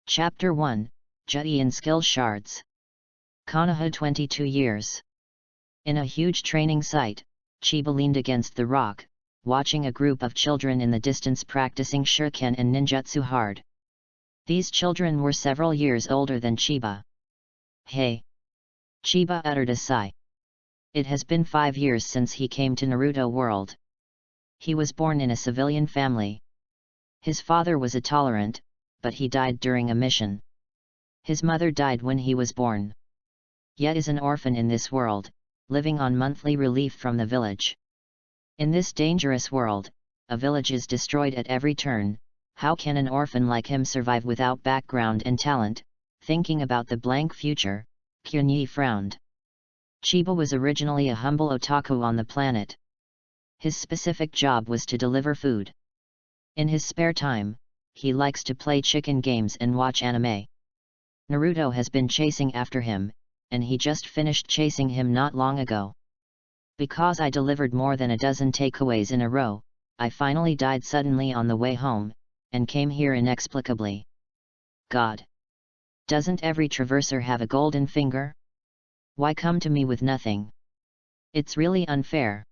Chapter 1, Jai Skill Shards. Konoha 22 years. In a huge training site, Chiba leaned against the rock, watching a group of children in the distance practicing shuriken and ninjutsu hard. These children were several years older than Chiba. Hey! Chiba uttered a sigh. It has been 5 years since he came to Naruto world. He was born in a civilian family. His father was a tolerant, but he died during a mission. His mother died when he was born. Yet is an orphan in this world, living on monthly relief from the village. In this dangerous world, a village is destroyed at every turn. How can an orphan like him survive without background and talent? Thinking about the blank future, Kyunyi frowned. Chiba was originally a humble otaku on the planet. His specific job was to deliver food. In his spare time, he likes to play chicken games and watch anime. Naruto has been chasing after him, and he just finished chasing him not long ago. Because I delivered more than a dozen takeaways in a row, I finally died suddenly on the way home, and came here inexplicably. God! Doesn't every traverser have a golden finger? Why come to me with nothing? It's really unfair.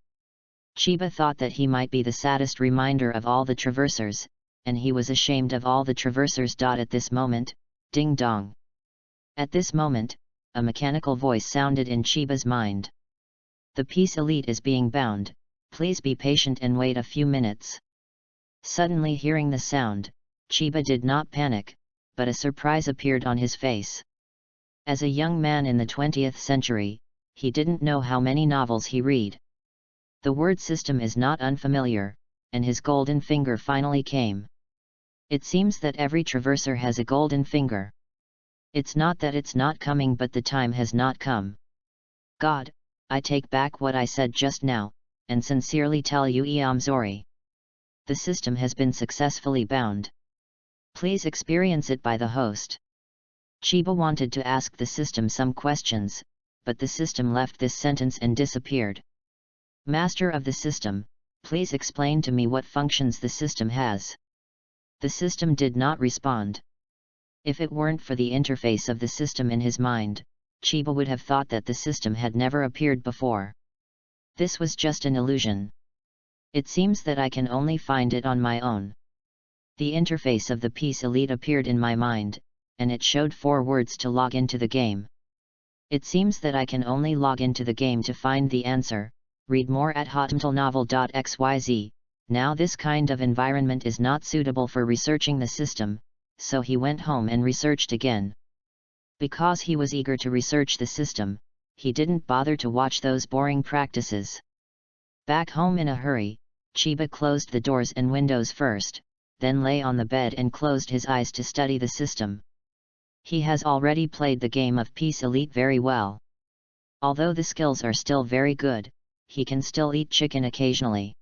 Chiba thought that he might be the saddest reminder of all the traversers, and he was ashamed of all the traversers. At this moment, ding dong. At this moment, a mechanical voice sounded in Chiba's mind. The Peace Elite is being bound, please be patient and wait a few minutes. Suddenly hearing the sound, Chiba did not panic, but a surprise appeared on his face. As a young man in the 20th century, he didn't know how many novels he read. The word system is not unfamiliar, and his golden finger finally came. It seems that every traverser has a golden finger. It's not that it's not coming, but the time has not come. God, I take back what I said just now, and sincerely tell you I'm sorry. The system has been successfully bound. Please experience it by the host. Chiba wanted to ask the system some questions, but the system left this sentence and disappeared. Master of the system, please explain to me what functions the system has. The system did not respond. If it weren't for the interface of the system in his mind, Chiba would have thought that the system had never appeared before. This was just an illusion. It seems that I can only find it on my own. The interface of the Peace Elite appeared in my mind, and it showed 4 words to log into the game. It seems that I can only log into the game to find the answer. Read more at hotmtlnovel.xyz. Now this kind of environment is not suitable for researching the system, so he went home and researched again. Because he was eager to research the system, he didn't bother to watch those boring practices. Back home in a hurry, Chiba closed the doors and windows first, then lay on the bed and closed his eyes to study the system. He has already played the game of Peace Elite very well. Although the skills are still very good, he can still eat chicken occasionally.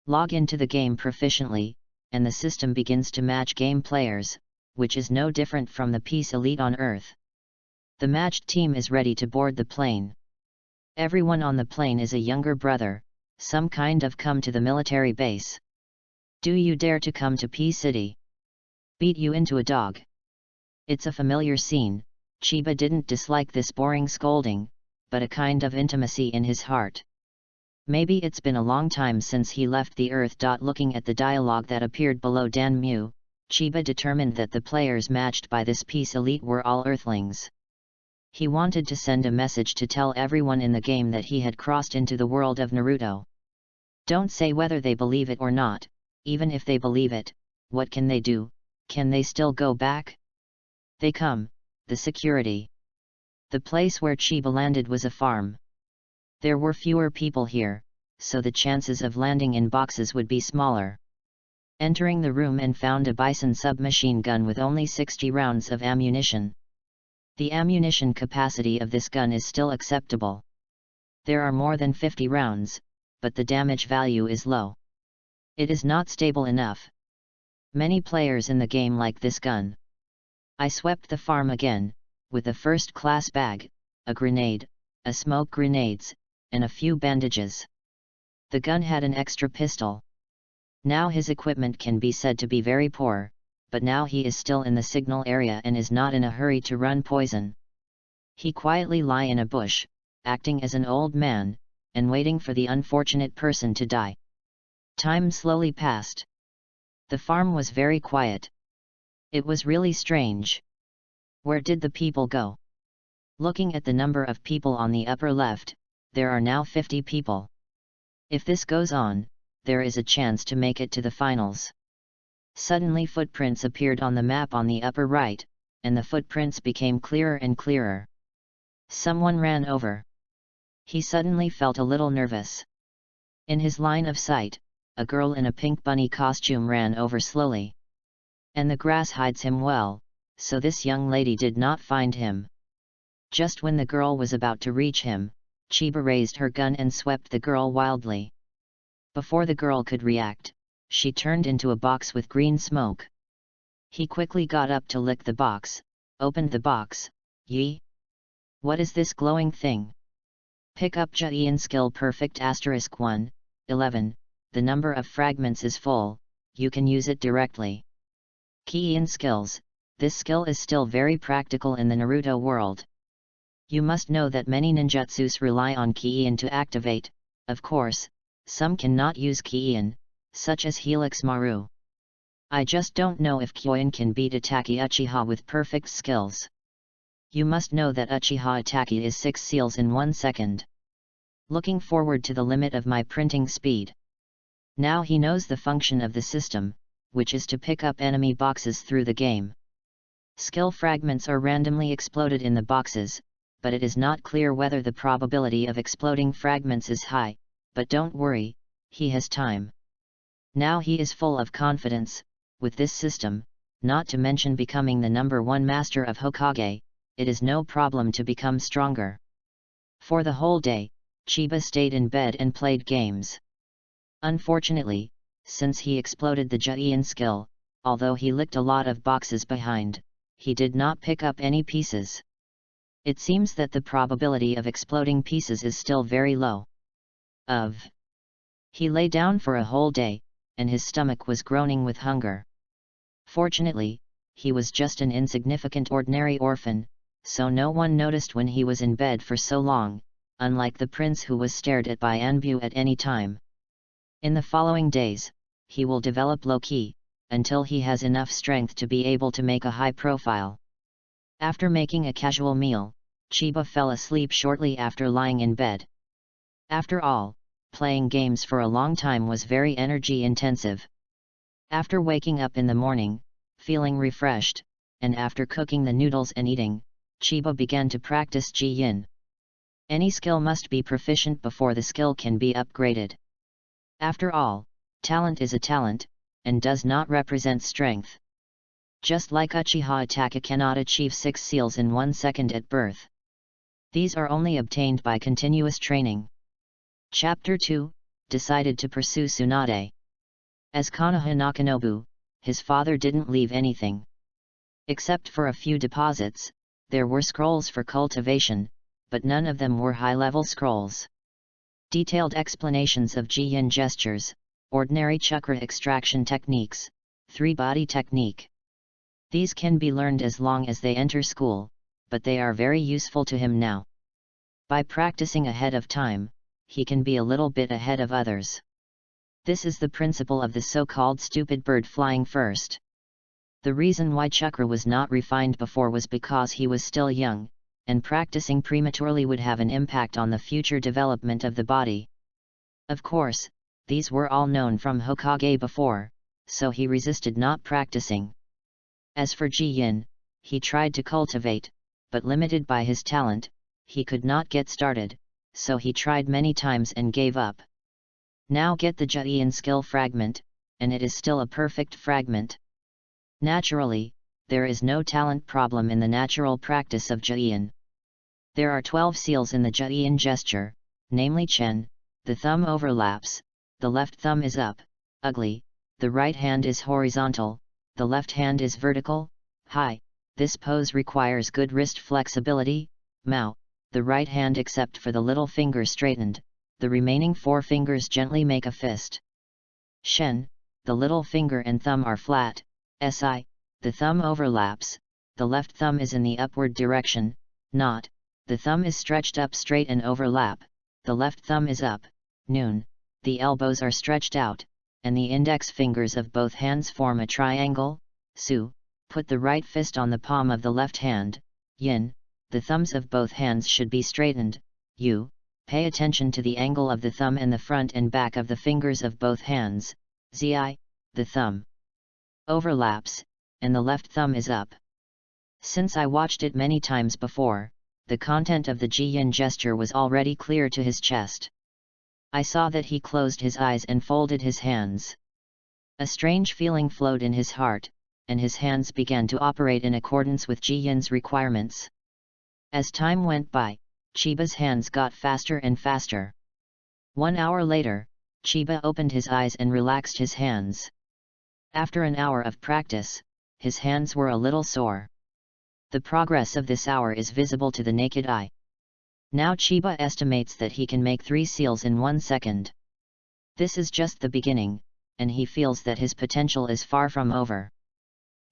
Log into the game proficiently, and the system begins to match game players, which is no different from the Peace Elite on Earth. The matched team is ready to board the plane. Everyone on the plane is a younger brother, some kind of come to the military base. Do you dare to come to P City? Beat you into a dog. It's a familiar scene. Chiba didn't dislike this boring scolding, but a kind of intimacy in his heart. Maybe it's been a long time since he left the Earth. Looking at the dialogue that appeared below Danmu, Chiba determined that the players matched by this Peace Elite were all Earthlings. He wanted to send a message to tell everyone in the game that he had crossed into the world of Naruto. Don't say whether they believe it or not. Even if they believe it, what can they do? Can they still go back? They come, the security. The place where Chiba landed was a farm. There were fewer people here, so the chances of landing in boxes would be smaller. Entering the room and found a Bison submachine gun with only 60 rounds of ammunition. The ammunition capacity of this gun is still acceptable. There are more than 50 rounds, but the damage value is low. It is not stable enough. Many players in the game like this gun. I swept the farm again, with a first-class bag, a grenade, a smoke grenades, and a few bandages. The gun had an extra pistol. Now his equipment can be said to be very poor, but now he is still in the signal area and is not in a hurry to run poison. He quietly lie in a bush, acting as an old man, and waiting for the unfortunate person to die. Time slowly passed. The farm was very quiet. It was really strange. Where did the people go? Looking at the number of people on the upper left, there are now 50 people. If this goes on, there is a chance to make it to the finals. Suddenly footprints appeared on the map on the upper right, and the footprints became clearer and clearer. Someone ran over. He suddenly felt a little nervous. In his line of sight, a girl in a pink bunny costume ran over slowly. And the grass hides him well, so this young lady did not find him. Just when the girl was about to reach him, Chiba raised her gun and swept the girl wildly. Before the girl could react, she turned into a box with green smoke. He quickly got up to lick the box, opened the box. Yee! What is this glowing thing? Pick up Jian skill perfect *1, 11, the number of fragments is full, you can use it directly. Key-in skills, this skill is still very practical in the Naruto world. You must know that many ninjutsus rely on Key-in to activate, of course, some cannot use Key-in, such as Helix Maru. I just don't know if Kyoin can beat Ataki Uchiha with perfect skills. You must know that Uchiha Ataki is 6 seals in 1 second. Looking forward to the limit of my printing speed. Now he knows the function of the system, which is to pick up enemy boxes through the game. Skill fragments are randomly exploded in the boxes, but it is not clear whether the probability of exploding fragments is high, but don't worry, he has time. Now he is full of confidence. With this system, not to mention becoming the #1 master of Hokage, it is no problem to become stronger. For the whole day, Chiba stayed in bed and played games. Unfortunately, since he exploded the Jian skill, although he licked a lot of boxes behind, he did not pick up any pieces. It seems that the probability of exploding pieces is still very low. He lay down for a whole day, and his stomach was groaning with hunger. Fortunately, he was just an insignificant ordinary orphan, so no one noticed when he was in bed for so long, unlike the prince who was stared at by Anbu at any time. In the following days, he will develop low-key, until he has enough strength to be able to make a high profile. After making a casual meal, Chiba fell asleep shortly after lying in bed. After all, playing games for a long time was very energy intensive. After waking up in the morning, feeling refreshed, and after cooking the noodles and eating, Chiba began to practice Jian. Any skill must be proficient before the skill can be upgraded. After all, talent is a talent, and does not represent strength. Just like Uchiha Itachi cannot achieve 6 seals in 1 second at birth. These are only obtained by continuous training. Chapter 2, decided to pursue Tsunade. As Konoha Nakanobu, his father didn't leave anything. Except for a few deposits, there were scrolls for cultivation, but none of them were high-level scrolls. Detailed explanations of Jian gestures, ordinary chakra extraction techniques, 3-body technique. These can be learned as long as they enter school, but they are very useful to him now. By practicing ahead of time, he can be a little bit ahead of others. This is the principle of the so-called stupid bird flying first. The reason why chakra was not refined before was because he was still young, and practicing prematurely would have an impact on the future development of the body. Of course, these were all known from Hokage before, so he resisted not practicing. As for Jian, he tried to cultivate, but limited by his talent, he could not get started, so he tried many times and gave up. Now get the Jian skill fragment, and it is still a perfect fragment. Naturally, there is no talent problem in the natural practice of Jian. There are 12 seals in the Jian gesture, namely Chen, the thumb overlaps, the left thumb is up, ugly, the right hand is horizontal, the left hand is vertical, high. This pose requires good wrist flexibility, Mao, the right hand except for the little finger straightened, the remaining 4 fingers gently make a fist. Shen, the little finger and thumb are flat, Si, the thumb overlaps, the left thumb is in the upward direction, not, the thumb is stretched up straight and overlap, the left thumb is up, noon, the elbows are stretched out, and the index fingers of both hands form a triangle, su, put the right fist on the palm of the left hand, yin, the thumbs of both hands should be straightened, yu, pay attention to the angle of the thumb and the front and back of the fingers of both hands, zi, the thumb overlaps, and the left thumb is up. Since I watched it many times before, the content of the Ji-yin gesture was already clear to his chest. I saw that he closed his eyes and folded his hands. A strange feeling flowed in his heart, and his hands began to operate in accordance with Ji-yin's requirements. As time went by, Chiba's hands got faster and faster. 1 hour later, Chiba opened his eyes and relaxed his hands. After an hour of practice, his hands were a little sore. The progress of this hour is visible to the naked eye. Now Chiba estimates that he can make 3 seals in 1 second. This is just the beginning, and he feels that his potential is far from over.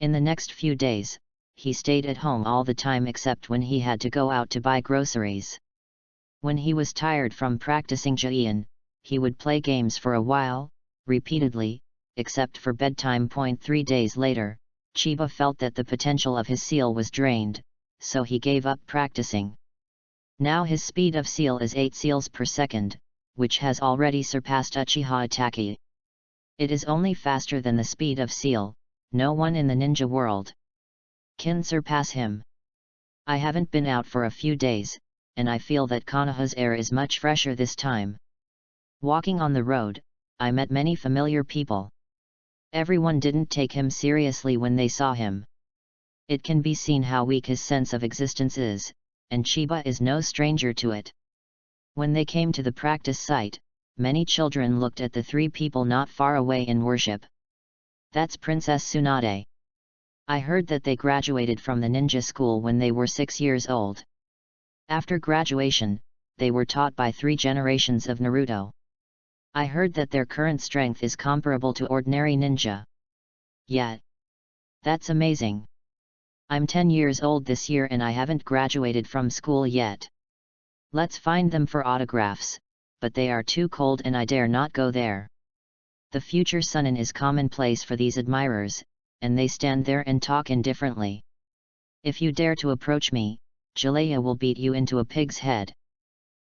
In the next few days, he stayed at home all the time except when he had to go out to buy groceries. When he was tired from practicing Ji-yin, he would play games for a while, repeatedly, except for bedtime. 3 days later, Chiba felt that the potential of his seal was drained, so he gave up practicing. Now his speed of seal is 8 seals per second, which has already surpassed Uchiha Itachi. It is only faster than the speed of seal, no one in the ninja world can surpass him. I haven't been out for a few days, and I feel that Konoha's air is much fresher this time. Walking on the road, I met many familiar people. Everyone didn't take him seriously when they saw him. It can be seen how weak his sense of existence is, and Chiba is no stranger to it. When they came to the practice site, many children looked at the 3 people not far away in worship. That's Princess Tsunade. I heard that they graduated from the ninja school when they were 6 years old. After graduation, they were taught by 3 generations of Naruto. I heard that their current strength is comparable to ordinary ninja. Yet, that's amazing. I'm 10 years old this year and I haven't graduated from school yet. Let's find them for autographs, but they are too cold and I dare not go there. The future Sunin is commonplace for these admirers, and they stand there and talk indifferently. If you dare to approach me, Jalea will beat you into a pig's head.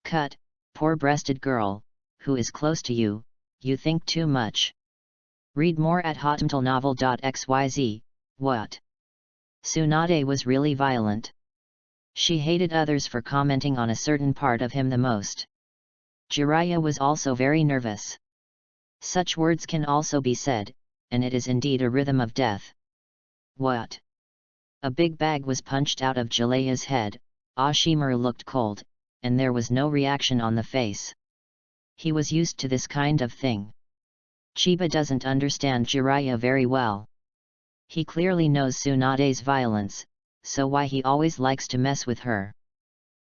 Cut, poor-breasted girl, who is close to you, you think too much. Read more at hotmtlnovel.xyz. What? Tsunade was really violent. She hated others for commenting on a certain part of him the most. Jiraiya was also very nervous. Such words can also be said, and it is indeed a rhythm of death. What? A big bag was punched out of Jalea's head. Ashimaru looked cold, and there was no reaction on the face. He was used to this kind of thing. Chiba doesn't understand Jiraiya very well. He clearly knows Tsunade's violence, so why he always likes to mess with her.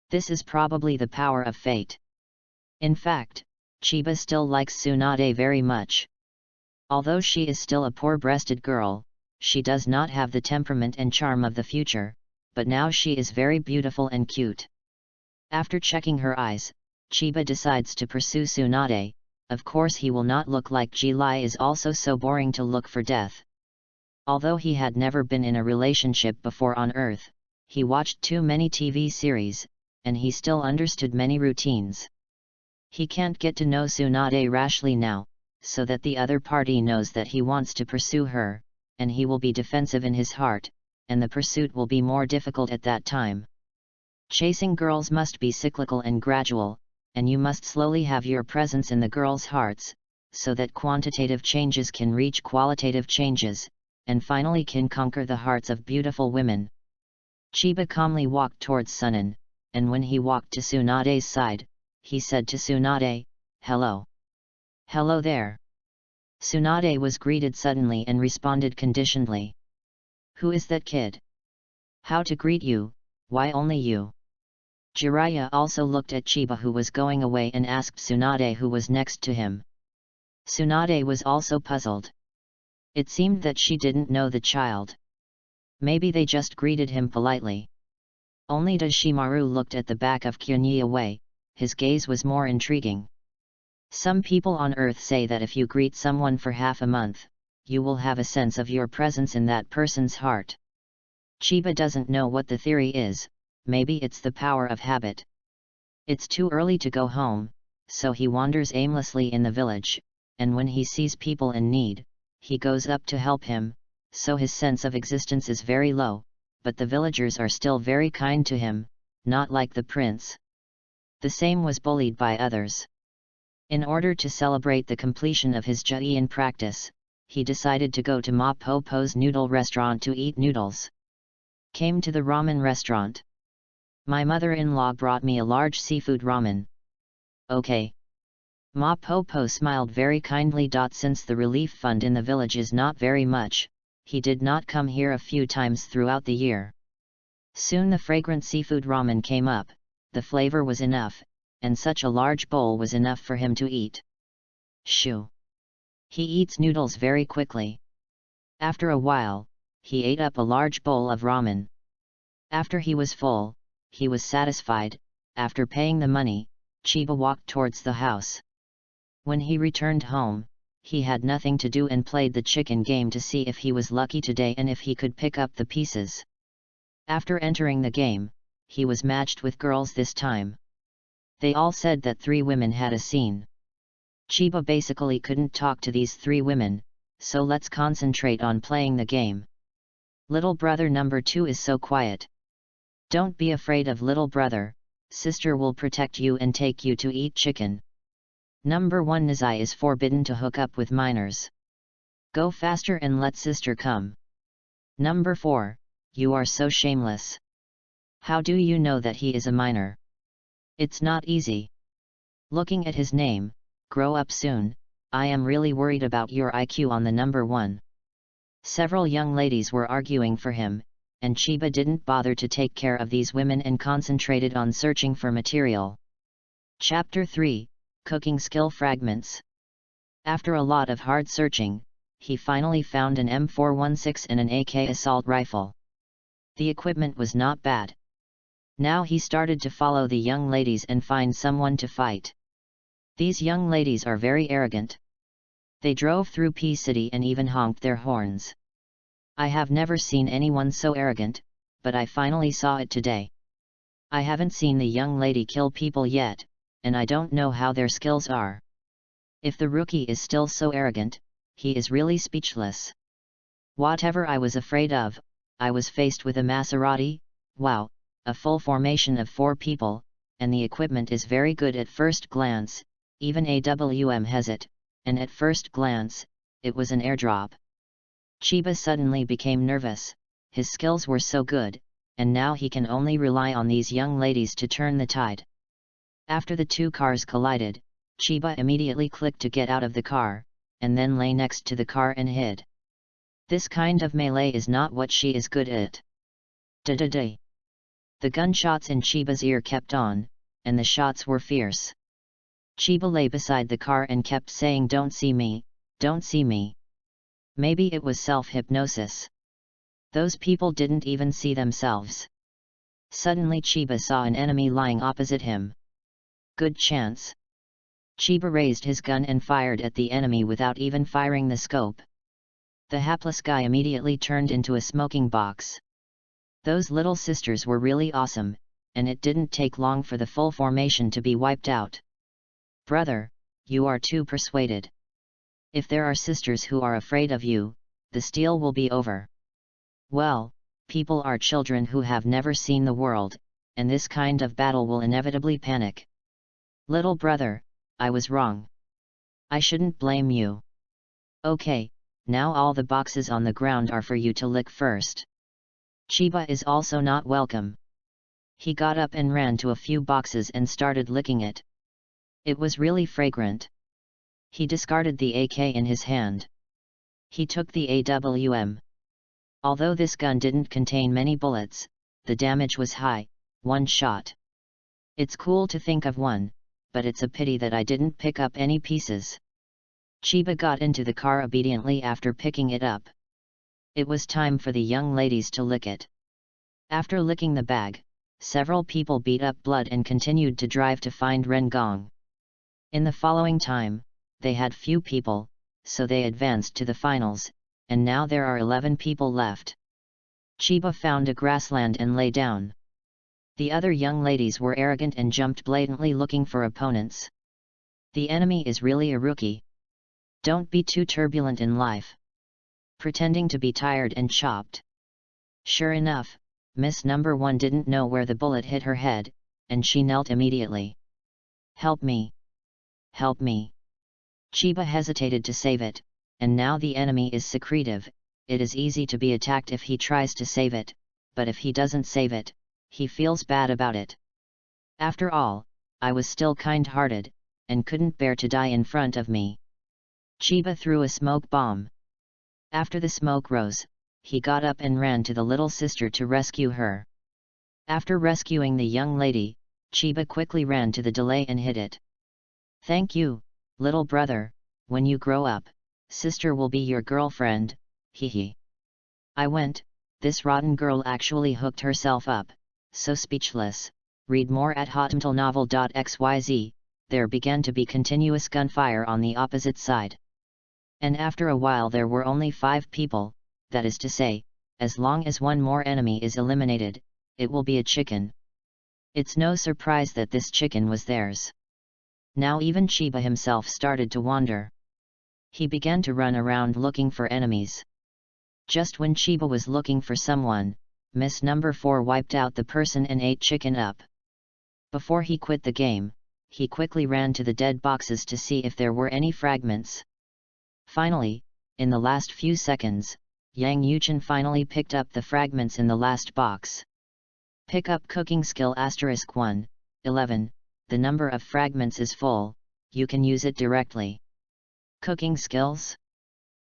This is probably the power of fate. In fact, Chiba still likes Tsunade very much. Although she is still a poor-breasted girl, she does not have the temperament and charm of the future, but now she is very beautiful and cute. After checking her eyes, Chiba decides to pursue Tsunade. Of course he will not look like Ji-Lai is also so boring to look for death. Although he had never been in a relationship before on Earth, he watched too many TV series, and he still understood many routines. He can't get to know Tsunade rashly now, so that the other party knows that he wants to pursue her, and he will be defensive in his heart, and the pursuit will be more difficult at that time. Chasing girls must be cyclical and gradual, and you must slowly have your presence in the girls' hearts, so that quantitative changes can reach qualitative changes, and finally can conquer the hearts of beautiful women. Chiba calmly walked towards Sunin, and when he walked to Tsunade's side, he said to Tsunade, "Hello." "Hello there." Tsunade was greeted suddenly and responded conditionally. "Who is that kid? How to greet you, why only you?" Jiraiya also looked at Chiba who was going away and asked Tsunade who was next to him. Tsunade was also puzzled. It seemed that she didn't know the child. Maybe they just greeted him politely. Only Shimaru looked at the back of Kyunyi away, his gaze was more intriguing. Some people on Earth say that if you greet someone for half a month, you will have a sense of your presence in that person's heart. Chiba doesn't know what the theory is, maybe it's the power of habit. It's too early to go home, so he wanders aimlessly in the village, and when he sees people in need, he goes up to help him, so his sense of existence is very low, but the villagers are still very kind to him, not like the prince. The same was bullied by others. In order to celebrate the completion of his Juin practice, he decided to go to Ma Popo's noodle restaurant to eat noodles. Came to the ramen restaurant. My mother-in-law brought me a large seafood ramen. Okay. Ma Popo smiled very kindly. Since the relief fund in the village is not very much, he did not come here a few times throughout the year. Soon the fragrant seafood ramen came up, the flavor was enough, and such a large bowl was enough for him to eat. Shoo! He eats noodles very quickly. After a while, he ate up a large bowl of ramen. After he was full, he was satisfied. After paying the money, Chiba walked towards the house. When he returned home, he had nothing to do and played the chicken game to see if he was lucky today and if he could pick up the pieces. After entering the game, he was matched with girls this time. They all said that 3 women had a scene. Chiba basically couldn't talk to these 3 women, so let's concentrate on playing the game. Little brother number 2 is so quiet. Don't be afraid of little brother, sister will protect you and take you to eat chicken. Number 1 Nizai is forbidden to hook up with minors. Go faster and let sister come. Number 4, you are so shameless. How do you know that he is a minor? It's not easy. Looking at his name, grow up soon, I am really worried about your IQ on the number 1. Several young ladies were arguing for him, and Chiba didn't bother to take care of these women and concentrated on searching for material. Chapter 3, Cooking Skill Fragments. After a lot of hard searching, he finally found an M416 and an AK assault rifle. The equipment was not bad. Now he started to follow the young ladies and find someone to fight. These young ladies are very arrogant. They drove through P City and even honked their horns. I have never seen anyone so arrogant, but I finally saw it today. I haven't seen the young lady kill people yet, and I don't know how their skills are. If the rookie is still so arrogant, he is really speechless. Whatever I was afraid of, I was faced with a Maserati. Wow, a full formation of 4 people, and the equipment is very good at first glance, even AWM has it, and at first glance, it was an airdrop. Chiba suddenly became nervous, his skills were so good, and now he can only rely on these young ladies to turn the tide. After the 2 cars collided, Chiba immediately clicked to get out of the car, and then lay next to the car and hid. This kind of melee is not what she is good at. Da-da-da. The gunshots in Chiba's ear kept on, and the shots were fierce. Chiba lay beside the car and kept saying don't see me, don't see me. Maybe it was self-hypnosis. Those people didn't even see themselves. Suddenly Chiba saw an enemy lying opposite him. Good chance. Chiba raised his gun and fired at the enemy without even firing the scope. The hapless guy immediately turned into a smoking box. Those little sisters were really awesome, and it didn't take long for the full formation to be wiped out. Brother, you are too persuaded. If there are sisters who are afraid of you, the steal will be over. Well, people are children who have never seen the world, and this kind of battle will inevitably panic. Little brother, I was wrong. I shouldn't blame you. Okay, now all the boxes on the ground are for you to lick first. Chiba is also not welcome. He got up and ran to a few boxes and started licking it. It was really fragrant. He discarded the AK in his hand. He took the AWM. Although this gun didn't contain many bullets, the damage was high, 1 shot. It's cool to think of one, but it's a pity that I didn't pick up any pieces. Chiba got into the car obediently after picking it up. It was time for the young ladies to lick it. After licking the bag, several people beat up blood and continued to drive to find Rengong. In the following time, they had few people, so they advanced to the finals, and now there are 11 people left. Chiba found a grassland and lay down. The other young ladies were arrogant and jumped blatantly looking for opponents. The enemy is really a rookie. Don't be too turbulent in life. Pretending to be tired and chopped. Sure enough, Miss Number 1 didn't know where the bullet hit her head, and she knelt immediately. Help me! Help me! Chiba hesitated to save it, and now the enemy is secretive. It is easy to be attacked if he tries to save it, but if he doesn't save it, he feels bad about it. After all, I was still kind-hearted, and couldn't bear to die in front of me. Chiba threw a smoke bomb. After the smoke rose, he got up and ran to the little sister to rescue her. After rescuing the young lady, Chiba quickly ran to the delay and hit it. Thank you, little brother, when you grow up, sister will be your girlfriend, hehe. I went, this rotten girl actually hooked herself up, so speechless. Read more at hotmtlnovel.xyz. There began to be continuous gunfire on the opposite side. And after a while there were only 5 people, that is to say, as long as one more enemy is eliminated, it will be a chicken. It's no surprise that this chicken was theirs. Now even Chiba himself started to wander. He began to run around looking for enemies. Just when Chiba was looking for someone, Miss Number 4 wiped out the person and ate chicken up. Before he quit the game, he quickly ran to the dead boxes to see if there were any fragments. Finally, in the last few seconds, Yang Yuchen finally picked up the fragments in the last box. Pick up cooking skill *1, 11, the number of fragments is full, you can use it directly. Cooking skills?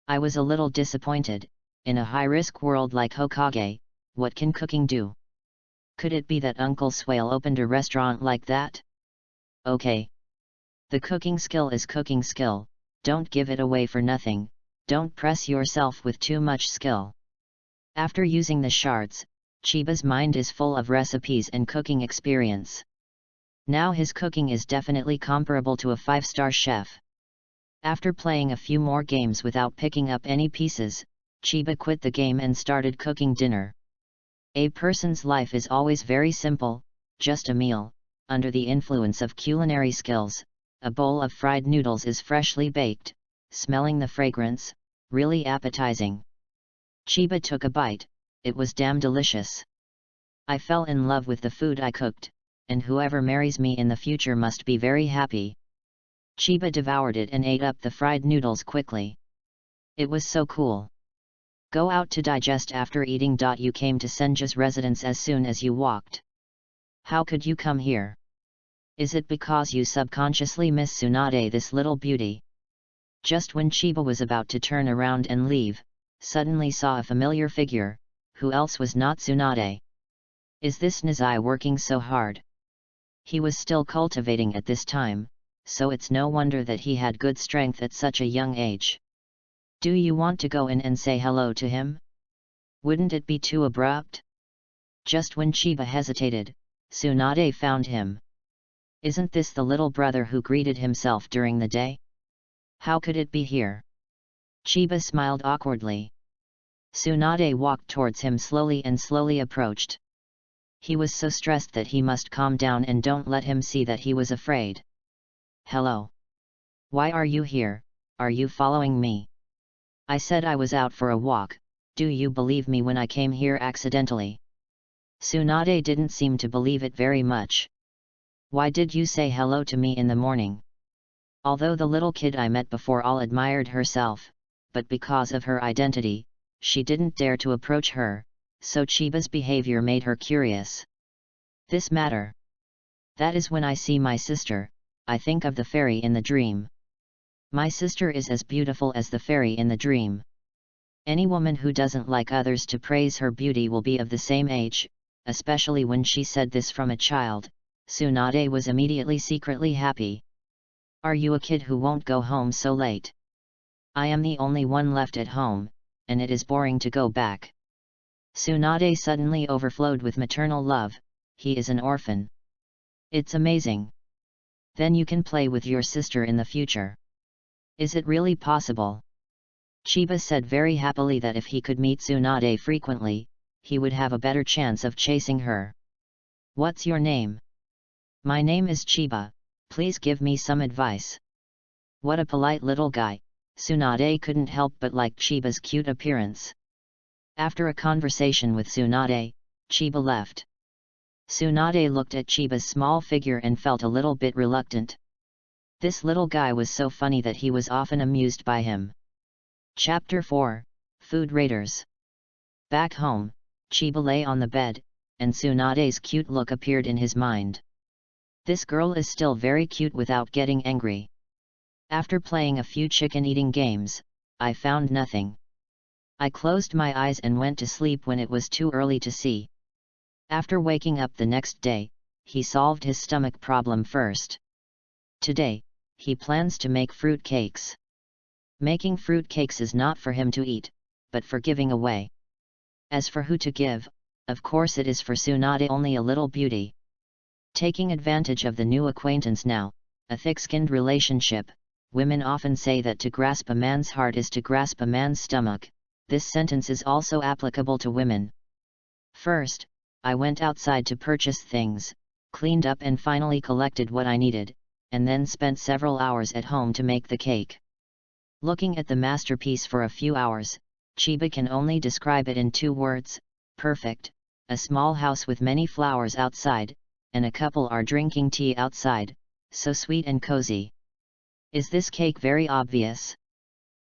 I was a little disappointed. In a high-risk world like Hokage, what can cooking do? Could it be that Uncle Swale opened a restaurant like that? Okay. The cooking skill is cooking skill, don't give it away for nothing, don't press yourself with too much skill. After using the shards, Chiba's mind is full of recipes and cooking experience. Now his cooking is definitely comparable to a 5-star chef. After playing a few more games without picking up any pieces, Chiba quit the game and started cooking dinner. A person's life is always very simple, just a meal. Under the influence of culinary skills, a bowl of fried noodles is freshly baked, smelling the fragrance, really appetizing. Chiba took a bite, it was damn delicious. I fell in love with the food I cooked, and whoever marries me in the future must be very happy. Chiba devoured it and ate up the fried noodles quickly. It was so cool. Go out to digest after eating. You came to Senja's residence as soon as you walked. How could you come here? Is it because you subconsciously miss Tsunade, this little beauty? Just when Chiba was about to turn around and leave, suddenly saw a familiar figure, who else was not Tsunade? Is this Nizai working so hard? He was still cultivating at this time, so it's no wonder that he had good strength at such a young age. Do you want to go in and say hello to him? Wouldn't it be too abrupt? Just when Chiba hesitated, Tsunade found him. Isn't this the little brother who greeted himself during the day? How could it be here? Chiba smiled awkwardly. Tsunade walked towards him slowly and slowly approached. He was so stressed that he must calm down and don't let him see that he was afraid. Hello. Why are you here? Are you following me? I said I was out for a walk, do you believe me when I came here accidentally? Tsunade didn't seem to believe it very much. Why did you say hello to me in the morning? Although the little kid I met before all admired herself, but because of her identity, she didn't dare to approach her, so Chiba's behavior made her curious. This matter. That is when I see my sister, I think of the fairy in the dream. My sister is as beautiful as the fairy in the dream. Any woman who doesn't like others to praise her beauty will be of the same age, especially when she said this from a child. Tsunade was immediately secretly happy. Are you a kid who won't go home so late? I am the only one left at home, and it is boring to go back. Tsunade suddenly overflowed with maternal love. He is an orphan. It's amazing. Then you can play with your sister in the future. Is it really possible? Chiba said very happily that if he could meet Tsunade frequently, he would have a better chance of chasing her. What's your name? My name is Chiba, please give me some advice. What a polite little guy. Tsunade couldn't help but like Chiba's cute appearance. After a conversation with Tsunade, Chiba left. Tsunade looked at Chiba's small figure and felt a little bit reluctant. This little guy was so funny that he was often amused by him. Chapter 4, Food Raiders. Back home, Chiba lay on the bed, and Tsunade's cute look appeared in his mind. This girl is still very cute without getting angry. After playing a few chicken-eating games, I found nothing. I closed my eyes and went to sleep when it was too early to see. After waking up the next day, he solved his stomach problem first. Today, he plans to make fruit cakes. Making fruit cakes is not for him to eat, but for giving away. As for who to give, of course it is for Tsunade, only a little beauty. Taking advantage of the new acquaintance now, a thick-skinned relationship, women often say that to grasp a man's heart is to grasp a man's stomach. This sentence is also applicable to women. First, I went outside to purchase things, cleaned up and finally collected what I needed, and then spent several hours at home to make the cake. Looking at the masterpiece for a few hours, Chiba can only describe it in 2 words: perfect. A small house with many flowers outside, and a couple are drinking tea outside, so sweet and cozy. Is this cake very obvious?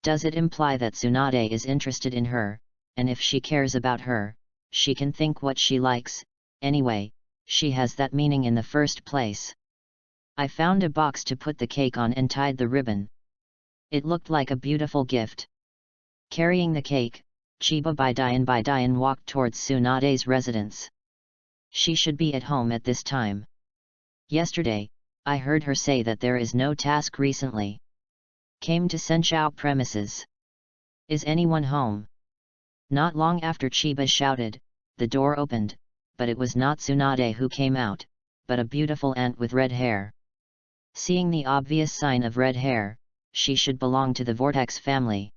Does it imply that Tsunade is interested in her, and if she cares about her, she can think what she likes? Anyway, she has that meaning in the first place. I found a box to put the cake on and tied the ribbon. It looked like a beautiful gift. Carrying the cake, Chiba by Dian walked towards Tsunade's residence. She should be at home at this time. Yesterday, I heard her say that there is no task recently. Came to Senshou premises. Is anyone home? Not long after Chiba shouted, the door opened, but it was not Tsunade who came out, but a beautiful aunt with red hair. Seeing the obvious sign of red hair, she should belong to the Vortex family.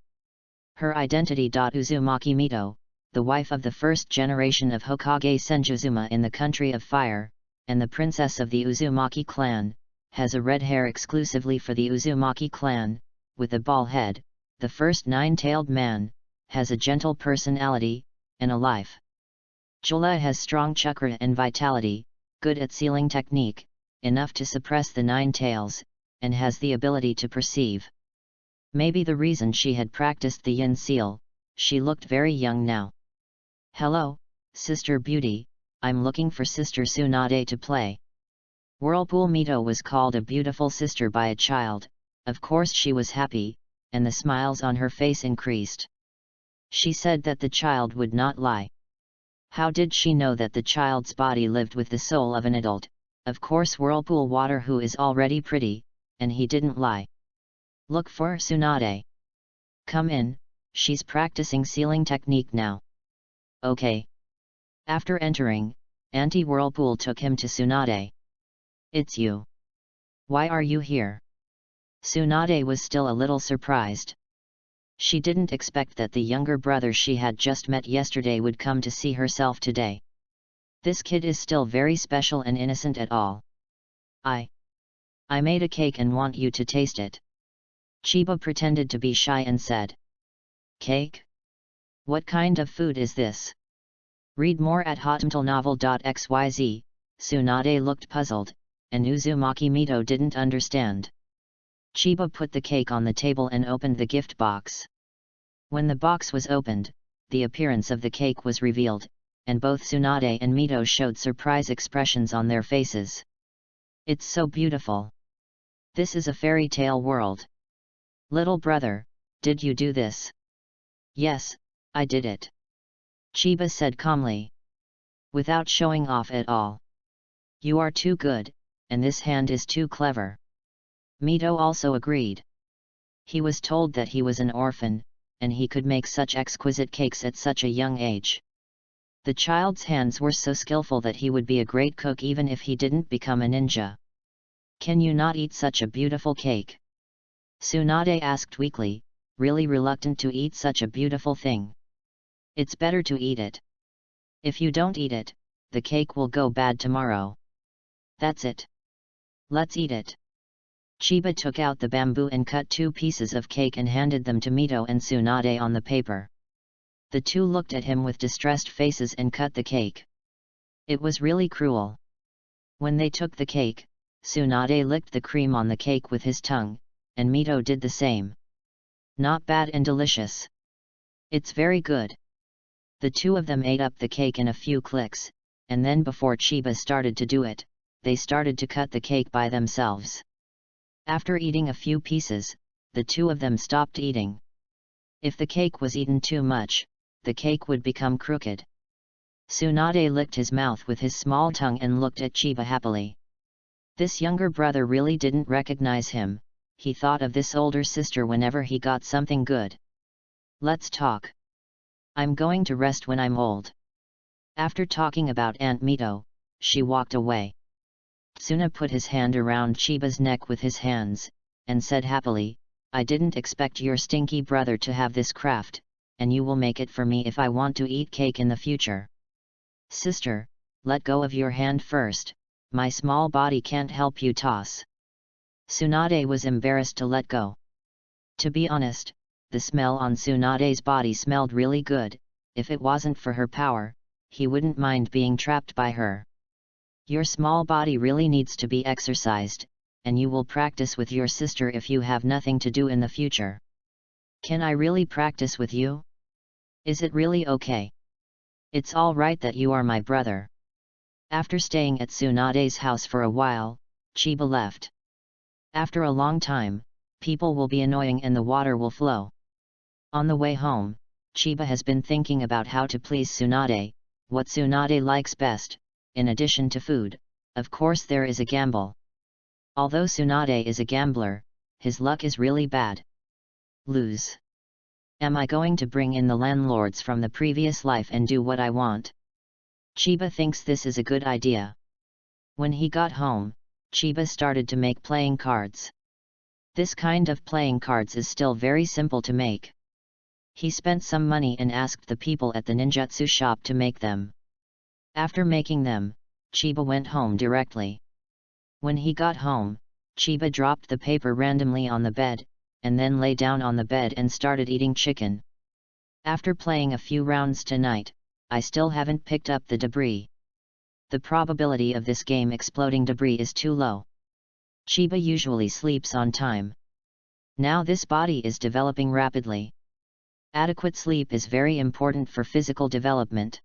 Her identity. Uzumaki Mito, the wife of the first generation of Hokage Senjuzuma in the Country of Fire, and the princess of the Uzumaki clan, has a red hair exclusively for the Uzumaki clan, with a bald head. The first 9-tailed man, has a gentle personality, and a life. Chola has strong chakra and vitality, good at sealing technique, enough to suppress the 9 tails, and has the ability to perceive. Maybe the reason she had practiced the yin seal, she looked very young now. Hello, Sister Beauty, I'm looking for Sister Tsunade to play. Whirlpool Mito was called a beautiful sister by a child. Of course she was happy, and the smiles on her face increased. She said that the child would not lie. How did she know that the child's body lived with the soul of an adult? Of course Whirlpool Water, who is already pretty, and he didn't lie. Look for Tsunade. Come in, she's practicing sealing technique now. Okay. After entering, Auntie Whirlpool took him to Tsunade. It's you. Why are you here? Tsunade was still a little surprised. She didn't expect that the younger brother she had just met yesterday would come to see herself today. This kid is still very special and innocent at all. I made a cake and want you to taste it. Chiba pretended to be shy and said. Cake? What kind of food is this? Read more at hotmtlenovel.xyz. Tsunade looked puzzled, and Uzumaki Mito didn't understand. Chiba put the cake on the table and opened the gift box. When the box was opened, the appearance of the cake was revealed, and both Tsunade and Mito showed surprise expressions on their faces. It's so beautiful. This is a fairy tale world. Little brother, did you do this? Yes, I did it. Chiba said calmly. Without showing off at all. You are too good, and this hand is too clever. Mito also agreed. He was told that he was an orphan, and he could make such exquisite cakes at such a young age. The child's hands were so skillful that he would be a great cook even if he didn't become a ninja. "Can you not eat such a beautiful cake?" Tsunade asked weakly, really reluctant to eat such a beautiful thing. "It's better to eat it. If you don't eat it, the cake will go bad tomorrow." "That's it. Let's eat it." Chiba took out the bamboo and cut 2 pieces of cake and handed them to Mito and Tsunade on the paper. The two looked at him with distressed faces and cut the cake. It was really cruel. When they took the cake, Tsunade licked the cream on the cake with his tongue, and Mito did the same. "Not bad and delicious. It's very good." The two of them ate up the cake in a few clicks, and then before Chiba started to do it, they started to cut the cake by themselves. After eating a few pieces, the two of them stopped eating. If the cake was eaten too much, the cake would become crooked. Tsunade licked his mouth with his small tongue and looked at Chiba happily. This younger brother really didn't recognize him. He thought of this older sister whenever he got something good. "Let's talk. I'm going to rest when I'm old." After talking about Aunt Mito, she walked away. Tsuna put his hand around Chiba's neck with his hands, and said happily, "I didn't expect your stinky brother to have this craft, and you will make it for me if I want to eat cake in the future." "Sister, let go of your hand first, my small body can't help you toss." Tsunade was embarrassed to let go. To be honest, the smell on Tsunade's body smelled really good. If it wasn't for her power, he wouldn't mind being trapped by her. "Your small body really needs to be exercised, and you will practice with your sister if you have nothing to do in the future." "Can I really practice with you? Is it really okay? It's all right that you are my brother." After staying at Tsunade's house for a while, Chiba left. After a long time, people will be annoying and the water will flow. On the way home, Chiba has been thinking about how to please Tsunade, what Tsunade likes best. In addition to food, of course there is a gamble. Although Tsunade is a gambler, his luck is really bad. Lose. Am I going to bring in the landlords from the previous life and do what I want? Chiba thinks this is a good idea. When he got home, Chiba started to make playing cards. This kind of playing cards is still very simple to make. He spent some money and asked the people at the ninjutsu shop to make them. After making them, Chiba went home directly. When he got home, Chiba dropped the paper randomly on the bed, and then lay down on the bed and started eating chicken. After playing a few rounds tonight, I still haven't picked up the debris. The probability of this game exploding debris is too low. Chiba usually sleeps on time. Now this body is developing rapidly. Adequate sleep is very important for physical development.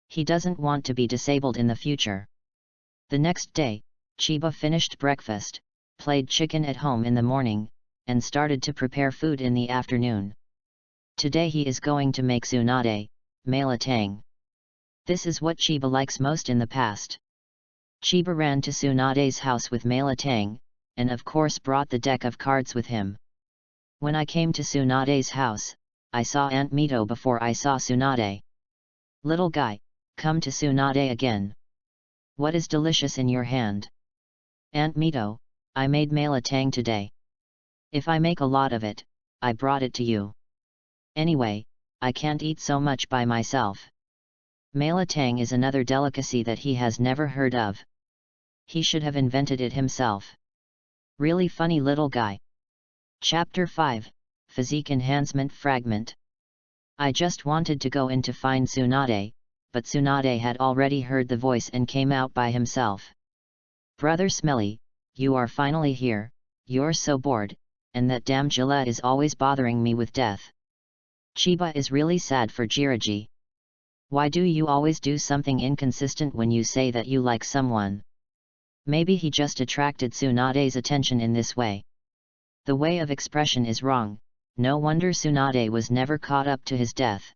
He doesn't want to be disabled in the future. The next day, Chiba finished breakfast, played chicken at home in the morning, and started to prepare food in the afternoon. Today he is going to make Tsunade, Malatang. This is what Chiba likes most in the past. Chiba ran to Tsunade's house with Malatang, and of course brought the deck of cards with him. When I came to Tsunade's house, I saw Aunt Mito before I saw Tsunade. "Little guy, come to Tsunade again. What is delicious in your hand?" "Aunt Mito, I made Malatang today. If I make a lot of it, I brought it to you. Anyway, I can't eat so much by myself." Malatang is another delicacy that he has never heard of. He should have invented it himself. Really funny little guy. Chapter 5, Physique Enhancement Fragment. I just wanted to go in to find Tsunade, but Tsunade had already heard the voice and came out by himself. "Brother Smelly, you are finally here. You're so bored, and that damn Gillette is always bothering me with death." Chiba is really sad for Jiraiya. Why do you always do something inconsistent when you say that you like someone? Maybe he just attracted Tsunade's attention in this way. The way of expression is wrong, no wonder Tsunade was never caught up to his death.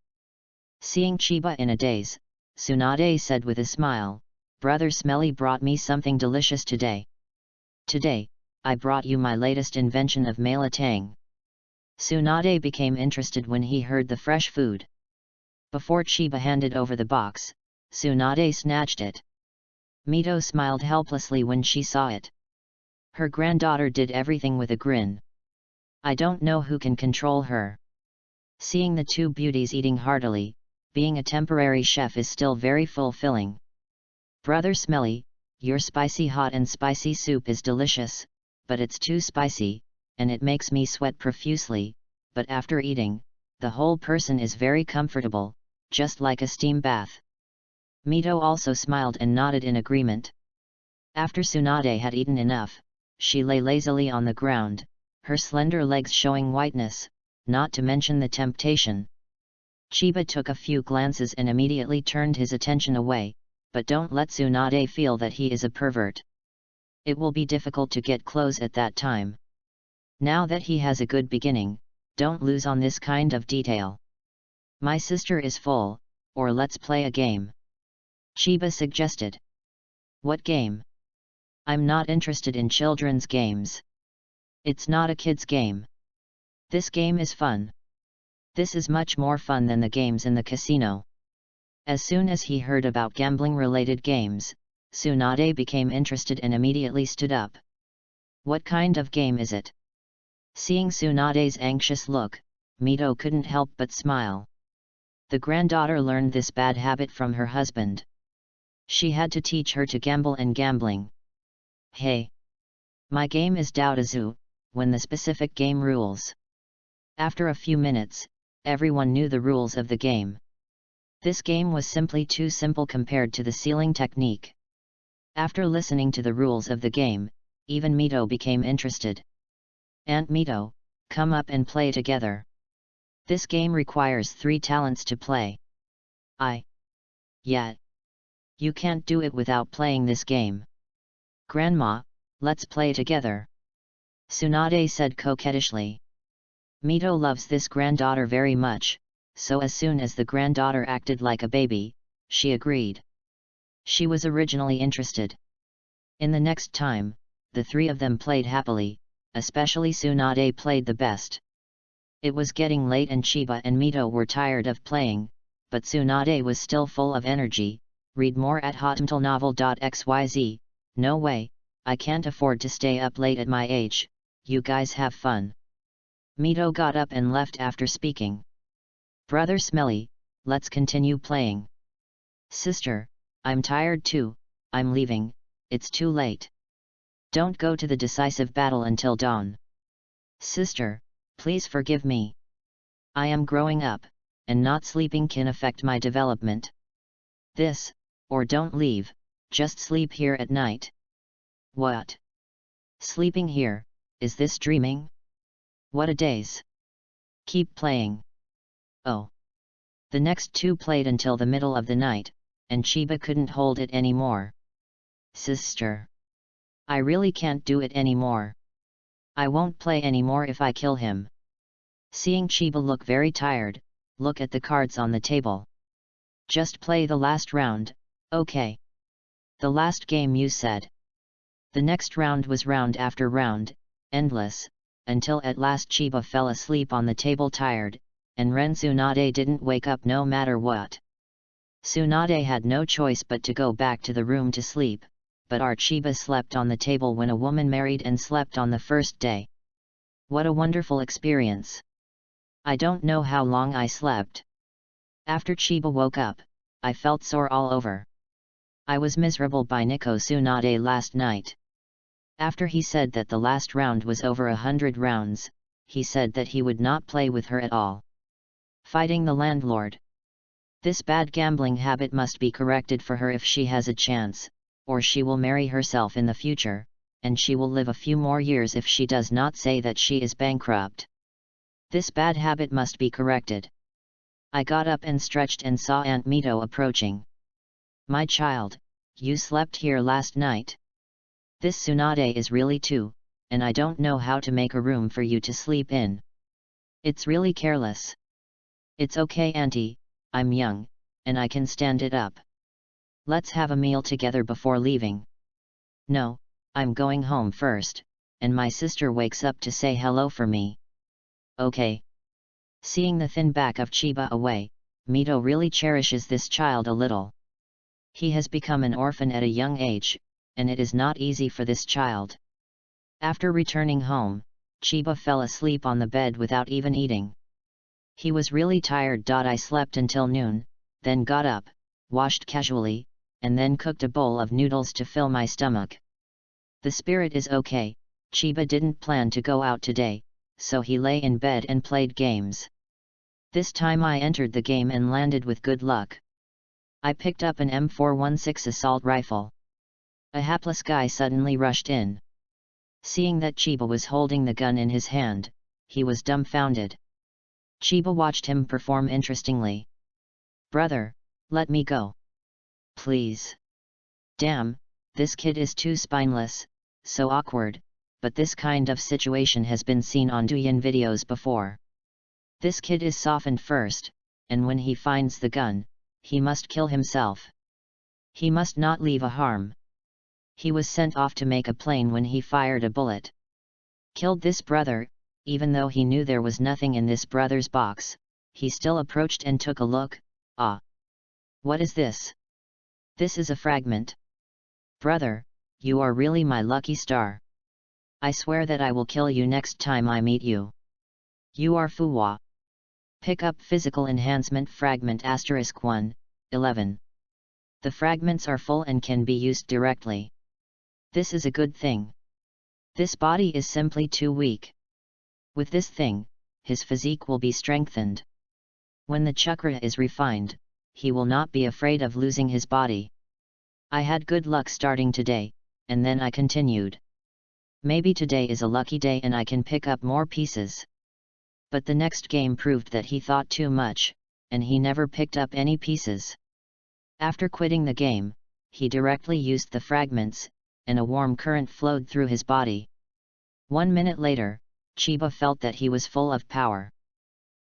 Seeing Chiba in a daze, Tsunade said with a smile, "Brother Smelly brought me something delicious today. Today, I brought you my latest invention of Malatang." Tsunade became interested when he heard the fresh food. Before Chiba handed over the box, Tsunade snatched it. Mito smiled helplessly when she saw it. Her granddaughter did everything with a grin. I don't know who can control her. Seeing the two beauties eating heartily, being a temporary chef is still very fulfilling. Brother Smelly, your spicy hot and spicy soup is delicious, but it's too spicy, and it makes me sweat profusely, but after eating, the whole person is very comfortable, just like a steam bath. Mito also smiled and nodded in agreement. After Tsunade had eaten enough, she lay lazily on the ground, her slender legs showing whiteness, not to mention the temptation. Chiba took a few glances and immediately turned his attention away, but don't let Tsunade feel that he is a pervert. It will be difficult to get close at that time. Now that he has a good beginning, don't lose on this kind of detail. My sister is full, or let's play a game. Chiba suggested. What game? I'm not interested in children's games. It's not a kid's game. This game is fun. This is much more fun than the games in the casino. As soon as he heard about gambling-related games, Tsunade became interested and immediately stood up. What kind of game is it? Seeing Tsunade's anxious look, Mito couldn't help but smile. The granddaughter learned this bad habit from her husband. She had to teach her to gamble and gambling. Hey! My game is Daodazu, when the specific game rules. After a few minutes, everyone knew the rules of the game. This game was simply too simple compared to the sealing technique. After listening to the rules of the game, even Mito became interested. Aunt Mito, come up and play together. This game requires 3 talents to play. Yeah. You can't do it without playing this game. Grandma, let's play together. Tsunade said coquettishly. Mito loves this granddaughter very much, so as soon as the granddaughter acted like a baby, she agreed. She was originally interested. In the next time, the 3 of them played happily, especially Tsunade played the best. It was getting late and Chiba and Mito were tired of playing, but Tsunade was still full of energy. Read more at hotmtlnovel.xyz. No way, I can't afford to stay up late at my age, you guys have fun. Mito got up and left after speaking. Brother Smelly, let's continue playing. Sister, I'm tired too, I'm leaving, it's too late. Don't go to the decisive battle until dawn. Sister, please forgive me. I am growing up, and not sleeping can affect my development. This, or don't leave, just sleep here at night. What? Sleeping here, is this dreaming? What a daze. Keep playing. Oh. The next 2 played until the middle of the night, and Chiba couldn't hold it anymore. Sister. I really can't do it anymore. I won't play anymore if I kill him. Seeing Chiba look very tired, look at the cards on the table. Just play the last round, okay. The last game you said. The next round was round after round, endless, until at last Chiba fell asleep on the table tired, and Ren Tsunade didn't wake up no matter what. Tsunade had no choice but to go back to the room to sleep, but our Chiba slept on the table when a woman married and slept on the first day. What a wonderful experience! I don't know how long I slept. After Chiba woke up, I felt sore all over. I was miserable by Nico Tsunade last night. After he said that the last round was over 100 rounds, he said that he would not play with her at all. Fighting the landlord. This bad gambling habit must be corrected for her if she has a chance, or she will marry herself in the future, and she will live a few more years if she does not say that she is bankrupt. This bad habit must be corrected. I got up and stretched and saw Aunt Mito approaching. My child, you slept here last night. This Tsunade is really 2, and I don't know how to make a room for you to sleep in. It's really careless. It's okay, Auntie, I'm young, and I can stand it up. Let's have a meal together before leaving. No, I'm going home first, and my sister wakes up to say hello for me. okay. Seeing the thin back of Chiba away, Mito really cherishes this child a little. He has become an orphan at a young age, and it is not easy for this child. After returning home, Chiba fell asleep on the bed without even eating. He was really tired. I slept until noon, then got up, washed casually, and then cooked a bowl of noodles to fill my stomach. The spirit is okay. Chiba didn't plan to go out today, so he lay in bed and played games. This time I entered the game and landed with good luck. I picked up an M416 assault rifle. A hapless guy suddenly rushed in. Seeing that Chiba was holding the gun in his hand, he was dumbfounded. Chiba watched him perform interestingly. "Brother, let me go. Please." Damn, this kid is too spineless, so awkward, but this kind of situation has been seen on Douyin videos before. This kid is softened first, and when he finds the gun, he must kill himself. He must not leave a harm. He was sent off to make a plane when he fired a bullet. Killed this brother, even though he knew there was nothing in this brother's box, he still approached and took a look. Ah! What is this? This is a fragment. Brother, you are really my lucky star. I swear that I will kill you next time I meet you. You are Fuwa. Pick up Physical Enhancement Fragment *1, 11. The fragments are full and can be used directly. This is a good thing. This body is simply too weak. With this thing, his physique will be strengthened. When the chakra is refined, he will not be afraid of losing his body. I had good luck starting today, and then I continued. Maybe today is a lucky day and I can pick up more pieces. But the next game proved that he thought too much, and he never picked up any pieces. After quitting the game, he directly used the fragments, and a warm current flowed through his body. 1 minute later, Chiba felt that he was full of power.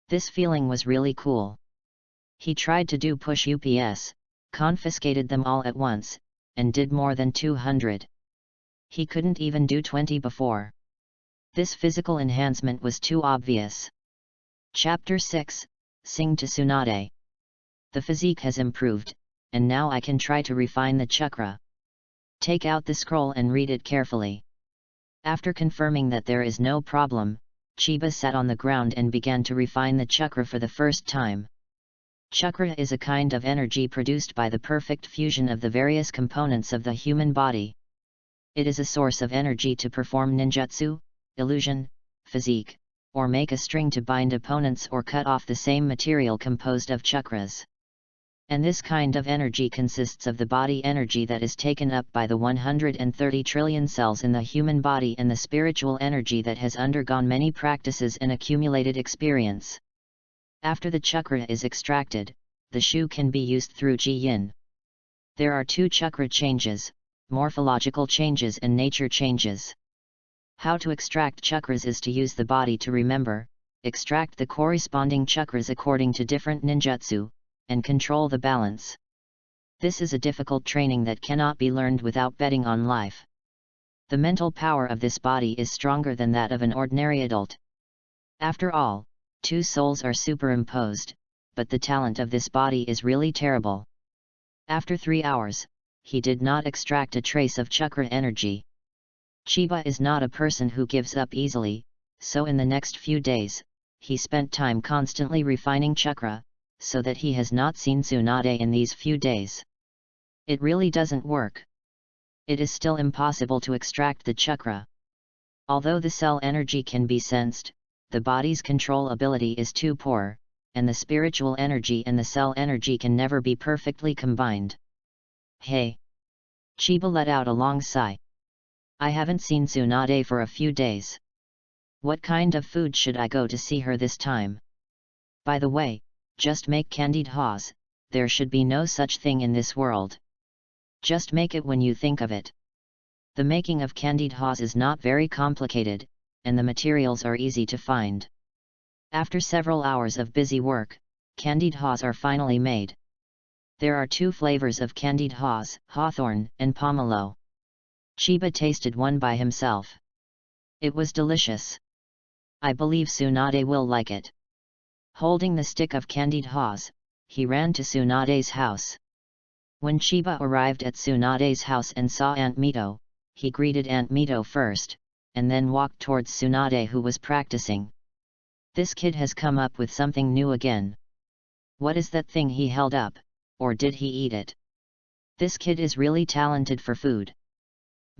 This feeling was really cool. He tried to do push UPS, confiscated them all at once, and did more than 200. He couldn't even do 20 before. This physical enhancement was too obvious. Chapter 6, Sing to Tsunade. The physique has improved, and now I can try to refine the chakra. Take out the scroll and read it carefully. After confirming that there is no problem, Chiba sat on the ground and began to refine the chakra for the first time. Chakra is a kind of energy produced by the perfect fusion of the various components of the human body. It is a source of energy to perform ninjutsu, illusion, physique, or make a string to bind opponents or cut off the same material composed of chakras. And this kind of energy consists of the body energy that is taken up by the 130 trillion cells in the human body and the spiritual energy that has undergone many practices and accumulated experience. After the chakra is extracted, the shu can be used through ji-yin. There are 2 chakra changes, morphological changes and nature changes. How to extract chakras is to use the body to remember, extract the corresponding chakras according to different ninjutsu, and control the balance. This is a difficult training that cannot be learned without betting on life. The mental power of this body is stronger than that of an ordinary adult. After all, 2 souls are superimposed, but the talent of this body is really terrible. After 3 hours, he did not extract a trace of chakra energy. Chiba is not a person who gives up easily, so in the next few days, he spent time constantly refining chakra, so that he has not seen Tsunade in these few days. It really doesn't work. It is still impossible to extract the chakra. Although the cell energy can be sensed, the body's control ability is too poor, and the spiritual energy and the cell energy can never be perfectly combined. Hey! Chiba let out a long sigh. I haven't seen Tsunade for a few days. What kind of food should I go to see her this time? By the way, just make candied haws, there should be no such thing in this world. Just make it when you think of it. The making of candied haws is not very complicated, and the materials are easy to find. After several hours of busy work, candied haws are finally made. There are 2 flavors of candied haws, hawthorn and pomelo. Chiba tasted one by himself. It was delicious. I believe Tsunade will like it. Holding the stick of candied haws, he ran to Tsunade's house. When Chiba arrived at Tsunade's house and saw Aunt Mito, he greeted Aunt Mito first, and then walked towards Tsunade, who was practicing. This kid has come up with something new again. What is that thing he held up, or did he eat it? This kid is really talented for food.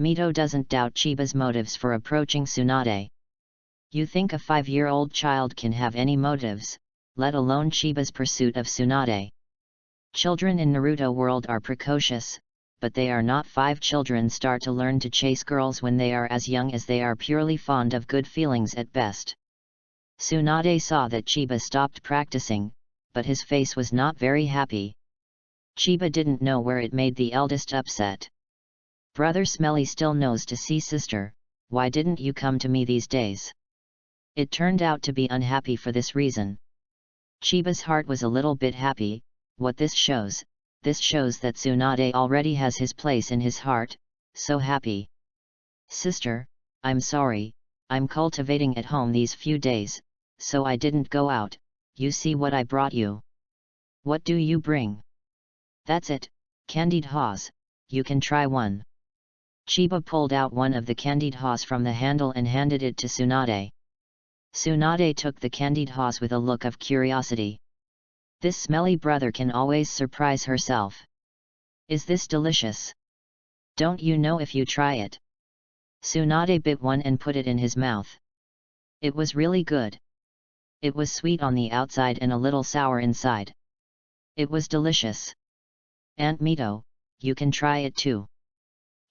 Mito doesn't doubt Chiba's motives for approaching Tsunade. You think a 5-year-old child can have any motives, let alone Chiba's pursuit of Tsunade? Children in Naruto world are precocious, but they are not. 5 children start to learn to chase girls when they are as young as they are purely fond of good feelings at best. Tsunade saw that Chiba stopped practicing, but his face was not very happy. Chiba didn't know where it made the eldest upset. Brother Smelly still knows to see sister, why didn't you come to me these days? It turned out to be unhappy for this reason. Chiba's heart was a little bit happy. What this shows that Tsunade already has his place in his heart, so happy. Sister, I'm sorry, I'm cultivating at home these few days, so I didn't go out. You see what I brought you. What do you bring? That's it, candied haws, you can try one. Chiba pulled out one of the candied haws from the handle and handed it to Tsunade. Tsunade took the candied haws with a look of curiosity. This smelly brother can always surprise herself. Is this delicious? Don't you know if you try it? Tsunade bit one and put it in his mouth. It was really good. It was sweet on the outside and a little sour inside. It was delicious. Aunt Mito, you can try it too.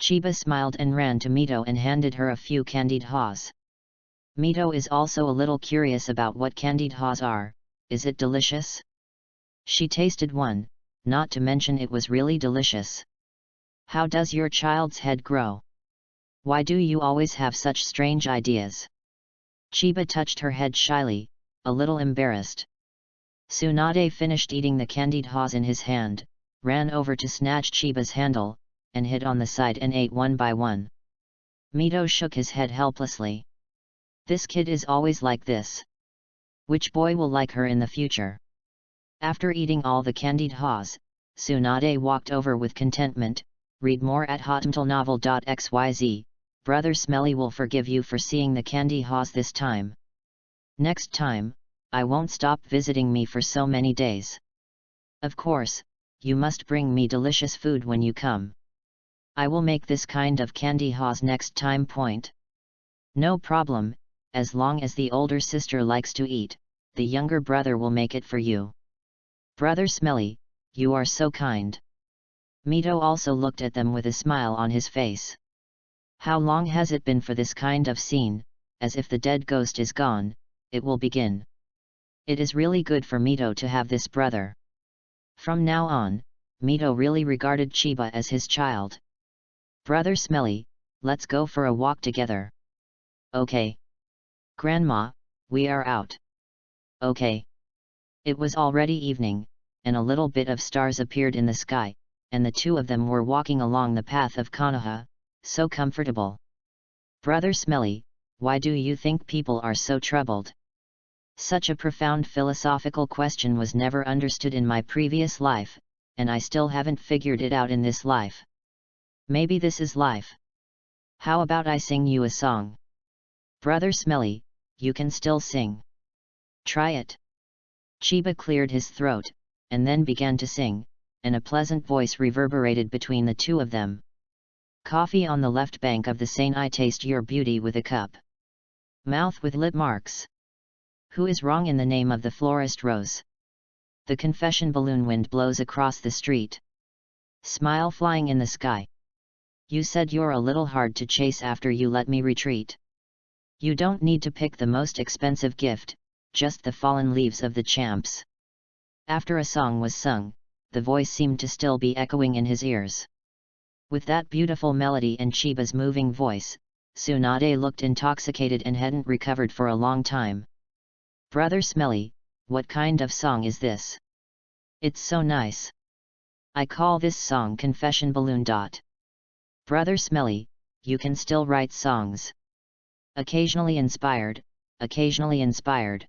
Chiba smiled and ran to Mito and handed her a few candied haws. Mito is also a little curious about what candied haws are. Is it delicious? She tasted one, not to mention it was really delicious. How does your child's head grow? Why do you always have such strange ideas? Chiba touched her head shyly, a little embarrassed. Tsunade finished eating the candied haws in his hand, ran over to snatch Chiba's handle, and hid on the side and ate one by one. Mito shook his head helplessly. This kid is always like this. Which boy will like her in the future? After eating all the candied haws, Tsunade walked over with contentment. Read more at hotmtlnovel.xyz. Brother Smelly will forgive you for seeing the candy haws this time. Next time, I won't stop visiting me for so many days. Of course, you must bring me delicious food when you come. I will make this kind of candy haws next time. No problem, as long as the older sister likes to eat, the younger brother will make it for you. Brother Smelly, you are so kind. Mito also looked at them with a smile on his face. How long has it been for this kind of scene? As if the dead ghost is gone, it will begin. It is really good for Mito to have this brother. From now on, Mito really regarded Chiba as his child. Brother Smelly, let's go for a walk together. Okay. Grandma, we are out. Okay. It was already evening, and a little bit of stars appeared in the sky, and the two of them were walking along the path of Konoha, so comfortable. Brother Smelly, why do you think people are so troubled? Such a profound philosophical question was never understood in my previous life, and I still haven't figured it out in this life. Maybe this is life. How about I sing you a song? Brother Smelly, you can still sing. Try it. Chiba cleared his throat, and then began to sing, and a pleasant voice reverberated between the two of them. Coffee on the left bank of the Seine, I taste your beauty with a cup. Mouth with lip marks. Who is wrong in the name of the florist rose? The confession balloon, wind blows across the street. Smile flying in the sky. You said you're a little hard to chase after you let me retreat. You don't need to pick the most expensive gift, just the fallen leaves of the champs. After a song was sung, the voice seemed to still be echoing in his ears. With that beautiful melody and Chiba's moving voice, Tsunade looked intoxicated and hadn't recovered for a long time. Brother Smelly, what kind of song is this? It's so nice. I call this song Confession Balloon. Brother Smelly, you can still write songs. Occasionally inspired, occasionally inspired.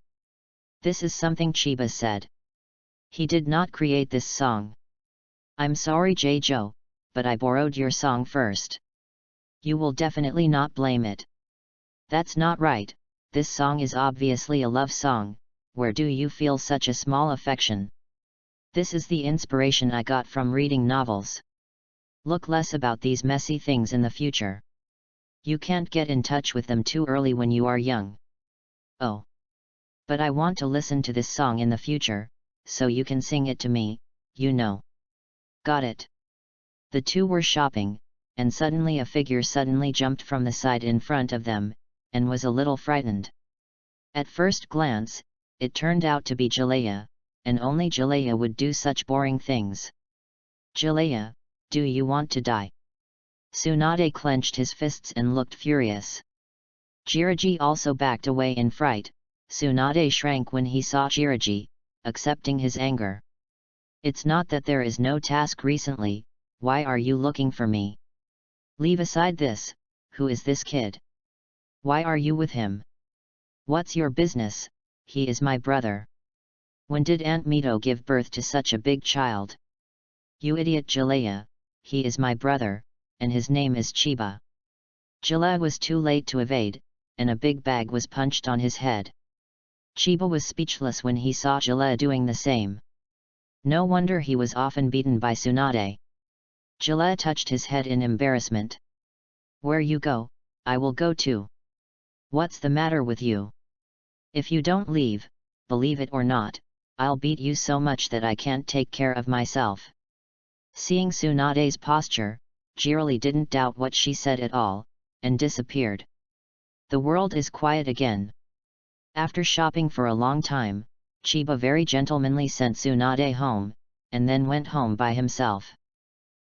This is something Chiba said. He did not create this song. I'm sorry J-Jo, but I borrowed your song first. You will definitely not blame it. That's not right, this song is obviously a love song, where do you feel such a small affection? This is the inspiration I got from reading novels. Look less about these messy things in the future. You can't get in touch with them too early when you are young. Oh. But I want to listen to this song in the future, so you can sing it to me, you know. Got it. The two were shopping, and suddenly a figure suddenly jumped from the side in front of them, and was a little frightened. At first glance, it turned out to be Jalea, and only Jalea would do such boring things. Jalea, do you want to die? Tsunade clenched his fists and looked furious. Jiraiya also backed away in fright. Tsunade shrank when he saw Jiraiya, accepting his anger. It's not that there is no task recently, why are you looking for me? Leave aside this, who is this kid? Why are you with him? What's your business? He is my brother. When did Aunt Mito give birth to such a big child? You idiot Jalea, he is my brother, and his name is Chiba. Jalea was too late to evade, and a big bag was punched on his head. Chiba was speechless when he saw Jalea doing the same. No wonder he was often beaten by Tsunade. Jalea touched his head in embarrassment. Where you go, I will go too. What's the matter with you? If you don't leave, believe it or not, I'll beat you so much that I can't take care of myself. Seeing Tsunade's posture, Jiraiya didn't doubt what she said at all, and disappeared. The world is quiet again. After shopping for a long time, Chiba very gentlemanly sent Tsunade home, and then went home by himself.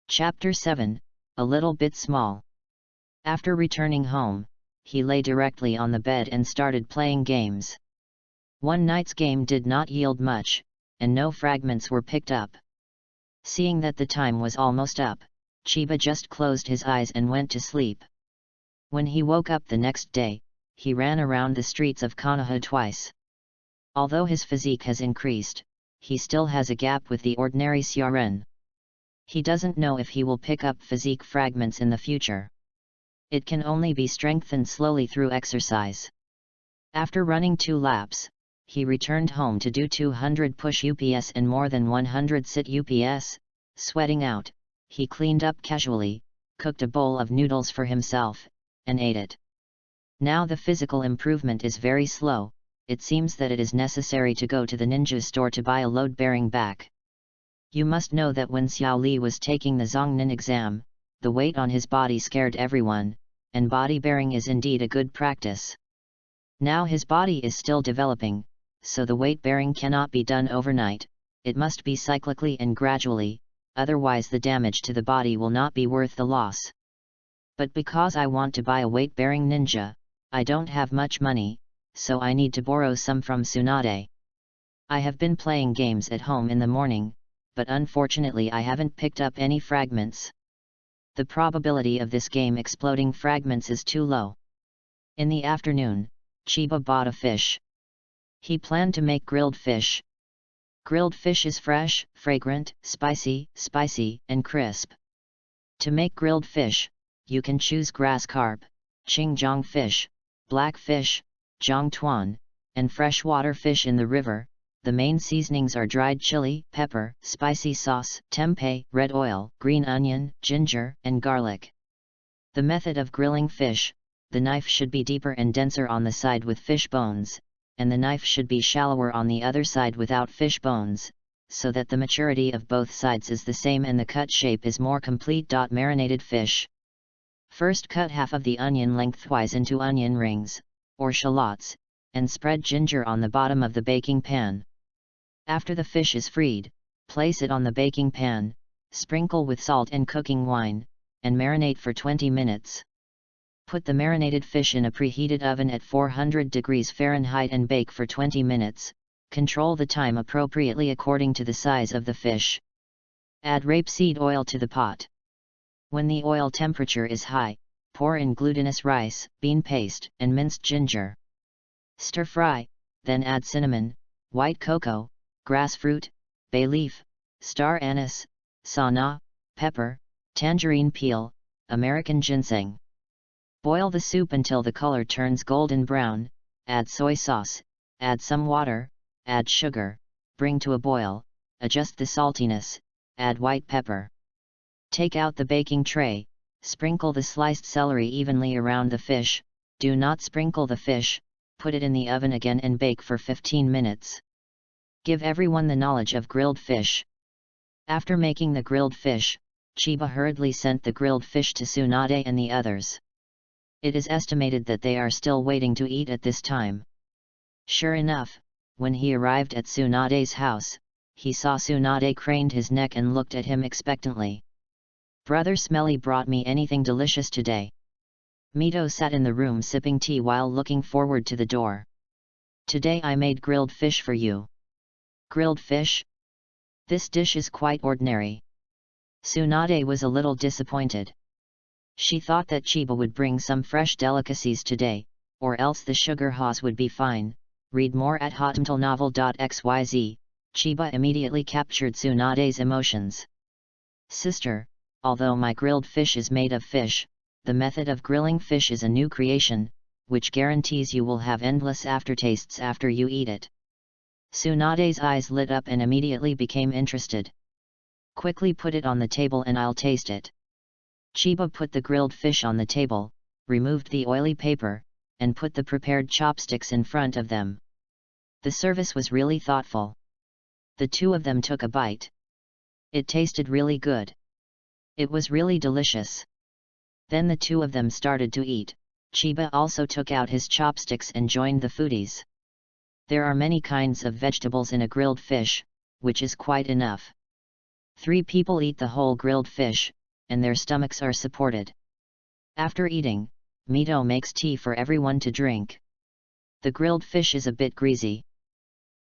Chapter 7, a little bit small. After returning home, he lay directly on the bed and started playing games. One night's game did not yield much, and no fragments were picked up. Seeing that the time was almost up, Chiba just closed his eyes and went to sleep. When he woke up the next day, he ran around the streets of Konoha twice. Although his physique has increased, he still has a gap with the ordinary Siaren. He doesn't know if he will pick up physique fragments in the future. It can only be strengthened slowly through exercise. After running 2 laps, he returned home to do 200 push UPS and more than 100 sit UPS. Sweating out, he cleaned up casually, cooked a bowl of noodles for himself, and ate it. Now the physical improvement is very slow. It seems that it is necessary to go to the ninja store to buy a load-bearing back. You must know that when Xiao Li was taking the Zhongnan exam, the weight on his body scared everyone, and body bearing is indeed a good practice. Now his body is still developing, so the weight bearing cannot be done overnight, it must be cyclically and gradually, otherwise the damage to the body will not be worth the loss. But because I want to buy a weight-bearing ninja, I don't have much money, so I need to borrow some from Tsunade. I have been playing games at home in the morning, but unfortunately I haven't picked up any fragments. The probability of this game exploding fragments is too low. In the afternoon, Chiba bought a fish. He planned to make grilled fish. Grilled fish is fresh, fragrant, spicy, and crisp. To make grilled fish, you can choose grass carp, Qingjiang fish, black fish, Zhongtuan, and freshwater fish in the river. The main seasonings are dried chili, pepper, spicy sauce, tempeh, red oil, green onion, ginger, and garlic. The method of grilling fish: the knife should be deeper and denser on the side with fish bones, and the knife should be shallower on the other side without fish bones, so that the maturity of both sides is the same and the cut shape is more complete. Marinated fish. First cut half of the onion lengthwise into onion rings, or shallots, and spread ginger on the bottom of the baking pan. After the fish is freed, place it on the baking pan, sprinkle with salt and cooking wine, and marinate for 20 minutes. Put the marinated fish in a preheated oven at 400 degrees Fahrenheit and bake for 20 minutes, control the time appropriately according to the size of the fish. Add rapeseed oil to the pot. When the oil temperature is high, pour in glutinous rice, bean paste, and minced ginger. Stir fry, then add cinnamon, white cocoa, grass fruit, bay leaf, star anise, sauna, pepper, tangerine peel, American ginseng. Boil the soup until the color turns golden brown, add soy sauce, add some water, add sugar, bring to a boil, adjust the saltiness, add white pepper. Take out the baking tray, sprinkle the sliced celery evenly around the fish, do not sprinkle the fish, put it in the oven again and bake for 15 minutes. Give everyone the knowledge of grilled fish. After making the grilled fish, Chiba hurriedly sent the grilled fish to Tsunade and the others. It is estimated that they are still waiting to eat at this time. Sure enough, when he arrived at Tsunade's house, he saw Tsunade craned his neck and looked at him expectantly. "Brother Smelly brought me anything delicious today." Mito sat in the room sipping tea while looking forward to the door. "Today I made grilled fish for you." "Grilled fish? This dish is quite ordinary." Tsunade was a little disappointed. She thought that Chiba would bring some fresh delicacies today, or else the sugar horse would be fine. Read more at hotmtlnovel.xyz. Chiba immediately captured Tsunade's emotions. "Sister, although my grilled fish is made of fish, the method of grilling fish is a new creation, which guarantees you will have endless aftertastes after you eat it." Tsunade's eyes lit up and immediately became interested. "Quickly put it on the table and I'll taste it." Chiba put the grilled fish on the table, removed the oily paper, and put the prepared chopsticks in front of them. The service was really thoughtful. The two of them took a bite. It tasted really good. It was really delicious. Then the two of them started to eat. Chiba also took out his chopsticks and joined the foodies. There are many kinds of vegetables in a grilled fish, which is quite enough. 3 people eat the whole grilled fish, and their stomachs are supported. After eating, Mito makes tea for everyone to drink. The grilled fish is a bit greasy.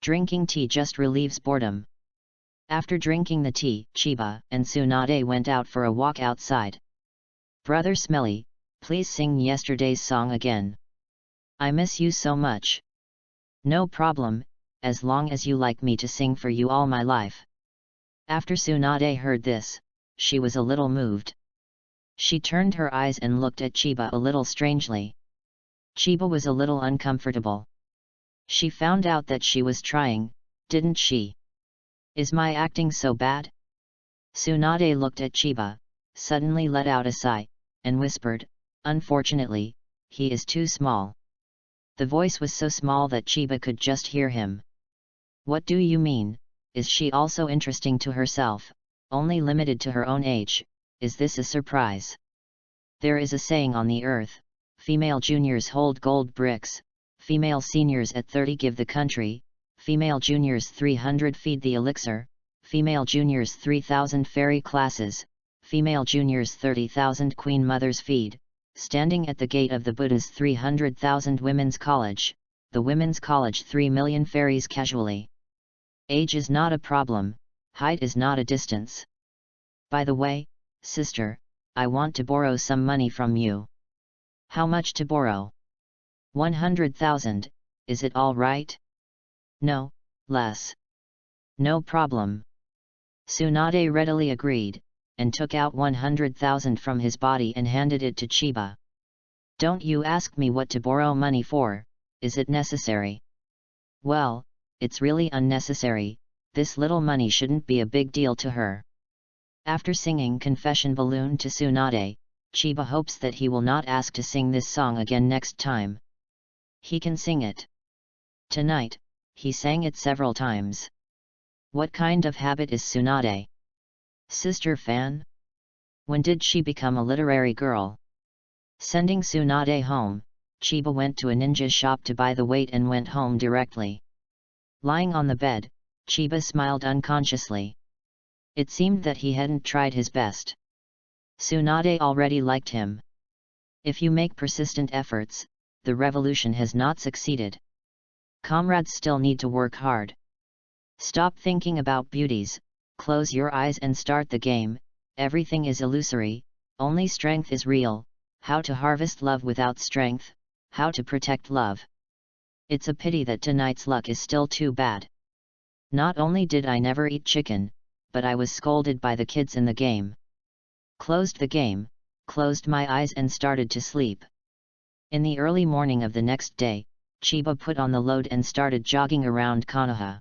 Drinking tea just relieves boredom. After drinking the tea, Chiba and Tsunade went out for a walk outside. "Brother Smelly, please sing yesterday's song again. I miss you so much." "No problem, as long as you like me to sing for you all my life." After Tsunade heard this, she was a little moved. She turned her eyes and looked at Chiba a little strangely. Chiba was a little uncomfortable. She found out that she was trying, didn't she? "Is my acting so bad?" Tsunade looked at Chiba, suddenly let out a sigh, and whispered, "Unfortunately, he is too small." The voice was so small that Chiba could just hear him. "What do you mean? Is she also interesting to herself, only limited to her own age? Is this a surprise?" There is a saying on the earth, "Female juniors hold gold bricks, female seniors at 30 give the country, female juniors 300 feed the elixir, female juniors 3,000 fairy classes, female juniors 30,000 queen mothers feed, standing at the gate of the Buddha's 300,000 women's college, the women's college 3 million fairies casually. Age is not a problem, height is not a distance. By the way, sister, I want to borrow some money from you." "How much to borrow?" 100,000, is it all right?" "No, less." "No problem." Tsunade readily agreed, and took out 100,000 from his body and handed it to Chiba. "Don't you ask me what to borrow money for, is it necessary?" "Well, it's really unnecessary, this little money shouldn't be a big deal to her." After singing Confession Balloon to Tsunade, Chiba hopes that he will not ask to sing this song again next time. He can sing it. Tonight, he sang it several times. What kind of habit is Tsunade? Sister fan? When did she become a literary girl? Sending Tsunade home, Chiba went to a ninja shop to buy the weight and went home directly. Lying on the bed, Chiba smiled unconsciously. It seemed that he hadn't tried his best. Tsunade already liked him. If you make persistent efforts, the revolution has not succeeded. Comrades still need to work hard. Stop thinking about beauties, close your eyes and start the game. Everything is illusory, only strength is real. How to harvest love without strength, how to protect love. It's a pity that tonight's luck is still too bad. Not only did I never eat chicken, but I was scolded by the kids in the game. Closed the game, closed my eyes and started to sleep. In the early morning of the next day, Chiba put on the load and started jogging around Konoha.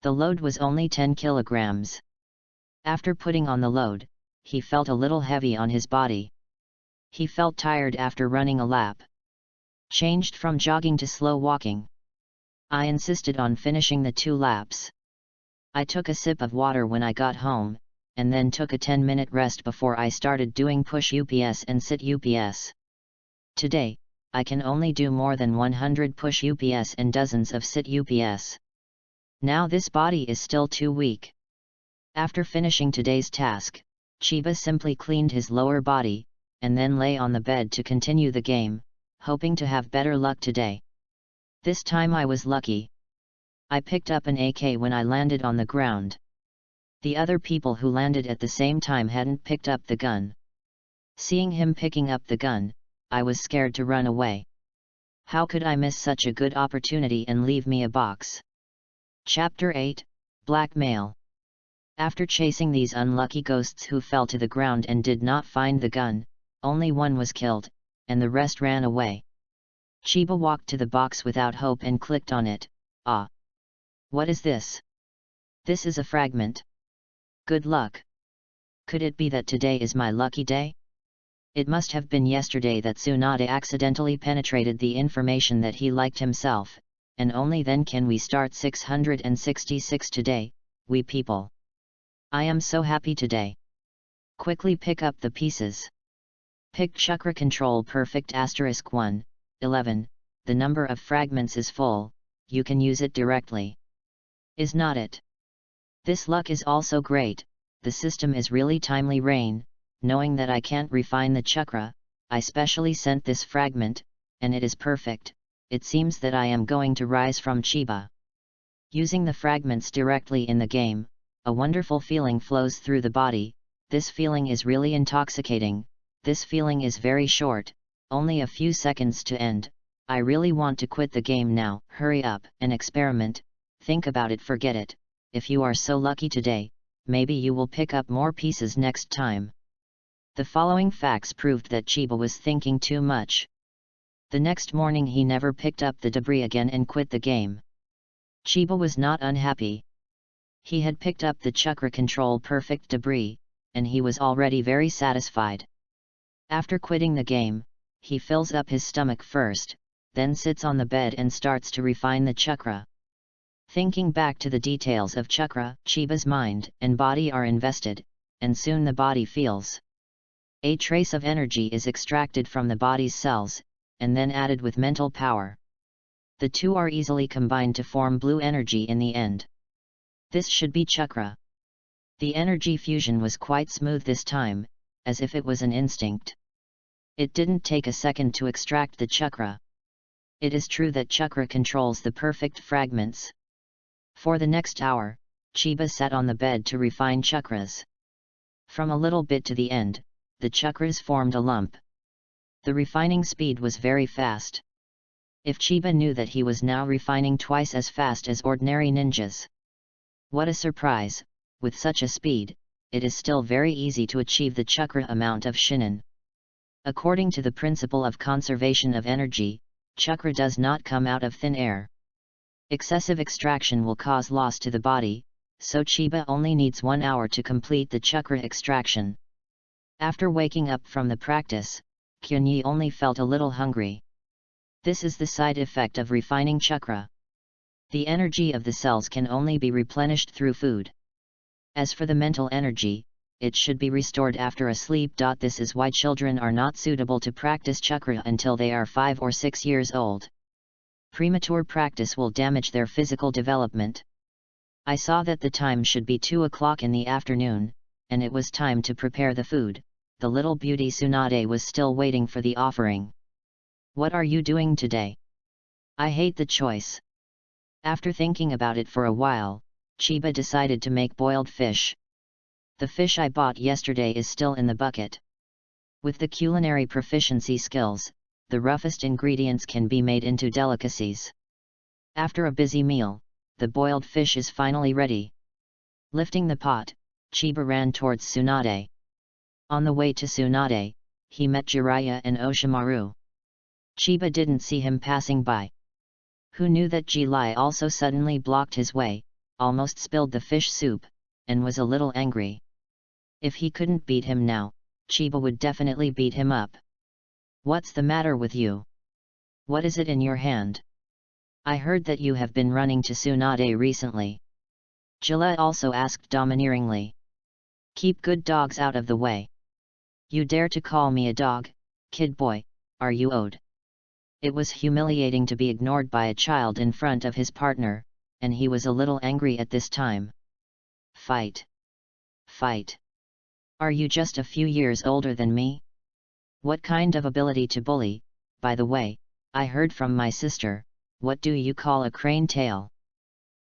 The load was only 10 kilograms. After putting on the load, he felt a little heavy on his body. He felt tired after running a lap. Changed from jogging to slow walking. I insisted on finishing the 2 laps. I took a sip of water when I got home, and then took a 10-minute rest before I started doing push UPS and sit UPS. Today, I can only do more than 100 push UPS and dozens of sit UPS. Now this body is still too weak. After finishing today's task, Chiba simply cleaned his lower body, and then lay on the bed to continue the game, hoping to have better luck today. This time I was lucky. I picked up an AK when I landed on the ground. The other people who landed at the same time hadn't picked up the gun. Seeing him picking up the gun, I was scared to run away. How could I miss such a good opportunity and leave me a box? Chapter 8, Blackmail. After chasing these unlucky ghosts who fell to the ground and did not find the gun, only one was killed, and the rest ran away. Chiba walked to the box without hope and clicked on it. Ah! What is this? This is a fragment. Good luck. Could it be that today is my lucky day? It must have been yesterday that Tsunade accidentally penetrated the information that he liked himself, and only then can we start 666 today, we people. I am so happy today. Quickly pick up the pieces. Pick Chakra Control Perfect *1, 11, the number of fragments is full, you can use it directly. Is not it? This luck is also great, the system is really timely rain, knowing that I can't refine the chakra, I specially sent this fragment, and it is perfect, it seems that I am going to rise from Chiba. Using the fragments directly in the game, a wonderful feeling flows through the body, this feeling is really intoxicating, this feeling is very short, only a few seconds to end, I really want to quit the game now, hurry up and experiment, think about it, forget it, if you are so lucky today, maybe you will pick up more pieces next time. The following facts proved that Chiba was thinking too much. The next morning he never picked up the debris again and quit the game. Chiba was not unhappy. He had picked up the Chakra Control Perfect debris, and he was already very satisfied. After quitting the game, he fills up his stomach first, then sits on the bed and starts to refine the chakra. Thinking back to the details of chakra, Chiba's mind and body are invested, and soon the body feels. A trace of energy is extracted from the body's cells, and then added with mental power. The two are easily combined to form blue energy in the end. This should be chakra. The energy fusion was quite smooth this time, as if it was an instinct. It didn't take a second to extract the chakra. It is true that chakra controls the perfect fragments. For the next hour, Chiba sat on the bed to refine chakras. From a little bit to the end, the chakras formed a lump. The refining speed was very fast. If Chiba knew that he was now refining twice as fast as ordinary ninjas. What a surprise, with such a speed, it is still very easy to achieve the chakra amount of shinin. According to the principle of conservation of energy, chakra does not come out of thin air. Excessive extraction will cause loss to the body, so Chiba only needs 1 hour to complete the chakra extraction. After waking up from the practice, Kyunyi only felt a little hungry. This is the side effect of refining chakra. The energy of the cells can only be replenished through food. As for the mental energy, it should be restored after a sleep. This is why children are not suitable to practice chakra until they are 5 or 6 years old. Premature practice will damage their physical development. I saw that the time should be 2 o'clock in the afternoon, and it was time to prepare the food. The little beauty Tsunade was still waiting for the offering. What are you doing today? I hate the choice. After thinking about it for a while, Chiba decided to make boiled fish. The fish I bought yesterday is still in the bucket. With the culinary proficiency skills, the roughest ingredients can be made into delicacies. After a busy meal, the boiled fish is finally ready. Lifting the pot, Chiba ran towards Tsunade. On the way to Tsunade, he met Jiraiya and Oshimaru. Chiba didn't see him passing by. Who knew that Jiraiya also suddenly blocked his way, almost spilled the fish soup, and was a little angry. If he couldn't beat him now, Chiba would definitely beat him up. "What's the matter with you? What is it in your hand? I heard that you have been running to Tsunade recently." Jiraiya also asked domineeringly. "Keep good dogs out of the way. You dare to call me a dog, kid boy, are you owed?" It was humiliating to be ignored by a child in front of his partner, and he was a little angry at this time. "Fight! Fight! Are you just a few years older than me? What kind of ability to bully? By the way, I heard from my sister, what do you call a crane tail?"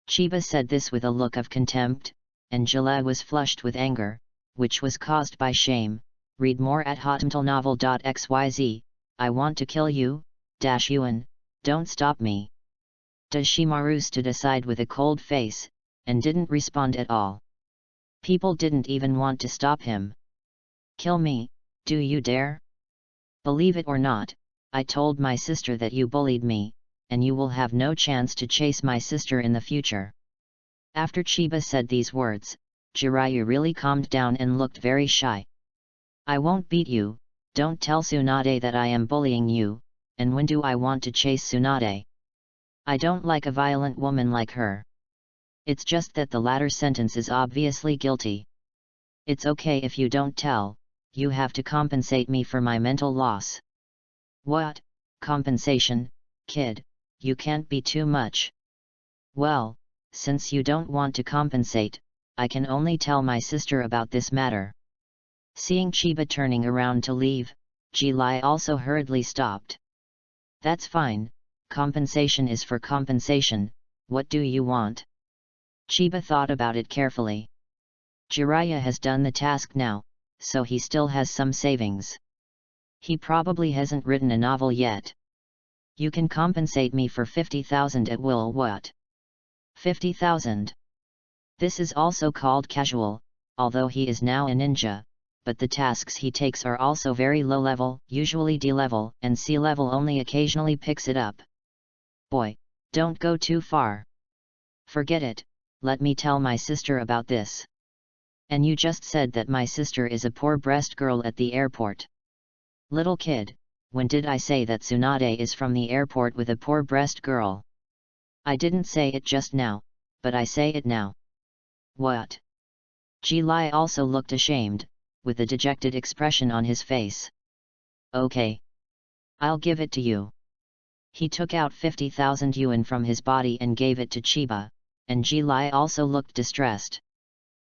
Chiba said this with a look of contempt, and Jiraiya was flushed with anger, which was caused by shame. Read more at hotmailnovel.xyz. "I want to kill you, Yuan, don't stop me." Shimaru stood aside with a cold face, and didn't respond at all. People didn't even want to stop him. "Kill me, do you dare? Believe it or not, I told my sister that you bullied me, and you will have no chance to chase my sister in the future." After Chiba said these words, Jiraiya really calmed down and looked very shy. "I won't beat you, don't tell Tsunade that I am bullying you, and when do I want to chase Tsunade? I don't like a violent woman like her. It's just that the latter sentence is obviously guilty. It's okay if you don't tell, you have to compensate me for my mental loss." "What, compensation, kid, you can't be too much." "Well, since you don't want to compensate, I can only tell my sister about this matter." Seeing Chiba turning around to leave, Jiraiya also hurriedly stopped. "That's fine, compensation is for compensation, what do you want?" Chiba thought about it carefully. Jiraiya has done the task now, so he still has some savings. He probably hasn't written a novel yet. "You can compensate me for 50,000 at will." "What? 50,000? This is also called casual, although he is now a ninja, but the tasks he takes are also very low level, usually D level, and C level only occasionally picks it up." "Boy, don't go too far. Forget it, let me tell my sister about this." "And you just said that my sister is a poor breast girl at the airport." "Little kid, when did I say that Tsunade is from the airport with a poor breast girl? I didn't say it just now, but I say it now." "What?" Jiraiya also looked ashamed, with a dejected expression on his face. "Okay. I'll give it to you." He took out 50,000 yuan from his body and gave it to Chiba, and Jiraiya also looked distressed.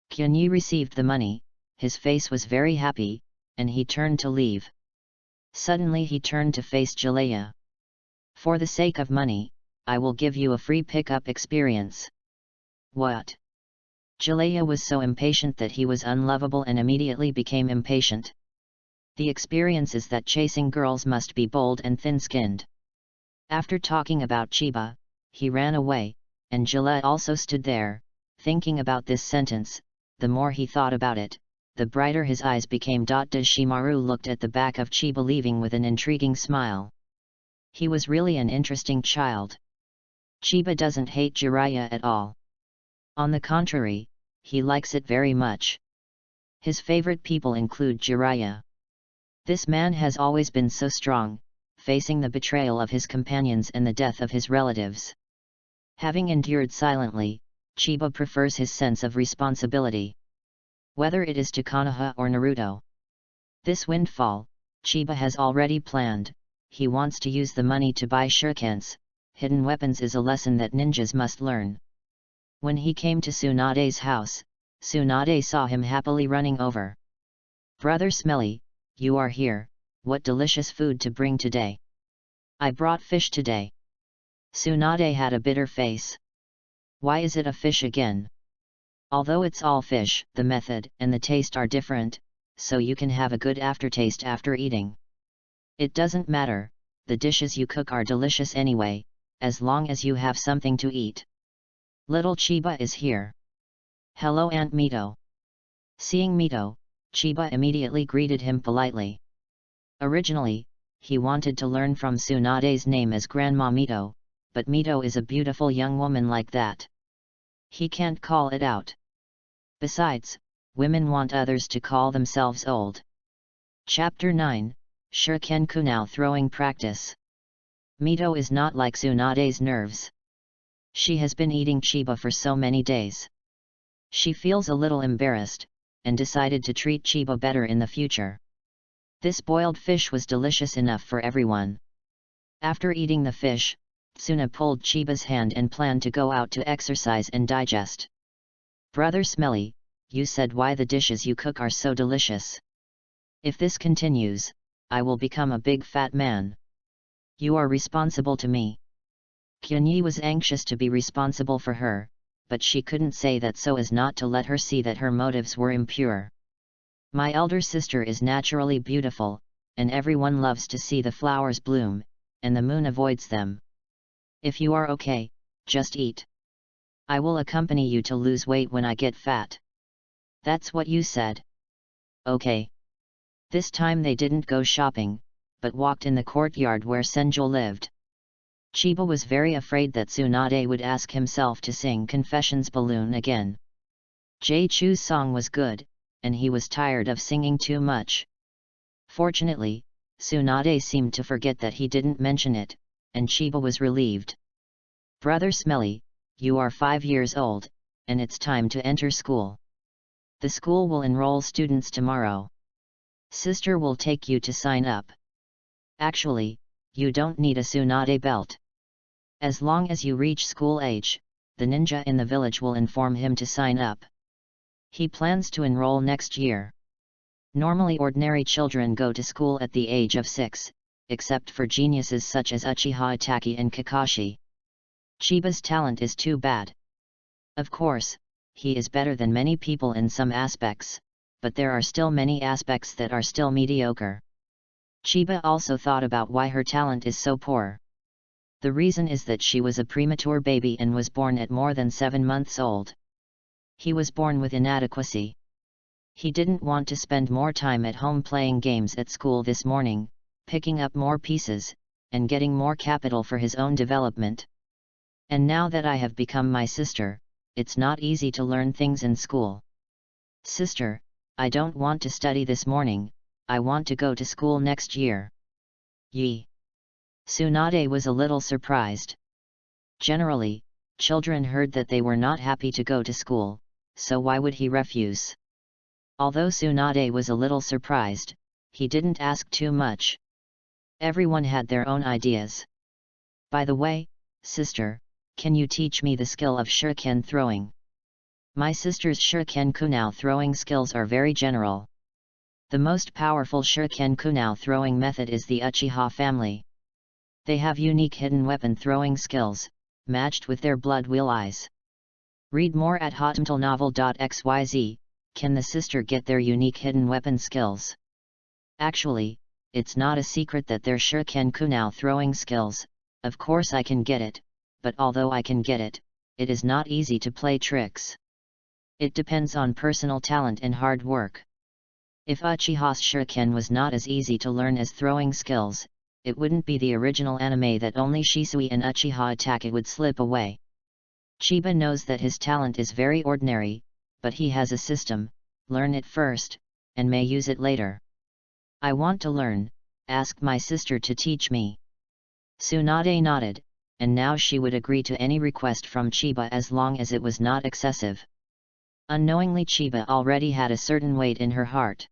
Kyunyi received the money, his face was very happy, and he turned to leave. Suddenly he turned to face Jiraiya. "For the sake of money, I will give you a free pickup experience." "What?" Jiraiya was so impatient that he was unlovable and immediately became impatient. The experience is that chasing girls must be bold and thin-skinned. After talking about Chiba, he ran away, and Jiraiya also stood there, thinking about this sentence. The more he thought about it, the brighter his eyes became. Shimaru looked at the back of Chiba leaving with an intriguing smile. He was really an interesting child. Chiba doesn't hate Jiraiya at all. On the contrary, he likes it very much. His favorite people include Jiraiya. This man has always been so strong, facing the betrayal of his companions and the death of his relatives. Having endured silently, Chiba prefers his sense of responsibility. Whether it is to Konoha or Naruto. This windfall, Chiba has already planned. He wants to use the money to buy shurikens. Hidden weapons is a lesson that ninjas must learn. When he came to Tsunade's house, Tsunade saw him happily running over. "Brother Smelly, you are here, what delicious food to bring today." "I brought fish today." Tsunade had a bitter face. "Why is it a fish again?" "Although it's all fish, the method and the taste are different, so you can have a good aftertaste after eating." "It doesn't matter, the dishes you cook are delicious anyway, as long as you have something to eat. Little Chiba is here. Hello Aunt Mito. Seeing Mito, Chiba immediately greeted him politely. Originally, he wanted to learn from Tsunade's name as Grandma Mito, but Mito is a beautiful young woman like that. He can't call it out. Besides, women want others to call themselves old. Chapter 9, Shuriken Kunao Throwing Practice. Mito is not like Tsunade's nerves. She has been eating Chiba for so many days. She feels a little embarrassed, and decided to treat Chiba better in the future. This boiled fish was delicious enough for everyone. After eating the fish, Tsuna pulled Chiba's hand and planned to go out to exercise and digest. Brother Smelly, you said why the dishes you cook are so delicious. If this continues, I will become a big fat man. You are responsible to me. Kyunyi was anxious to be responsible for her, but she couldn't say that so as not to let her see that her motives were impure. My elder sister is naturally beautiful, and everyone loves to see the flowers bloom, and the moon avoids them. If you are okay, just eat. I will accompany you to lose weight when I get fat. That's what you said. Okay. This time they didn't go shopping, but walked in the courtyard where Senjo lived. Chiba was very afraid that Tsunade would ask himself to sing Confessions Balloon again. Jay-Chu's song was good, and he was tired of singing too much. Fortunately, Tsunade seemed to forget that he didn't mention it, and Chiba was relieved. Brother Smelly, you are 5 years old, and it's time to enter school. The school will enroll students tomorrow. Sister will take you to sign up. Actually, you don't need a Tsunade belt. As long as you reach school age, the ninja in the village will inform him to sign up. He plans to enroll next year. Normally ordinary children go to school at the age of 6, except for geniuses such as Uchiha Itachi and Kakashi. Chiba's talent is too bad. Of course, he is better than many people in some aspects, but there are still many aspects that are still mediocre. Chiba also thought about why her talent is so poor. The reason is that she was a premature baby and was born at more than 7 months old. He was born with inadequacy. He didn't want to spend more time at home playing games at school this morning, picking up more pieces, and getting more capital for his own development. And now that I have become my sister, it's not easy to learn things in school. Sister, I don't want to study this morning, I want to go to school next year. Yi. Tsunade was a little surprised. Generally, children heard that they were not happy to go to school, so why would he refuse? Although Tsunade was a little surprised, he didn't ask too much. Everyone had their own ideas. By the way, sister, can you teach me the skill of shuriken throwing? My sister's shuriken kunao throwing skills are very general. The most powerful shuriken kunao throwing method is the Uchiha family. They have unique hidden weapon throwing skills, matched with their blood wheel eyes. Read more at hotmtlnovel.xyz. Can the sister get their unique hidden weapon skills? Actually, it's not a secret that their shuriken kunao throwing skills, of course I can get it, but although I can get it, it is not easy to play tricks. It depends on personal talent and hard work. If Uchiha's shuriken was not as easy to learn as throwing skills, it wouldn't be the original anime that only Shisui and Uchiha Itachi would slip away. Chiba knows that his talent is very ordinary, but he has a system: learn it first, and may use it later. I want to learn, ask my sister to teach me. Tsunade nodded, and now she would agree to any request from Chiba as long as it was not excessive. Unknowingly Chiba already had a certain weight in her heart.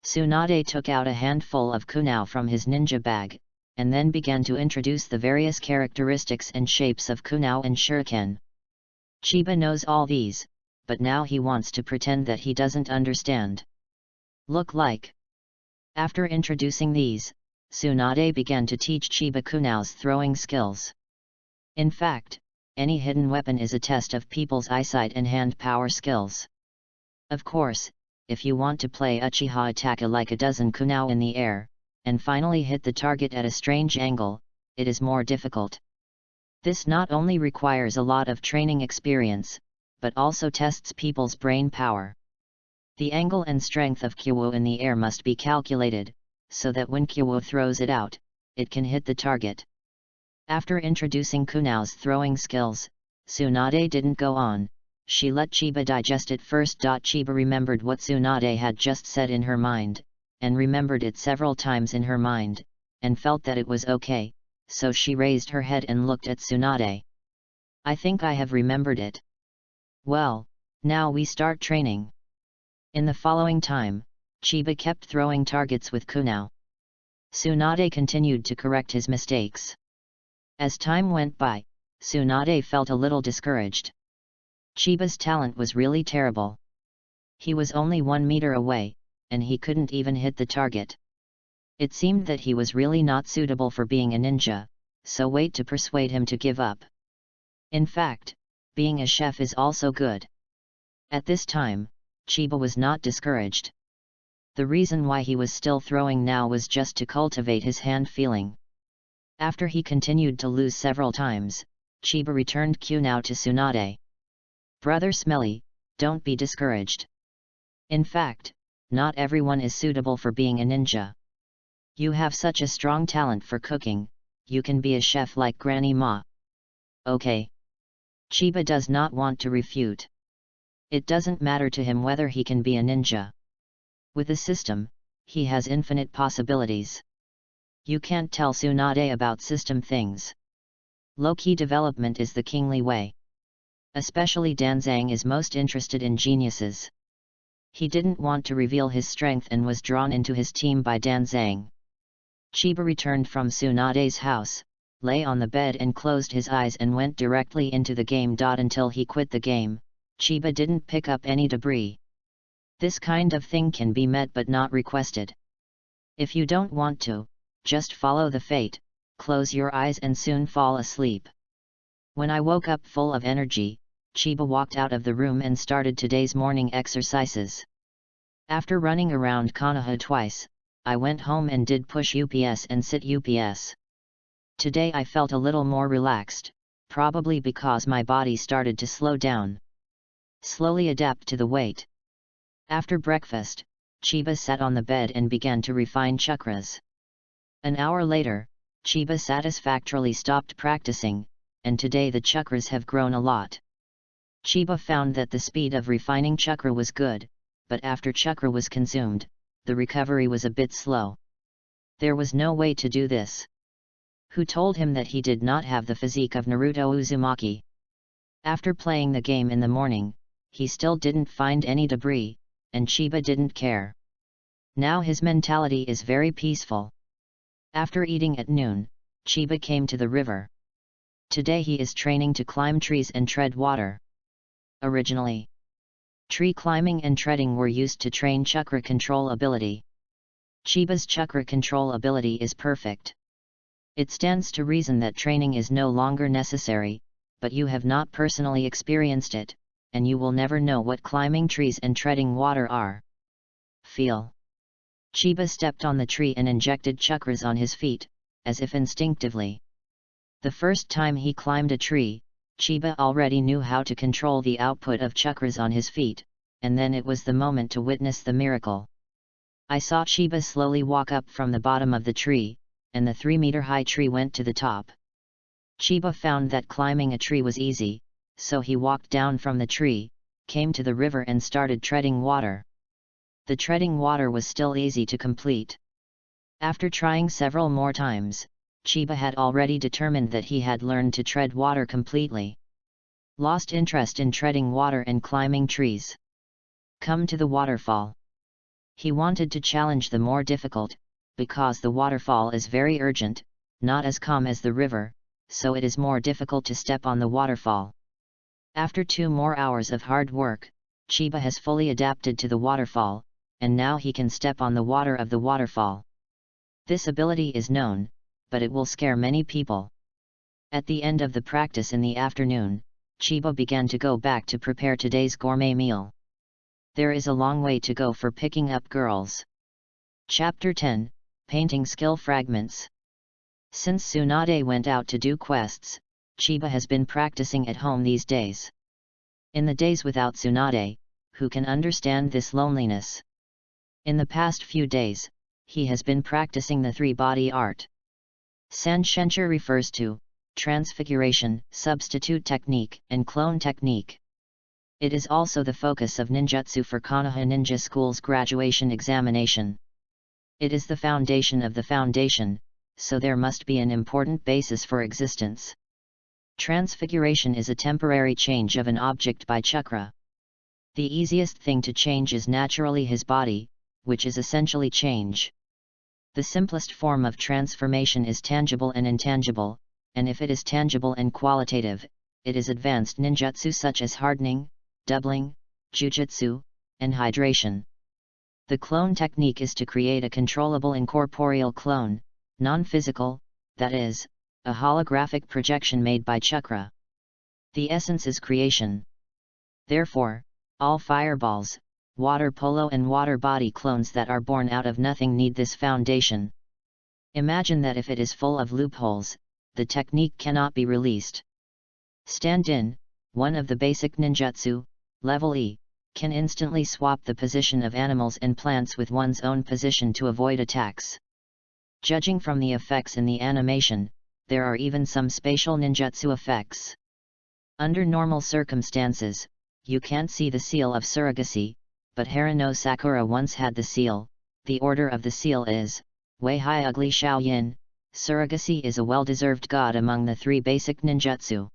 Tsunade took out a handful of kunao from his ninja bag, and then began to introduce the various characteristics and shapes of kunao and shuriken. Chiba knows all these, but now he wants to pretend that he doesn't understand. Look like. After introducing these, Tsunade began to teach Chiba kunao's throwing skills. In fact, any hidden weapon is a test of people's eyesight and hand power skills. Of course, if you want to play Uchiha Itachi like a dozen kunao in the air, and finally hit the target at a strange angle, it is more difficult. This not only requires a lot of training experience, but also tests people's brain power. The angle and strength of Kobo in the air must be calculated, so that when Kobo throws it out, it can hit the target. After introducing Kunao's throwing skills, Tsunade didn't go on, she let Chiba digest it first. Chiba remembered what Tsunade had just said in her mind, and remembered it several times in her mind, and felt that it was okay, so she raised her head and looked at Tsunade. I think I have remembered it. Well, now we start training. In the following time, Chiba kept throwing targets with Kunao. Tsunade continued to correct his mistakes. As time went by, Tsunade felt a little discouraged. Chiba's talent was really terrible. He was only 1 meter away, and he couldn't even hit the target. It seemed that he was really not suitable for being a ninja, so wait to persuade him to give up. In fact, being a chef is also good. At this time, Chiba was not discouraged. The reason why he was still throwing now was just to cultivate his hand feeling. After he continued to lose several times, Chiba returned Kunao to Tsunade. Brother Smelly, don't be discouraged. In fact, not everyone is suitable for being a ninja. You have such a strong talent for cooking, you can be a chef like Granny Ma. Okay. Chiba does not want to refute. It doesn't matter to him whether he can be a ninja. With the system, he has infinite possibilities. You can't tell Tsunade about system things. Low-key development is the kingly way. Especially Danzang is most interested in geniuses. He didn't want to reveal his strength and was drawn into his team by Danzang. Chiba returned from Tsunade's house, lay on the bed and closed his eyes and went directly into the game. Until he quit the game, Chiba didn't pick up any debris. This kind of thing can be met but not requested. If you don't want to, just follow the fate, close your eyes and soon fall asleep. When I woke up full of energy, Chiba walked out of the room and started today's morning exercises. After running around Konoha twice, I went home and did push UPS and sit UPS. Today I felt a little more relaxed, probably because my body started to slow down. Slowly adapt to the weight. After breakfast, Chiba sat on the bed and began to refine chakras. An hour later, Chiba satisfactorily stopped practicing, and today the chakras have grown a lot. Chiba found that the speed of refining chakra was good, but after chakra was consumed, the recovery was a bit slow. There was no way to do this. Who told him that he did not have the physique of Naruto Uzumaki? After playing the game in the morning, he still didn't find any debris, and Chiba didn't care. Now his mentality is very peaceful. After eating at noon, Chiba came to the river. Today he is training to climb trees and tread water. Originally, tree climbing and treading were used to train chakra control ability. Chiba's chakra control ability is perfect. It stands to reason that training is no longer necessary, but you have not personally experienced it, and you will never know what climbing trees and treading water are. Feel. Chiba stepped on the tree and injected chakras on his feet, as if instinctively. The first time he climbed a tree, Chiba already knew how to control the output of chakras on his feet, and then it was the moment to witness the miracle. I saw Chiba slowly walk up from the bottom of the tree, and the 3-meter-high tree went to the top. Chiba found that climbing a tree was easy, so he walked down from the tree, came to the river and started treading water. The treading water was still easy to complete. After trying several more times, Chiba had already determined that he had learned to tread water completely. Lost interest in treading water and climbing trees. Come to the waterfall. He wanted to challenge the more difficult, because the waterfall is very urgent, not as calm as the river, so it is more difficult to step on the waterfall. After 2 more hours of hard work, Chiba has fully adapted to the waterfall, and now he can step on the water of the waterfall. This ability is known, but it will scare many people. At the end of the practice in the afternoon, Chiba began to go back to prepare today's gourmet meal. There is a long way to go for picking up girls. Chapter 10, Painting Skill Fragments. Since Tsunade went out to do quests, Chiba has been practicing at home these days. In the days without Tsunade, who can understand this loneliness? In the past few days, he has been practicing the three-body art. Sanshenshur refers to transfiguration, substitute technique, and clone technique. It is also the focus of ninjutsu for Konoha Ninja School's graduation examination. It is the foundation of the foundation, so there must be an important basis for existence. Transfiguration is a temporary change of an object by chakra. The easiest thing to change is naturally his body, which is essentially change. The simplest form of transformation is tangible and intangible, and if it is tangible and qualitative, it is advanced ninjutsu such as hardening, doubling, jujutsu, and hydration. The clone technique is to create a controllable incorporeal clone, non-physical, that is, a holographic projection made by chakra. The essence is creation. Therefore, all fireballs, water polo and water body clones that are born out of nothing need this foundation. Imagine that if it is full of loopholes, the technique cannot be released. Stand-in, one of the basic ninjutsu, level E, can instantly swap the position of animals and plants with one's own position to avoid attacks. Judging from the effects in the animation, there are even some spatial ninjutsu effects. Under normal circumstances, you can't see the seal of surrogacy, but Harano Sakura once had the seal. The order of the seal is, Wei Hai Ugly Xiao Yin. Surrogacy is a well-deserved god among the three basic ninjutsu.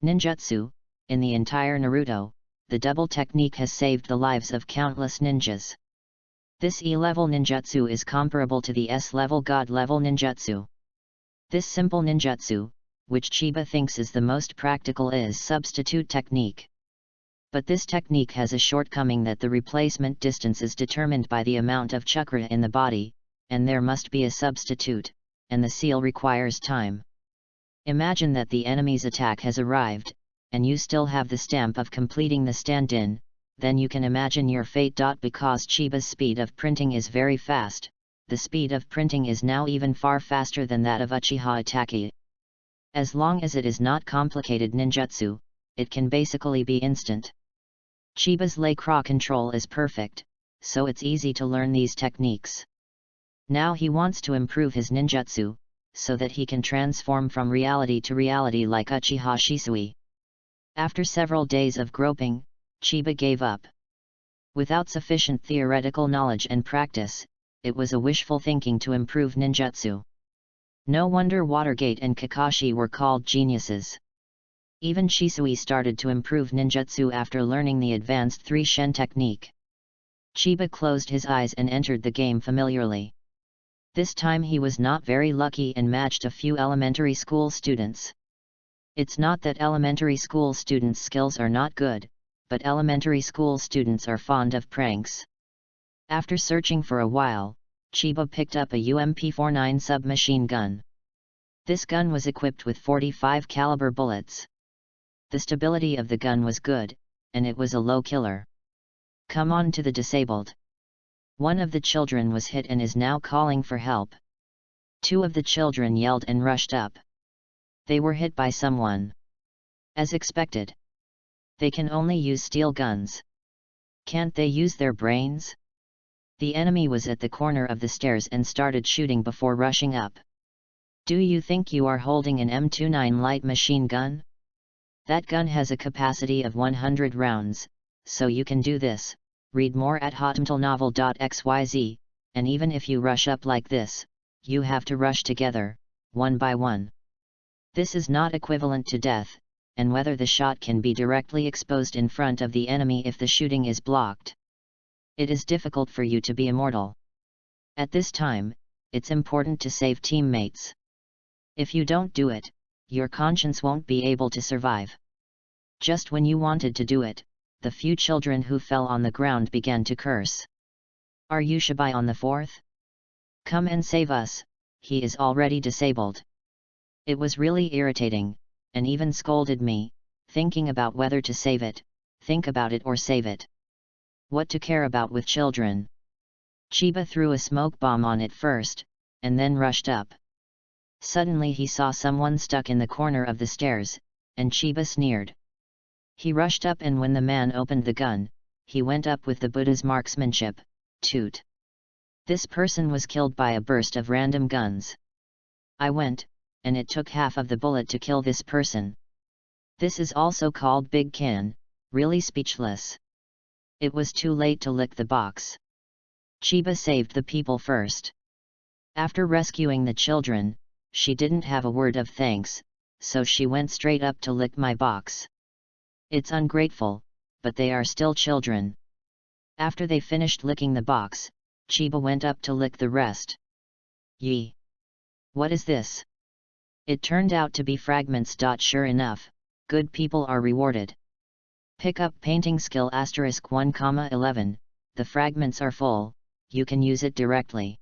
Ninjutsu, in the entire Naruto, the double technique has saved the lives of countless ninjas. This E-level ninjutsu is comparable to the S-level god-level ninjutsu. This simple ninjutsu, which Chiba thinks is the most practical, is substitute technique. But this technique has a shortcoming that the replacement distance is determined by the amount of chakra in the body, and there must be a substitute, and the seal requires time. Imagine that the enemy's attack has arrived, and you still have the stamp of completing the stand-in, then you can imagine your fate. Because Chiba's speed of printing is very fast, the speed of printing is now even far faster than that of Uchiha Itachi. As long as it is not complicated ninjutsu, it can basically be instant. Chiba's Lei-Craw control is perfect, so it's easy to learn these techniques. Now he wants to improve his ninjutsu, so that he can transform from reality to reality like Uchiha Shisui. After several days of groping, Chiba gave up. Without sufficient theoretical knowledge and practice, it was a wishful thinking to improve ninjutsu. No wonder Watergate and Kakashi were called geniuses. Even Shisui started to improve ninjutsu after learning the advanced 3 Shen technique. Chiba closed his eyes and entered the game familiarly. This time he was not very lucky and matched a few elementary school students. It's not that elementary school students' skills are not good, but elementary school students are fond of pranks. After searching for a while, Chiba picked up a UMP-49 submachine gun. This gun was equipped with 45 caliber bullets. The stability of the gun was good, and it was a low killer. Come on to the disabled. One of the children was hit and is now calling for help. 2 of the children yelled and rushed up. They were hit by someone. As expected. They can only use steel guns. Can't they use their brains? The enemy was at the corner of the stairs and started shooting before rushing up. Do you think you are holding an M29 light machine gun? That gun has a capacity of 100 rounds, so you can do this. Read more at hotmtlnovel.xyz, and even if you rush up like this, you have to rush together, one by one. This is not equivalent to death, and whether the shot can be directly exposed in front of the enemy if the shooting is blocked. It is difficult for you to be immortal. At this time, it's important to save teammates. If you don't do it, your conscience won't be able to survive. Just when you wanted to do it, the few children who fell on the ground began to curse. Are you Shibai on the 4th? Come and save us, he is already disabled. It was really irritating, and even scolded me, thinking about whether to save it, think about it or save it. What to care about with children? Chiba threw a smoke bomb on it first, and then rushed up. Suddenly he saw someone stuck in the corner of the stairs, and Chiba sneered. He rushed up, and when the man opened the gun, he went up with the Buddha's marksmanship, toot. This person was killed by a burst of random guns. I went, and it took half of the bullet to kill this person. This is also called Big Can, really speechless. It was too late to lick the box. Chiba saved the people first. After rescuing the children, she didn't have a word of thanks, so she went straight up to lick my box. It's ungrateful, but they are still children. After they finished licking the box, Chiba went up to lick the rest. Yee! What is this? It turned out to be fragments. Sure enough, good people are rewarded. Pick up painting skill *1,11, the fragments are full, you can use it directly.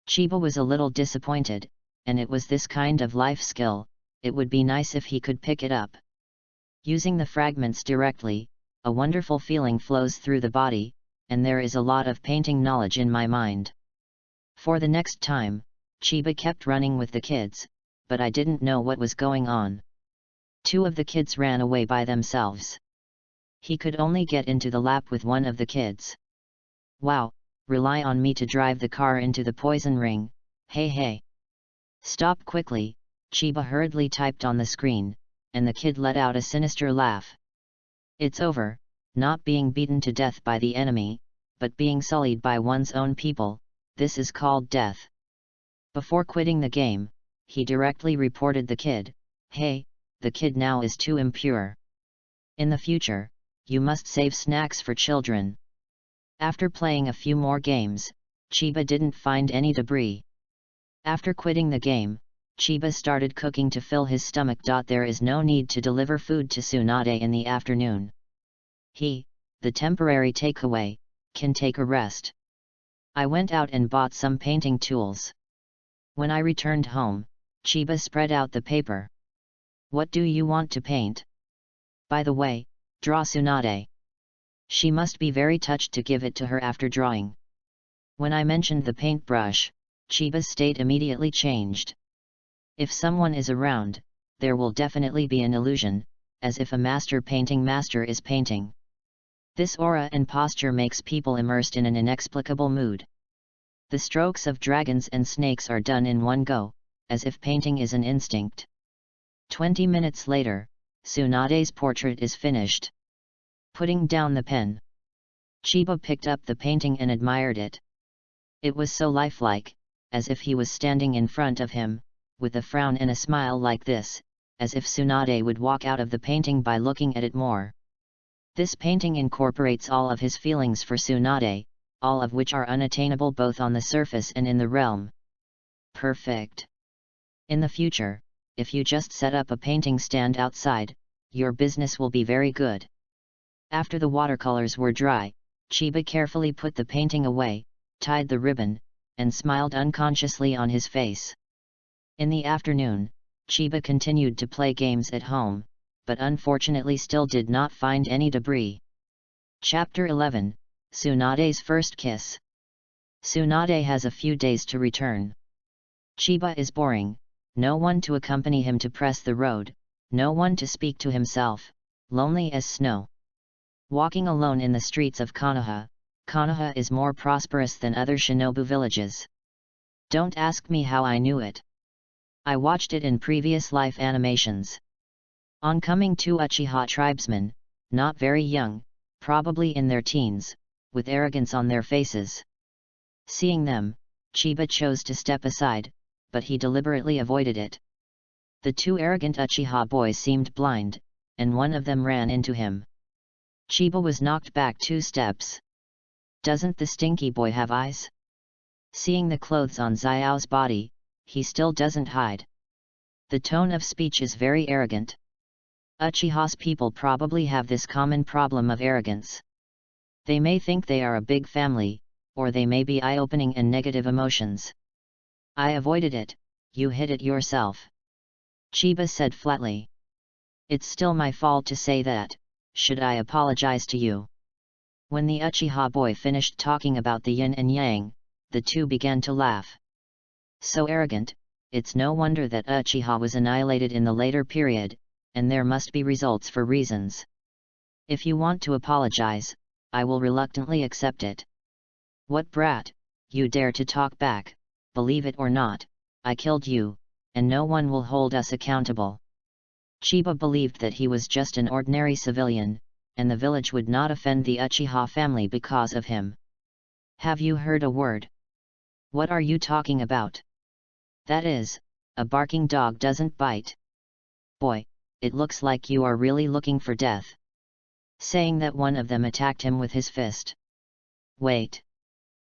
Chiba was a little disappointed, and it was this kind of life skill, it would be nice if he could pick it up. Using the fragments directly, a wonderful feeling flows through the body, and there is a lot of painting knowledge in my mind. For the next time, Chiba kept running with the kids, but I didn't know what was going on. 2 of the kids ran away by themselves. He could only get into the lap with one of the kids. Wow, rely on me to drive the car into the poison ring, hey. Stop quickly, Chiba hurriedly typed on the screen, and the kid let out a sinister laugh. It's over, not being beaten to death by the enemy, but being sullied by one's own people, this is called death. Before quitting the game, he directly reported the kid, hey, the kid now is too impure. In the future, you must save snacks for children. After playing a few more games, Chiba didn't find any debris. After quitting the game, Chiba started cooking to fill his stomach. There is no need to deliver food to Tsunade in the afternoon. He, the temporary takeaway, can take a rest. I went out and bought some painting tools. When I returned home, Chiba spread out the paper. What do you want to paint? By the way, draw Tsunade. She must be very touched to give it to her after drawing. When I mentioned the paintbrush, Chiba's state immediately changed. If someone is around, there will definitely be an illusion, as if a master painting master is painting. This aura and posture makes people immersed in an inexplicable mood. The strokes of dragons and snakes are done in one go, as if painting is an instinct. 20 minutes later, Tsunade's portrait is finished. Putting down the pen, Chiba picked up the painting and admired it. It was so lifelike, as if he was standing in front of him, with a frown and a smile like this, as if Tsunade would walk out of the painting by looking at it more. This painting incorporates all of his feelings for Tsunade, all of which are unattainable both on the surface and in the realm. Perfect. In the future, if you just set up a painting stand outside, your business will be very good. After the watercolors were dry, Chiba carefully put the painting away, tied the ribbon, and smiled unconsciously on his face. In the afternoon, Chiba continued to play games at home, but unfortunately still did not find any debris. Chapter 11, Tsunade's First Kiss. Tsunade has a few days to return. Chiba is boring, no one to accompany him to press the road, no one to speak to himself, lonely as snow. Walking alone in the streets of Konoha, Konoha is more prosperous than other shinobu villages. Don't ask me how I knew it. I watched it in previous life animations. Oncoming 2 Uchiha tribesmen, not very young, probably in their teens, with arrogance on their faces. Seeing them, Chiba chose to step aside, but he deliberately avoided it. The 2 arrogant Uchiha boys seemed blind, and one of them ran into him. Chiba was knocked back 2 steps. Doesn't the stinky boy have eyes? Seeing the clothes on Xiao's body, he still doesn't hide. The tone of speech is very arrogant. Uchiha's people probably have this common problem of arrogance. They may think they are a big family, or they may be eye-opening and negative emotions. I avoided it, you hit it yourself. Chiba said flatly. It's still my fault to say that, should I apologize to you? When the Uchiha boy finished talking about the yin and yang, the 2 began to laugh. So arrogant, it's no wonder that Uchiha was annihilated in the later period, and there must be results for reasons. If you want to apologize, I will reluctantly accept it. What brat, you dare to talk back? Believe it or not, I killed you, and no one will hold us accountable. Chiba believed that he was just an ordinary civilian, and the village would not offend the Uchiha family because of him. Have you heard a word? What are you talking about? That is, a barking dog doesn't bite. Boy, it looks like you are really looking for death. Saying that, one of them attacked him with his fist. Wait.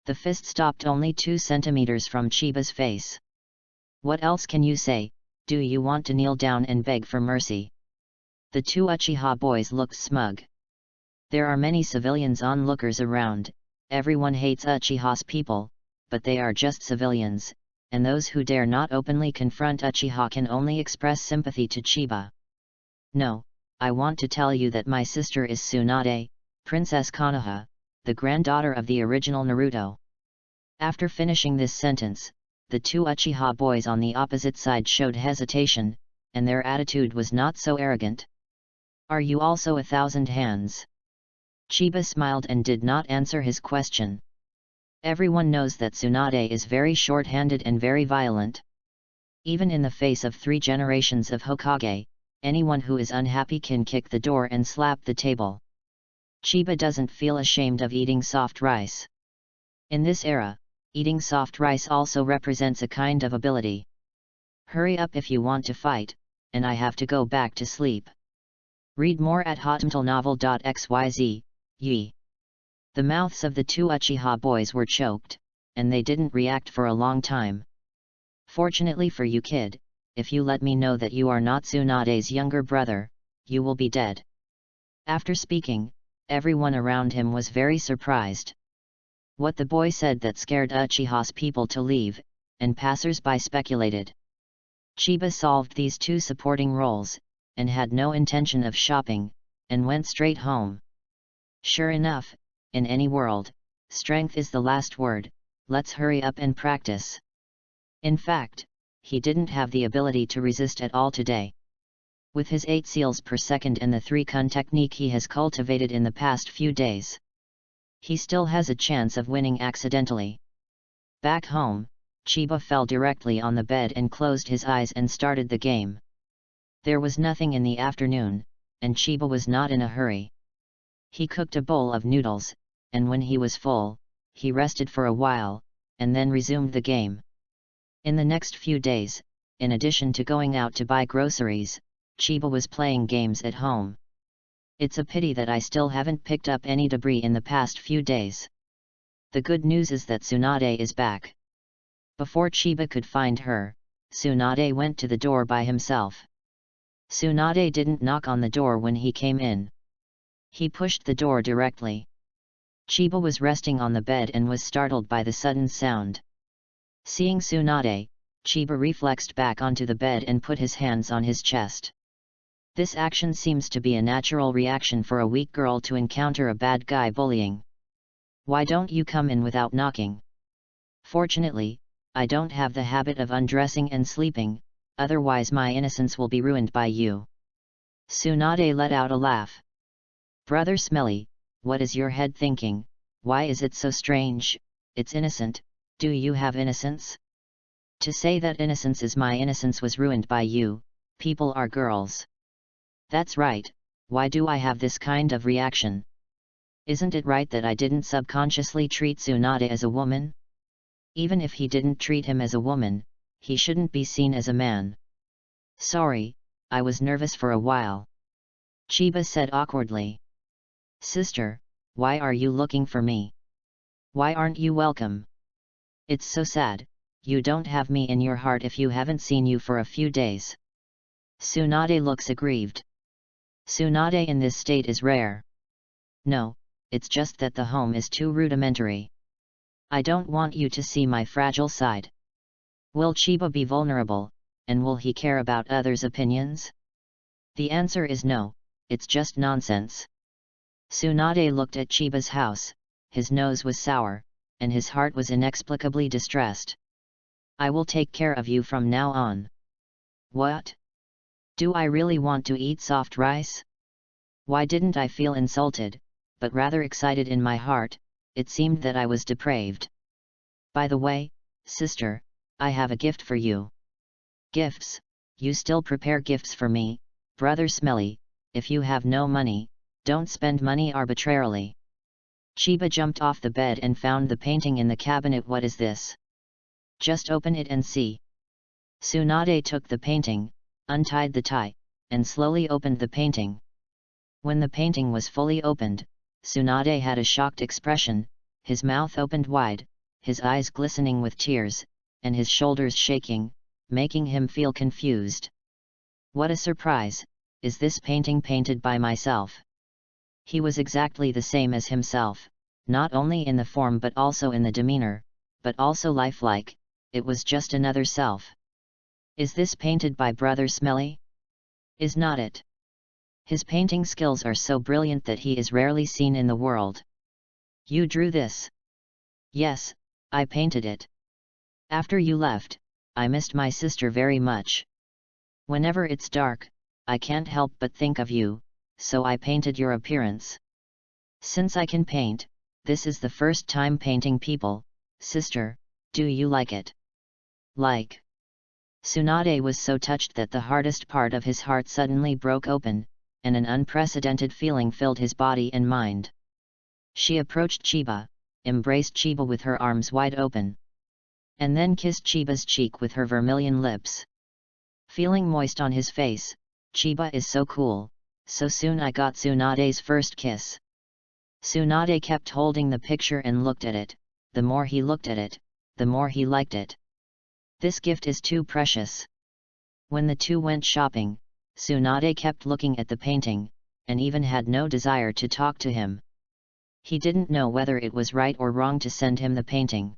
The fist stopped only 2 centimeters from Chiba's face. What else can you say? Do you want to kneel down and beg for mercy? The 2 Uchiha boys looked smug. There are many civilians onlookers around, everyone hates Uchiha's people, but they are just civilians, and those who dare not openly confront Uchiha can only express sympathy to Chiba. No, I want to tell you that my sister is Tsunade, Princess Konoha, the granddaughter of the original Naruto. After finishing this sentence, the 2 Uchiha boys on the opposite side showed hesitation, and their attitude was not so arrogant. Are you also 1,000 hands? Chiba smiled and did not answer his question. Everyone knows that Tsunade is very short-handed and very violent. Even in the face of 3 generations of Hokage, anyone who is unhappy can kick the door and slap the table. Chiba doesn't feel ashamed of eating soft rice. In this era, eating soft rice also represents a kind of ability. Hurry up if you want to fight, and I have to go back to sleep. Read more at hotmtlenovel.xyz. Ye. The mouths of the 2 Uchiha boys were choked, and they didn't react for a long time. Fortunately for you, kid, if you let me know that you are not Tsunade's younger brother, you will be dead. After speaking, everyone around him was very surprised. What the boy said that scared Uchiha's people to leave, and passers-by speculated. Chiba solved these 2 supporting roles, and had no intention of shopping, and went straight home. Sure enough, in any world, strength is the last word, let's hurry up and practice. In fact, he didn't have the ability to resist at all today. With his 8 seals per second and the 3-kun technique he has cultivated in the past few days, he still has a chance of winning accidentally. Back home, Chiba fell directly on the bed and closed his eyes and started the game. There was nothing in the afternoon, and Chiba was not in a hurry. He cooked a bowl of noodles, and when he was full, he rested for a while, and then resumed the game. In the next few days, in addition to going out to buy groceries, Chiba was playing games at home. It's a pity that I still haven't picked up any debris in the past few days. The good news is that Tsunade is back. Before Chiba could find her, Tsunade went to the door by himself. Tsunade didn't knock on the door when he came in. He pushed the door directly. Chiba was resting on the bed and was startled by the sudden sound. Seeing Tsunade, Chiba reflexed back onto the bed and put his hands on his chest. This action seems to be a natural reaction for a weak girl to encounter a bad guy bullying. Why don't you come in without knocking? Fortunately, I don't have the habit of undressing and sleeping, otherwise my innocence will be ruined by you. Tsunade let out a laugh. Brother Smelly, what is your head thinking? Why is it so strange? It's innocent. Do you have innocence? To say that innocence is my innocence was ruined by you, people are girls. That's right, why do I have this kind of reaction? Isn't it right that I didn't subconsciously treat Tsunade as a woman? Even if he didn't treat him as a woman, he shouldn't be seen as a man. Sorry, I was nervous for a while. Chiba said awkwardly. Sister, why are you looking for me? Why aren't you welcome? It's so sad, you don't have me in your heart if you haven't seen you for a few days. Tsunade looks aggrieved. Tsunade in this state is rare. No, it's just that the home is too rudimentary. I don't want you to see my fragile side. Will Chiba be vulnerable, and will he care about others' opinions? The answer is no, it's just nonsense. Tsunade looked at Chiba's house, his nose was sour, and his heart was inexplicably distressed. I will take care of you from now on. What? Do I really want to eat soft rice? Why didn't I feel insulted, but rather excited in my heart? It seemed that I was depraved. By the way, sister, I have a gift for you. Gifts? You still prepare gifts for me, brother Smelly? If you have no money, don't spend money arbitrarily. Chiba jumped off the bed and found the painting in the cabinet. What is this? Just open it and see. Tsunade took the painting, untied the tie, and slowly opened the painting. When the painting was fully opened, Tsunade had a shocked expression, his mouth opened wide, his eyes glistening with tears, and his shoulders shaking, making him feel confused. What a surprise! Is this painting painted by myself? He was exactly the same as himself, not only in the form but also in the demeanor, but also lifelike. It was just another self. Is this painted by Brother Smelly? Is not it? His painting skills are so brilliant that he is rarely seen in the world. You drew this? Yes, I painted it. After you left, I missed my sister very much. Whenever it's dark, I can't help but think of you, so I painted your appearance. Since I can paint, this is the first time painting people. Sister, do you like it? Like? Tsunade was so touched that the hardest part of his heart suddenly broke open, and an unprecedented feeling filled his body and mind. She approached Chiba, embraced Chiba with her arms wide open, and then kissed Chiba's cheek with her vermilion lips. Feeling moist on his face, Chiba is so cool, so soon I got Tsunade's first kiss. Tsunade kept holding the picture and looked at it. The more he looked at it, the more he liked it. This gift is too precious. When the two went shopping, Tsunade kept looking at the painting, and even had no desire to talk to him. He didn't know whether it was right or wrong to send him the painting.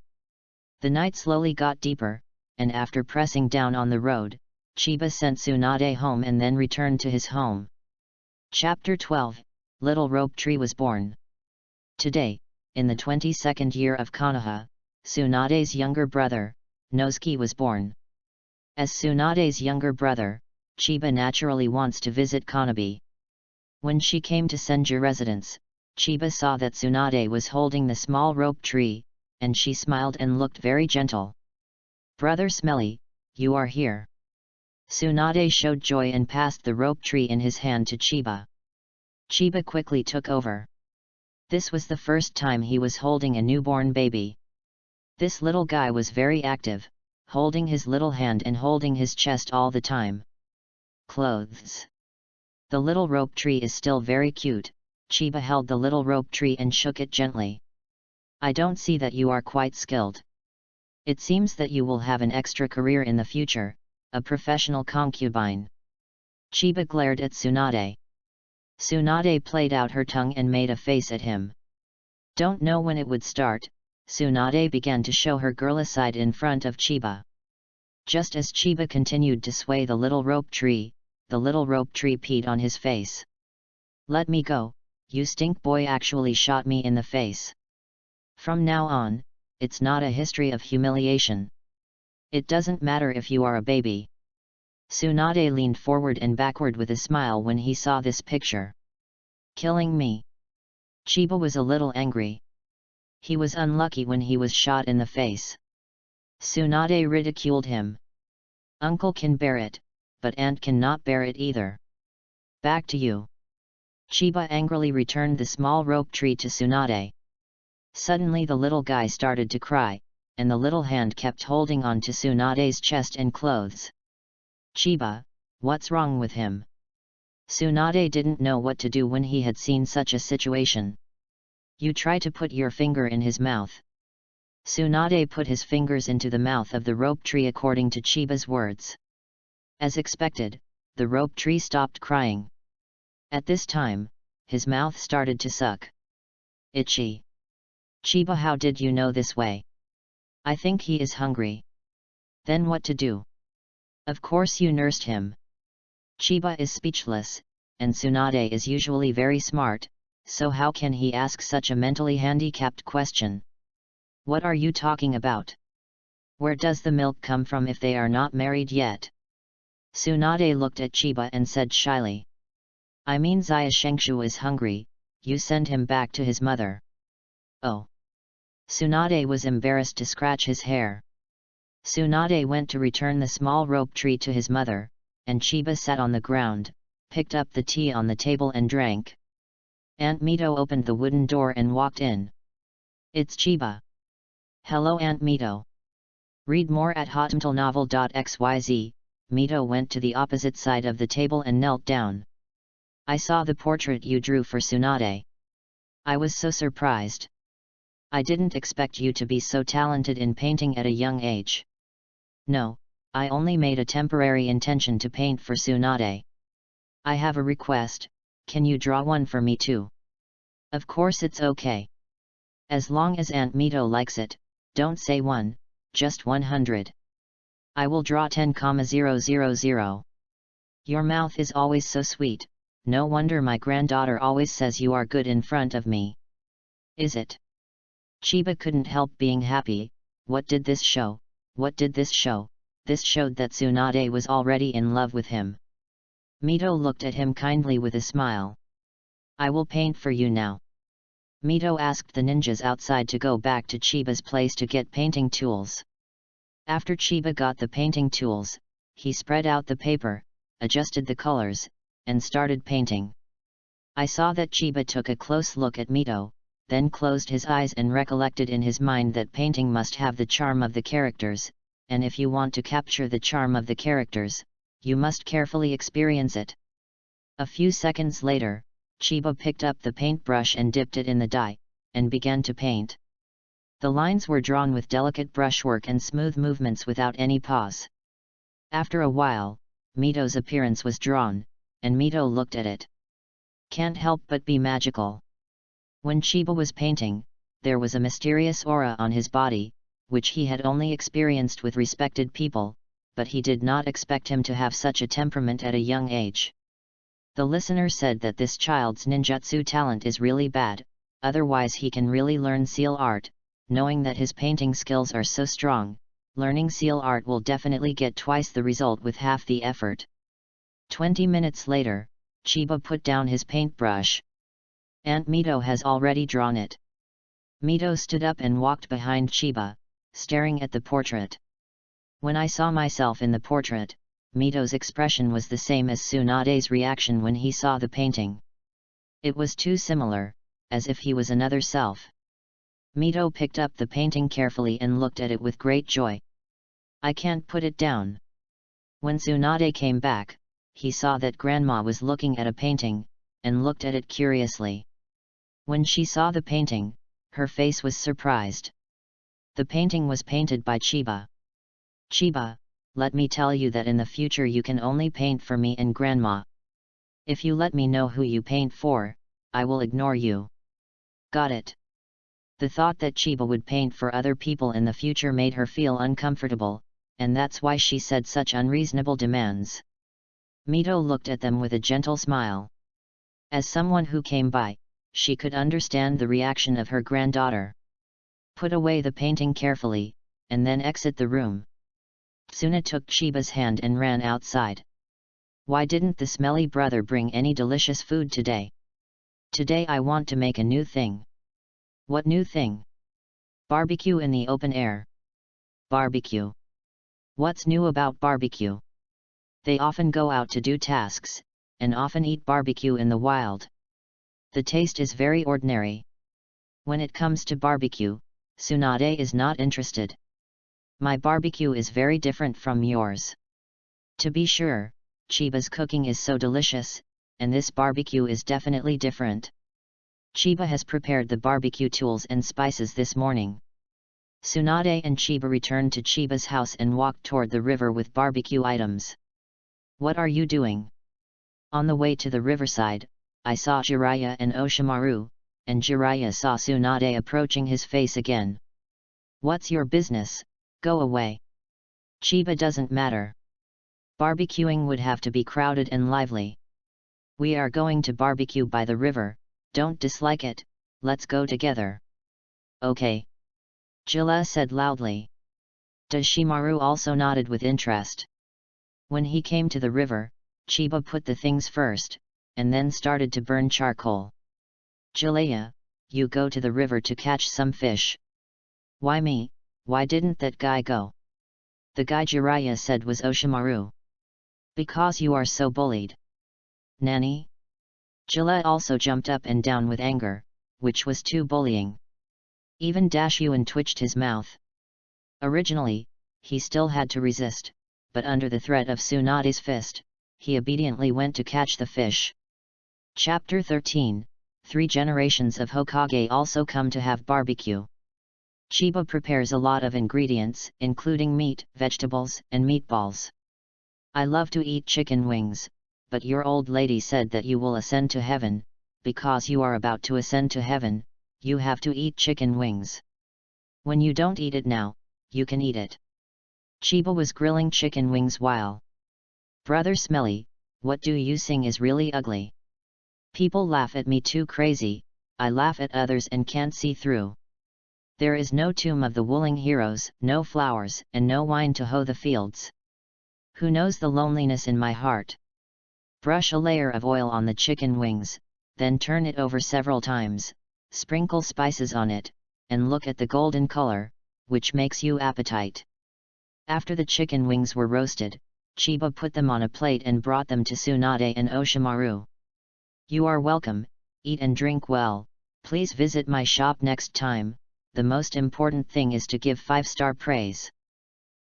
The night slowly got deeper, and after pressing down on the road, Chiba sent Tsunade home and then returned to his home. Chapter 12, Little Rope Tree was born. Today, in the 22nd year of Konoha, Tsunade's younger brother, Nosuke, was born. As Tsunade's younger brother, Chiba naturally wants to visit Konobe. When she came to Senju residence, Chiba saw that Tsunade was holding the small rope tree, and she smiled and looked very gentle. Brother Smelly, you are here. Tsunade showed joy and passed the rope tree in his hand to Chiba. Chiba quickly took over. This was the first time he was holding a newborn baby. This little guy was very active, holding his little hand and holding his chest all the time. Clothes. The little rope tree is still very cute. Chiba held the little rope tree and shook it gently. I don't see that you are quite skilled. It seems that you will have an extra career in the future, a professional concubine. Chiba glared at Tsunade. Tsunade played out her tongue and made a face at him. Don't know when it would start. Tsunade began to show her girly side in front of Chiba. Just as Chiba continued to sway the little rope tree peed on his face. Let me go, you stink boy actually shot me in the face. From now on, it's not a history of humiliation. It doesn't matter if you are a baby. Tsunade leaned forward and backward with a smile when he saw this picture. Killing me? Chiba was a little angry. He was unlucky when he was shot in the face. Tsunade ridiculed him. Uncle can bear it, but aunt cannot bear it either. Back to you. Chiba angrily returned the small rope tree to Tsunade. Suddenly the little guy started to cry, and the little hand kept holding on to Tsunade's chest and clothes. Chiba, what's wrong with him? Tsunade didn't know what to do when he had seen such a situation. You try to put your finger in his mouth. Tsunade put his fingers into the mouth of the rope tree according to Chiba's words. As expected, the rope tree stopped crying. At this time, his mouth started to suck. Itchy. Chiba, how did you know this way? I think he is hungry. Then what to do? Of course you nursed him. Chiba is speechless, and Tsunade is usually very smart, so how can he ask such a mentally handicapped question? What are you talking about? Where does the milk come from if they are not married yet? Tsunade looked at Chiba and said shyly. I mean Xia Shengshu is hungry, you send him back to his mother. Oh. Tsunade was embarrassed to scratch his hair. Tsunade went to return the small rope tree to his mother, and Chiba sat on the ground, picked up the tea on the table and drank. Aunt Mito opened the wooden door and walked in. It's Chiba. Hello Aunt Mito. Read more at hotmtlenovel.xyz. Mito went to the opposite side of the table and knelt down. I saw the portrait you drew for Tsunade. I was so surprised. I didn't expect you to be so talented in painting at a young age. No, I only made a temporary intention to paint for Tsunade. I have a request, can you draw one for me too? Of course it's okay. As long as Aunt Mito likes it, don't say 1, just 100. I will draw 10,000. Your mouth is always so sweet, no wonder my granddaughter always says you are good in front of me. Is it? Chiba couldn't help being happy. What did this show? What did this show? This showed that Tsunade was already in love with him. Mito looked at him kindly with a smile. I will paint for you now. Mito asked the ninjas outside to go back to Chiba's place to get painting tools. After Chiba got the painting tools, he spread out the paper, adjusted the colors, and started painting. I saw that Chiba took a close look at Mito, then closed his eyes and recollected in his mind that painting must have the charm of the characters, and if you want to capture the charm of the characters, you must carefully experience it. A few seconds later, Chiba picked up the paintbrush and dipped it in the dye, and began to paint. The lines were drawn with delicate brushwork and smooth movements without any pause. After a while, Mito's appearance was drawn, and Mito looked at it. Can't help but be magical. When Chiba was painting, there was a mysterious aura on his body, which he had only experienced with respected people, but he did not expect him to have such a temperament at a young age. The listener said that this child's ninjutsu talent is really bad, otherwise he can really learn seal art. Knowing that his painting skills are so strong, learning seal art will definitely get twice the result with half the effort. 20 minutes later, Chiba put down his paintbrush. Aunt Mito has already drawn it. Mito stood up and walked behind Chiba, staring at the portrait. When I saw myself in the portrait, Mito's expression was the same as Tsunade's reaction when he saw the painting. It was too similar, as if he was another self. Mito picked up the painting carefully and looked at it with great joy. I can't put it down. When Tsunade came back, he saw that Grandma was looking at a painting, and looked at it curiously. When she saw the painting, her face was surprised. The painting was painted by Chiba. Chiba, let me tell you that in the future you can only paint for me and Grandma. If you let me know who you paint for, I will ignore you. Got it? The thought that Chiba would paint for other people in the future made her feel uncomfortable, and that's why she said such unreasonable demands. Mito looked at them with a gentle smile. As someone who came by, she could understand the reaction of her granddaughter. Put away the painting carefully, and then exit the room. Tsuna took Chiba's hand and ran outside. Why didn't the smelly brother bring any delicious food today? Today I want to make a new thing. What new thing? Barbecue in the open air. Barbecue. What's new about barbecue? They often go out to do tasks, and often eat barbecue in the wild. The taste is very ordinary. When it comes to barbecue, Tsunade is not interested. My barbecue is very different from yours. To be sure, Chiba's cooking is so delicious, and this barbecue is definitely different. Chiba has prepared the barbecue tools and spices this morning. Tsunade and Chiba returned to Chiba's house and walked toward the river with barbecue items. What are you doing? On the way to the riverside, I saw Jiraiya and Oshimaru, and Jiraiya saw Tsunade approaching his face again. What's your business? Go away. Chiba doesn't matter. Barbecuing would have to be crowded and lively. We are going to barbecue by the river. Don't dislike it, let's go together. Okay. Jilla said loudly. Shimaru also nodded with interest. When he came to the river, Chiba put the things first, and then started to burn charcoal. Jiraiya, you go to the river to catch some fish. Why me? Why didn't that guy go? The guy Jiraiya said was Oshimaru. Because you are so bullied. Nani? Jiraiya also jumped up and down with anger, which was too bullying. Even Dashyuan twitched his mouth. Originally, he still had to resist, but under the threat of Tsunade's fist, he obediently went to catch the fish. Chapter 13, 3 generations of Hokage also come to have barbecue. Chiba prepares a lot of ingredients, including meat, vegetables, and meatballs. I love to eat chicken wings, but your old lady said that you will ascend to heaven. Because you are about to ascend to heaven, you have to eat chicken wings. When you don't eat it now, you can eat it. Chiba was grilling chicken wings while. Brother Smelly, what do you sing is really ugly. People laugh at me too crazy, I laugh at others and can't see through. There is no tomb of the wooling heroes, no flowers, and no wine to hoe the fields. Who knows the loneliness in my heart? Brush a layer of oil on the chicken wings, then turn it over several times, sprinkle spices on it, and look at the golden color, which makes you appetite. After the chicken wings were roasted, Chiba put them on a plate and brought them to Tsunade and Oshimaru. You are welcome, eat and drink well, please visit my shop next time. The most important thing is to give 5-star praise.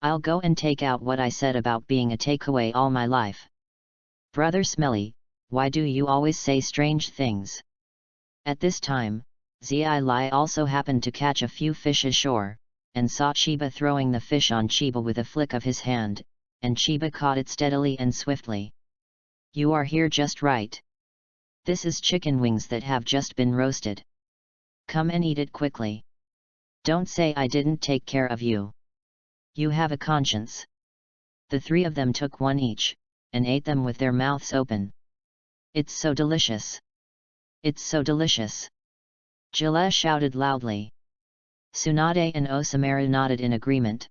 I'll go and take out what I said about being a takeaway all my life. Brother Smelly, why do you always say strange things? At this time, Zi Lai also happened to catch a few fish ashore, and saw Chiba throwing the fish on Chiba with a flick of his hand, and Chiba caught it steadily and swiftly. You are here just right. This is chicken wings that have just been roasted. Come and eat it quickly. Don't say I didn't take care of you. You have a conscience. The 3 of them took one each, and ate them with their mouths open. It's so delicious. It's so delicious. Jiraiya shouted loudly. Tsunade and Osamu nodded in agreement.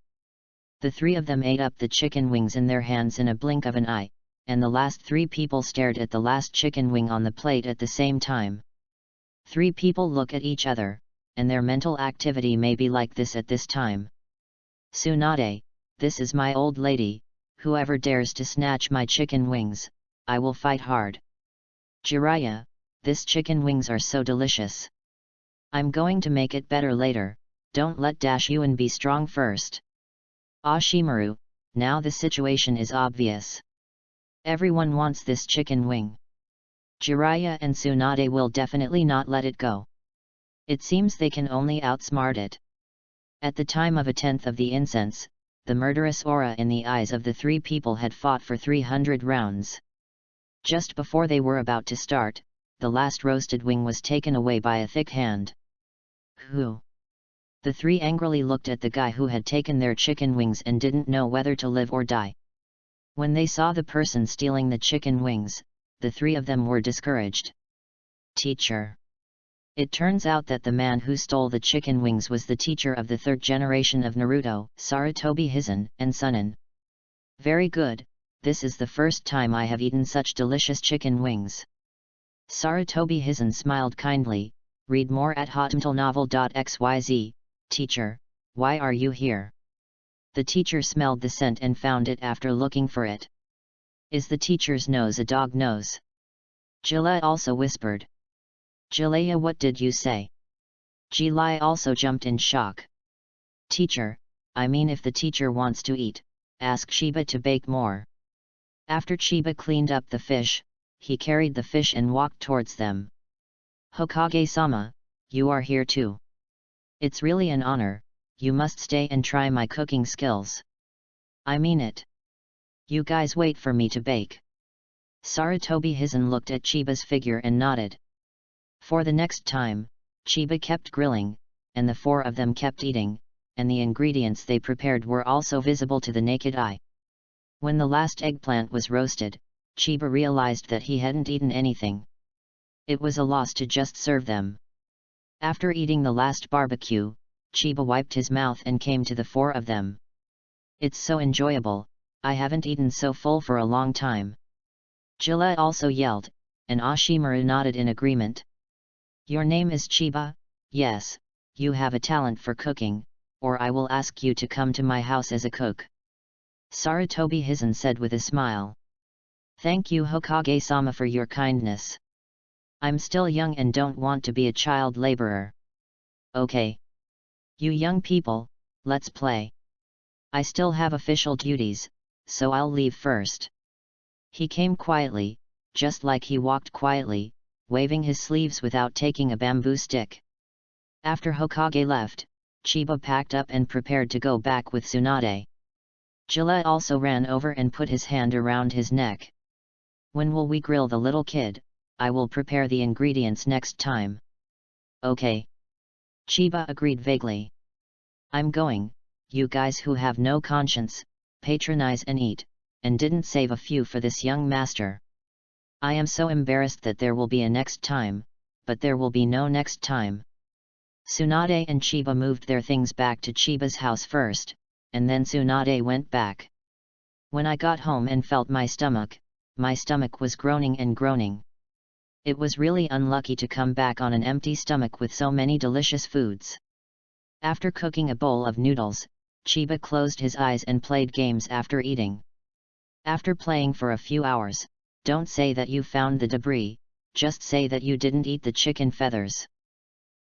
The 3 of them ate up the chicken wings in their hands in a blink of an eye, and the last 3 people stared at the last chicken wing on the plate at the same time. 3 people look at each other, and their mental activity may be like this at this time. Tsunade, this is my old lady, whoever dares to snatch my chicken wings, I will fight hard. Jiraiya, this chicken wings are so delicious. I'm going to make it better later, don't let Dashyuan be strong first. Oshimaru, now the situation is obvious. Everyone wants this chicken wing. Jiraiya and Tsunade will definitely not let it go. It seems they can only outsmart it. At the time of a tenth of the incense, the murderous aura in the eyes of the 3 people had fought for 300 rounds. Just before they were about to start, the last roasted wing was taken away by a thick hand. Who? The 3 angrily looked at the guy who had taken their chicken wings and didn't know whether to live or die. When they saw the person stealing the chicken wings, the 3 of them were discouraged. Teacher. It turns out that the man who stole the chicken wings was the teacher of the 3rd generation of Naruto, Sarutobi Hizen, and Sunin. Very good, this is the first time I have eaten such delicious chicken wings. Sarutobi Hizen smiled kindly. Read more at hotmtlenovel.xyz. Teacher, why are you here? The teacher smelled the scent and found it after looking for it. Is the teacher's nose a dog nose? Jiraiya also whispered. Jiraiya, what did you say? Jiraiya also jumped in shock. Teacher, I mean if the teacher wants to eat, ask Chiba to bake more. After Chiba cleaned up the fish, he carried the fish and walked towards them. Hokage-sama, you are here too. It's really an honor, you must stay and try my cooking skills. I mean it. You guys wait for me to bake. Sarutobi Hizen looked at Chiba's figure and nodded. For the next time, Chiba kept grilling, and the 4 of them kept eating, and the ingredients they prepared were also visible to the naked eye. When the last eggplant was roasted, Chiba realized that he hadn't eaten anything. It was a loss to just serve them. After eating the last barbecue, Chiba wiped his mouth and came to the 4 of them. It's so enjoyable, I haven't eaten so full for a long time. Gillette also yelled, and Ashimaru nodded in agreement. Your name is Chiba? Yes, you have a talent for cooking, or I will ask you to come to my house as a cook. Sarutobi Hizen said with a smile. Thank you Hokage-sama for your kindness. I'm still young and don't want to be a child laborer. Okay. You young people, let's play. I still have official duties, so I'll leave first. He came quietly, just like he walked quietly, waving his sleeves without taking a bamboo stick. After Hokage left, Chiba packed up and prepared to go back with Tsunade. Gillette also ran over and put his hand around his neck. When will we grill the little kid? I will prepare the ingredients next time. Okay. Chiba agreed vaguely. I'm going, you guys who have no conscience, patronize and eat, and didn't save a few for this young master. I am so embarrassed that there will be a next time, but there will be no next time. Tsunade and Chiba moved their things back to Chiba's house first, and then Tsunade went back. When I got home and felt my stomach was groaning and groaning. It was really unlucky to come back on an empty stomach with so many delicious foods. After cooking a bowl of noodles, Chiba closed his eyes and played games after eating. After playing for a few hours, don't say that you found the debris, just say that you didn't eat the chicken feathers.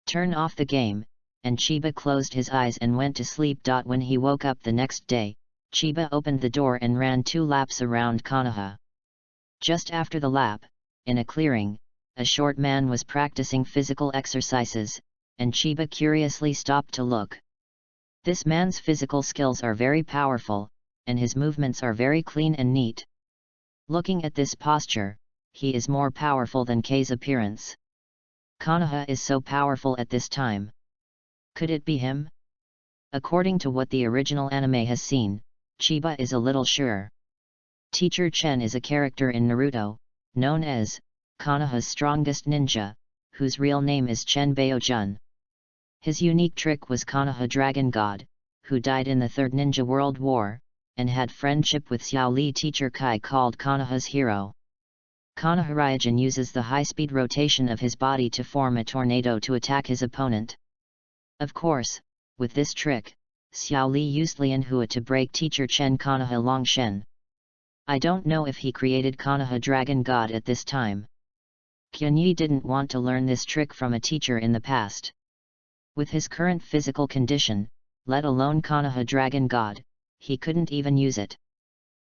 Turn off the game, and Chiba closed his eyes and went to sleep. When he woke up the next day, Chiba opened the door and ran 2 laps around Konoha. Just after the lap, in a clearing, a short man was practicing physical exercises, and Chiba curiously stopped to look. This man's physical skills are very powerful, and his movements are very clean and neat. Looking at this posture, he is more powerful than Kei's appearance. Konoha is so powerful at this time. Could it be him? According to what the original anime has seen, Chiba is a little sure. Teacher Chen is a character in Naruto, known as Konoha's strongest ninja, whose real name is Chen Baojun. His unique trick was Konoha Dragon God, who died in the Third Ninja World War, and had friendship with Xiao Li teacher Kai called Konoha's hero. Konoha Ryujin uses the high-speed rotation of his body to form a tornado to attack his opponent. Of course, with this trick, Xiao Li used Lianhua to break teacher Chen Konoha Longshen. I don't know if he created Konoha Dragon God at this time. Kyunyi didn't want to learn this trick from a teacher in the past. With his current physical condition, let alone Konoha Dragon God, he couldn't even use it.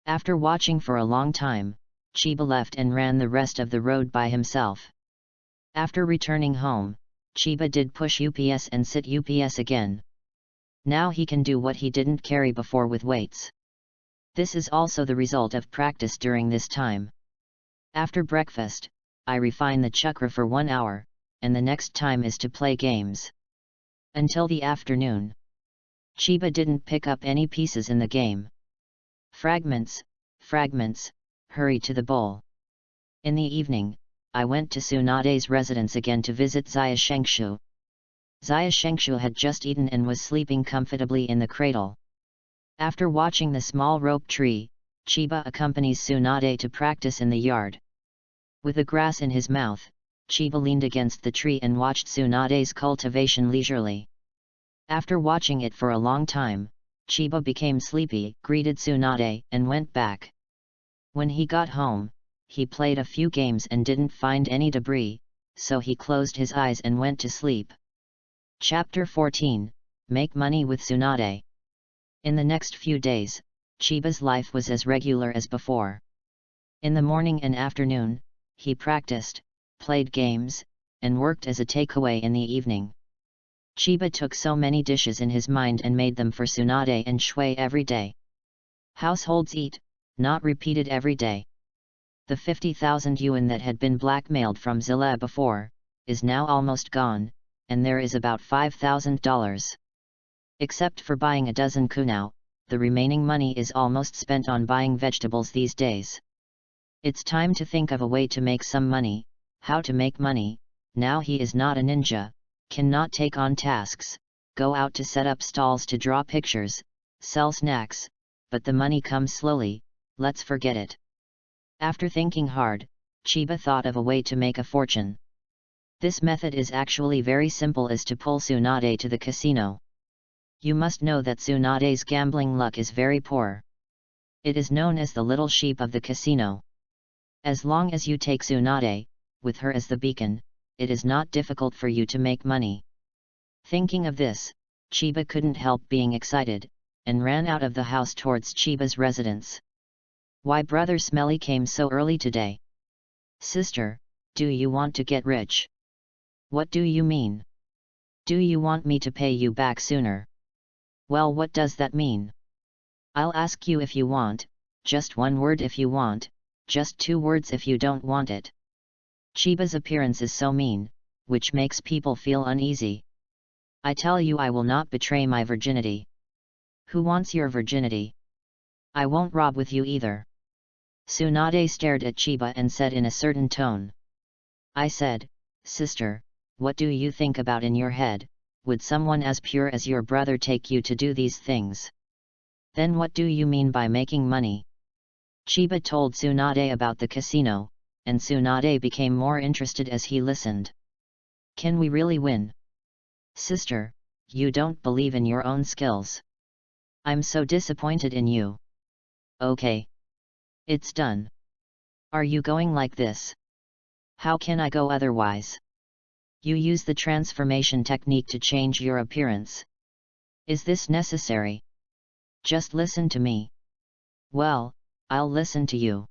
After watching for a long time, Chiba left and ran the rest of the road by himself. After returning home, Chiba did push UPS and sit UPS again. Now he can do what he didn't carry before with weights. This is also the result of practice during this time. After breakfast, I refine the chakra for 1 hour, and the next time is to play games. Until the afternoon. Chiba didn't pick up any pieces in the game. Fragments, hurry to the bowl. In the evening, I went to Tsunade's residence again to visit Xia Shengshu. Xia Shengshu had just eaten and was sleeping comfortably in the cradle. After watching the small rope tree, Chiba accompanies Tsunade to practice in the yard. With the grass in his mouth, Chiba leaned against the tree and watched Tsunade's cultivation leisurely. After watching it for a long time, Chiba became sleepy, greeted Tsunade, and went back. When he got home, he played a few games and didn't find any debris, so he closed his eyes and went to sleep. Chapter 14, Make Money with Tsunade. In the next few days, Chiba's life was as regular as before. In the morning and afternoon, he practiced, played games, and worked as a takeaway in the evening. Chiba took so many dishes in his mind and made them for Tsunade and Shui every day. Households eat, not repeated every day. The 50,000 yuan that had been blackmailed from Zilla before, is now almost gone, and there is about $5,000. Except for buying a dozen kunao, the remaining money is almost spent on buying vegetables these days. It's time to think of a way to make some money. How to make money? Now he is not a ninja, cannot take on tasks, go out to set up stalls to draw pictures, sell snacks, but the money comes slowly, let's forget it. After thinking hard, Chiba thought of a way to make a fortune. This method is actually very simple, is to pull Tsunade to the casino. You must know that Tsunade's gambling luck is very poor. It is known as the little sheep of the casino. As long as you take Tsunade, with her as the beacon, it is not difficult for you to make money. Thinking of this, Chiba couldn't help being excited, and ran out of the house towards Chiba's residence. Why Brother Smelly came so early today? Sister, do you want to get rich? What do you mean? Do you want me to pay you back sooner? Well, what does that mean? I'll ask you if you want, just one word if you want, just 2 words if you don't want it. Chiba's appearance is so mean, which makes people feel uneasy. I tell you I will not betray my virginity. Who wants your virginity? I won't rob with you either. Tsunade stared at Chiba and said in a certain tone. I said, Sister, what do you think about in your head? Would someone as pure as your brother take you to do these things? Then what do you mean by making money? Chiba told Tsunade about the casino, and Tsunade became more interested as he listened. Can we really win? Sister, you don't believe in your own skills. I'm so disappointed in you. Okay. It's done. Are you going like this? How can I go otherwise? You use the transformation technique to change your appearance. Is this necessary? Just listen to me. Well, I'll listen to you.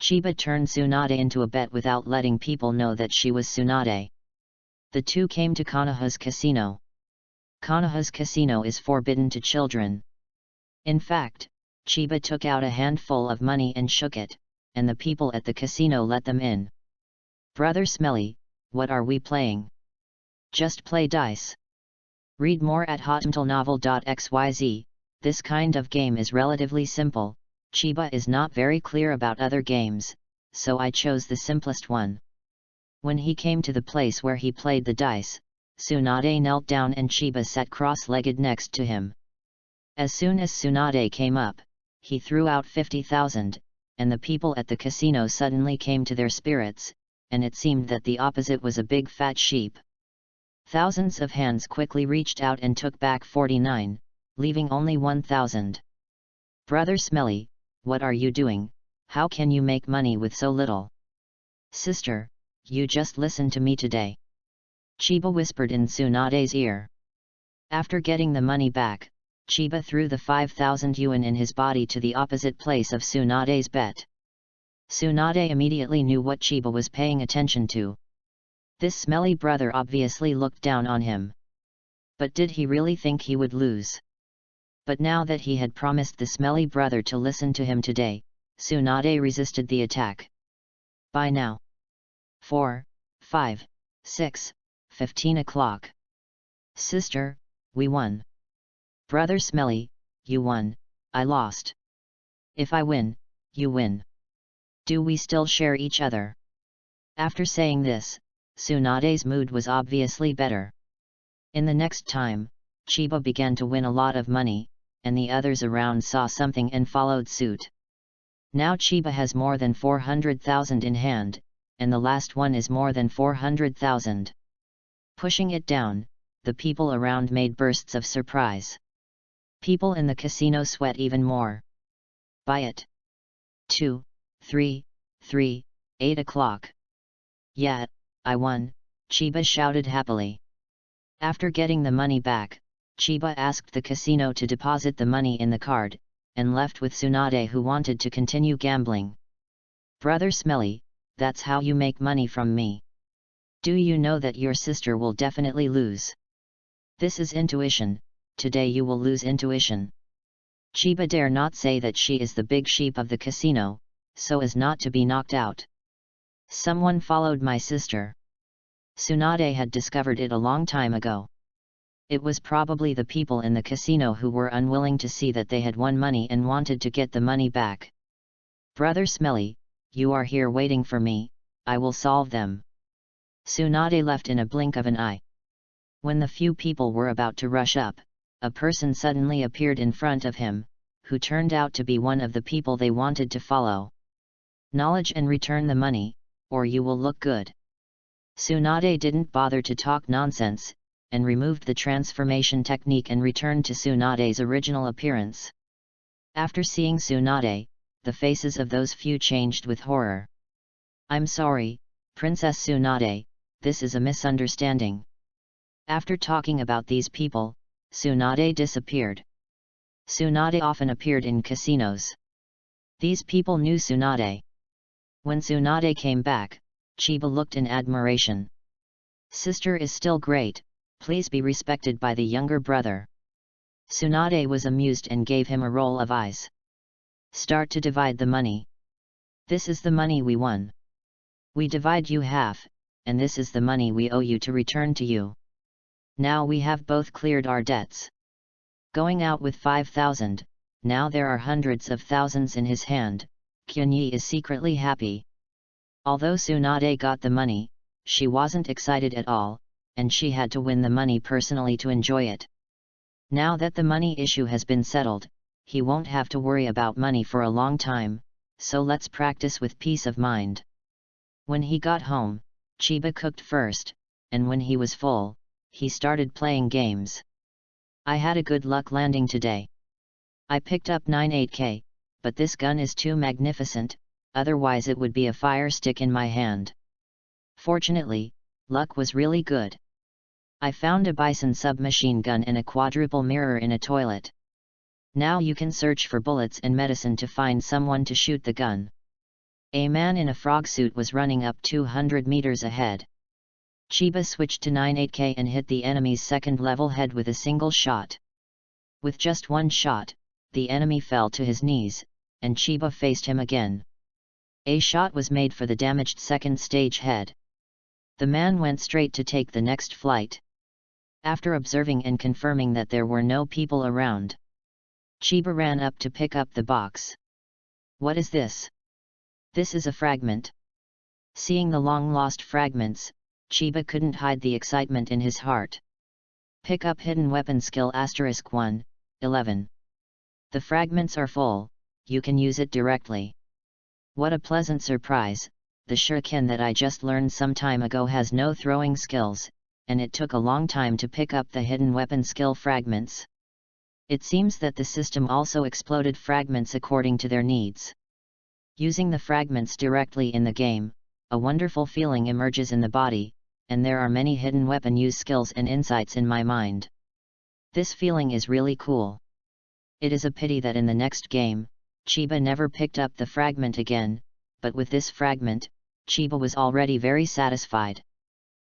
Chiba turned Tsunade into a bet without letting people know that she was Tsunade. The two came to Konoha's casino. Konoha's casino is forbidden to children. In fact, Chiba took out a handful of money and shook it, and the people at the casino let them in. Brother Smelly, what are we playing? Just play dice. Read more at hotmtlnovel.xyz. This kind of game is relatively simple. Chiba is not very clear about other games, so I chose the simplest one. When he came to the place where he played the dice, Tsunade knelt down and Chiba sat cross-legged next to him. As soon as Tsunade came up, he threw out 50,000, and the people at the casino suddenly came to their spirits, and it seemed that the opposite was a big fat sheep. Thousands of hands quickly reached out and took back 49, leaving only 1,000. Brother Smelly, what are you doing? How can you make money with so little? Sister, you just listen to me today. Chiba whispered in Tsunade's ear. After getting the money back, Chiba threw the 5,000 yuan in his body to the opposite place of Tsunade's bet. Tsunade immediately knew what Chiba was paying attention to. This smelly brother obviously looked down on him. But did he really think he would lose? But now that he had promised the smelly brother to listen to him today, Tsunade resisted the attack. By now. 4, 5, 6, 15 o'clock. Sister, we won. Brother Smelly, you won, I lost. If I win, you win. Do we still share each other? After saying this, Tsunade's mood was obviously better. In the next time, Chiba began to win a lot of money, and the others around saw something and followed suit. Now Chiba has more than 400,000 in hand, and the last one is more than 400,000. Pushing it down, the people around made bursts of surprise. People in the casino sweat even more. Buy it. 2, 3, 3, 8 o'clock. Yeah, I won, Chiba shouted happily. After getting the money back, Chiba asked the casino to deposit the money in the card, and left with Tsunade, who wanted to continue gambling. Brother Smelly, that's how you make money from me. Do you know that your sister will definitely lose? This is intuition, today you will lose intuition. Chiba dare not say that she is the big sheep of the casino, so as not to be knocked out. Someone followed my sister. Tsunade had discovered it a long time ago. It was probably the people in the casino who were unwilling to see that they had won money and wanted to get the money back. Brother Smelly, you are here waiting for me, I will solve them. Tsunade left in a blink of an eye. When the few people were about to rush up, a person suddenly appeared in front of him, who turned out to be one of the people they wanted to follow. Knowledge and return the money, or you will look good. Tsunade didn't bother to talk nonsense, and removed the transformation technique and returned to Tsunade's original appearance. After seeing Tsunade, the faces of those few changed with horror. "I'm sorry, Princess Tsunade, this is a misunderstanding." After talking about these people, Tsunade disappeared. Tsunade often appeared in casinos. These people knew Tsunade. When Tsunade came back, Chiba looked in admiration. "Sister is still great, please be respected by the younger brother." Tsunade was amused and gave him a roll of eyes. "Start to divide the money. This is the money we won. We divide you half, and this is the money we owe you to return to you. Now we have both cleared our debts." Going out with 5,000, now there are hundreds of thousands in his hand, Kyunyi is secretly happy. Although Tsunade got the money, she wasn't excited at all, and she had to win the money personally to enjoy it. Now that the money issue has been settled, he won't have to worry about money for a long time, so let's practice with peace of mind. When he got home, Chiba cooked first, and when he was full, he started playing games. "I had a good luck landing today. I picked up 98K, but this gun is too magnificent, otherwise it would be a fire stick in my hand. Fortunately, luck was really good. I found a Bison submachine gun and a quadruple mirror in a toilet. Now you can search for bullets and medicine to find someone to shoot the gun." A man in a frog suit was running up 200 meters ahead. Chiba switched to 98K and hit the enemy's second level head with a single shot. With just one shot, the enemy fell to his knees, and Chiba faced him again. A shot was made for the damaged second stage head. The man went straight to take the next flight. After observing and confirming that there were no people around, Chiba ran up to pick up the box. "What is this?" "This is a fragment." Seeing the long-lost fragments, Chiba couldn't hide the excitement in his heart. Pick up hidden weapon skill *1, 11. The fragments are full, you can use it directly. What a pleasant surprise, the shuriken that I just learned some time ago has no throwing skills, and it took a long time to pick up the hidden weapon skill fragments. It seems that the system also exploded fragments according to their needs. Using the fragments directly in the game, a wonderful feeling emerges in the body, and there are many hidden weapon use skills and insights in my mind. This feeling is really cool. It is a pity that in the next game, Chiba never picked up the fragment again, but with this fragment, Chiba was already very satisfied.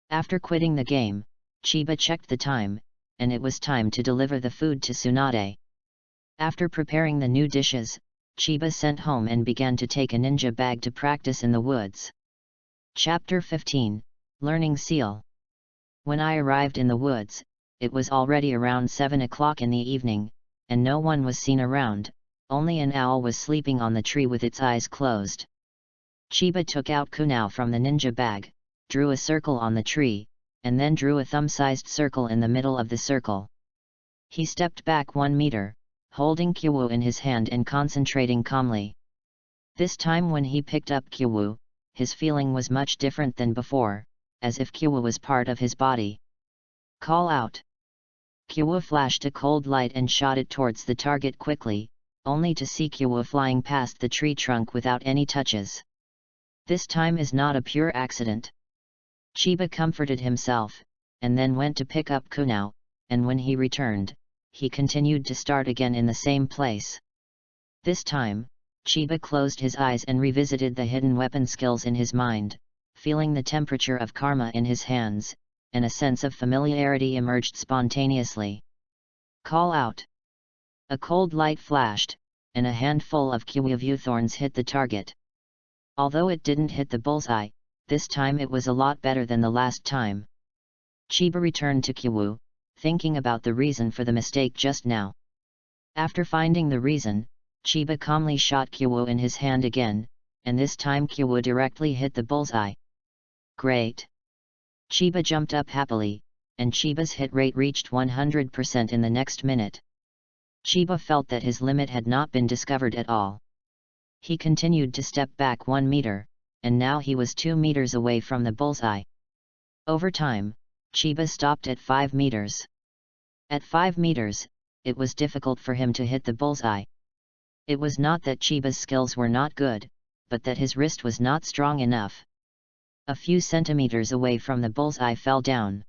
After quitting the game, Chiba checked the time, and it was time to deliver the food to Tsunade. After preparing the new dishes, Chiba sent home and began to take a ninja bag to practice in the woods. Chapter 15, Learning Seal. When I arrived in the woods, it was already around 7 o'clock in the evening, and no one was seen around, only an owl was sleeping on the tree with its eyes closed. Chiba took out kunao from the ninja bag, drew a circle on the tree, and then drew a thumb-sized circle in the middle of the circle. He stepped back 1 meter, holding Kyowu in his hand and concentrating calmly. This time when he picked up Kyowu, his feeling was much different than before, as if Kyowu was part of his body. Call out. Kyowu flashed a cold light and shot it towards the target quickly, only to see Kyowu flying past the tree trunk without any touches. This time is not a pure accident. Chiba comforted himself, and then went to pick up kunao, and when he returned, he continued to start again in the same place. This time, Chiba closed his eyes and revisited the hidden weapon skills in his mind, feeling the temperature of karma in his hands, and a sense of familiarity emerged spontaneously. Call out. A cold light flashed, and a handful of Kyowu thorns hit the target. Although it didn't hit the bullseye, this time it was a lot better than the last time. Chiba returned to Kyowu, thinking about the reason for the mistake just now. After finding the reason, Chiba calmly shot Kyowu in his hand again, and this time Kyowu directly hit the bullseye. Great! Chiba jumped up happily, and Chiba's hit rate reached 100% in the next minute. Chiba felt that his limit had not been discovered at all. He continued to step back 1 meter, and now he was 2 meters away from the bullseye. Over time, Chiba stopped at 5 meters. At 5 meters, it was difficult for him to hit the bullseye. It was not that Chiba's skills were not good, but that his wrist was not strong enough. A few centimeters away from the bullseye fell down.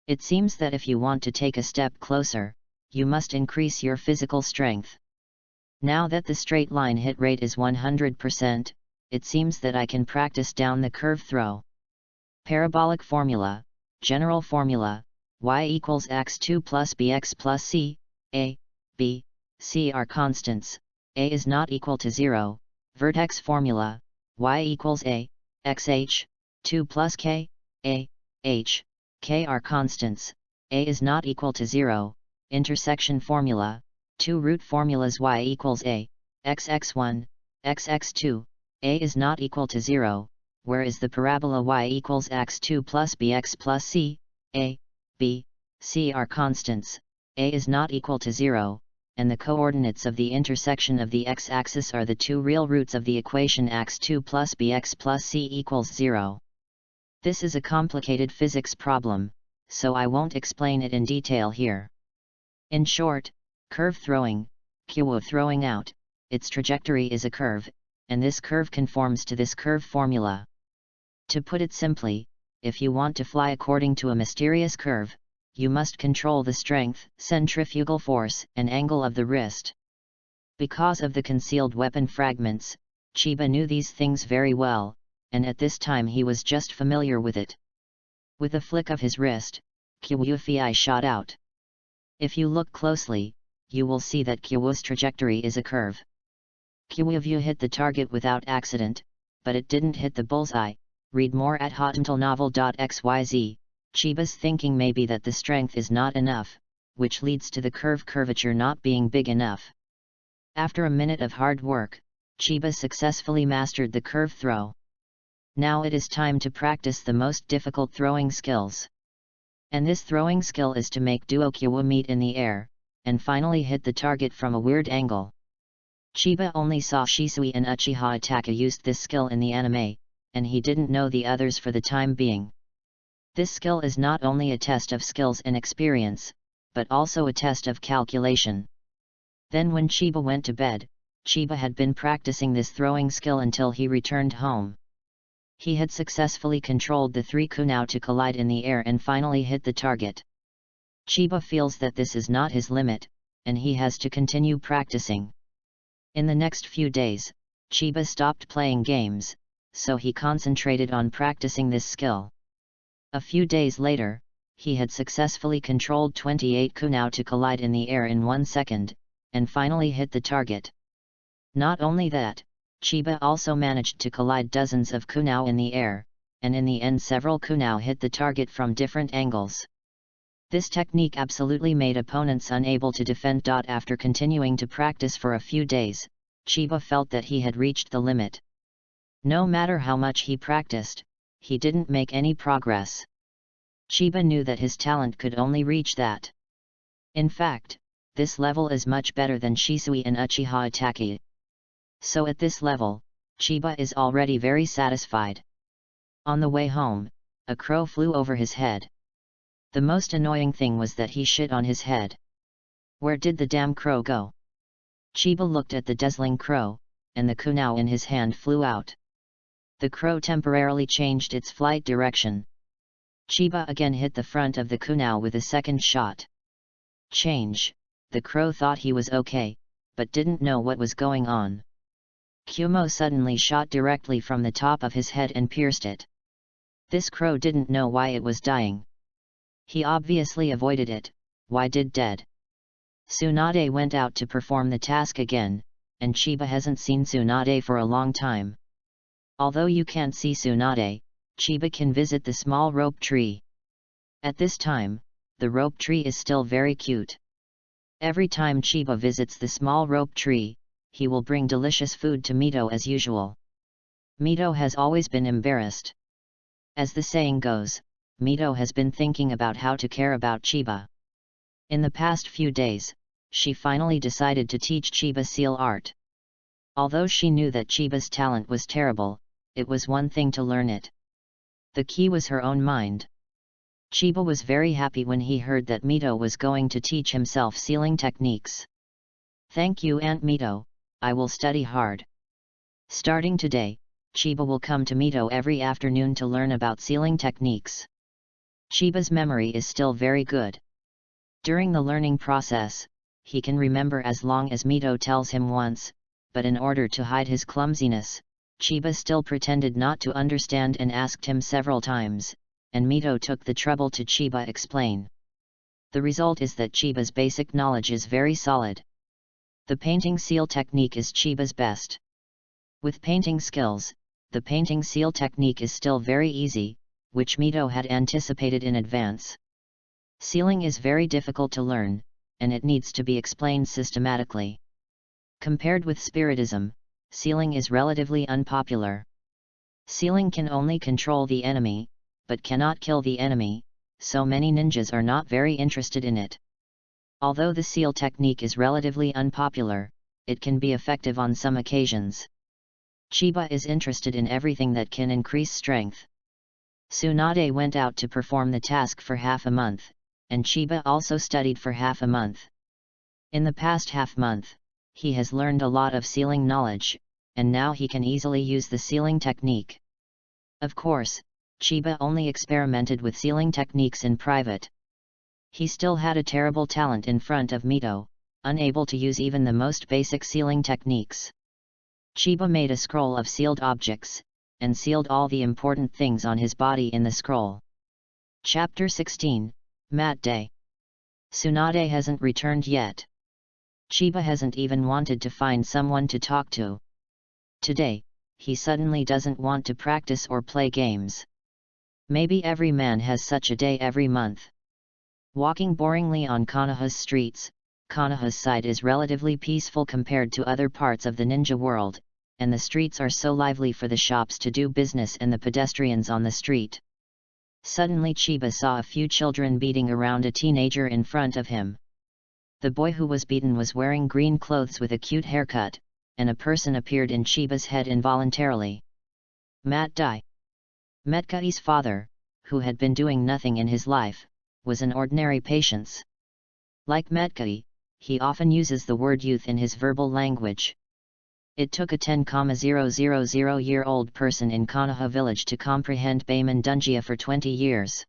It seems that if you want to take a step closer, you must increase your physical strength. Now that the straight line hit rate is 100%, it seems that I can practice down the curve throw. Parabolic formula, general formula, y equals x2 plus bx plus c, a, b, c are constants, a is not equal to 0, vertex formula, y equals a, xh, 2 plus k, a, h, k are constants, a is not equal to 0, intersection formula, 2 root formulas y equals a, xx1, xx2, a is not equal to 0, whereas the parabola y equals x2 plus bx plus c, a, b, c are constants, a is not equal to 0, and the coordinates of the intersection of the x-axis are the two real roots of the equation x2 plus bx plus c equals 0. This is a complicated physics problem, so I won't explain it in detail here. In short, curve throwing, Kobo throwing out, its trajectory is a curve, and this curve conforms to this curve formula. To put it simply, if you want to fly according to a mysterious curve, you must control the strength, centrifugal force, and angle of the wrist. Because of the concealed weapon fragments, Chiba knew these things very well, and at this time he was just familiar with it. With a flick of his wrist, Kobo's shot out. If you look closely, you will see that Kobo's trajectory is a curve. Kobo hit the target without accident, but it didn't hit the bullseye. Read more at hotnovel.xyz. Chiba's thinking may be that the strength is not enough, which leads to the curvature not being big enough. After a minute of hard work, Chiba successfully mastered the curve throw. Now it is time to practice the most difficult throwing skills. And this throwing skill is to make duo Kobo meet in the air, and finally hit the target from a weird angle. Chiba only saw Shisui and Uchiha Ataka used this skill in the anime, and he didn't know the others for the time being. This skill is not only a test of skills and experience, but also a test of calculation. Then when Chiba went to bed, Chiba had been practicing this throwing skill until he returned home. He had successfully controlled the 3 kunai to collide in the air and finally hit the target. Chiba feels that this is not his limit, and he has to continue practicing. In the next few days, Chiba stopped playing games, so he concentrated on practicing this skill. A few days later, he had successfully controlled 28 kunai to collide in the air in 1 second, and finally hit the target. Not only that, Chiba also managed to collide dozens of kunai in the air, and in the end several kunai hit the target from different angles. This technique absolutely made opponents unable to defend. After continuing to practice for a few days, Chiba felt that he had reached the limit. No matter how much he practiced, he didn't make any progress. Chiba knew that his talent could only reach that. In fact, this level is much better than Shisui and Uchiha Ataka. So at this level, Chiba is already very satisfied. On the way home, a crow flew over his head. The most annoying thing was that he shit on his head. Where did the damn crow go? Chiba looked at the dazzling crow, and the kunai in his hand flew out. The crow temporarily changed its flight direction. Chiba again hit the front of the kunai with a second shot. The crow thought he was okay, but didn't know what was going on. Kobo suddenly shot directly from the top of his head and pierced it. This crow didn't know why it was dying. He obviously avoided it. Why did dead? Tsunade went out to perform the task again, and Chiba hasn't seen Tsunade for a long time. Although you can't see Tsunade, Chiba can visit the small rope tree. At this time, the rope tree is still very cute. Every time Chiba visits the small rope tree, he will bring delicious food to Mito as usual. Mito has always been embarrassed. As the saying goes, Mito has been thinking about how to care about Chiba. In the past few days, she finally decided to teach Chiba seal art. Although she knew that Chiba's talent was terrible, it was one thing to learn it. The key was her own mind. Chiba was very happy when he heard that Mito was going to teach himself sealing techniques. "Thank you, Aunt Mito, I will study hard." Starting today, Chiba will come to Mito every afternoon to learn about sealing techniques. Chiba's memory is still very good. During the learning process, he can remember as long as Mito tells him once, but in order to hide his clumsiness, Chiba still pretended not to understand and asked him several times, and Mito took the trouble to Chiba explain. The result is that Chiba's basic knowledge is very solid. The painting seal technique is Chiba's best. With painting skills, the painting seal technique is still very easy, which Mito had anticipated in advance. Sealing is very difficult to learn, and it needs to be explained systematically. Compared with spiritism, sealing is relatively unpopular. Sealing can only control the enemy, but cannot kill the enemy, so many ninjas are not very interested in it. Although the seal technique is relatively unpopular, it can be effective on some occasions. Chiba is interested in everything that can increase strength. Tsunade went out to perform the task for half a month, and Chiba also studied for half a month. In the past half month, he has learned a lot of sealing knowledge, and now he can easily use the sealing technique. Of course, Chiba only experimented with sealing techniques in private. He still had a terrible talent in front of Mito, unable to use even the most basic sealing techniques. Chiba made a scroll of sealed objects, and sealed all the important things on his body in the scroll. Chapter 16, Mat Day. Tsunade hasn't returned yet. Chiba hasn't even wanted to find someone to talk to. Today, he suddenly doesn't want to practice or play games. Maybe every man has such a day every month. Walking boringly on Konoha's streets, Konoha's side is relatively peaceful compared to other parts of the ninja world, and the streets are so lively for the shops to do business and the pedestrians on the street. Suddenly Chiba saw a few children beating around a teenager in front of him. The boy who was beaten was wearing green clothes with a cute haircut, and a person appeared in Chiba's head involuntarily. Mat Dai. Metkai's father, who had been doing nothing in his life, was an ordinary patience. Like Metkai, he often uses the word youth in his verbal language. It took a 10,000-year-old person in Konoha village to comprehend Baemon Dungia for 20 years.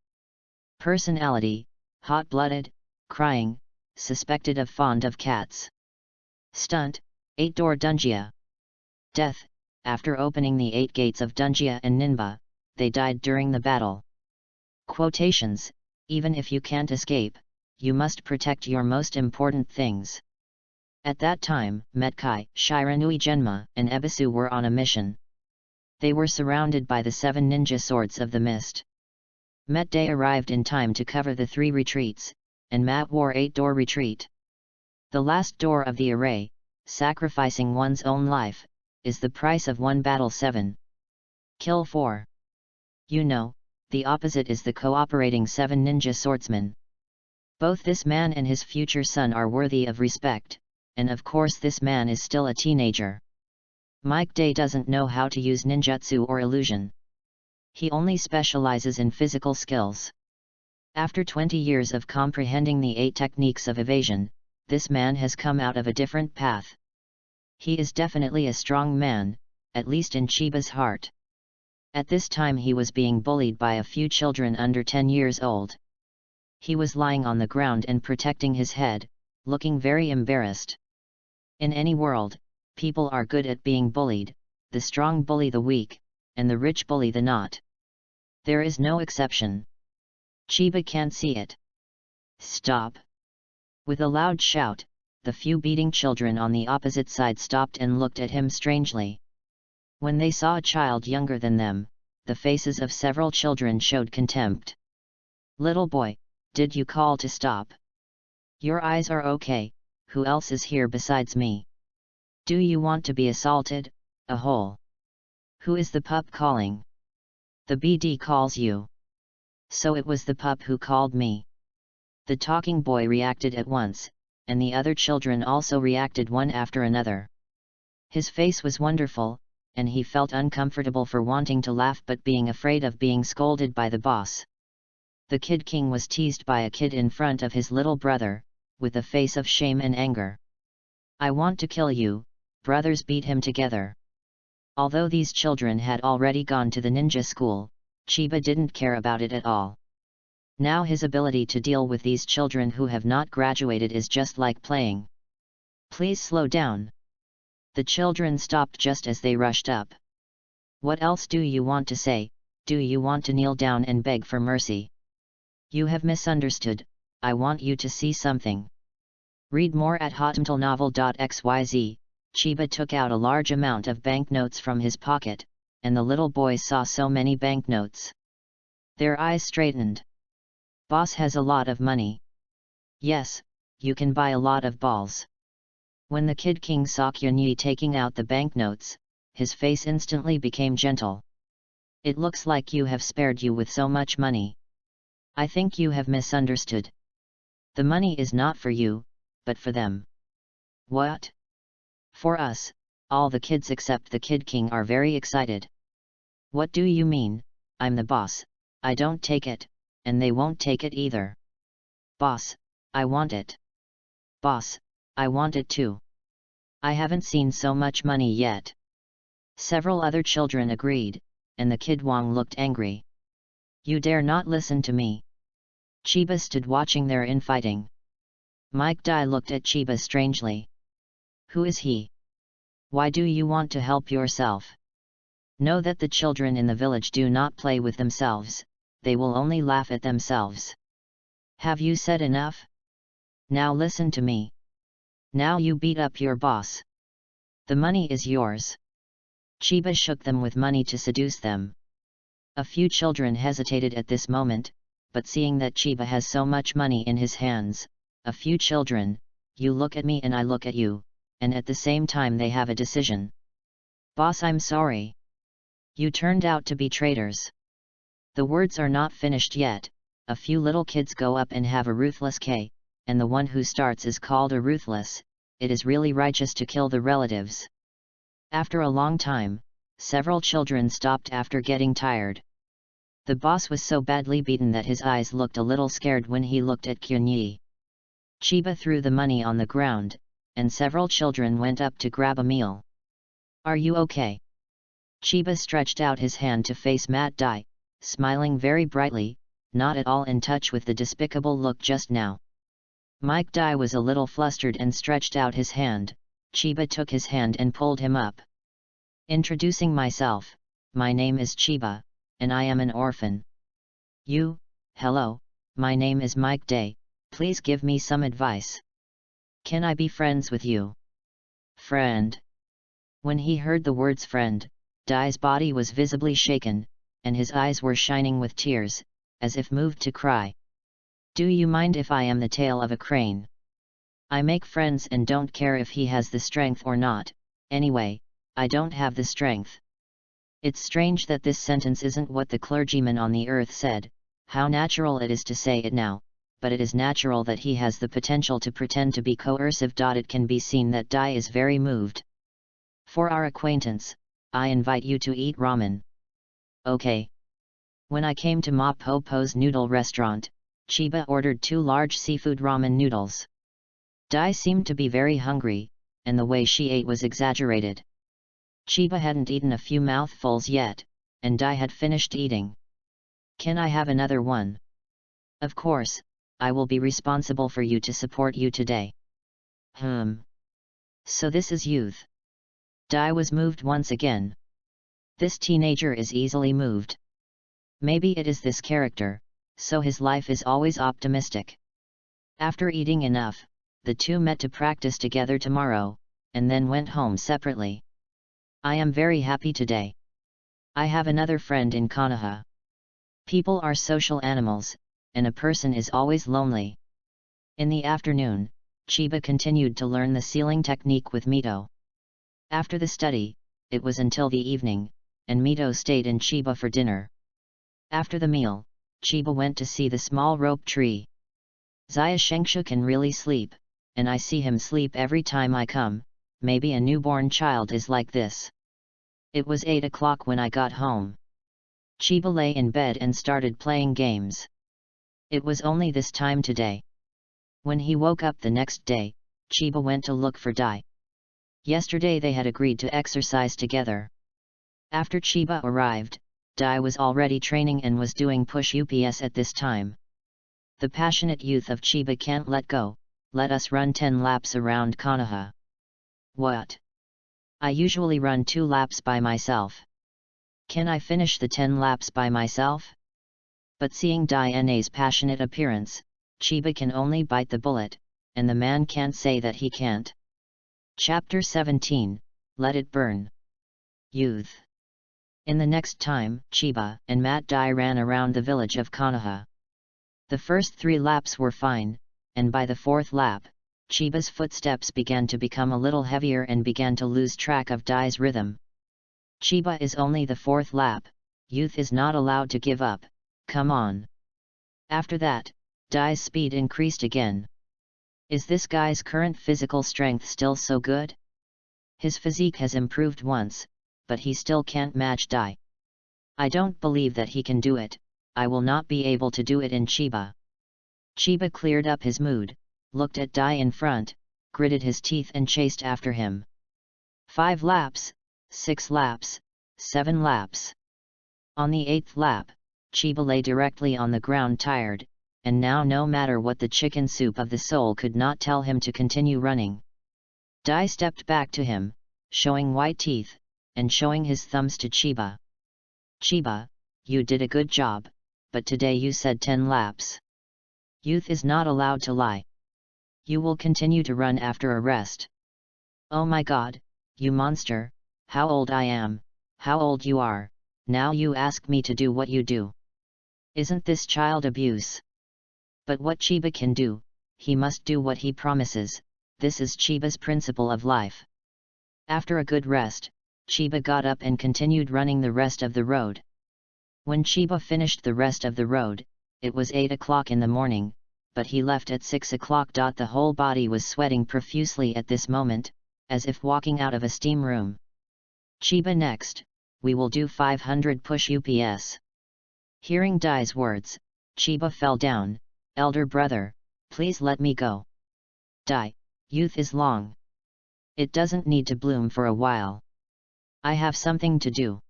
Personality: hot-blooded, crying, suspected of fond of cats. Stunt: 8-door Dungia. Death: after opening the 8 gates of Dungia and Ninba, they died during the battle. Quotations: even if you can't escape, you must protect your most important things. At that time, Metkai, Shiranui Genma, and Ebisu were on a mission. They were surrounded by the 7 ninja swords of the mist. Metday arrived in time to cover the 3 retreats, and Mat wore 8-door retreat. The last door of the array, sacrificing one's own life, is the price of one battle 7. Kill 4. You know, the opposite is the cooperating 7 ninja swordsmen. Both this man and his future son are worthy of respect, and of course this man is still a teenager. Mike Day doesn't know how to use ninjutsu or illusion. He only specializes in physical skills. After 20 years of comprehending the 8 techniques of evasion, this man has come out of a different path. He is definitely a strong man, at least in Chiba's heart. At this time he was being bullied by a few children under 10 years old. He was lying on the ground and protecting his head, looking very embarrassed. In any world, people are good at being bullied, the strong bully the weak, and the rich bully the not. There is no exception. Chiba can't see it. Stop! With a loud shout, the few beating children on the opposite side stopped and looked at him strangely. When they saw a child younger than them, the faces of several children showed contempt. Little boy, did you call to stop? Your eyes are okay, who else is here besides me? Do you want to be assaulted, a hole? Who is the pup calling? The BD calls you. So it was the pup who called me. The talking boy reacted at once, and the other children also reacted one after another. His face was wonderful, and he felt uncomfortable for wanting to laugh but being afraid of being scolded by the boss. The Kid King was teased by a kid in front of his little brother, with a face of shame and anger. "I want to kill you," brothers beat him together. Although these children had already gone to the ninja school, Chiba didn't care about it at all. Now his ability to deal with these children who have not graduated is just like playing. "Please slow down." The children stopped just as they rushed up. "What else do you want to say? Do you want to kneel down and beg for mercy?" "You have misunderstood, I want you to see something." Read more at hotmtlenovel.xyz. Chiba took out a large amount of banknotes from his pocket, and the little boys saw so many banknotes. Their eyes straightened. "Boss has a lot of money." "Yes, you can buy a lot of balls." When the Kid King saw Kyunyi taking out the banknotes, his face instantly became gentle. "It looks like you have spared you with so much money. I think you have misunderstood. The money is not for you, but for them." "What?" "For us." All the kids except the Kid King are very excited. "What do you mean? I'm the boss, I don't take it, and they won't take it either." "Boss, I want it." "Boss, I want it too. I haven't seen so much money yet." Several other children agreed, and the Kid Wang looked angry. "You dare not listen to me." Chiba stood watching their infighting. Mike Dai looked at Chiba strangely. "Who is he? Why do you want to help yourself? Know that the children in the village do not play with themselves, they will only laugh at themselves. Have you said enough? Now listen to me. Now you beat up your boss. The money is yours." Chiba shook them with money to seduce them. A few children hesitated at this moment, but seeing that Chiba has so much money in his hands, a few children, "You look at me and I look at you," and at the same time they have a decision. "Boss, I'm sorry. You turned out to be traitors." The words are not finished yet, a few little kids go up and have a ruthless K, and the one who starts is called a ruthless. It is really righteous to kill the relatives. After a long time, several children stopped after getting tired. The boss was so badly beaten that his eyes looked a little scared when he looked at Kyunyi. Chiba threw the money on the ground, and several children went up to grab a meal. "Are you okay?" Chiba stretched out his hand to face Matt Dai, smiling very brightly, not at all in touch with the despicable look just now. Mike Dai was a little flustered and stretched out his hand. Chiba took his hand and pulled him up. "Introducing myself, my name is Chiba, and I am an orphan." "You, hello, my name is Mike Dai, please give me some advice. Can I be friends with you?" "Friend?" When he heard the words friend, Dai's body was visibly shaken, and his eyes were shining with tears, as if moved to cry. "Do you mind if I am the tail of a crane? I make friends and don't care if he has the strength or not, anyway, I don't have the strength." It's strange that this sentence isn't what the clergyman on the earth said, how natural it is to say it now, but it is natural that he has the potential to pretend to be coercive. It can be seen that Dai is very moved. "For our acquaintance, I invite you to eat ramen." "Okay." When I came to Ma Po Po's noodle restaurant, Chiba ordered 2 large seafood ramen noodles. Dai seemed to be very hungry, and the way she ate was exaggerated. Chiba hadn't eaten a few mouthfuls yet, and Dai had finished eating. "Can I have another one?" "Of course, I will be responsible for you to support you today." So this is youth. Dai was moved once again. This teenager is easily moved. Maybe it is this character, so his life is always optimistic. After eating enough, the two met to practice together tomorrow, and then went home separately. "I am very happy today. I have another friend in Konoha." People are social animals, and a person is always lonely. In the afternoon, Chiba continued to learn the sealing technique with Mito. After the study, it was until the evening, and Mito stayed in Chiba for dinner. After the meal, Chiba went to see the small rope tree. Zaya Shengsha can really sleep, and I see him sleep every time I come. Maybe a newborn child is like this. It was 8 o'clock when I got home. Chiba lay in bed and started playing games. It was only this time today. When he woke up the next day, Chiba went to look for Dai. Yesterday they had agreed to exercise together. After Chiba arrived, Dai was already training and was doing push-ups at this time. The passionate youth of Chiba can't let go. Let us run 10 laps around Konoha. What? I usually run 2 laps by myself. Can I finish the 10 laps by myself? But seeing Dai-Na's passionate appearance, Chiba can only bite the bullet, and the man can't say that he can't. Chapter 17, Let It Burn. Youth. In the next time, Chiba and Matt Dai ran around the village of Konoha. The first 3 laps were fine, and by the 4th lap, Chiba's footsteps began to become a little heavier and began to lose track of Dai's rhythm. Chiba is only the 4th lap, youth is not allowed to give up, come on. After that, Dai's speed increased again. Is this guy's current physical strength still so good? His physique has improved once, but he still can't match Dai. I don't believe that he can do it. I will not be able to do it in Chiba. Chiba cleared up his mood, looked at Dai in front, gritted his teeth and chased after him. 5 laps, 6 laps, 7 laps. On the 8th lap, Chiba lay directly on the ground tired, and now no matter what the chicken soup of the soul could not tell him to continue running. Dai stepped back to him, showing white teeth, and showing his thumbs to Chiba. Chiba, you did a good job, but today you said 10 laps. Youth is not allowed to lie. You will continue to run after a rest. Oh my god, you monster, how old I am, how old you are, now you ask me to do what you do. Isn't this child abuse? But what Chiba can do, he must do what he promises, this is Chiba's principle of life. After a good rest, Chiba got up and continued running the rest of the road. When Chiba finished the rest of the road, it was 8 o'clock in the morning, but he left at 6 o'clock. The whole body was sweating profusely at this moment, as if walking out of a steam room. Chiba next, we will do 500 push-ups. Hearing Dai's words, Chiba fell down, elder brother, please let me go. Dai, youth is long. It doesn't need to bloom for a while. I have something to do.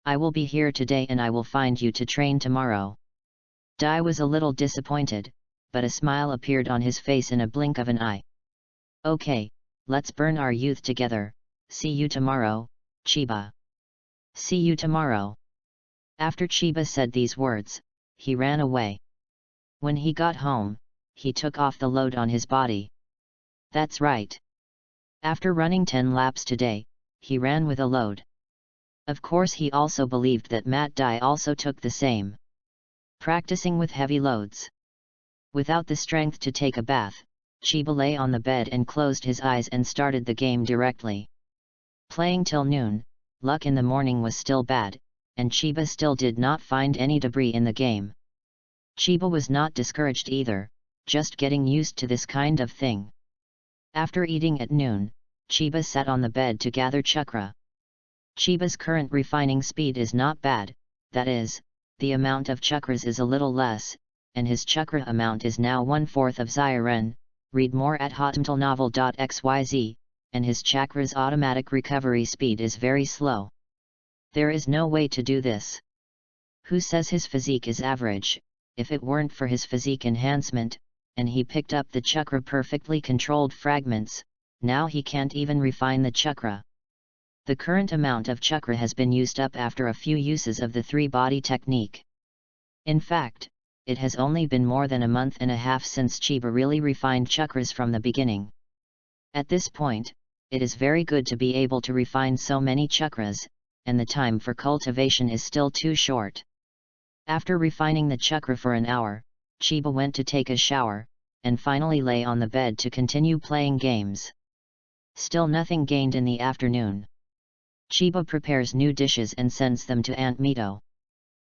I will be here today and I will find you to train tomorrow. Dai was a little disappointed, but a smile appeared on his face in a blink of an eye. Okay, let's burn our youth together, see you tomorrow, Chiba. See you tomorrow. After Chiba said these words, he ran away. When he got home, he took off the load on his body. That's right. After running 10 laps today, he ran with a load. Of course he also believed that Matt Dai also took the same. Practicing with heavy loads. Without the strength to take a bath, Chiba lay on the bed and closed his eyes and started the game directly. Playing till noon, luck in the morning was still bad, and Chiba still did not find any debris in the game. Chiba was not discouraged either, just getting used to this kind of thing. After eating at noon, Chiba sat on the bed to gather chakra. Chiba's current refining speed is not bad, that is, the amount of chakras is a little less, and his chakra amount is now 1/4 of Zyren. Read more at hotmtlnovel.xyz, and his chakra's automatic recovery speed is very slow. There is no way to do this. Who says his physique is average? If it weren't for his physique enhancement, and he picked up the chakra perfectly controlled fragments, now he can't even refine the chakra. The current amount of chakra has been used up after a few uses of the 3-body technique. In fact, it has only been more than a month and a half since Chiba really refined chakras from the beginning. At this point, it is very good to be able to refine so many chakras, and the time for cultivation is still too short. After refining the chakra for an hour, Chiba went to take a shower, and finally lay on the bed to continue playing games. Still nothing gained in the afternoon. Chiba prepares new dishes and sends them to Aunt Mito.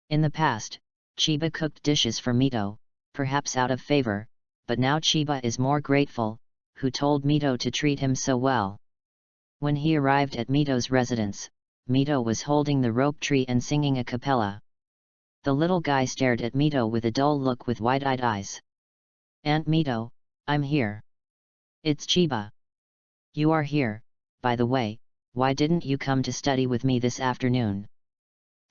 In the past, Chiba cooked dishes for Mito, perhaps out of favor, but now Chiba is more grateful. who told Mito to treat him so well. When he arrived at Mito's residence, Mito was holding the rope tree and singing a cappella. The little guy stared at Mito with a dull look with wide-eyed eyes. "Aunt Mito, I'm here. It's Chiba. You are here, by the way, why didn't you come to study with me this afternoon?"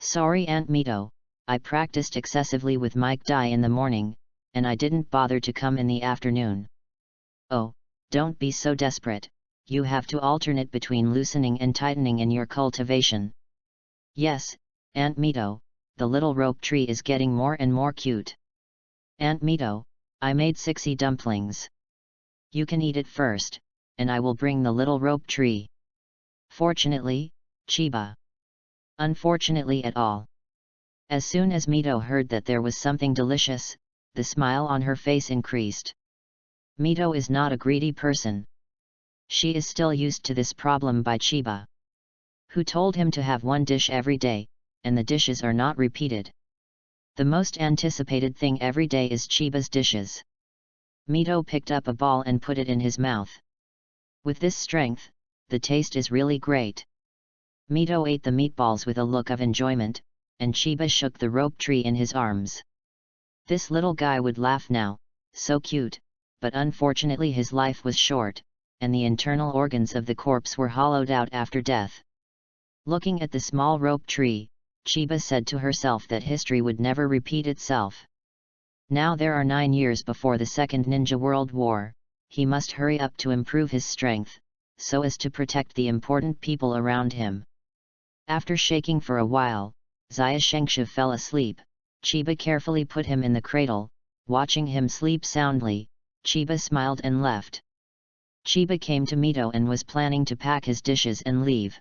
"Sorry Aunt Mito, I practiced excessively with Mike Dai in the morning, and I didn't bother to come in the afternoon." "Oh, don't be so desperate, you have to alternate between loosening and tightening in your cultivation." "Yes, Aunt Mito, the little rope tree is getting more and more cute." "Aunt Mito, I made 60 dumplings. You can eat it first, and I will bring the little rope tree." "Fortunately, Chiba." "Unfortunately at all." As soon as Mito heard that there was something delicious, the smile on her face increased. Mito is not a greedy person. She is still used to this problem by Chiba, who told him to have one dish every day, and the dishes are not repeated. The most anticipated thing every day is Chiba's dishes. Mito picked up a ball and put it in his mouth. With this strength, the taste is really great. Mito ate the meatballs with a look of enjoyment, and Chiba shook the rope tree in his arms. This little guy would laugh now, so cute, but unfortunately his life was short, and the internal organs of the corpse were hollowed out after death. Looking at the small rope tree, Chiba said to herself that history would never repeat itself. Now there are 9 years before the Second Ninja World War, he must hurry up to improve his strength, so as to protect the important people around him. After shaking for a while, Xia Shengsha fell asleep. Chiba carefully put him in the cradle. Watching him sleep soundly, Chiba smiled and left. Chiba came to Mito and was planning to pack his dishes and leave.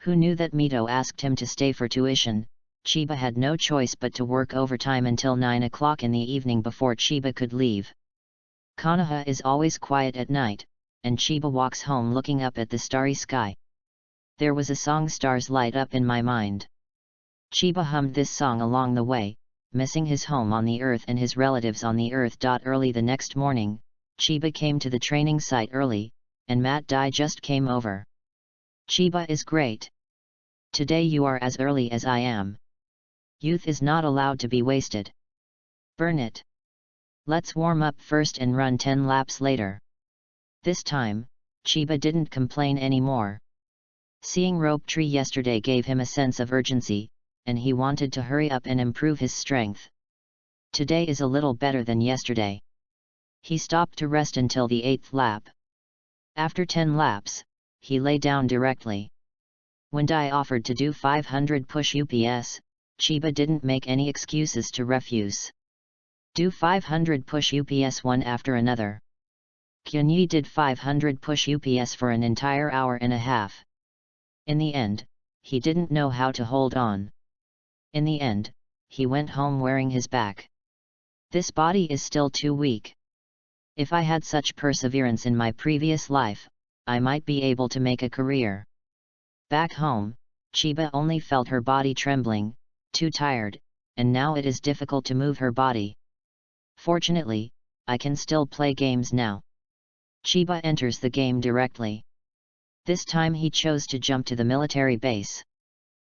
Who knew that Mito asked him to stay for tuition? Chiba had no choice but to work overtime until 9 o'clock in the evening before Chiba could leave. Konoha is always quiet at night, and Chiba walks home looking up at the starry sky. There was a song "Stars Light Up" in my mind. Chiba hummed this song along the way, missing his home on the earth and his relatives on the earth. Early the next morning, Chiba came to the training site early, and Matt Dai just came over. "Chiba is great. Today you are as early as I am. Youth is not allowed to be wasted. Burn it. Let's warm up first and run 10 laps later." This time, Chiba didn't complain anymore. Seeing rope tree yesterday gave him a sense of urgency, and he wanted to hurry up and improve his strength. Today is a little better than yesterday. He stopped to rest until the 8th lap. After 10 laps, he lay down directly. When Dai offered to do 500 push-ups, Chiba didn't make any excuses to refuse. Do 500 push-ups one after another. Kyunyi did 500 push-ups for an entire hour and a half. In the end, he didn't know how to hold on. In the end, he went home wearing his back. This body is still too weak. If I had such perseverance in my previous life, I might be able to make a career. Back home, Chiba only felt her body trembling, too tired, and now it is difficult to move her body. Fortunately, I can still play games now. Chiba enters the game directly. This time he chose to jump to the military base.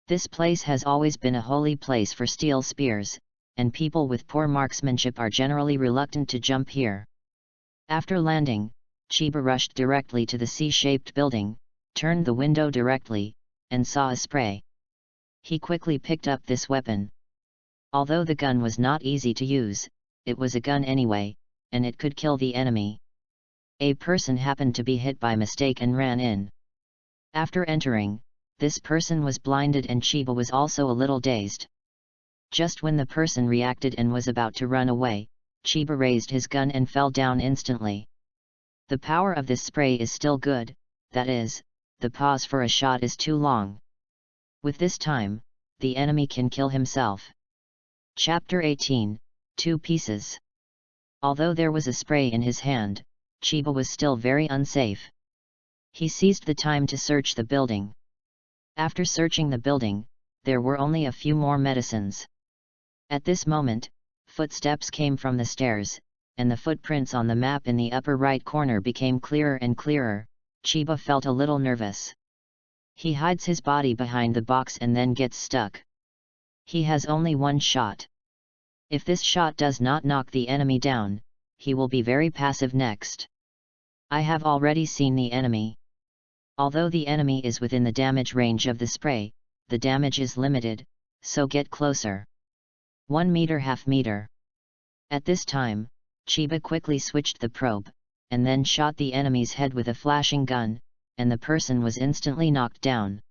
This place has always been a holy place for steel spears, and people with poor marksmanship are generally reluctant to jump here. After landing, Chiba rushed directly to the C-shaped building, turned the window directly, and saw a spray. He quickly picked up this weapon. Although the gun was not easy to use, it was a gun anyway, and it could kill the enemy. A person happened to be hit by mistake and ran in. After entering, this person was blinded and Chiba was also a little dazed. Just when the person reacted and was about to run away, Chiba raised his gun and fell down instantly. The power of this spray is still good, that is, the pause for a shot is too long. With this time, the enemy can kill himself. Chapter 18, 2 pieces. Although there was a spray in his hand, Chiba was still very unsafe. He seized the time to search the building. After searching the building, there were only a few more medicines. At this moment, footsteps came from the stairs, and the footprints on the map in the upper right corner became clearer and clearer. Chiba felt a little nervous. He hides his body behind the box and then gets stuck. He has only one shot. If this shot does not knock the enemy down, he will be very passive next. I have already seen the enemy. Although the enemy is within the damage range of the spray, the damage is limited, so get closer. 1 meter, half meter. At this time, Chiba quickly switched the probe, and then shot the enemy's head with a flashing gun, and the person was instantly knocked down.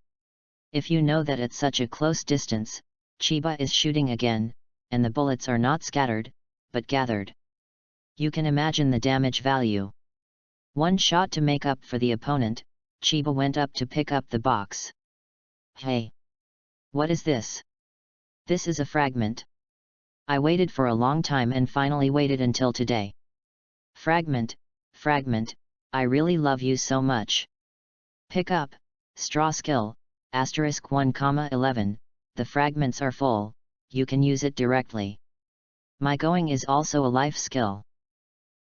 If you know that at such a close distance, Chiba is shooting again, and the bullets are not scattered, but gathered. You can imagine the damage value. One shot to make up for the opponent. Chiba went up to pick up the box. Hey! What is this? This is a fragment. I waited for a long time and finally waited until today. Fragment, I really love you so much. Pick up, straw skill, *1,11, the fragments are full, you can use it directly. My going is also a life skill.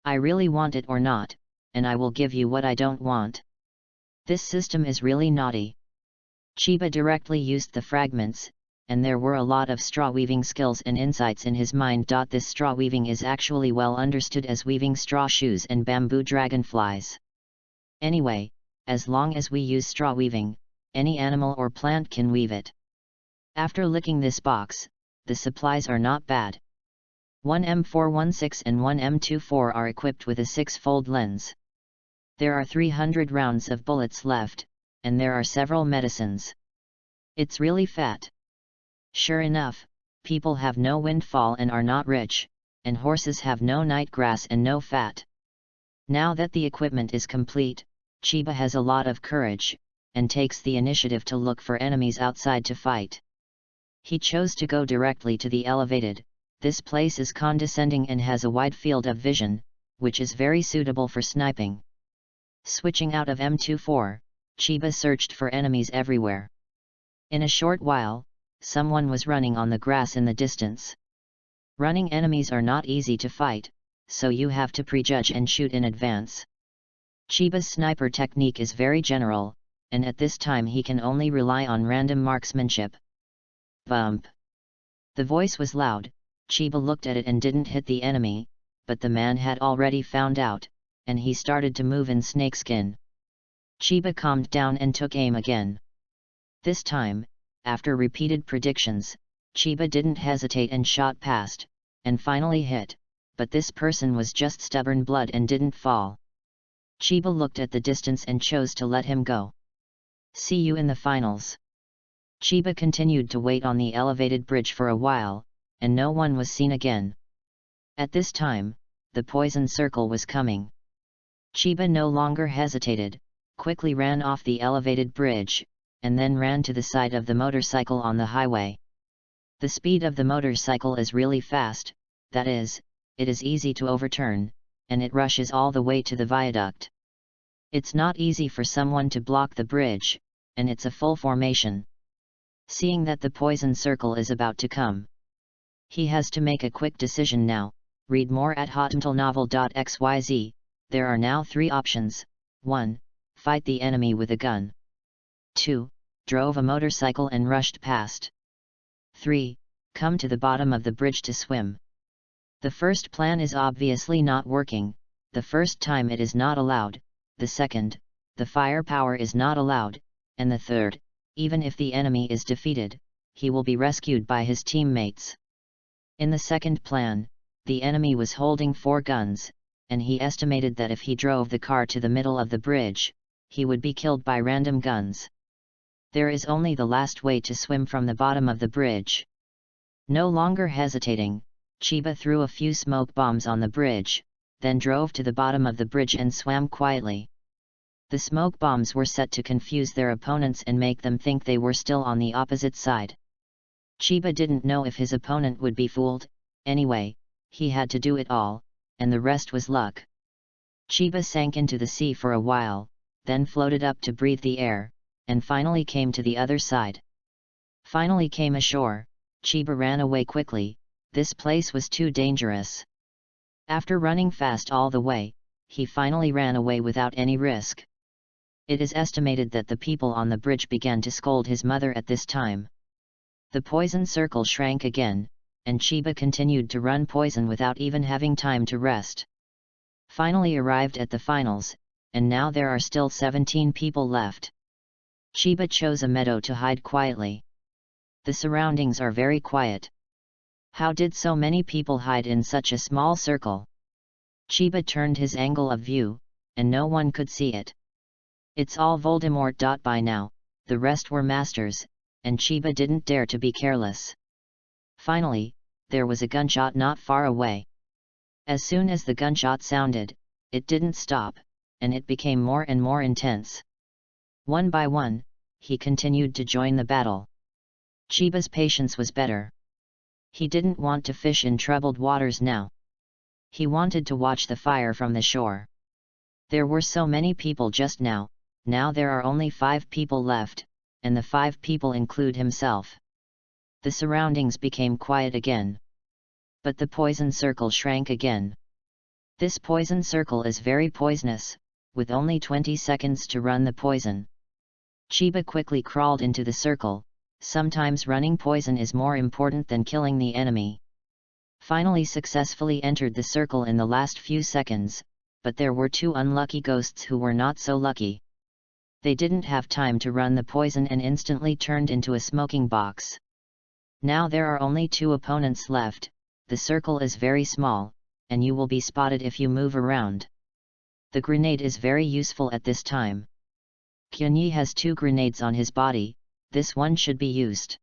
I really want it or not, and I will give you what I don't want. This system is really naughty. Chiba directly used the fragments, and there were a lot of straw weaving skills and insights in his mind. This straw weaving is actually well understood as weaving straw shoes and bamboo dragonflies. Anyway, as long as we use straw weaving, any animal or plant can weave it. After licking this box, the supplies are not bad. One M416 and one M24 are equipped with a 6-fold lens. There are 300 rounds of bullets left, and there are several medicines. It's really fat. Sure enough, people have no windfall and are not rich, and horses have no night grass and no fat. Now that the equipment is complete, Chiba has a lot of courage, and takes the initiative to look for enemies outside to fight. He chose to go directly to the elevated. This place is condescending and has a wide field of vision, which is very suitable for sniping. Switching out of M24, Chiba searched for enemies everywhere. In a short while, someone was running on the grass in the distance. Running enemies are not easy to fight, so you have to prejudge and shoot in advance. Chiba's sniper technique is very general, and at this time he can only rely on random marksmanship. Bump! The voice was loud. Chiba looked at it and didn't hit the enemy, but the man had already found out, and he started to move in snakeskin. Chiba calmed down and took aim again. This time, after repeated predictions, Chiba didn't hesitate and shot past, and finally hit, but this person was just stubborn blood and didn't fall. Chiba looked at the distance and chose to let him go. See you in the finals. Chiba continued to wait on the elevated bridge for a while, and no one was seen again. At this time, the poison circle was coming. Chiba no longer hesitated, quickly ran off the elevated bridge, and then ran to the side of the motorcycle on the highway. The speed of the motorcycle is really fast, that is, it is easy to overturn, and it rushes all the way to the viaduct. It's not easy for someone to block the bridge, and it's a full formation. Seeing that the poison circle is about to come, he has to make a quick decision now. Read more at hotnovel.xyz. There are now 3 options. 1. Fight the enemy with a gun. 2. Drove a motorcycle and rushed past. 3. Come to the bottom of the bridge to swim. The first plan is obviously not working. The first time it is not allowed. The second, the firepower is not allowed. And the third, even if the enemy is defeated, he will be rescued by his teammates. In the second plan, the enemy was holding 4 guns, and he estimated that if he drove the car to the middle of the bridge, he would be killed by random guns. There is only the last way to swim from the bottom of the bridge. No longer hesitating, Chiba threw a few smoke bombs on the bridge, then drove to the bottom of the bridge and swam quietly. The smoke bombs were set to confuse their opponents and make them think they were still on the opposite side. Chiba didn't know if his opponent would be fooled. Anyway, he had to do it all, and the rest was luck. Chiba sank into the sea for a while, then floated up to breathe the air, and finally came to the other side. Finally came ashore, Chiba ran away quickly. This place was too dangerous. After running fast all the way, he finally ran away without any risk. It is estimated that the people on the bridge began to scold his mother at this time. The poison circle shrank again, and Chiba continued to run poison without even having time to rest. Finally arrived at the finals, and now there are still 17 people left. Chiba chose a meadow to hide quietly. The surroundings are very quiet. How did so many people hide in such a small circle? Chiba turned his angle of view, and no one could see it. It's all Voldemort. By now, the rest were masters, and Chiba didn't dare to be careless. Finally, there was a gunshot not far away. As soon as the gunshot sounded, it didn't stop, and it became more and more intense. One by one, he continued to join the battle. Chiba's patience was better. He didn't want to fish in troubled waters now. He wanted to watch the fire from the shore. There were so many people just now there are only 5 people left, and the 5 people include himself. The surroundings became quiet again. But the poison circle shrank again. This poison circle is very poisonous, with only 20 seconds to run the poison. Chiba quickly crawled into the circle. Sometimes running poison is more important than killing the enemy. Finally successfully entered the circle in the last few seconds, but there were 2 unlucky ghosts who were not so lucky. They didn't have time to run the poison and instantly turned into a smoking box. Now there are only 2 opponents left. The circle is very small, and you will be spotted if you move around. The grenade is very useful at this time. Kyunyi has 2 grenades on his body. This one should be used.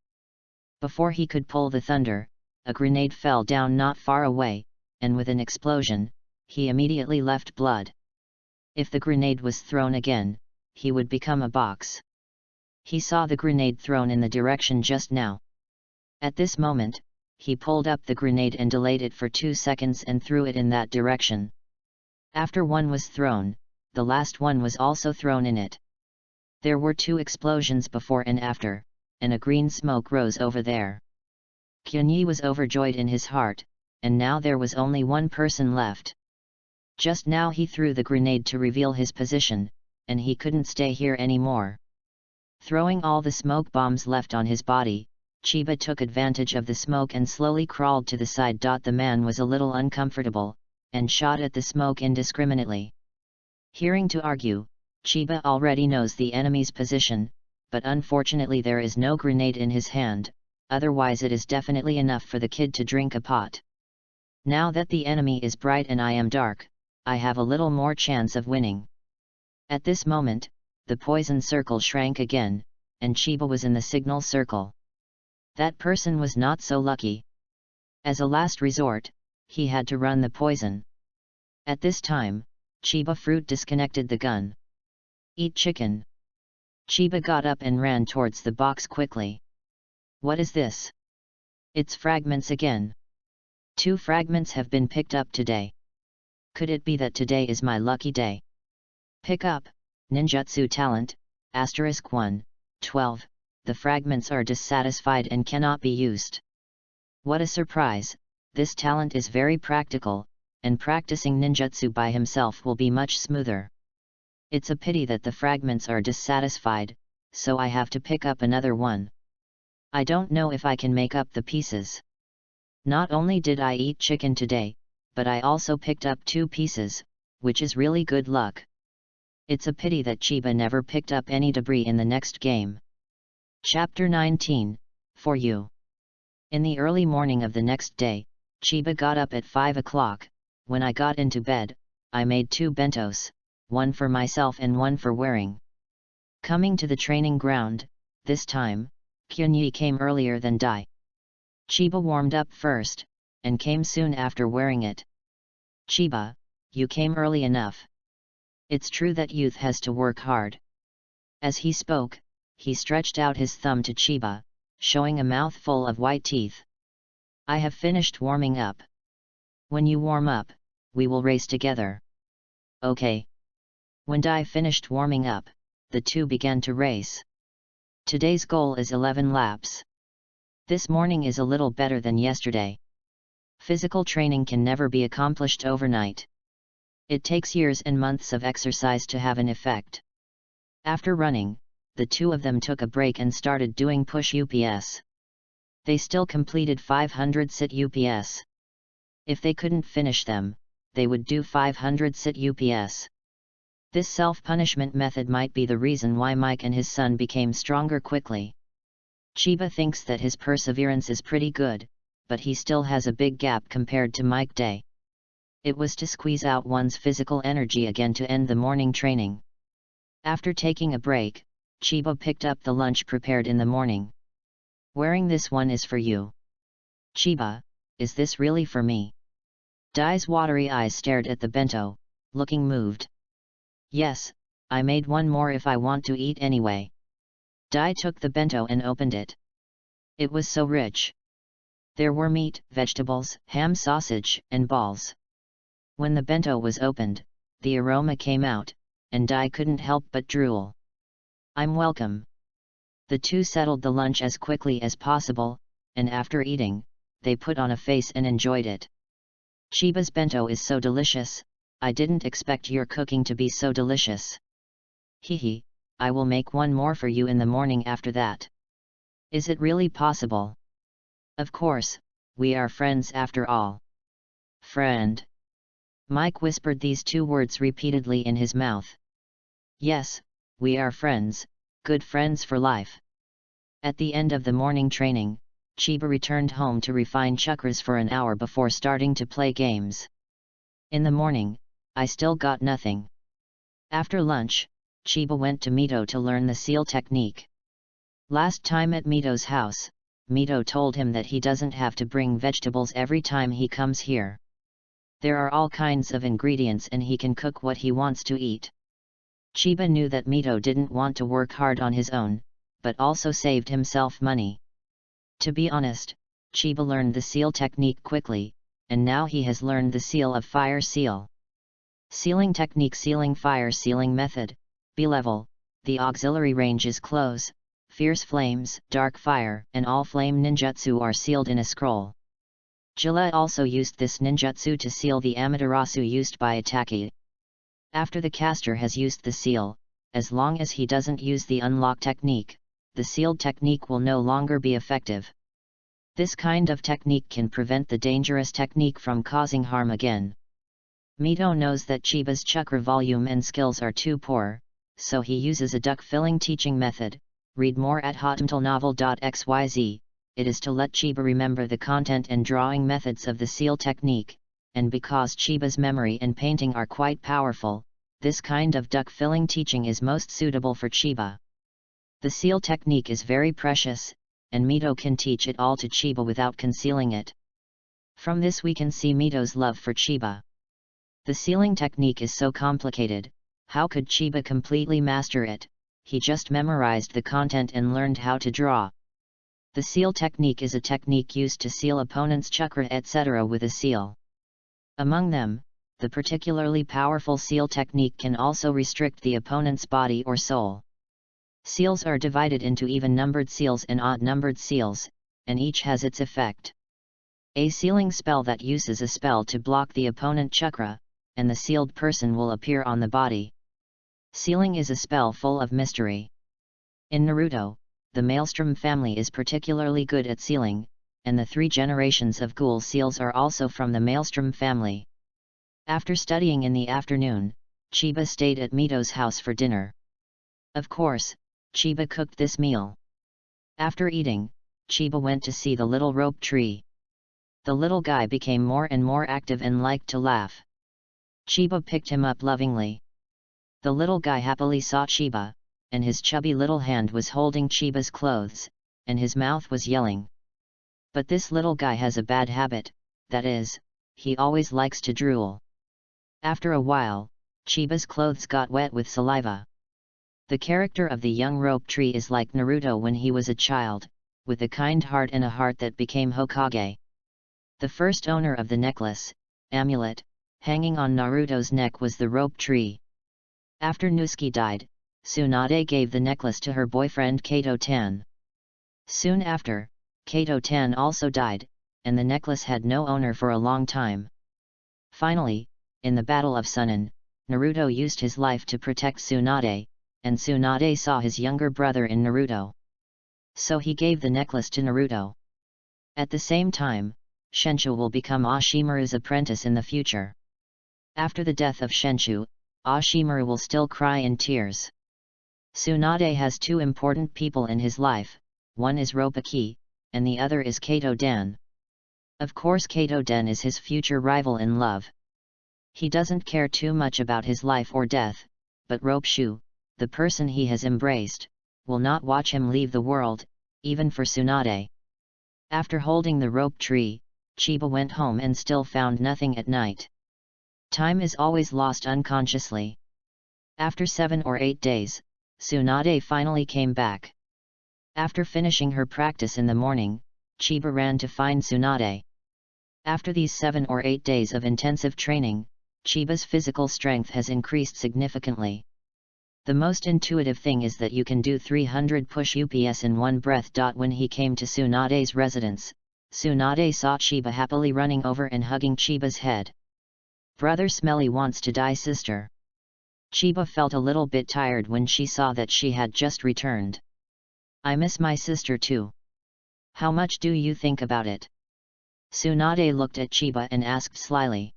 Before he could pull the thunder, a grenade fell down not far away, and with an explosion, he immediately left blood. If the grenade was thrown again, he would become a box. He saw the grenade thrown in the direction just now. At this moment, he pulled up the grenade and delayed it for 2 seconds and threw it in that direction. After one was thrown, the last one was also thrown in it. There were 2 explosions before and after, and a green smoke rose over there. Kyunyi was overjoyed in his heart, and now there was only 1 person left. Just now he threw the grenade to reveal his position, and he couldn't stay here anymore. Throwing all the smoke bombs left on his body, Chiba took advantage of the smoke and slowly crawled to the side. The man was a little uncomfortable, and shot at the smoke indiscriminately. Hearing to argue, Chiba already knows the enemy's position, but unfortunately there is no grenade in his hand, otherwise it is definitely enough for the kid to drink a pot. Now that the enemy is bright and I am dark, I have a little more chance of winning. At this moment, the poison circle shrank again, and Chiba was in the signal circle. That person was not so lucky. As a last resort, he had to run the poison. At this time, Chiba Fruit disconnected the gun. Eat chicken. Chiba got up and ran towards the box quickly. What is this? It's fragments again. 2 fragments have been picked up today. Could it be that today is my lucky day? Pick up, ninjutsu talent, *1, 12, the fragments are dissatisfied and cannot be used. What a surprise, this talent is very practical, and practicing ninjutsu by himself will be much smoother. It's a pity that the fragments are dissatisfied, so I have to pick up another one. I don't know if I can make up the pieces. Not only did I eat chicken today, but I also picked up 2 pieces, which is really good luck. It's a pity that Chiba never picked up any debris in the next game. Chapter 19, For You. In the early morning of the next day, Chiba got up at 5 o'clock. When I got into bed, I made 2 bentos, one for myself and one for wearing. Coming to the training ground, this time, Kyunyi came earlier than Dai. Chiba warmed up first, and came soon after wearing it. Chiba, you came early enough. It's true that youth has to work hard. As he spoke, he stretched out his thumb to Chiba, showing a mouthful of white teeth. I have finished warming up. When you warm up, we will race together. Okay. When Dai finished warming up, the 2 began to race. Today's goal is 11 laps. This morning is a little better than yesterday. Physical training can never be accomplished overnight. It takes years and months of exercise to have an effect. After running, the two of them took a break and started doing push UPS. They still completed 500 sit UPS. If they couldn't finish them, they would do 500 sit UPS. This self-punishment method might be the reason why Mike and his son became stronger quickly. Chiba thinks that his perseverance is pretty good, but he still has a big gap compared to Mike Day. It was to squeeze out one's physical energy again to end the morning training. After taking a break, Chiba picked up the lunch prepared in the morning. Wearing this one is for you. Chiba, is this really for me? Dai's watery eyes stared at the bento, looking moved. Yes, I made one more if I want to eat anyway. Dai took the bento and opened it. It was so rich. There were meat, vegetables, ham, sausage, and balls. When the bento was opened, the aroma came out, and Dai couldn't help but drool. I'm welcome. The two settled the lunch as quickly as possible, and after eating, they put on a face and enjoyed it. Chiba's bento is so delicious, I didn't expect your cooking to be so delicious. Hehe, I will make one more for you in the morning after that. Is it really possible? Of course, we are friends after all. Friend. Mike whispered these two words repeatedly in his mouth. Yes, we are friends, good friends for life. At the end of the morning training, Chiba returned home to refine chakras for an hour before starting to play games. In the morning, I still got nothing. After lunch, Chiba went to Mito to learn the seal technique. Last time at Mito's house, Mito told him that he doesn't have to bring vegetables every time he comes here. There are all kinds of ingredients and he can cook what he wants to eat. Chiba knew that Mito didn't want to work hard on his own, but also saved himself money. To be honest, Chiba learned the seal technique quickly, and now he has learned the seal of fire seal. Sealing technique, sealing fire, sealing method, B-level, the auxiliary range is close, fierce flames, dark fire, and all flame ninjutsu are sealed in a scroll. Gillette also used this ninjutsu to seal the Amaterasu used by Itaki. After the caster has used the seal, as long as he doesn't use the unlock technique, the sealed technique will no longer be effective. This kind of technique can prevent the dangerous technique from causing harm again. Mito knows that Chiba's chakra volume and skills are too poor, so he uses a duck-filling teaching method. Read more at hotmtlnovel.xyz. It is to let Chiba remember the content and drawing methods of the seal technique, and because Chiba's memory and painting are quite powerful, this kind of duck-filling teaching is most suitable for Chiba. The seal technique is very precious, and Mito can teach it all to Chiba without concealing it. From this we can see Mito's love for Chiba. The sealing technique is so complicated, how could Chiba completely master it? He just memorized the content and learned how to draw. The seal technique is a technique used to seal opponents' chakra etc. with a seal. Among them, the particularly powerful seal technique can also restrict the opponent's body or soul. Seals are divided into even-numbered seals and odd-numbered seals, and each has its effect. A sealing spell that uses a spell to block the opponent chakra, and the sealed person will appear on the body. Sealing is a spell full of mystery. In Naruto, the Maelstrom family is particularly good at sealing, and the 3 generations of ghoul seals are also from the Maelstrom family. After studying in the afternoon, Chiba stayed at Mito's house for dinner. Of course, Chiba cooked this meal. After eating, Chiba went to see the little rope tree. The little guy became more and more active and liked to laugh. Chiba picked him up lovingly. The little guy happily saw Chiba, and his chubby little hand was holding Chiba's clothes, and his mouth was yelling. But this little guy has a bad habit, that is, he always likes to drool. After a while, Chiba's clothes got wet with saliva. The character of the young rope tree is like Naruto when he was a child, with a kind heart and a heart that became Hokage. The first owner of the necklace, amulet, hanging on Naruto's neck was the rope tree. After Nusuke died, Tsunade gave the necklace to her boyfriend Kato-tan. Soon after, Kato-tan also died, and the necklace had no owner for a long time. Finally, in the Battle of Sunan, Naruto used his life to protect Tsunade, and Tsunade saw his younger brother in Naruto. So he gave the necklace to Naruto. At the same time, Shenshu will become Ashimaru's apprentice in the future. After the death of Shenshu, Ashimaru will still cry in tears. Tsunade has two important people in his life, one is Roppongi, and the other is Kato Den. Of course Kato Den is his future rival in love. He doesn't care too much about his life or death, but Roppongi, the person he has embraced, will not watch him leave the world, even for Tsunade. After holding the rope tree, Chiba went home and still found nothing at night. Time is always lost unconsciously. After 7 or 8 days, Tsunade finally came back. After finishing her practice in the morning, Chiba ran to find Tsunade. After these 7 or 8 days of intensive training, Chiba's physical strength has increased significantly. The most intuitive thing is that you can do 300 push-ups in one breath. When he came to Tsunade's residence, Tsunade saw Chiba happily running over and hugging Chiba's head. "Brother Smelly wants to die, sister." Chiba felt a little bit tired when she saw that she had just returned. "I miss my sister too. How much do you think about it?" Tsunade looked at Chiba and asked slyly.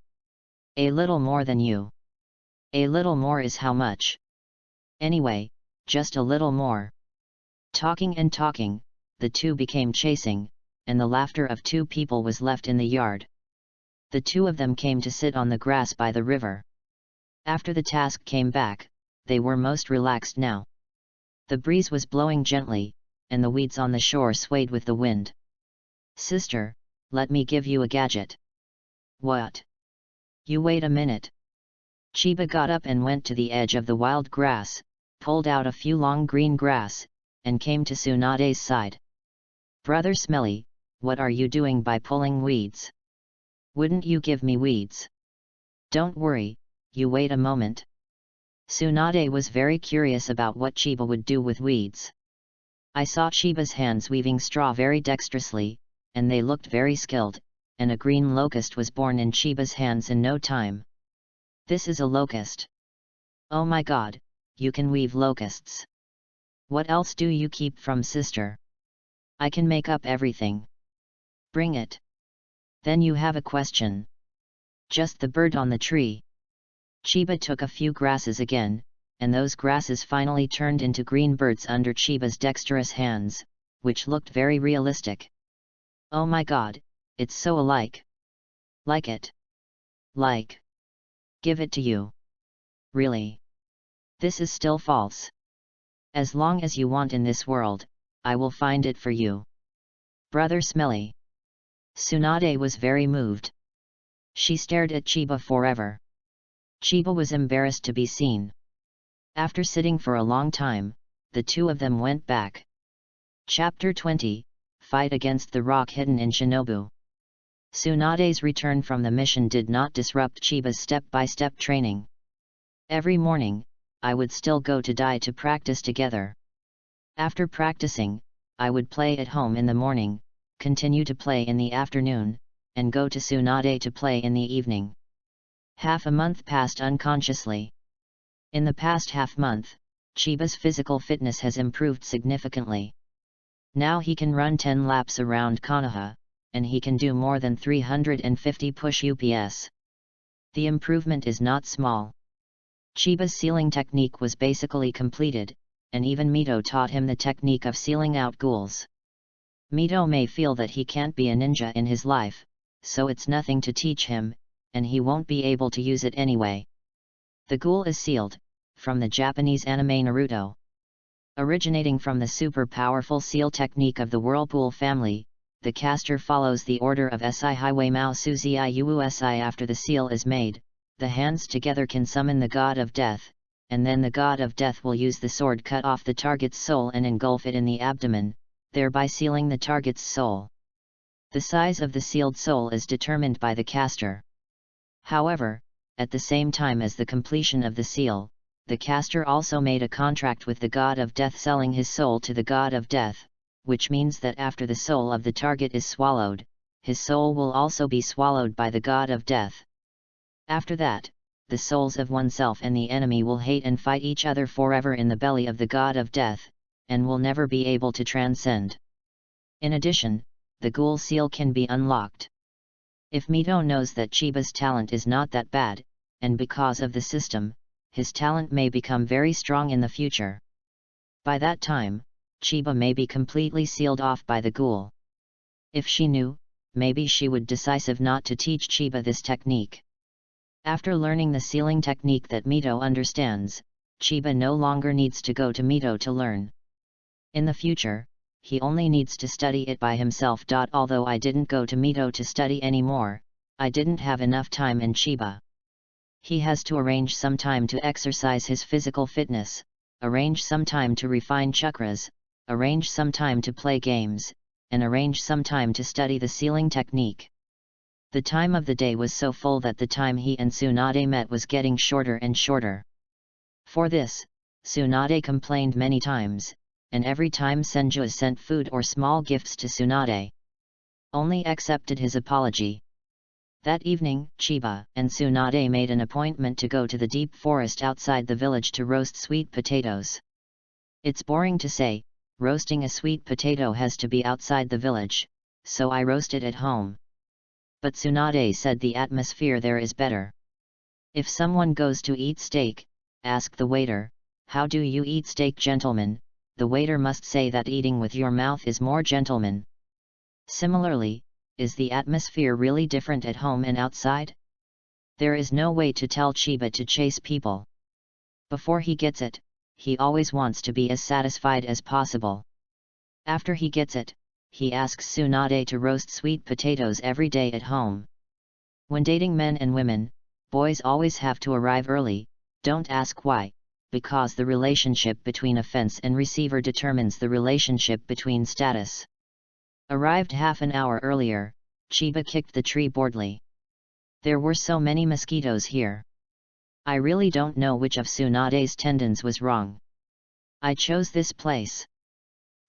"A little more than you." "A little more is how much?" "Anyway, just a little more." Talking and talking, the two became chasing, and the laughter of two people was left in the yard. The two of them came to sit on the grass by the river. After the task came back, they were most relaxed now. The breeze was blowing gently, and the weeds on the shore swayed with the wind. "Sister, let me give you a gadget." "What?" "You wait a minute." Chiba got up and went to the edge of the wild grass, pulled out a few long green grass, and came to Tsunade's side. "Brother Smelly, what are you doing by pulling weeds? Wouldn't you give me weeds?" "Don't worry, you wait a moment." Tsunade was very curious about what Chiba would do with weeds. "I saw Chiba's hands weaving straw very dexterously, and they looked very skilled, and a green locust was born in Chiba's hands in no time." "This is a locust." "Oh my god, you can weave locusts. What else do you keep from sister?" "I can make up everything." "Bring it." "Then you have a question." "Just the bird on the tree." Chiba took a few grasses again, and those grasses finally turned into green birds under Chiba's dexterous hands, which looked very realistic. "Oh my god, it's so alike." "Like it?" "Like. Give it to you." "Really? This is still false." "As long as you want in this world, I will find it for you." "Brother Smelly." Tsunade was very moved. She stared at Chiba forever. Chiba was embarrassed to be seen. After sitting for a long time, the two of them went back. Chapter 20, Fight Against the Rock Hidden in Shinobu. Tsunade's return from the mission did not disrupt Chiba's step-by-step training. Every morning, I would still go to Dai to practice together. After practicing, I would play at home in the morning, continue to play in the afternoon, and go to Tsunade to play in the evening. Half a month passed unconsciously. In the past half-month, Chiba's physical fitness has improved significantly. Now he can run 10 laps around Konoha, and he can do more than 350 push-ups. The improvement is not small. Chiba's sealing technique was basically completed, and even Mito taught him the technique of sealing out ghouls. Mito may feel that he can't be a ninja in his life, so it's nothing to teach him, and he won't be able to use it anyway. The ghoul is sealed, from the Japanese anime Naruto. Originating from the super powerful seal technique of the Whirlpool family, the caster follows the order of Si Highway Mao Suzi Iuusi. After the seal is made, the hands together can summon the god of death, and then the god of death will use the sword cut off the target's soul and engulf it in the abdomen, thereby sealing the target's soul. The size of the sealed soul is determined by the caster. However, at the same time as the completion of the seal, the caster also made a contract with the god of death selling his soul to the god of death, which means that after the soul of the target is swallowed, his soul will also be swallowed by the god of death. After that, the souls of oneself and the enemy will hate and fight each other forever in the belly of the god of death, and will never be able to transcend. In addition, the ghoul seal can be unlocked. If Mito knows that Chiba's talent is not that bad, and because of the system, his talent may become very strong in the future. By that time, Chiba may be completely sealed off by the ghoul. If she knew, maybe she would decide not to teach Chiba this technique. After learning the sealing technique that Mito understands, Chiba no longer needs to go to Mito to learn. In the future, he only needs to study it by himself. Although I didn't go to Mito to study anymore, I didn't have enough time in Chiba. He has to arrange some time to exercise his physical fitness, arrange some time to refine chakras, arrange some time to play games, and arrange some time to study the sealing technique. The time of the day was so full that the time he and Tsunade met was getting shorter and shorter. For this, Tsunade complained many times, and every time Senju sent food or small gifts to Tsunade, only accepted his apology. That evening, Chiba and Tsunade made an appointment to go to the deep forest outside the village to roast sweet potatoes. It's boring to say, roasting a sweet potato has to be outside the village, so I roast it at home. But Tsunade said the atmosphere there is better. If someone goes to eat steak, ask the waiter, "How do you eat steak, gentlemen?" The waiter must say that eating with your mouth is more gentleman. Similarly, is the atmosphere really different at home and outside? There is no way to tell Chiba to chase people. Before he gets it, he always wants to be as satisfied as possible. After he gets it, he asks Tsunade to roast sweet potatoes every day at home. When dating men and women, boys always have to arrive early. Don't ask why, because the relationship between offense and receiver determines the relationship between status. Arrived half an hour earlier, Chiba kicked the tree boldly. There were so many mosquitoes here. I really don't know which of Tsunade's tendons was wrong. I chose this place.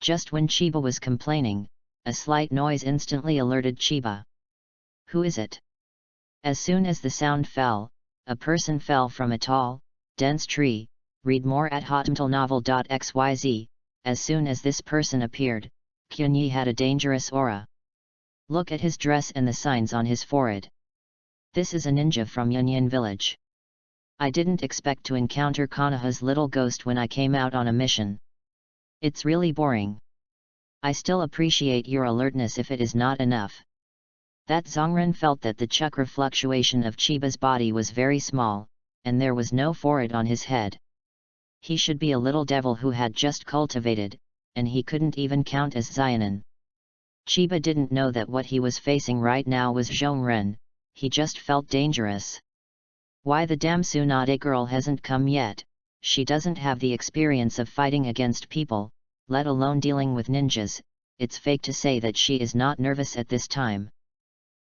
Just when Chiba was complaining, a slight noise instantly alerted Chiba. Who is it? As soon as the sound fell, a person fell from a tall, dense tree. Read more at hotmtlnovel.xyz. As soon as this person appeared, Kyunyi had a dangerous aura. Look at his dress and the signs on his forehead. This is a ninja from Yunyan village. I didn't expect to encounter Konoha's little ghost when I came out on a mission. It's really boring. I still appreciate your alertness if it is not enough. That Zongren felt that the chakra fluctuation of Chiba's body was very small, and there was no forehead on his head. He should be a little devil who had just cultivated, and he couldn't even count as Zionin. Chiba didn't know that what he was facing right now was Zhongren, he just felt dangerous. Why the damn Tsunade girl hasn't come yet? She doesn't have the experience of fighting against people, let alone dealing with ninjas. It's fake to say that she is not nervous at this time.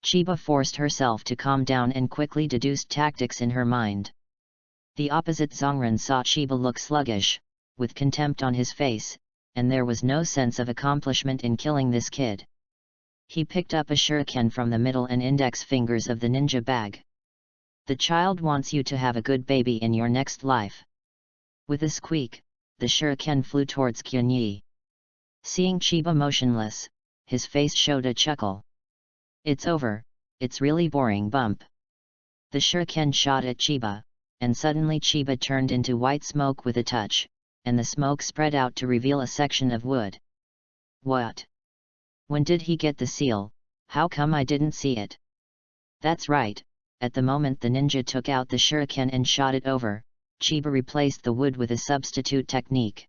Chiba forced herself to calm down and quickly deduced tactics in her mind. The opposite Zongren saw Chiba look sluggish, with contempt on his face, and there was no sense of accomplishment in killing this kid. He picked up a shuriken from the middle and index fingers of the ninja bag. The child wants you to have a good baby in your next life. With a squeak, the shuriken flew towards Kyunyi. Seeing Chiba motionless, his face showed a chuckle. It's over, it's really boring bump. The shuriken shot at Chiba, and suddenly Chiba turned into white smoke with a touch, and the smoke spread out to reveal a section of wood. What? When did he get the seal? How come I didn't see it? That's right, at the moment the ninja took out the shuriken and shot it over, Chiba replaced the wood with a substitute technique.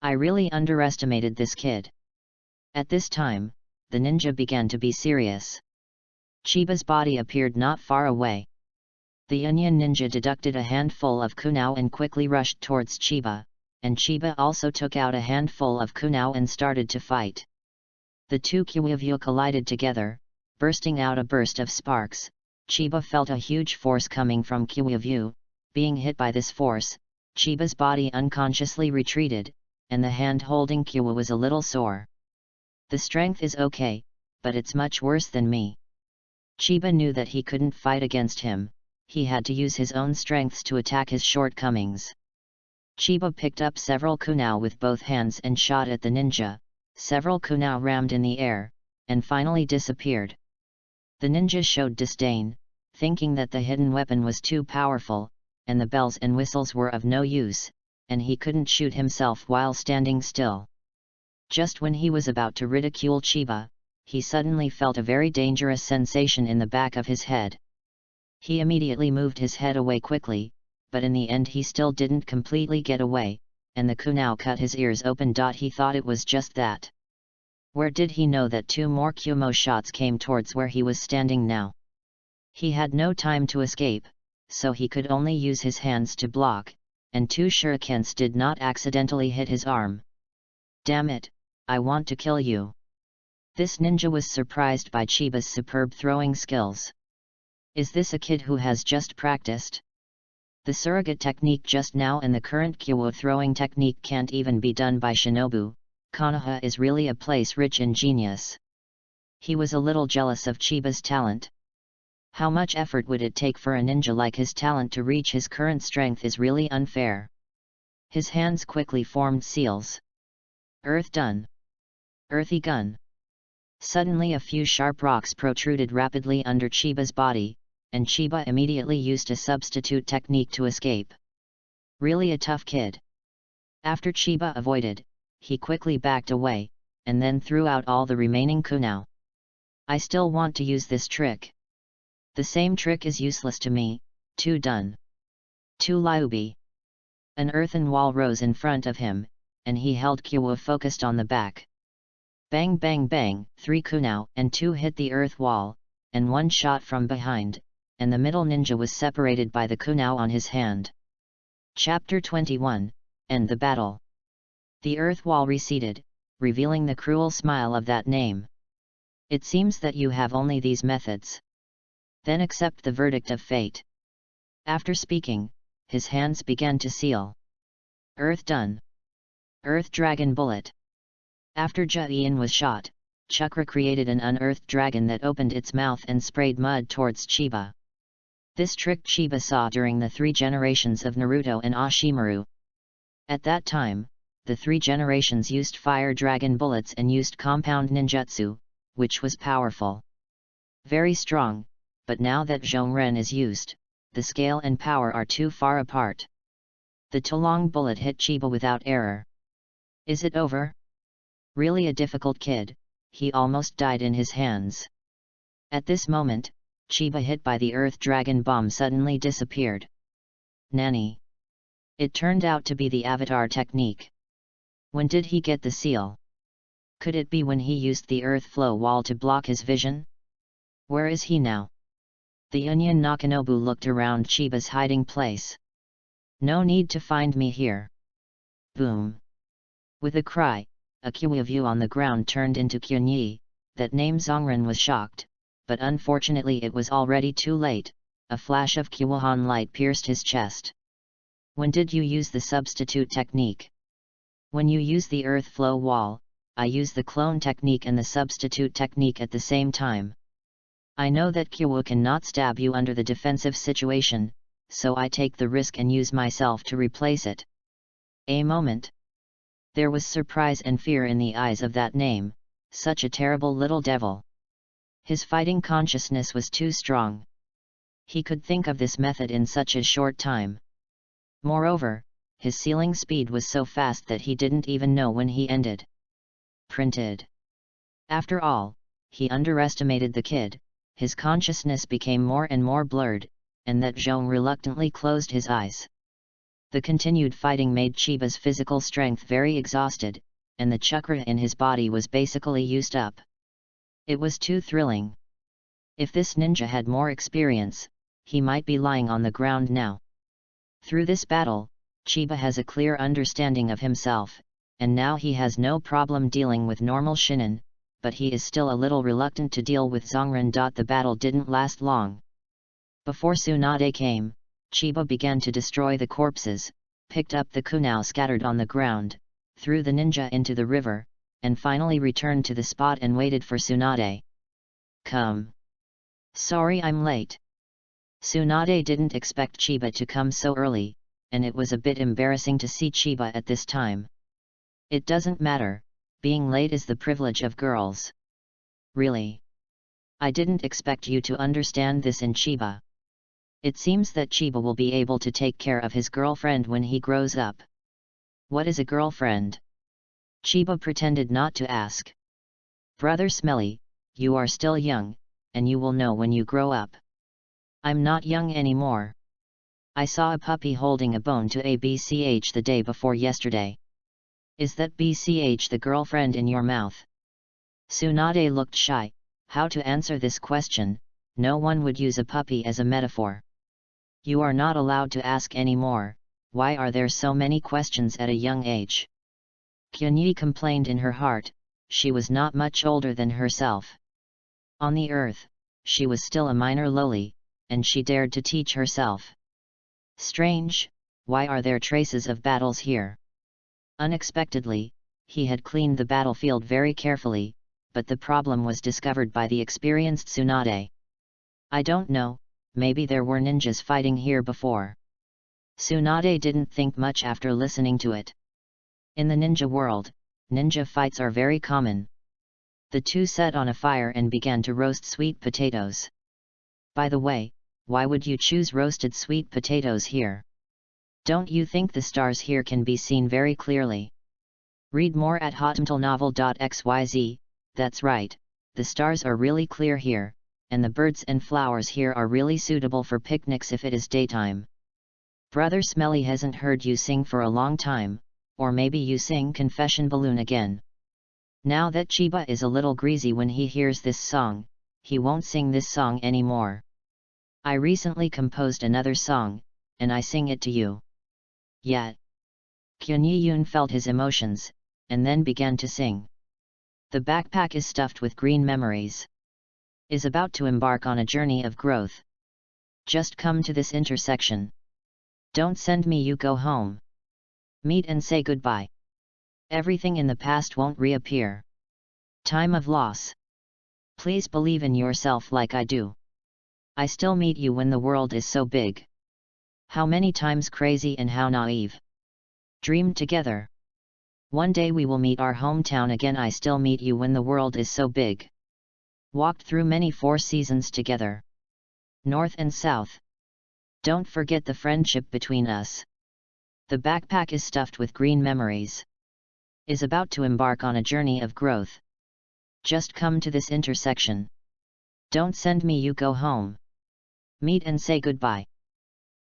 I really underestimated this kid. At this time, the ninja began to be serious. Chiba's body appeared not far away. The Onion Ninja deducted a handful of kunao and quickly rushed towards Chiba, and Chiba also took out a handful of kunao and started to fight. The two Kyuwivyu collided together, bursting out a burst of sparks. Chiba felt a huge force coming from Kyuwivyu. Being hit by this force, Chiba's body unconsciously retreated, and the hand holding Kyuwa was a little sore. The strength is okay, but it's much worse than me. Chiba knew that he couldn't fight against him, he had to use his own strengths to attack his shortcomings. Chiba picked up several kunai with both hands and shot at the ninja. Several kunai rammed in the air, and finally disappeared. The ninja showed disdain, thinking that the hidden weapon was too powerful, and the bells and whistles were of no use, and he couldn't shoot himself while standing still. Just when he was about to ridicule Chiba, he suddenly felt a very dangerous sensation in the back of his head. He immediately moved his head away quickly, but in the end he still didn't completely get away, and the kunai cut his ears open. He thought it was just that. Where did he know that 2 more Kumo shots came towards where he was standing now? He had no time to escape, so he could only use his hands to block, and 2 shurikens did not accidentally hit his arm. Damn it, I want to kill you. This ninja was surprised by Chiba's superb throwing skills. Is this a kid who has just practiced? The surrogate technique just now and the current Kyo throwing technique can't even be done by Shinobu. Konoha is really a place rich in genius. He was a little jealous of Chiba's talent. How much effort would it take for a ninja like his talent to reach his current strength is really unfair. His hands quickly formed seals. Earth done. Earthy gun. Suddenly a few sharp rocks protruded rapidly under Chiba's body, and Chiba immediately used a substitute technique to escape. Really a tough kid. After Chiba avoided, he quickly backed away, and then threw out all the remaining kunai. I still want to use this trick. The same trick is useless to me. 2 done. 2 Lyubi. An earthen wall rose in front of him, and he held Kyo focused on the back. Bang bang bang, 3 kunai and 2 hit the earth wall, and 1 shot from behind, and the middle ninja was separated by the kunai on his hand. Chapter 21, End the battle. The earth wall receded, revealing the cruel smile of that name. It seems that you have only these methods. Then accept the verdict of fate. After speaking, his hands began to seal. Earth done. Earth dragon bullet. After Jain was shot, Chakra created an unearthed dragon that opened its mouth and sprayed mud towards Chiba. This trick Chiba saw during the 3 generations of Naruto and Ashimaru. At that time, the 3 generations used fire dragon bullets and used compound ninjutsu, which was powerful. Very strong, but now that Zhongren is used, the scale and power are too far apart. The Tolong bullet hit Chiba without error. Is it over? Really a difficult kid, he almost died in his hands. At this moment, Chiba hit by the earth dragon bomb suddenly disappeared. Nanny. It turned out to be the avatar technique. When did he get the seal? Could it be when he used the earth flow wall to block his vision? Where is he now? The Onion Nakanobu looked around Chiba's hiding place. No need to find me here. Boom. With a cry, a Kyo view on the ground turned into Kyunyi. That name Zongren was shocked, but unfortunately it was already too late. A flash of Kyohan light pierced his chest. When did you use the substitute technique? When you use the earth flow wall, I use the clone technique and the substitute technique at the same time. I know that Kyo cannot stab you under the defensive situation, so I take the risk and use myself to replace it. A moment. There was surprise and fear in the eyes of that name, such a terrible little devil. His fighting consciousness was too strong. He could think of this method in such a short time. Moreover, his sealing speed was so fast that he didn't even know when he ended. Printed. After all, he underestimated the kid, his consciousness became more and more blurred, and that Zhong reluctantly closed his eyes. The continued fighting made Chiba's physical strength very exhausted, and the chakra in his body was basically used up. It was too thrilling. If this ninja had more experience, he might be lying on the ground now. Through this battle, Chiba has a clear understanding of himself, and now he has no problem dealing with normal shinin, but he is still a little reluctant to deal with Zongren. The battle didn't last long. Before Tsunade came, Chiba began to destroy the corpses, picked up the kunai scattered on the ground, threw the ninja into the river, and finally returned to the spot and waited for Tsunade. Come. Sorry I'm late. Tsunade didn't expect Chiba to come so early, and it was a bit embarrassing to see Chiba at this time. It doesn't matter, being late is the privilege of girls. Really? I didn't expect you to understand this in Chiba. It seems that Chiba will be able to take care of his girlfriend when he grows up. What is a girlfriend? Chiba pretended not to ask. Brother Smelly, you are still young, and you will know when you grow up. I'm not young anymore. I saw a puppy holding a bone to a BCH the day before yesterday. Is that BCH the girlfriend in your mouth? Tsunade looked shy. How to answer this question? No one would use a puppy as a metaphor. You are not allowed to ask any more. Why are there so many questions at a young age? Kyunyi complained in her heart. She was not much older than herself. On the earth, she was still a minor loli, and she dared to teach herself. Strange, why are there traces of battles here? Unexpectedly, he had cleaned the battlefield very carefully, but the problem was discovered by the experienced Tsunade. I don't know, maybe there were ninjas fighting here before. Tsunade didn't think much after listening to it. In the ninja world, ninja fights are very common. The two set on a fire and began to roast sweet potatoes. By the way, why would you choose roasted sweet potatoes here? Don't you think the stars here can be seen very clearly? Read more at hotmtlnovel.xyz. That's right, the stars are really clear here, and the birds and flowers here are really suitable for picnics if it is daytime. Brother Smelly hasn't heard you sing for a long time, or maybe you sing Confession Balloon again. Now that Chiba is a little greasy when he hears this song, he won't sing this song anymore. I recently composed another song, and I sing it to you. Yet. Kyunyi-yoon felt his emotions, and then began to sing. The backpack is stuffed with green memories. Is about to embark on a journey of growth. Just come to this intersection. Don't send me, you go home. Meet and say goodbye. Everything in the past won't reappear. Time of loss. Please believe in yourself like I do. I still meet you when the world is so big. How many times crazy and how naive. Dreamed together. One day we will meet our hometown again. I still meet you when the world is so big. Walked through many 4 seasons together. North and South. Don't forget the friendship between us. The backpack is stuffed with green memories. Is about to embark on a journey of growth. Just come to this intersection. Don't send me, you go home. Meet and say goodbye.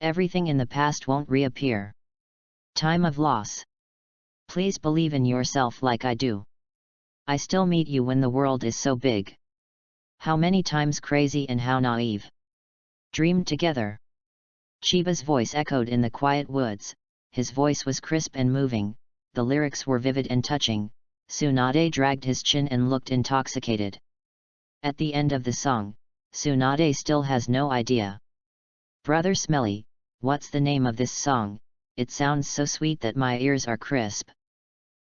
Everything in the past won't reappear. Time of loss. Please believe in yourself like I do. I still meet you when the world is so big. How many times crazy and how naive. Dreamed together. Chiba's voice echoed in the quiet woods. His voice was crisp and moving, the lyrics were vivid and touching. Tsunade dragged his chin and looked intoxicated. At the end of the song, Tsunade still has no idea. Brother Smelly, what's the name of this song? It sounds so sweet that my ears are crisp.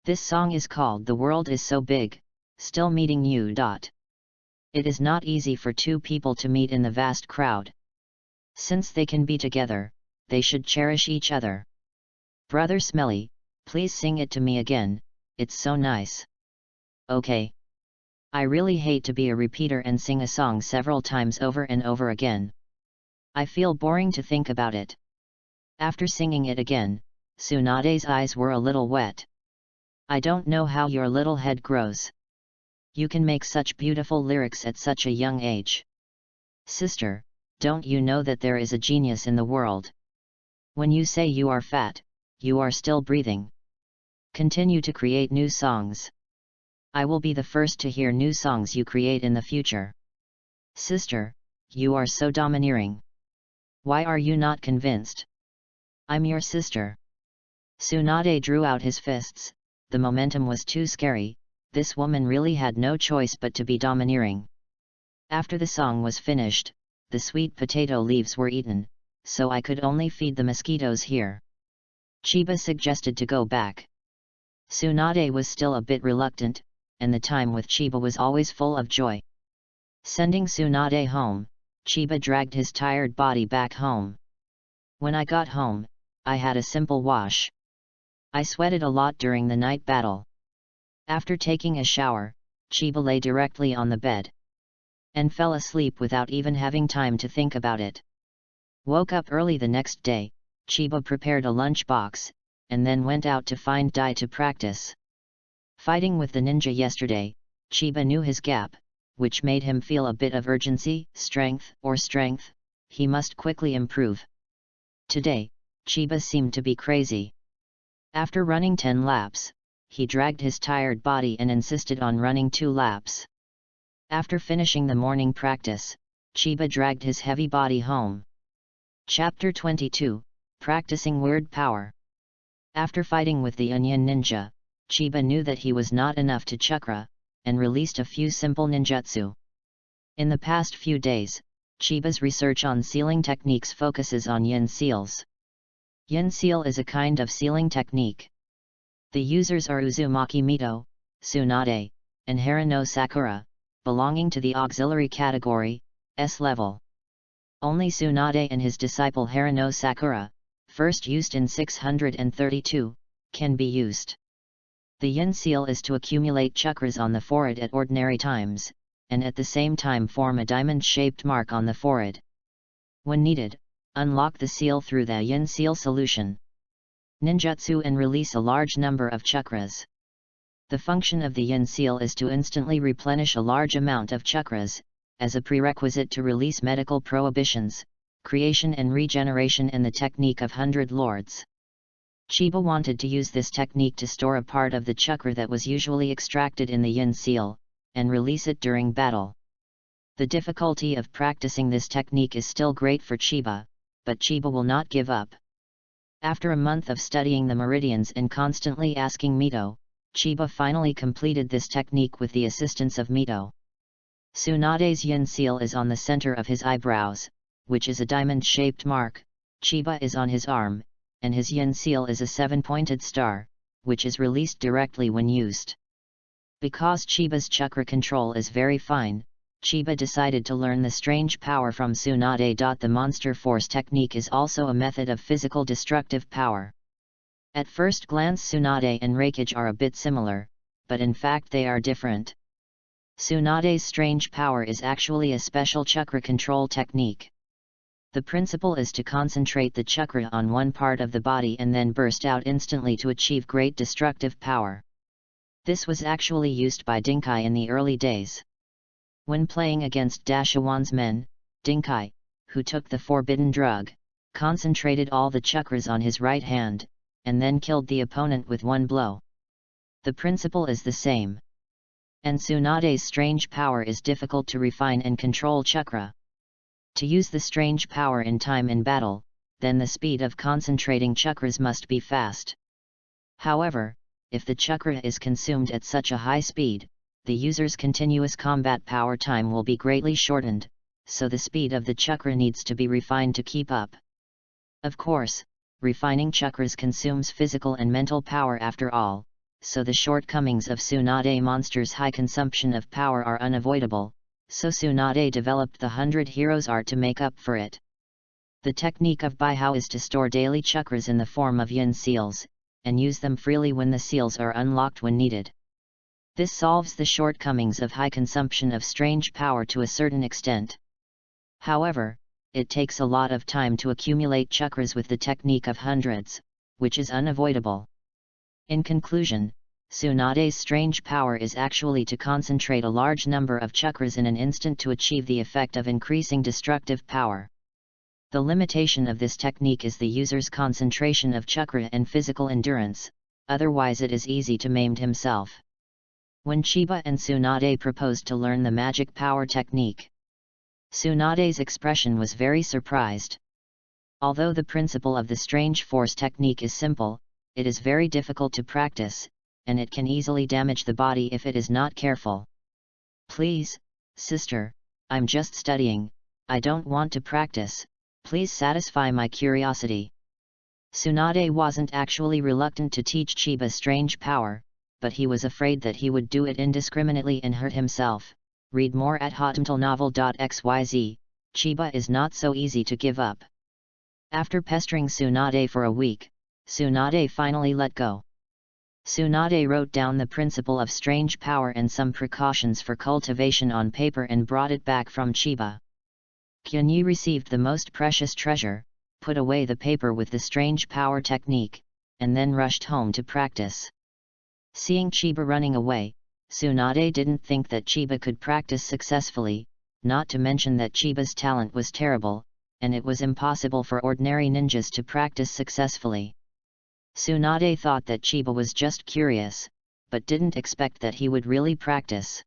This song is called The World Is So Big, Still Meeting You. It is not easy for two people to meet in the vast crowd. Since they can be together, they should cherish each other. Brother Smelly, please sing it to me again, it's so nice. Okay. I really hate to be a repeater and sing a song several times over and over again. I feel boring to think about it. After singing it again, Tsunade's eyes were a little wet. I don't know how your little head grows. You can make such beautiful lyrics at such a young age. Sister, don't you know that there is a genius in the world? When you say you are fat, you are still breathing. Continue to create new songs. I will be the first to hear new songs you create in the future. Sister, you are so domineering. Why are you not convinced? I'm your sister. Tsunade drew out his fists. The momentum was too scary. This woman really had no choice but to be domineering. After the song was finished, the sweet potato leaves were eaten, so I could only feed the mosquitoes here. Chiba suggested to go back. Tsunade was still a bit reluctant, and the time with Chiba was always full of joy. Sending Tsunade home, Chiba dragged his tired body back home. When I got home, I had a simple wash. I sweated a lot during the night battle. After taking a shower, Chiba lay directly on the bed and fell asleep without even having time to think about it. Woke up early the next day, Chiba prepared a lunchbox, and then went out to find Dai to practice. Fighting with the ninja yesterday, Chiba knew his gap, which made him feel a bit of urgency, strength. He must quickly improve. Today, Chiba seemed to be crazy. After running 10 laps, he dragged his tired body and insisted on running 2 laps. After finishing the morning practice, Chiba dragged his heavy body home. Chapter 22, Practicing Word Power. After fighting with the Onion Ninja, Chiba knew that he was not enough to chakra, and released a few simple ninjutsu. In the past few days, Chiba's research on sealing techniques focuses on yin seals. Yin seal is a kind of sealing technique. The users are Uzumaki Mito, Tsunade, and Harano Sakura, belonging to the auxiliary category, S level. Only Tsunade and his disciple Harano Sakura, first used in 632, can be used. The yin seal is to accumulate chakras on the forehead at ordinary times, and at the same time form a diamond-shaped mark on the forehead. When needed, unlock the seal through the yin seal solution ninjutsu and release a large number of chakras. The function of the yin seal is to instantly replenish a large amount of chakras, as a prerequisite to release medical prohibitions, creation and regeneration and the technique of 100 lords. Chiba wanted to use this technique to store a part of the chakra that was usually extracted in the yin seal, and release it during battle. The difficulty of practicing this technique is still great for Chiba, but Chiba will not give up. After a month of studying the meridians and constantly asking Mito, Chiba finally completed this technique with the assistance of Mito. Tsunade's yin seal is on the center of his eyebrows, which is a diamond-shaped mark. Chiba is on his arm, and his yin seal is a 7-pointed star, which is released directly when used. Because Chiba's chakra control is very fine, Chiba decided to learn the strange power from Tsunade. The monster force technique is also a method of physical destructive power. At first glance Tsunade and Reikage are a bit similar, but in fact they are different. Tsunade's strange power is actually a special chakra control technique. The principle is to concentrate the chakra on one part of the body and then burst out instantly to achieve great destructive power. This was actually used by Dinkai in the early days. When playing against Dashawan's men, Dinkai, who took the forbidden drug, concentrated all the chakras on his right hand, and then killed the opponent with one blow. The principle is the same. And Tsunade's strange power is difficult to refine and control chakra. To use the strange power in time in battle, then the speed of concentrating chakras must be fast. However, if the chakra is consumed at such a high speed, the user's continuous combat power time will be greatly shortened, so the speed of the chakra needs to be refined to keep up. Of course, refining chakras consumes physical and mental power after all, so the shortcomings of Tsunade monster's high consumption of power are unavoidable, so Tsunade developed the 100 Heroes art to make up for it. The technique of Baihao is to store daily chakras in the form of yin seals, and use them freely when the seals are unlocked when needed. This solves the shortcomings of high consumption of strange power to a certain extent. However, it takes a lot of time to accumulate chakras with the technique of hundreds, which is unavoidable. In conclusion, Tsunade's strange power is actually to concentrate a large number of chakras in an instant to achieve the effect of increasing destructive power. The limitation of this technique is the user's concentration of chakra and physical endurance, otherwise it is easy to maim himself. When Chiba and Tsunade proposed to learn the magic power technique, Tsunade's expression was very surprised. Although the principle of the strange force technique is simple, it is very difficult to practice, and it can easily damage the body if it is not careful. Please, sister, I'm just studying, I don't want to practice, please satisfy my curiosity. Tsunade wasn't actually reluctant to teach Chiba strange power, but he was afraid that he would do it indiscriminately and hurt himself, read more at hotmtlenovel.xyz. Chiba is not so easy to give up. After pestering Tsunade for a week, Tsunade finally let go. Tsunade wrote down the principle of strange power and some precautions for cultivation on paper and brought it back from Chiba. Kyunyi received the most precious treasure, put away the paper with the strange power technique, and then rushed home to practice. Seeing Chiba running away, Tsunade didn't think that Chiba could practice successfully, not to mention that Chiba's talent was terrible, and it was impossible for ordinary ninjas to practice successfully. Tsunade thought that Chiba was just curious, but didn't expect that he would really practice.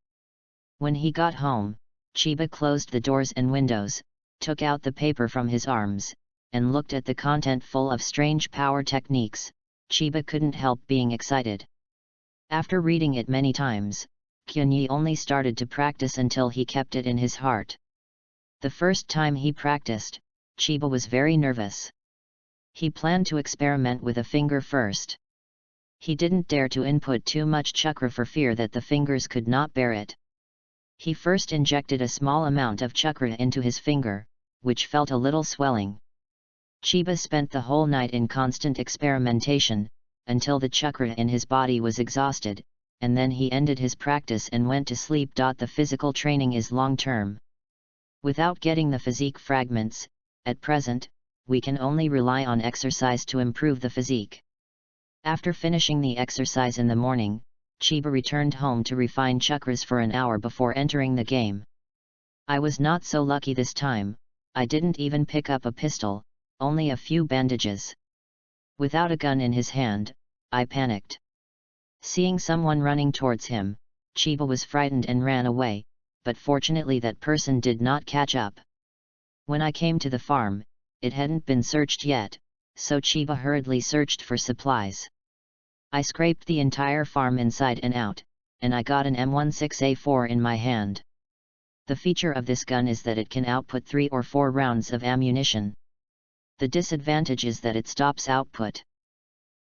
When he got home, Chiba closed the doors and windows, took out the paper from his arms, and looked at the content full of strange power techniques. Chiba couldn't help being excited. After reading it many times, Kyunyi only started to practice until he kept it in his heart. The first time he practiced, Chiba was very nervous. He planned to experiment with a finger first. He didn't dare to input too much chakra for fear that the fingers could not bear it. He first injected a small amount of chakra into his finger, which felt a little swelling. Chiba spent the whole night in constant experimentation, until the chakra in his body was exhausted, and then he ended his practice and went to sleep. The physical training is long-term. Without getting the physique fragments, at present, we can only rely on exercise to improve the physique. After finishing the exercise in the morning, Chiba returned home to refine chakras for an hour before entering the game. I was not so lucky this time. I didn't even pick up a pistol, only a few bandages. Without a gun in his hand, I panicked. Seeing someone running towards him, Chiba was frightened and ran away, but fortunately that person did not catch up. When I came to the farm, it hadn't been searched yet, so Chiba hurriedly searched for supplies. I scraped the entire farm inside and out, and I got an M16A4 in my hand. The feature of this gun is that it can output 3 or 4 rounds of ammunition. The disadvantage is that it stops output.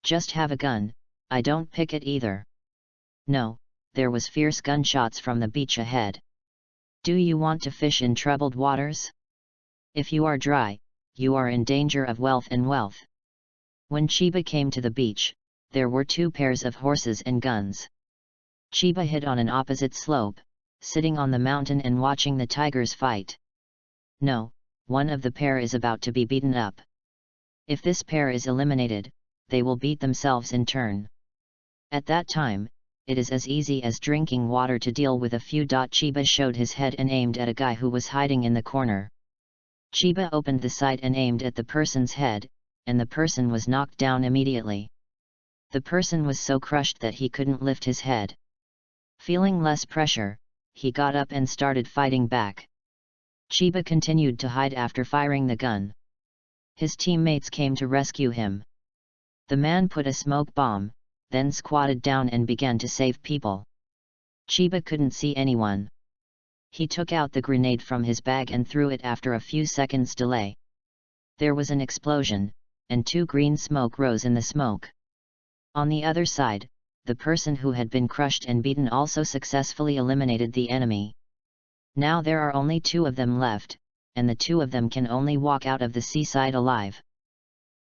Just have a gun, I don't pick it either. No, there was fierce gunshots from the beach ahead. Do you want to fish in troubled waters? If you are dry, you are in danger of wealth and wealth. When Chiba came to the beach, there were 2 pairs of horses and guns. Chiba hid on an opposite slope, sitting on the mountain and watching the tigers fight. No, one of the pair is about to be beaten up. If this pair is eliminated, they will beat themselves in turn. At that time, it is as easy as drinking water to deal with a few. Chiba showed his head and aimed at a guy who was hiding in the corner. Chiba opened the sight and aimed at the person's head, and the person was knocked down immediately. The person was so crushed that he couldn't lift his head. Feeling less pressure, he got up and started fighting back. Chiba continued to hide after firing the gun. His teammates came to rescue him. The man put a smoke bomb, then squatted down and began to save people. Chiba couldn't see anyone. He took out the grenade from his bag and threw it after a few seconds' delay. There was an explosion, and 2 green smoke rose in the smoke. On the other side, the person who had been crushed and beaten also successfully eliminated the enemy. Now there are only 2 of them left, and the 2 of them can only walk out of the seaside alive.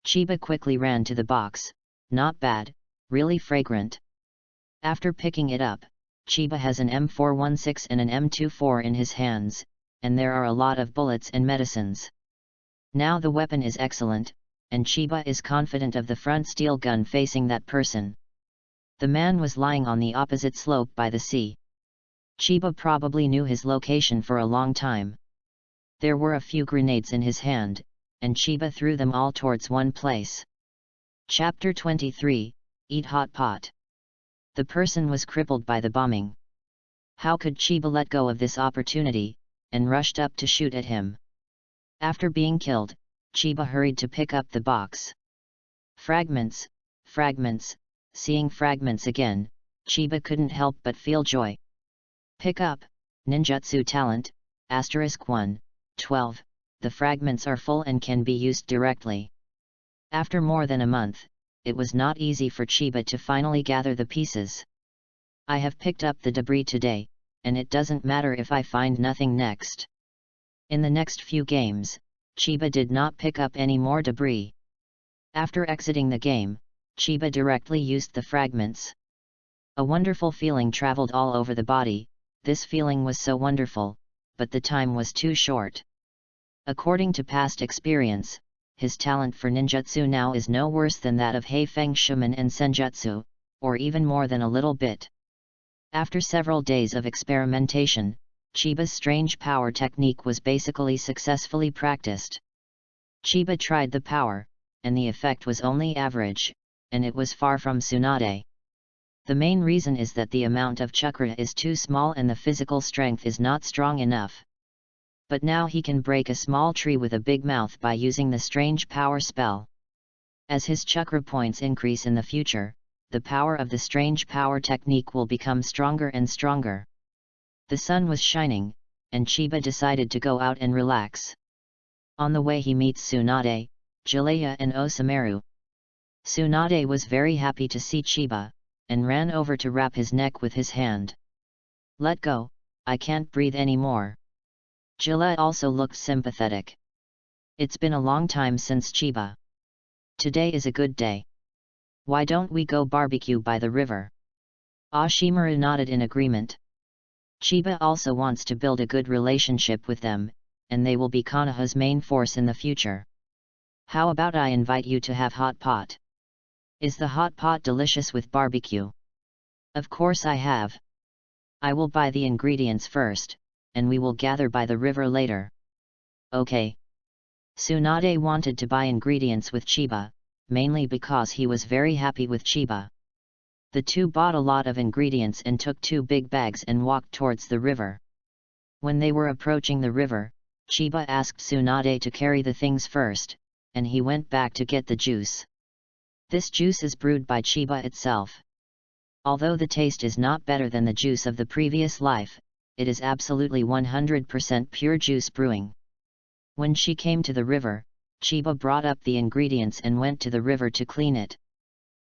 Chiba quickly ran to the box. Not bad, really fragrant. After picking it up, Chiba has an M416 and an M24 in his hands, and there are a lot of bullets and medicines. Now the weapon is excellent, and Chiba is confident of the front steel gun facing that person. The man was lying on the opposite slope by the sea. Chiba probably knew his location for a long time. There were a few grenades in his hand, and Chiba threw them all towards one place. Chapter 23, Eat Hot Pot. The person was crippled by the bombing. How could Chiba let go of this opportunity, and rushed up to shoot at him? After being killed, Chiba hurried to pick up the box. Fragments, fragments, seeing fragments again, Chiba couldn't help but feel joy. Pick up, Ninjutsu Talent, *1, 12, the fragments are full and can be used directly. After more than a month, it was not easy for Chiba to finally gather the pieces. I have picked up the debris today, and it doesn't matter if I find nothing next. In the next few games, Chiba did not pick up any more debris. After exiting the game, Chiba directly used the fragments. A wonderful feeling traveled all over the body. This feeling was so wonderful, but the time was too short. According to past experience, his talent for ninjutsu now is no worse than that of Heifeng Shuman and Senjutsu, or even more than a little bit. After several days of experimentation, Chiba's strange power technique was basically successfully practiced. Chiba tried the power, and the effect was only average, and it was far from Tsunade. The main reason is that the amount of chakra is too small and the physical strength is not strong enough. But now he can break a small tree with a big mouth by using the strange power spell. As his chakra points increase in the future, the power of the strange power technique will become stronger and stronger. The sun was shining, and Chiba decided to go out and relax. On the way he meets Tsunade, Jiraiya and Osameru. Tsunade was very happy to see Chiba, and ran over to wrap his neck with his hand. "Let go, I can't breathe anymore." Jiraiya also looked sympathetic. "It's been a long time since Chiba. Today is a good day. Why don't we go barbecue by the river?" Ashimaru nodded in agreement. Chiba also wants to build a good relationship with them, and they will be Konoha's main force in the future. "How about I invite you to have hot pot? Is the hot pot delicious with barbecue?" "Of course I have. I will buy the ingredients first, and we will gather by the river later." "Okay." Tsunade wanted to buy ingredients with Chiba, mainly because he was very happy with Chiba. The two bought a lot of ingredients and took 2 big bags and walked towards the river. When they were approaching the river, Chiba asked Tsunade to carry the things first, and he went back to get the juice. This juice is brewed by Chiba itself. Although the taste is not better than the juice of the previous life, it is absolutely 100% pure juice brewing. When she came to the river, Chiba brought up the ingredients and went to the river to clean it.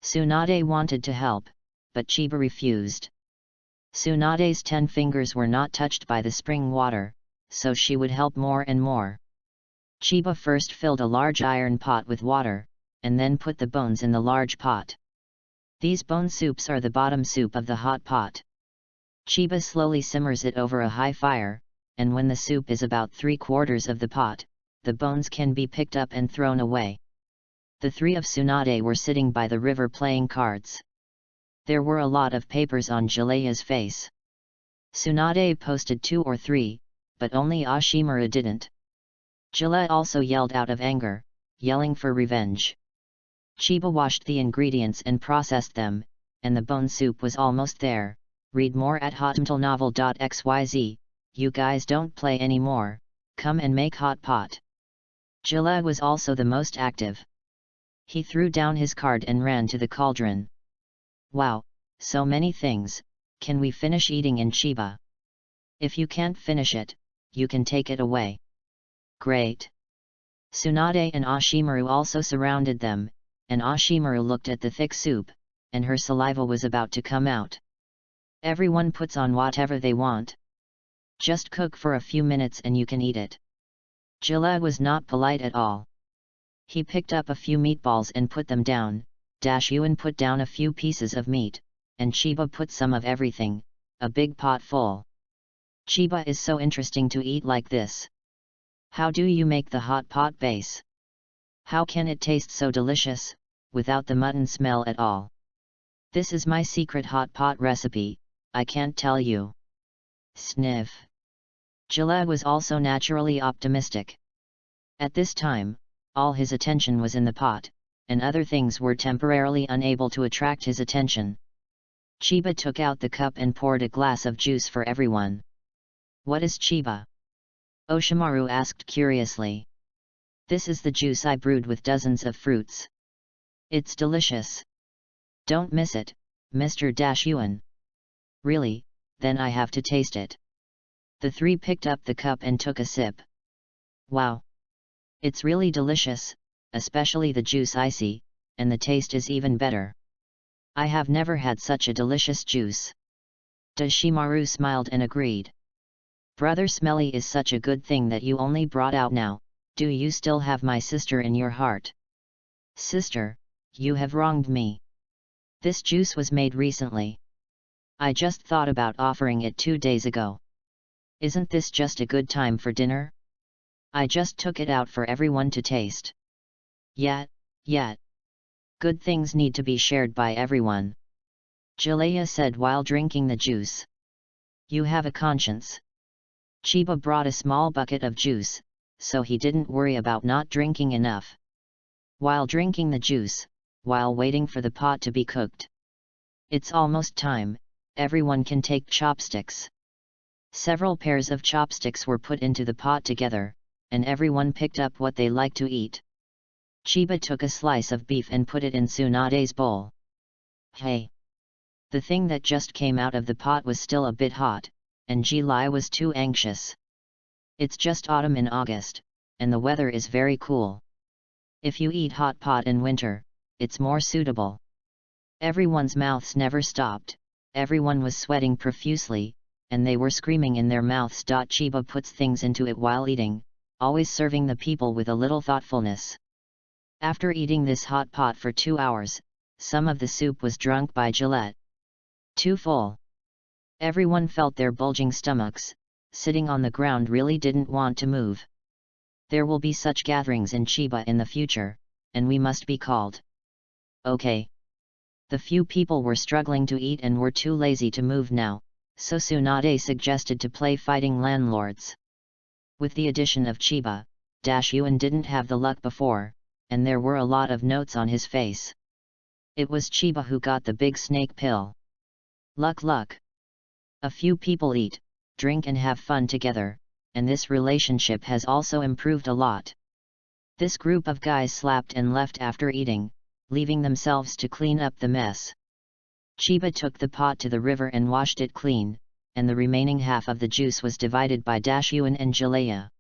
Tsunade wanted to help, but Chiba refused. Tsunade's 10 fingers were not touched by the spring water, so she would help more and more. Chiba first filled a large iron pot with water, and then put the bones in the large pot. These bone soups are the bottom soup of the hot pot. Chiba slowly simmers it over a high fire, and when the soup is about 3/4 of the pot, the bones can be picked up and thrown away. The 3 of Tsunade were sitting by the river playing cards. There were a lot of papers on Jiraiya's face. Tsunade posted 2 or 3, but only Ashimaru didn't. Jiraiya also yelled out of anger, yelling for revenge. Chiba washed the ingredients and processed them, and the bone soup was almost there. Read more at hotmtlnovel.xyz. You guys don't play anymore, come and make hot pot. Jiraiya was also the most active. He threw down his card and ran to the cauldron. "Wow, so many things, can we finish eating in Chiba? If you can't finish it, you can take it away." "Great." Tsunade and Ashimaru also surrounded them, and Ashimaru looked at the thick soup, and her saliva was about to come out. "Everyone puts on whatever they want. Just cook for a few minutes and you can eat it." Jiraiya was not polite at all. He picked up a few meatballs and put them down, Yuan put down a few pieces of meat, and Chiba put some of everything, a big pot full. Chiba is so interesting to eat like this. "How do you make the hot pot base? How can it taste so delicious, without the mutton smell at all? This is my secret hot pot recipe, I can't tell you." Sniff. Jiraiya was also naturally optimistic. At this time, all his attention was in the pot, and other things were temporarily unable to attract his attention. Chiba took out the cup and poured a glass of juice for everyone. "What is Chiba?" Oshimaru asked curiously. "This is the juice I brewed with dozens of fruits. It's delicious. Don't miss it, Mr. Yuan." "Really? Then I have to taste it." The 3 picked up the cup and took a sip. "Wow! It's really delicious, especially the juice icy, and the taste is even better. I have never had such a delicious juice. Deshimaru smiled and agreed. Brother Smelly is such a good thing that you only brought out now. Do you still have my sister in your heart? Sister, you have wronged me. This juice was made recently. I just thought about offering it 2 days ago. Isn't this just a good time for dinner? I just took it out for everyone to taste. Yet. Good things need to be shared by everyone. Jalea said while drinking the juice. You have a conscience. Chiba brought a small bucket of juice, so he didn't worry about not drinking enough. While drinking the juice, while waiting for the pot to be cooked. It's almost time, everyone can take chopsticks. Several pairs of chopsticks were put into the pot together, and everyone picked up what they liked to eat. Chiba took a slice of beef and put it in Tsunade's bowl. Hey! The thing that just came out of the pot was still a bit hot, and Ji-Lai was too anxious. It's just autumn in August, and the weather is very cool. If you eat hot pot in winter, it's more suitable. Everyone's mouths never stopped, everyone was sweating profusely, and they were screaming in their mouths. Chiba puts things into it while eating, always serving the people with a little thoughtfulness. After eating this hot pot for 2 hours, some of the soup was drunk by Gillette. Too full. Everyone felt their bulging stomachs, sitting on the ground really didn't want to move. There will be such gatherings in Chiba in the future, and we must be called. Okay. The few people were struggling to eat and were too lazy to move now, so Tsunade suggested to play fighting landlords. With the addition of Chiba, Yuan didn't have the luck before, and there were a lot of notes on his face. It was Chiba who got the big snake pill. Luck. A few people eat, drink and have fun together, and this relationship has also improved a lot. This group of guys slapped and left after eating, leaving themselves to clean up the mess. Chiba took the pot to the river and washed it clean, and the remaining half of the juice was divided by Yuan and Jalea.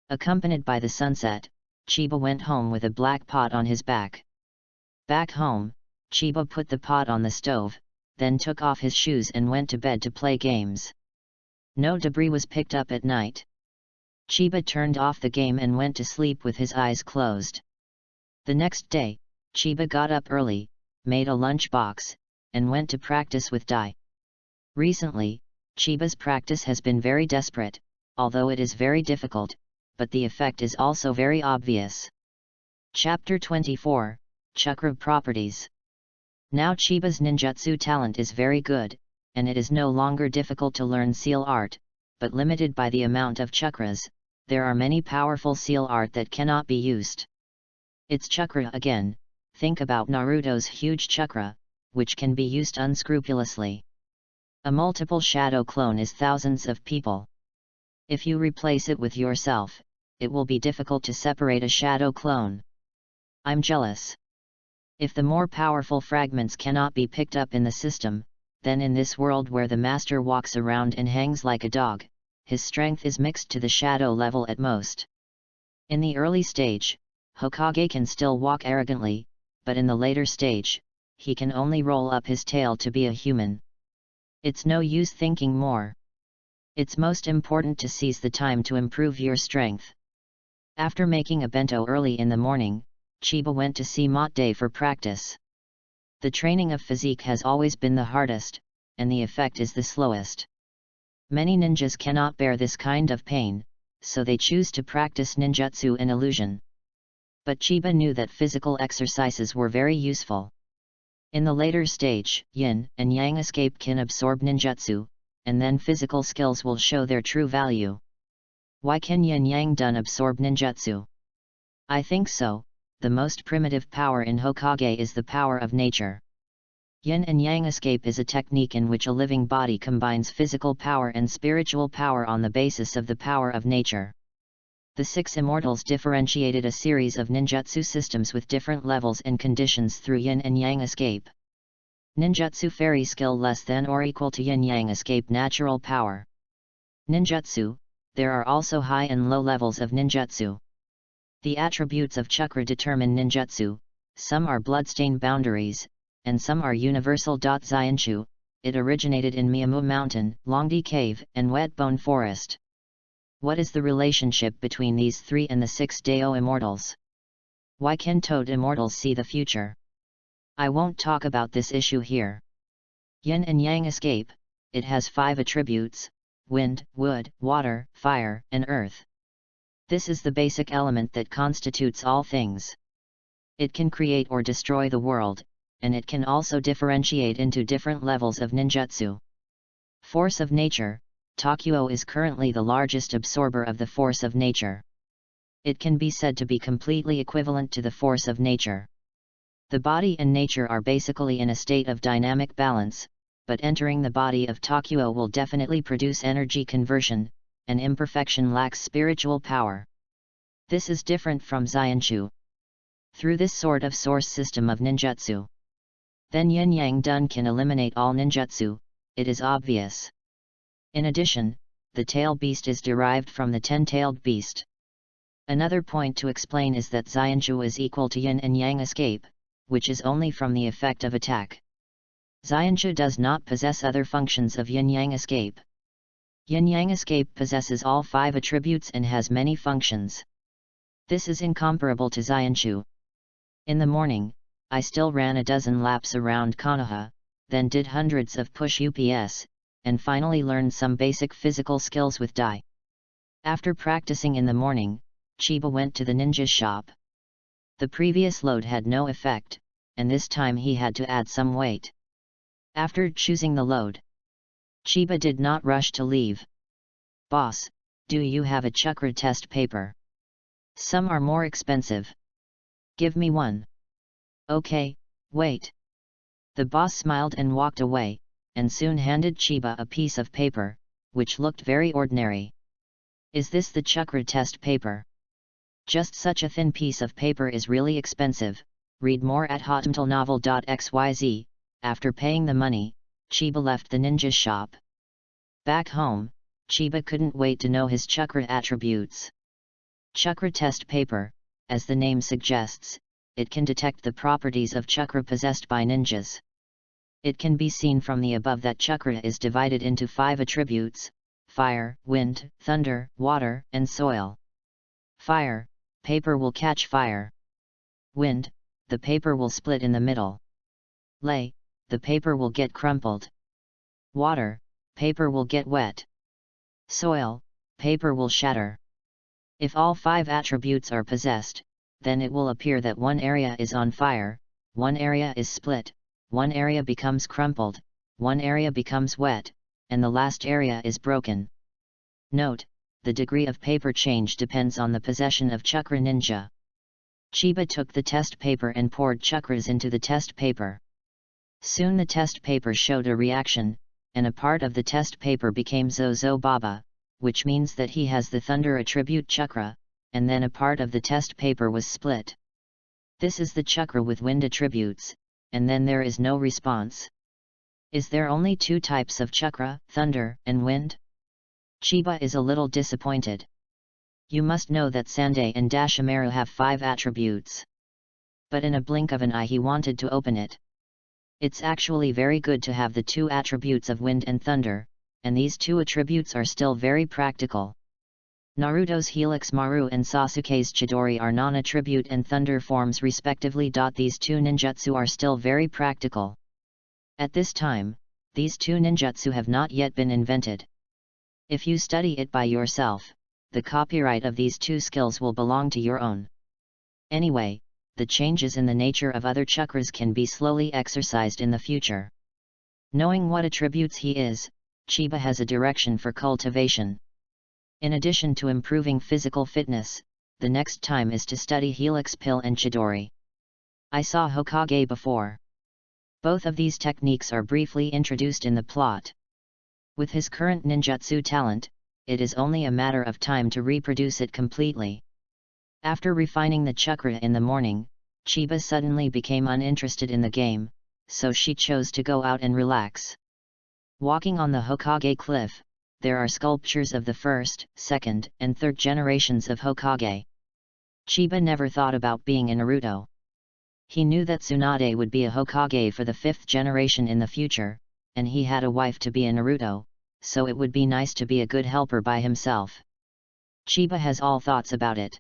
Accompanied by the sunset, Chiba went home with a black pot on his back. Back home, Chiba put the pot on the stove, then took off his shoes and went to bed to play games. No debris was picked up at night. Chiba turned off the game and went to sleep with his eyes closed. The next day, Chiba got up early, made a lunch box, and went to practice with Dai. Recently, Chiba's practice has been very desperate, although it is very difficult, but the effect is also very obvious. Chapter 24, Chakra Properties. Now Chiba's ninjutsu talent is very good, and it is no longer difficult to learn seal art, but limited by the amount of chakras. There are many powerful seal art that cannot be used. It's chakra again. Think about Naruto's huge chakra, which can be used unscrupulously. A multiple shadow clone is thousands of people. If you replace it with yourself, it will be difficult to separate a shadow clone. I'm jealous. If the more powerful fragments cannot be picked up in the system, then in this world where the master walks around and hangs like a dog, his strength is mixed to the shadow level at most. In the early stage, Hokage can still walk arrogantly, but in the later stage, he can only roll up his tail to be a human. It's no use thinking more. It's most important to seize the time to improve your strength. After making a bento early in the morning, Chiba went to see Motte for practice. The training of physique has always been the hardest, and the effect is the slowest. Many ninjas cannot bear this kind of pain, so they choose to practice ninjutsu in illusion. But Chiba knew that physical exercises were very useful. In the later stage, yin and yang escape can absorb ninjutsu, and then physical skills will show their true value. Why can yin yang dun absorb ninjutsu? I think so. The most primitive power in Hokage is the power of nature. Yin and Yang escape is a technique in which a living body combines physical power and spiritual power on the basis of the power of nature. The 6 immortals differentiated a series of ninjutsu systems with different levels and conditions through Yin and Yang escape. Ninjutsu fairy skill less than or equal to Yin Yang escape natural power. Ninjutsu, there are also high and low levels of ninjutsu. The attributes of chakra determine ninjutsu, some are bloodstain boundaries, and some are universal. Xianchu, it originated in Miyamu Mountain, Longdi Cave, and Wetbone Forest. What is the relationship between these three and the 6 Dao immortals? Why can toad immortals see the future? I won't talk about this issue here. Yin and Yang escape. It has 5 attributes: wind, wood, water, fire, and earth. This is the basic element that constitutes all things. It can create or destroy the world, and it can also differentiate into different levels of ninjutsu. Force of nature. Takuo is currently the largest absorber of the force of nature. It can be said to be completely equivalent to the force of nature. The body and nature are basically in a state of dynamic balance, but entering the body of Takuo will definitely produce energy conversion, and imperfection lacks spiritual power. This is different from Xianchu. Through this sort of source system of ninjutsu, then Yin Yang Dun can eliminate all ninjutsu, it is obvious. In addition, the tail beast is derived from the 10-tailed beast. Another point to explain is that Xianchu is equal to Yin and Yang escape, which is only from the effect of attack. Xianchu does not possess other functions of Yin-Yang escape. Yin-Yang escape possesses all 5 attributes and has many functions. This is incomparable to Xianchu. In the morning, I still ran a dozen laps around Konoha, then did hundreds of push UPS, and finally learned some basic physical skills with Dai. After practicing in the morning, Chiba went to the ninja shop. The previous load had no effect, and this time he had to add some weight. After choosing the load, Chiba did not rush to leave. "Boss, do you have a chakra test paper? Some are more expensive. Give me one." "Okay, wait." The boss smiled and walked away, and soon handed Chiba a piece of paper, which looked very ordinary. "Is this the chakra test paper? Just such a thin piece of paper is really expensive. Read more at hotmailnovel.xyz. After paying the money, Chiba left the ninja shop. Back home, Chiba couldn't wait to know his chakra attributes. Chakra test paper, as the name suggests, it can detect the properties of chakra possessed by ninjas. It can be seen from the above that chakra is divided into 5 attributes: fire, wind, thunder, water, and soil. Fire, paper will catch fire. Wind, the paper will split in the middle. Lay, the paper will get crumpled. Water, paper will get wet. Soil, paper will shatter. If all 5 attributes are possessed, then it will appear that one area is on fire, one area is split, one area becomes crumpled, one area becomes wet, and the last area is broken. Note, the degree of paper change depends on the possession of chakra ninja. Chiba took the test paper and poured chakras into the test paper. Soon the test paper showed a reaction, and a part of the test paper became Zozo Baba, which means that he has the thunder attribute chakra, and then a part of the test paper was split. This is the chakra with wind attributes, and then there is no response. Is there only 2 types of chakra, thunder and wind? Chiba is a little disappointed. You must know that Sandai and Dashimaru have 5 attributes. But in a blink of an eye he wanted to open it. It's actually very good to have the 2 attributes of wind and thunder, and these 2 attributes are still very practical. Naruto's Helix Maru and Sasuke's Chidori are non-attribute and thunder forms respectively. These 2 ninjutsu are still very practical. At this time, these 2 ninjutsu have not yet been invented. If you study it by yourself, the copyright of these 2 skills will belong to your own. Anyway, the changes in the nature of other chakras can be slowly exercised in the future. Knowing what attributes he is, Chiba has a direction for cultivation. In addition to improving physical fitness, the next time is to study Helix Pill and Chidori. I saw Hokage before. Both of these techniques are briefly introduced in the plot. With his current ninjutsu talent, it is only a matter of time to reproduce it completely. After refining the chakra in the morning, Chiba suddenly became uninterested in the game, so she chose to go out and relax. Walking on the Hokage cliff, there are sculptures of the 1st, 2nd, and 3rd generations of Hokage. Chiba never thought about being a Naruto. He knew that Tsunade would be a Hokage for the 5th generation in the future, and he had a wife to be a Naruto, so it would be nice to be a good helper by himself. Chiba has all thoughts about it.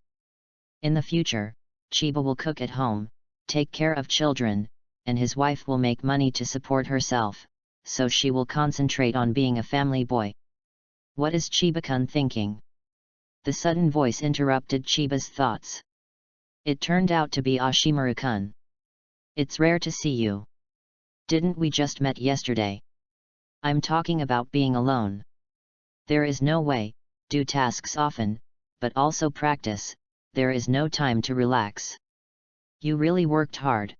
In the future, Chiba will cook at home, take care of children, and his wife will make money to support herself, so she will concentrate on being a family boy. What is Chiba-kun thinking? The sudden voice interrupted Chiba's thoughts. It turned out to be Ashimaru-kun. It's rare to see you. Didn't we just met yesterday? I'm talking about being alone. There is no way, do tasks often, but also practice, there is no time to relax. You really worked hard.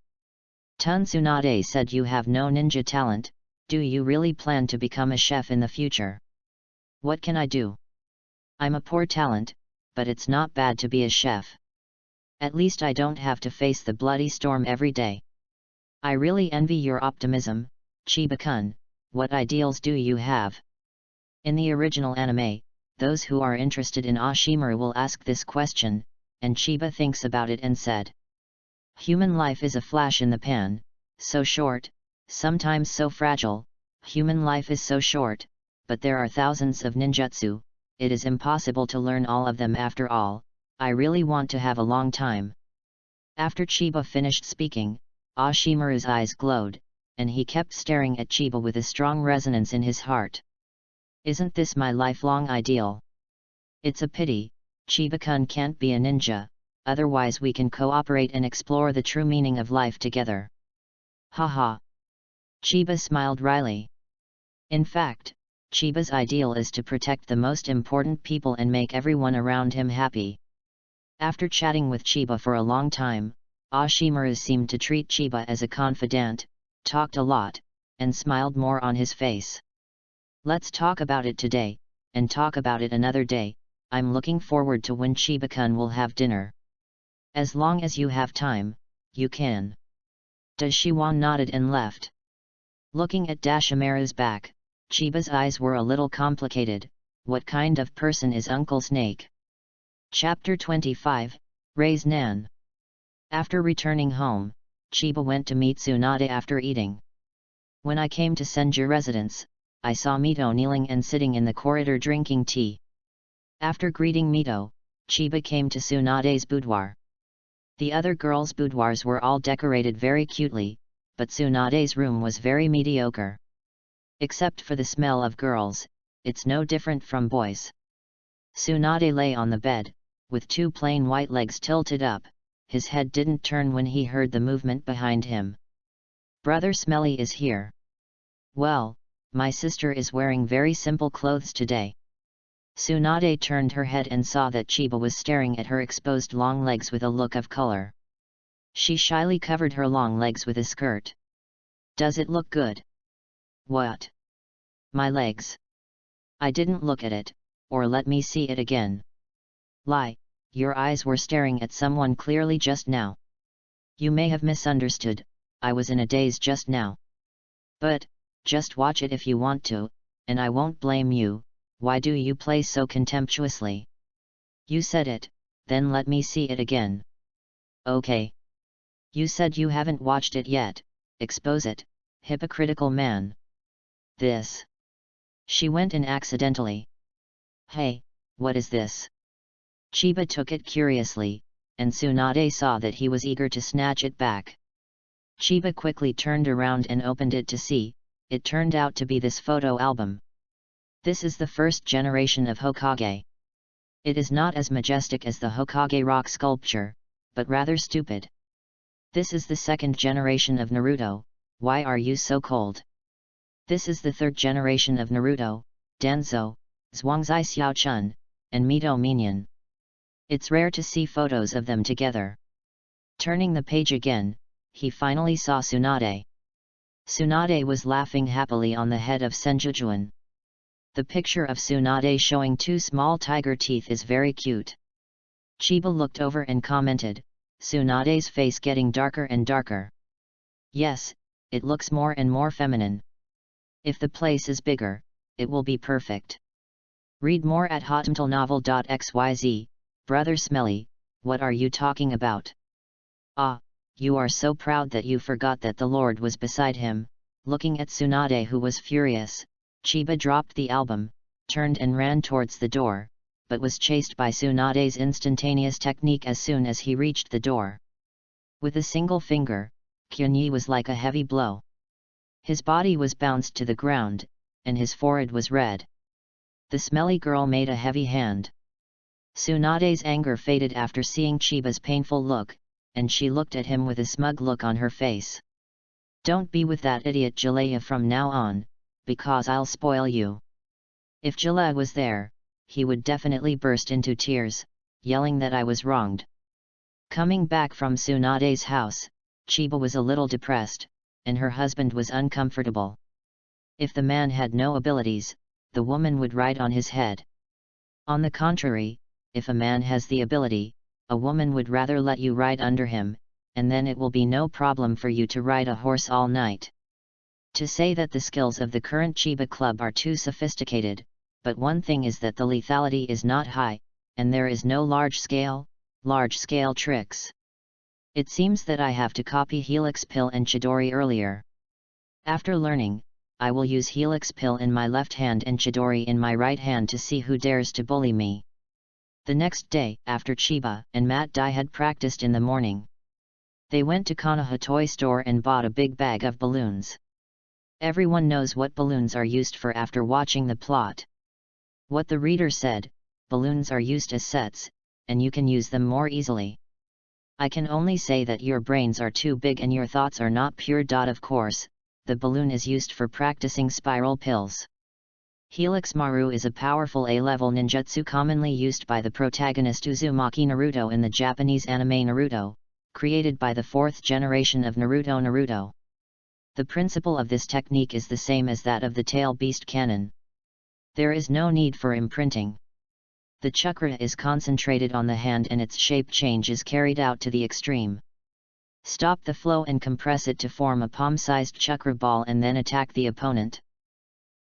Tsunade said you have no ninja talent, do you really plan to become a chef in the future? What can I do? I'm a poor talent, but it's not bad to be a chef. At least I don't have to face the bloody storm every day. I really envy your optimism, Chiba-kun. What ideals do you have? In the original anime, those who are interested in Ashimaru will ask this question, and Chiba thinks about it and said, human life is a flash in the pan, so short, sometimes so fragile. Human life is so short, but there are thousands of ninjutsu, it is impossible to learn all of them after all. I really want to have a long time. After Chiba finished speaking, Ashimaru's eyes glowed, and he kept staring at Chiba with a strong resonance in his heart. Isn't this my lifelong ideal? It's a pity, Chiba-kun can't be a ninja, otherwise we can cooperate and explore the true meaning of life together. Haha. Chiba smiled wryly. In fact, Chiba's ideal is to protect the most important people and make everyone around him happy. After chatting with Chiba for a long time, Ashimaru seemed to treat Chiba as a confidant, talked a lot, and smiled more on his face. Let's talk about it today, and talk about it another day. I'm looking forward to when Chiba-kun will have dinner. As long as you have time, you can. Dashiwan nodded and left. Looking at Dashimaru's back, Chiba's eyes were a little complicated. What kind of person is Uncle Snake? Chapter 25, Raise Nan. After returning home, Chiba went to meet Tsunade after eating. When I came to Senju residence, I saw Mito kneeling and sitting in the corridor drinking tea. After greeting Mito, Chiba came to Tsunade's boudoir. The other girls' boudoirs were all decorated very cutely, but Tsunade's room was very mediocre. Except for the smell of girls, it's no different from boys. Tsunade lay on the bed, with two plain white legs tilted up, his head didn't turn when he heard the movement behind him. Brother Smelly is here. Well, my sister is wearing very simple clothes today. Tsunade turned her head and saw that Chiba was staring at her exposed long legs with a look of color. She shyly covered her long legs with a skirt. Does it look good? What? My legs. I didn't look at it, or let me see it again. Lie, your eyes were staring at someone clearly just now. You may have misunderstood, I was in a daze just now. But, just watch it if you want to, and I won't blame you. Why do you play so contemptuously? You said it, then let me see it again. Okay. You said you haven't watched it yet, expose it, hypocritical man. This. She went in accidentally. Hey, what is this? Chiba took it curiously, and Tsunade saw that he was eager to snatch it back. Chiba quickly turned around and opened it to see. It turned out to be this photo album. This is the first generation of Hokage. It is not as majestic as the Hokage rock sculpture, but rather stupid. This is the second generation of Naruto. Why are you so cold? This is the third generation of Naruto, Danzo, Zhuangzi Xiaochun, and Mito Minion. It's rare to see photos of them together. Turning the page again, he finally saw Tsunade. Tsunade was laughing happily on the head of Senjujuan. The picture of Tsunade showing two small tiger teeth is very cute. Chiba looked over and commented, Tsunade's face getting darker and darker. Yes, it looks more and more feminine. If the place is bigger, it will be perfect. Read more at hotmtlenovel.xyz. Brother Smelly, what are you talking about? Ah, you are so proud that you forgot that the Lord was beside him, Looking at Tsunade, who was furious, Chiba dropped the album, turned and ran towards the door, but was chased by Tsunade's instantaneous technique as soon as he reached the door. With a single finger, Kyunyi was like a heavy blow. His body was bounced to the ground, and his forehead was red. The smelly girl made a heavy hand. Tsunade's anger faded after seeing Chiba's painful look, and she looked at him with a smug look on her face. "Don't be with that idiot Jalea from now on, because I'll spoil you." If Jalea was there, he would definitely burst into tears, yelling that I was wronged. Coming back from Tsunade's house, Chiba was a little depressed, and her husband was uncomfortable. If the man had no abilities, the woman would ride on his head. On the contrary, if a man has the ability, a woman would rather let you ride under him, and then it will be no problem for you to ride a horse all night. To say that the skills of the current Chiba club are too sophisticated, but one thing is that the lethality is not high, and there is no large-scale tricks. It seems that I have to copy Helix Pill and Chidori earlier. After learning, I will use Helix Pill in my left hand and Chidori in my right hand to see who dares to bully me. The next day, after Chiba and Matt Dai had practiced in the morning, they went to Konoha toy store and bought a big bag of balloons. Everyone knows what balloons are used for after watching the plot. What the reader said, balloons are used as sets, and you can use them more easily. I can only say that your brains are too big and your thoughts are not pure. Of course, the balloon is used for practicing spiral pills. Helix Maru is a powerful A-level ninjutsu commonly used by the protagonist Uzumaki Naruto in the Japanese anime Naruto, created by the 4th generation of Naruto. The principle of this technique is the same as that of the Tail Beast cannon. There is no need for imprinting. The chakra is concentrated on the hand and its shape change is carried out to the extreme. Stop the flow and compress it to form a palm-sized chakra ball and then attack the opponent.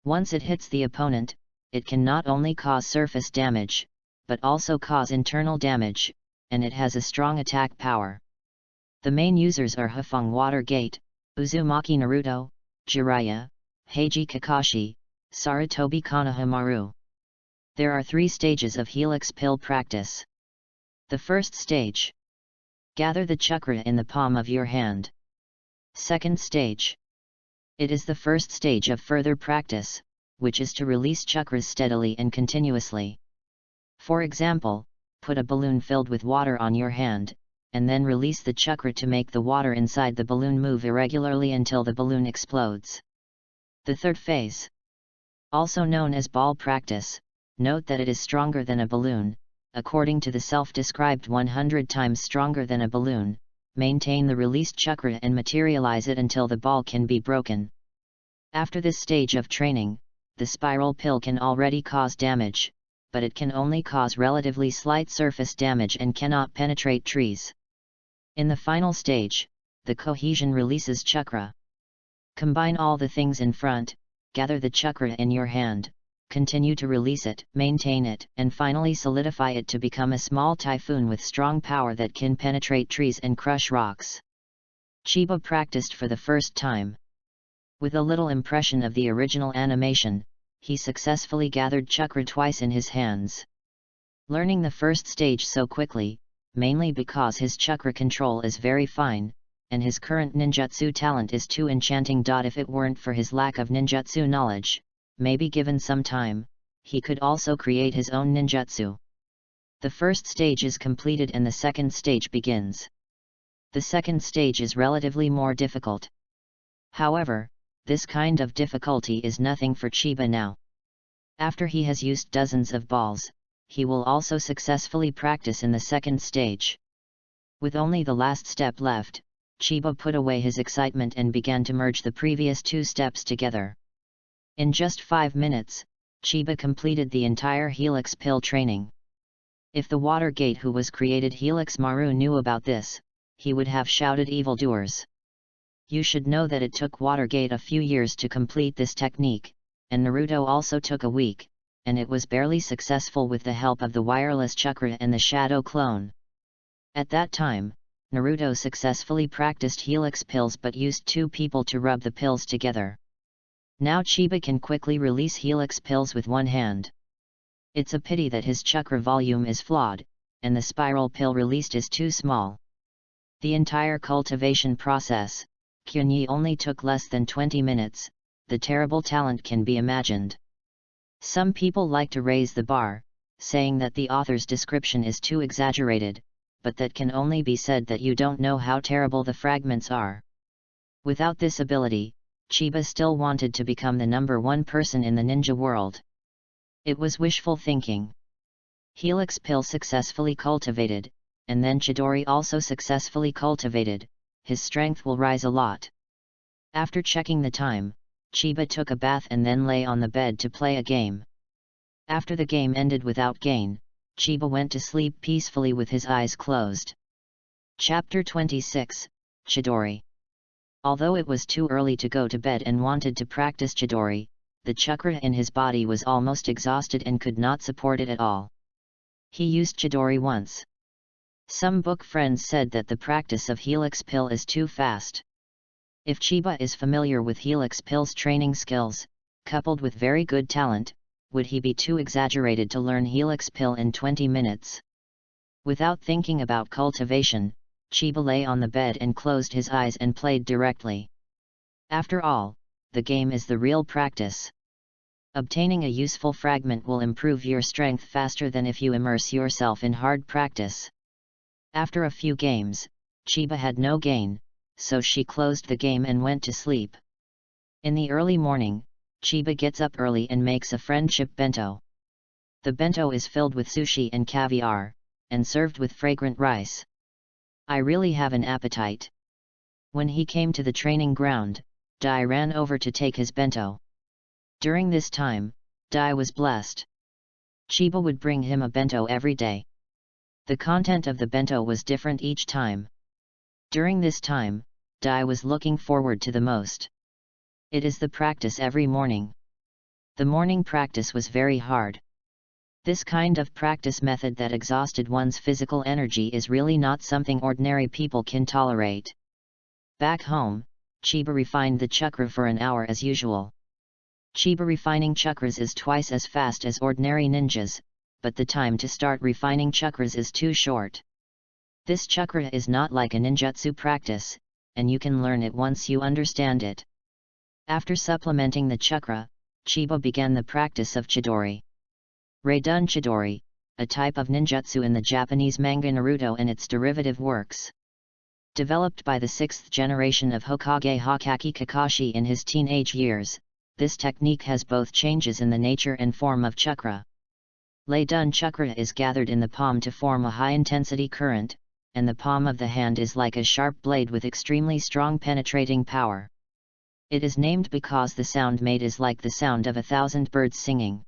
Once it hits the opponent, it can not only cause surface damage, but also cause internal damage, and it has a strong attack power. The main users are Hafong Watergate, Uzumaki Naruto, Jiraiya, Heiji Kakashi, Sarutobi Konoha Maru. There are 3 stages of Helix Pill practice. The first stage. Gather the chakra in the palm of your hand. Second stage. It is the first stage of further practice, which is to release chakras steadily and continuously. For example, put a balloon filled with water on your hand, and then release the chakra to make the water inside the balloon move irregularly until the balloon explodes. The third phase. Also known as ball practice, note that it is stronger than a balloon, according to the self-described 100 times stronger than a balloon. Maintain the released chakra and materialize it until the ball can be broken. After this stage of training, the spiral pill can already cause damage, but it can only cause relatively slight surface damage and cannot penetrate trees. In the final stage, the cohesion releases chakra. Combine all the things in front, gather the chakra in your hand, continue to release it, maintain it, and finally solidify it to become a small typhoon with strong power that can penetrate trees and crush rocks. Chiba practiced for the first time. With a little impression of the original animation, he successfully gathered chakra twice in his hands. Learning the first stage so quickly, mainly because his chakra control is very fine, and his current ninjutsu talent is too enchanting. If it weren't for his lack of ninjutsu knowledge, maybe given some time, he could also create his own ninjutsu. The first stage is completed and the second stage begins. The second stage is relatively more difficult. However, this kind of difficulty is nothing for Chiba now. After he has used dozens of balls, he will also successfully practice in the second stage. With only the last step left, Chiba put away his excitement and began to merge the previous 2 steps together. In just 5 minutes, Chiba completed the entire Helix Pill training. If the Watergate who was created Helix Maru knew about this, he would have shouted evildoers. You should know that it took Watergate a few years to complete this technique, and Naruto also took a week, and it was barely successful with the help of the wireless chakra and the shadow clone. At that time, Naruto successfully practiced helix pills but used 2 people to rub the pills together. Now Chiba can quickly release helix pills with one hand. It's a pity that his chakra volume is flawed, and the spiral pill released is too small. The entire cultivation process, Kyunyi, only took less than 20 minutes, the terrible talent can be imagined. Some people like to raise the bar, saying that the author's description is too exaggerated, but that can only be said that you don't know how terrible the fragments are. Without this ability, Chiba still wanted to become the #1 person in the ninja world. It was wishful thinking. Helix pill successfully cultivated, and then Chidori also successfully cultivated, his strength will rise a lot. After checking the time, Chiba took a bath and then lay on the bed to play a game. After the game ended without gain, Chiba went to sleep peacefully with his eyes closed. Chapter 26, Chidori. Although it was too early to go to bed and wanted to practice Chidori, the chakra in his body was almost exhausted and could not support it at all. He used Chidori once. Some book friends said that the practice of helix pill is too fast. If Chiba is familiar with helix pill's training skills, coupled with very good talent, would he be too exaggerated to learn helix pill in 20 minutes? Without thinking about cultivation, Chiba lay on the bed and closed his eyes and played directly. After all, the game is the real practice. Obtaining a useful fragment will improve your strength faster than if you immerse yourself in hard practice. After a few games, Chiba had no gain, so she closed the game and went to sleep. In the early morning, Chiba gets up early and makes a friendship bento. The bento is filled with sushi and caviar, and served with fragrant rice. I really have an appetite. When he came to the training ground, Dai ran over to take his bento. During this time, Dai was blessed. Chiba would bring him a bento every day. The content of the bento was different each time. During this time, Dai was looking forward to the most. It is the practice every morning. The morning practice was very hard. This kind of practice method that exhausted one's physical energy is really not something ordinary people can tolerate. Back home, Chiba refined the chakra for an hour as usual. Chiba refining chakras is twice as fast as ordinary ninjas, but the time to start refining chakras is too short. This chakra is not like a ninjutsu practice, and you can learn it once you understand it. After supplementing the chakra, Chiba began the practice of Chidori. Reidun Chidori, a type of ninjutsu in the Japanese manga Naruto and its derivative works. Developed by the 6th generation of Hokage Kakashi in his teenage years, this technique has both changes in the nature and form of chakra. Reidun chakra is gathered in the palm to form a high-intensity current, and the palm of the hand is like a sharp blade with extremely strong penetrating power. It is named because the sound made is like the sound of 1,000 birds singing.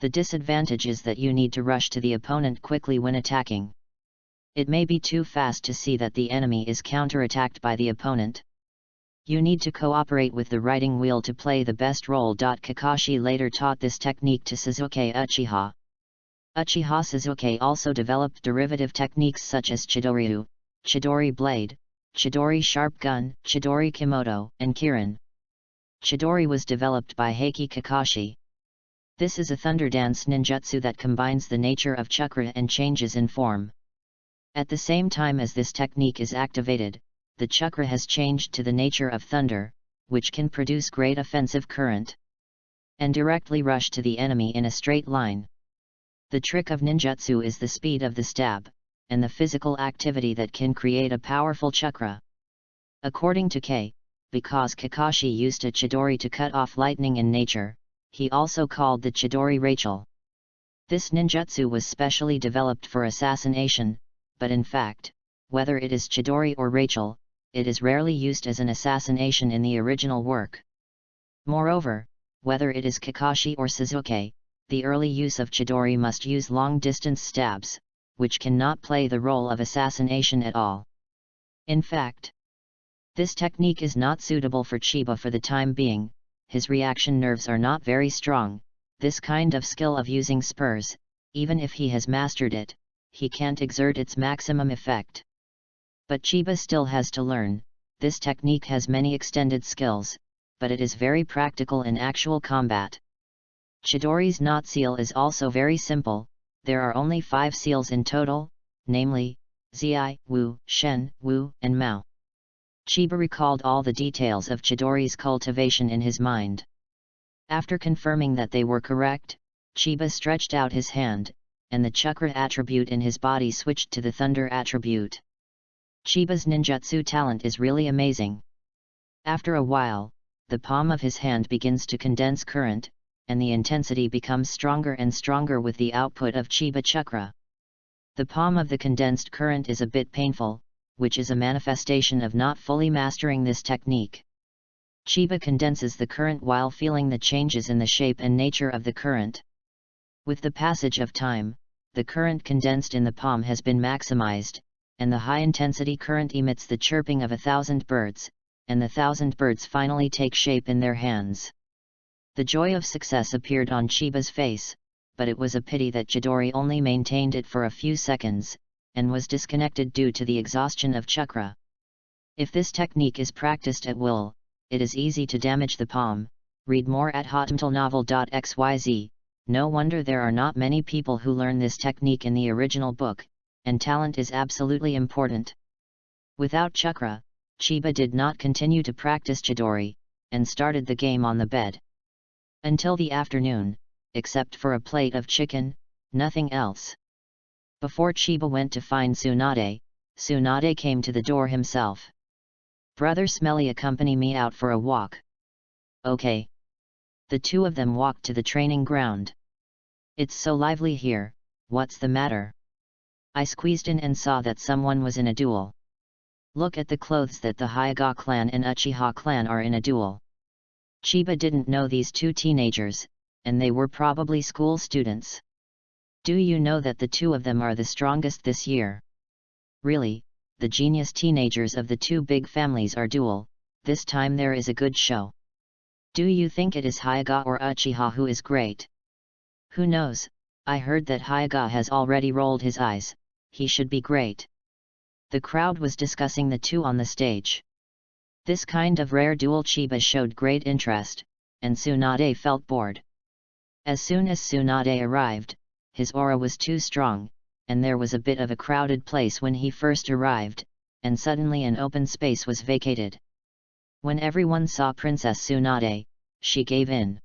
The disadvantage is that you need to rush to the opponent quickly when attacking. It may be too fast to see that the enemy is counterattacked by the opponent. You need to cooperate with the writing wheel to play the best role. Kakashi later taught this technique to Sasuke Uchiha. Uchiha Sasuke also developed derivative techniques such as Chidoryu, Chidori Blade, Chidori Sharp Gun, Chidori Kimoto, and Kirin. Chidori was developed by Heike Kakashi. This is a thunder dance ninjutsu that combines the nature of chakra and changes in form. At the same time as this technique is activated, the chakra has changed to the nature of thunder, which can produce great offensive current, and directly rush to the enemy in a straight line. The trick of ninjutsu is the speed of the stab, and the physical activity that can create a powerful chakra. According to K, because Kakashi used a Chidori to cut off lightning in nature, he also called the Chidori Rachel. This ninjutsu was specially developed for assassination, but in fact, whether it is Chidori or Rachel, it is rarely used as an assassination in the original work. Moreover, whether it is Kakashi or Sasuke, the early use of Chidori must use long-distance stabs, which cannot play the role of assassination at all. In fact, this technique is not suitable for Chiba for the time being. His reaction nerves are not very strong. This kind of skill of using spurs, even if he has mastered it, he can't exert its maximum effect. But Chiba still has to learn. This technique has many extended skills, but it is very practical in actual combat. Chidori's knot seal is also very simple. There are only 5 seals in total, namely, Zi, Wu, Shen, Wu, and Mao. Chiba recalled all the details of Chidori's cultivation in his mind. After confirming that they were correct, Chiba stretched out his hand, and the chakra attribute in his body switched to the thunder attribute. Chiba's ninjutsu talent is really amazing. After a while, the palm of his hand begins to condense current, and the intensity becomes stronger and stronger with the output of Chiba chakra. The palm of the condensed current is a bit painful, which is a manifestation of not fully mastering this technique. Chiba condenses the current while feeling the changes in the shape and nature of the current. With the passage of time, the current condensed in the palm has been maximized, and the high-intensity current emits the chirping of 1,000 birds, and the 1,000 birds finally take shape in their hands. The joy of success appeared on Chiba's face, but it was a pity that Chidori only maintained it for a few seconds, and was disconnected due to the exhaustion of chakra. If this technique is practiced at will, it is easy to damage the palm. Read more at hotmtlnovel.xyz. No wonder there are not many people who learn this technique in the original book, and talent is absolutely important. Without chakra, Chiba did not continue to practice Chidori, and started the game on the bed. Until the afternoon, except for a plate of chicken, nothing else. Before Chiba went to find Tsunade, Tsunade came to the door himself. "Brother Smelly, accompany me out for a walk." "Okay." The two of them walked to the training ground. "It's so lively here, what's the matter?" I squeezed in and saw that someone was in a duel. "Look at the clothes that the Hyuga clan and Uchiha clan are in a duel." Chiba didn't know these two teenagers, and they were probably school students. "Do you know that the two of them are the strongest this year?" "Really, the genius teenagers of the two big families are duel, this time there is a good show." "Do you think it is Hyuga or Uchiha who is great?" "Who knows, I heard that Hyuga has already rolled his eyes, he should be great." The crowd was discussing the two on the stage. This kind of rare duel Chiba showed great interest, and Tsunade felt bored. As soon as Tsunade arrived, his aura was too strong, and there was a bit of a crowded place when he first arrived, and suddenly an open space was vacated. When everyone saw Princess Tsunade, she gave in.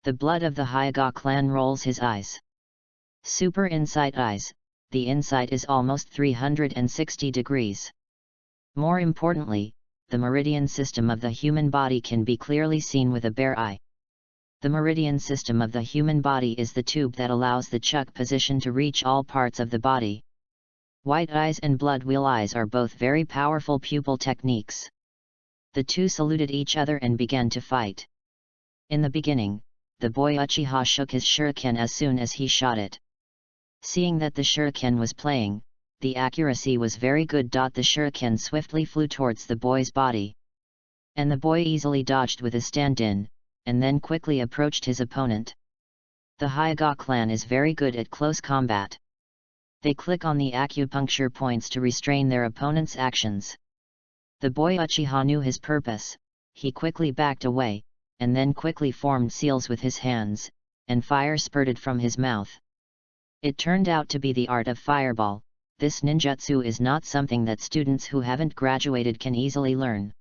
The blood of the Hyuga clan rolls his eyes. Super insight eyes, the insight is almost 360 degrees. More importantly, the meridian system of the human body can be clearly seen with a bare eye. The meridian system of the human body is the tube that allows the chuk position to reach all parts of the body. White eyes and blood wheel eyes are both very powerful pupil techniques. The two saluted each other and began to fight. In the beginning, the boy Uchiha shook his shuriken as soon as he shot it. Seeing that the shuriken was playing, the accuracy was very good. The shuriken swiftly flew towards the boy's body. And the boy easily dodged with a stand-in, and then quickly approached his opponent. The Hyuga clan is very good at close combat. They click on the acupuncture points to restrain their opponent's actions. The boy Uchiha knew his purpose, he quickly backed away, and then quickly formed seals with his hands, and fire spurted from his mouth. It turned out to be the art of fireball. This ninjutsu is not something that students who haven't graduated can easily learn.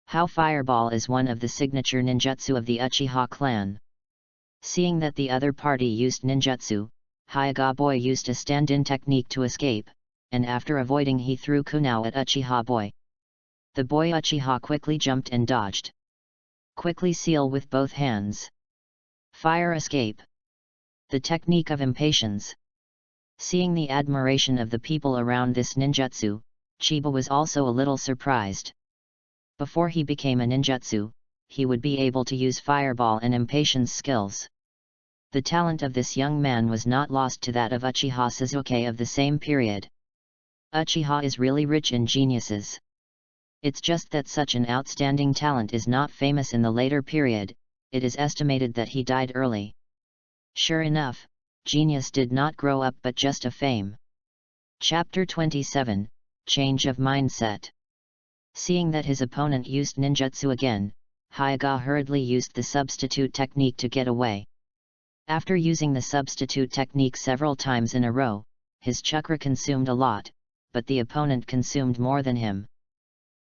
How fireball is one of the signature ninjutsu of the Uchiha clan. Seeing that the other party used ninjutsu, Hyuga boy used a stand-in technique to escape, and after avoiding he threw kunao at Uchiha boy. The boy Uchiha quickly jumped and dodged. Quickly seal with both hands. Fire escape. The technique of impatience. Seeing the admiration of the people around this ninjutsu, Chiba was also a little surprised. Before he became a ninjutsu, he would be able to use fireball and impatience skills. The talent of this young man was not lost to that of Uchiha Sasuke of the same period. Uchiha is really rich in geniuses. It's just that such an outstanding talent is not famous in the later period. It is estimated that he died early. Sure enough, genius did not grow up but just a fame. Chapter 27, change of mindset. Seeing that his opponent used ninjutsu again, Hyoga hurriedly used the substitute technique to get away. After using the substitute technique several times in a row, his chakra consumed a lot, but the opponent consumed more than him.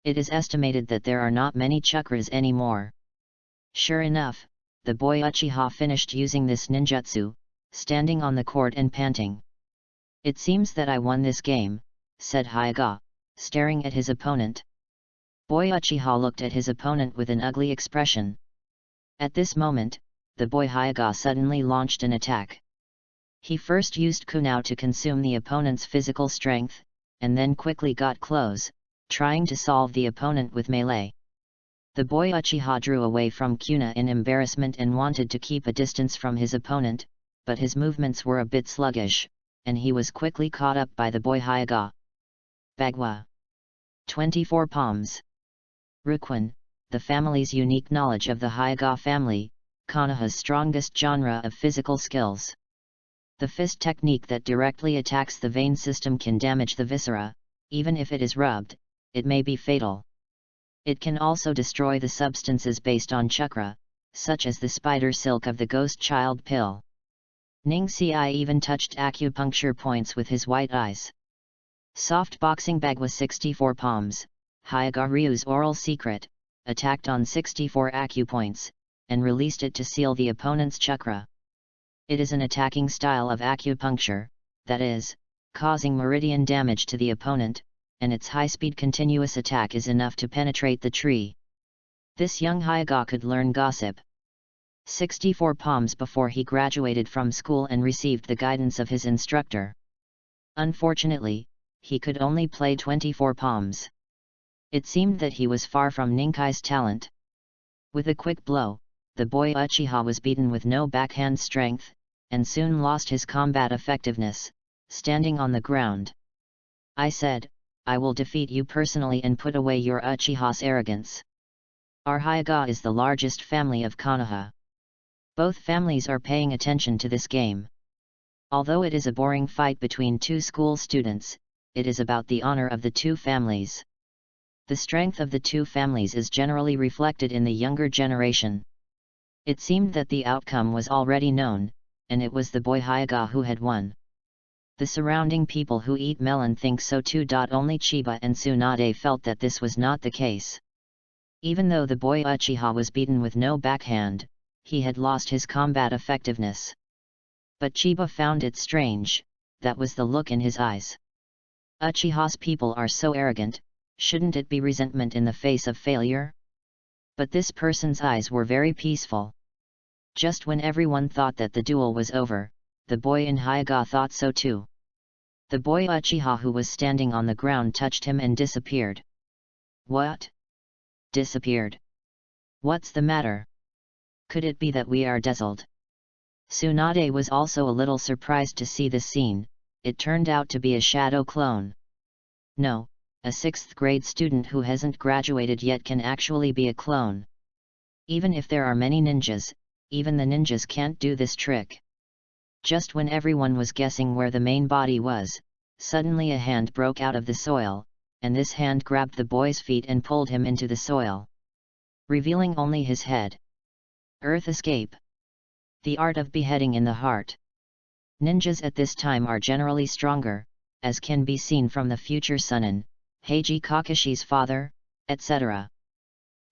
It is estimated that there are not many chakras anymore. Sure enough, the boy Uchiha finished using this ninjutsu, standing on the court and panting. "It seems that I won this game," said Hyoga, staring at his opponent. Boy Uchiha looked at his opponent with an ugly expression. At this moment, the boy Hyoga suddenly launched an attack. He first used Kunao to consume the opponent's physical strength, and then quickly got close, trying to solve the opponent with melee. The boy Uchiha drew away from Kuna in embarrassment and wanted to keep a distance from his opponent, but his movements were a bit sluggish, and he was quickly caught up by the boy Hyoga. Bagwa. 24 palms. Rukwon, the family's unique knowledge of the Hyoga family, Konoha's strongest genre of physical skills. The fist technique that directly attacks the vein system can damage the viscera. Even if it is rubbed, it may be fatal. It can also destroy the substances based on chakra, such as the spider silk of the ghost child pill. Ning Ci even touched acupuncture points with his white eyes. Soft boxing Bagwa 64 palms, Hyoga Ryu's oral secret, attacked on 64 acupoints, and released it to seal the opponent's chakra. It is an attacking style of acupuncture, that is, causing meridian damage to the opponent, and its high-speed continuous attack is enough to penetrate the tree. This young Hyoga could learn gossip. 64 palms before he graduated from school and received the guidance of his instructor. Unfortunately, he could only play 24 palms. It seemed that he was far from Ninkai's talent. With a quick blow, the boy Uchiha was beaten with no backhand strength, and soon lost his combat effectiveness, standing on the ground. "I said, I will defeat you personally and put away your Uchiha's arrogance. Our Hyoga is the largest family of Konoha. Both families are paying attention to this game. Although it is a boring fight between two school students, it is about the honor of the two families. The strength of the two families is generally reflected in the younger generation." It seemed that the outcome was already known, and it was the boy Hyoga who had won. The surrounding people who eat melon think so too. Only Chiba and Tsunade felt that this was not the case. Even though the boy Uchiha was beaten with no backhand, he had lost his combat effectiveness. But Chiba found it strange, that was the look in his eyes. Uchiha's people are so arrogant, shouldn't it be resentment in the face of failure? But this person's eyes were very peaceful. Just when everyone thought that the duel was over, the boy in Hyoga thought so too. The boy Uchiha who was standing on the ground touched him and disappeared. "What? Disappeared? What's the matter? Could it be that we are dazzled?" Tsunade was also a little surprised to see this scene. It turned out to be a shadow clone. No, a 6th grade student who hasn't graduated yet can actually be a clone. Even if there are many ninjas, even the ninjas can't do this trick. Just when everyone was guessing where the main body was, suddenly a hand broke out of the soil, and this hand grabbed the boy's feet and pulled him into the soil, revealing only his head. Earth escape. The art of beheading in the heart. Ninjas at this time are generally stronger, as can be seen from the future Sunin, Heiji Kakashi's father, etc.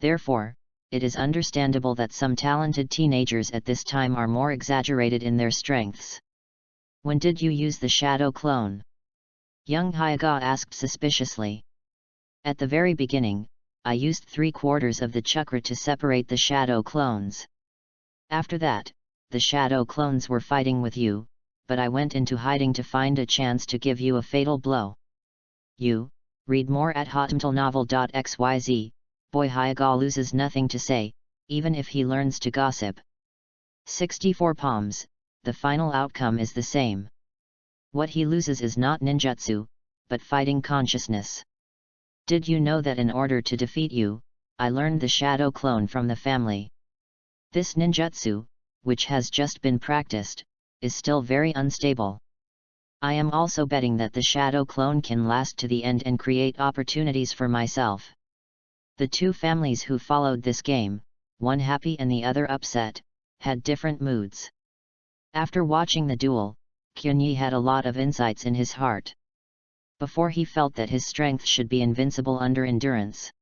Therefore, it is understandable that some talented teenagers at this time are more exaggerated in their strengths. "When did you use the shadow clone?" Young Hyoga asked suspiciously. "At the very beginning, I used 3/4 of the chakra to separate the shadow clones. After that, the shadow clones were fighting with you, but I went into hiding to find a chance to give you a fatal blow." Read more at hotmtlnovel.xyz. Boy Hyoga loses nothing to say, even if he learns to gossip. 64 palms, the final outcome is the same. What he loses is not ninjutsu, but fighting consciousness. Did you know that in order to defeat you, I learned the shadow clone from the family? This ninjutsu, which has just been practiced, is still very unstable. I am also betting that the shadow clone can last to the end and create opportunities for myself. The two families who followed this game, one happy and the other upset, had different moods. After watching the duel, Kyunyi had a lot of insights in his heart. Before he felt that his strength should be invincible under endurance.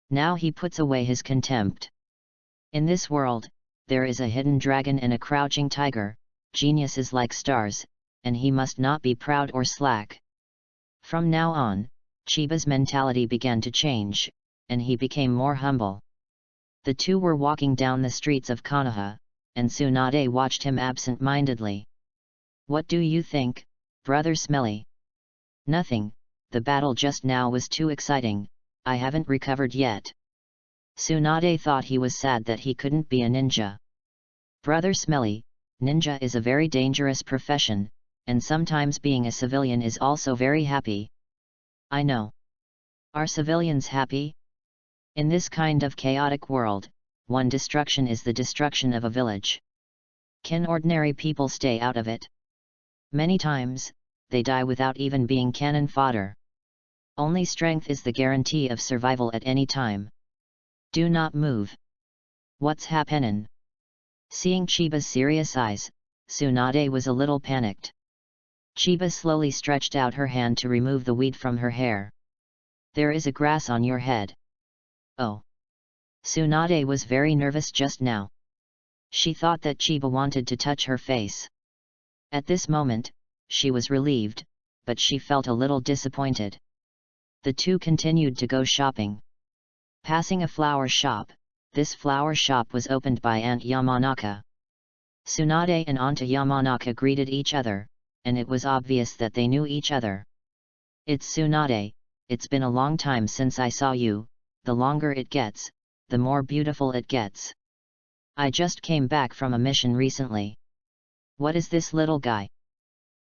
Now he puts away his contempt. In this world, there is a hidden dragon and a crouching tiger, geniuses like stars, and he must not be proud or slack. From now on, Chiba's mentality began to change, and he became more humble. The two were walking down the streets of Konoha, and Tsunade watched him absent-mindedly. What do you think, Brother Smelly? Nothing, the battle just now was too exciting, I haven't recovered yet. Tsunade thought he was sad that he couldn't be a ninja. Brother Smelly, ninja is a very dangerous profession, and sometimes being a civilian is also very happy. I know. Are civilians happy? In this kind of chaotic world, one destruction is the destruction of a village. Can ordinary people stay out of it? Many times, they die without even being cannon fodder. Only strength is the guarantee of survival at any time. Do not move. What's happenin'? Seeing Chiba's serious eyes, Tsunade was a little panicked. Chiba slowly stretched out her hand to remove the weed from her hair. There is a grass on your head. Oh. Tsunade was very nervous just now. She thought that Chiba wanted to touch her face. At this moment, she was relieved, but she felt a little disappointed. The two continued to go shopping. Passing a flower shop, this flower shop was opened by Aunt Yamanaka. Tsunade and Aunt Yamanaka greeted each other, and it was obvious that they knew each other. It's Tsunade, it's been a long time since I saw you, the longer it gets, the more beautiful it gets. I just came back from a mission recently. What is this little guy?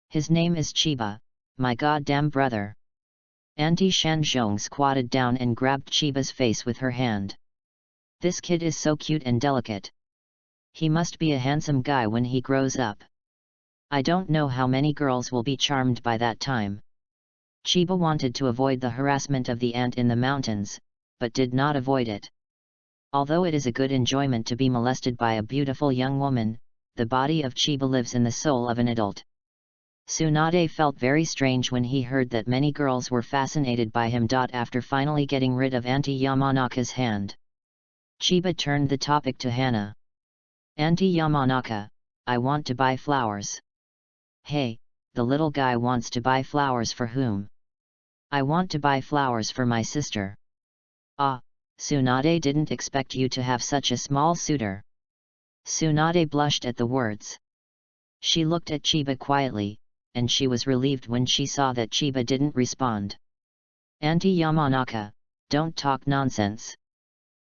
His name is Chiba, my goddamn brother. Auntie Shanzhong squatted down and grabbed Chiba's face with her hand. This kid is so cute and delicate. He must be a handsome guy when he grows up. I don't know how many girls will be charmed by that time. Chiba wanted to avoid the harassment of the ant in the mountains, but did not avoid it. Although it is a good enjoyment to be molested by a beautiful young woman, the body of Chiba lives in the soul of an adult. Tsunade felt very strange when he heard that many girls were fascinated by him. After finally getting rid of Auntie Yamanaka's hand, Chiba turned the topic to Hana. Auntie Yamanaka, I want to buy flowers. Hey, the little guy wants to buy flowers for whom? I want to buy flowers for my sister. Ah, Tsunade didn't expect you to have such a small suitor. Tsunade blushed at the words. She looked at Chiba quietly, and she was relieved when she saw that Chiba didn't respond. Auntie Yamanaka, don't talk nonsense.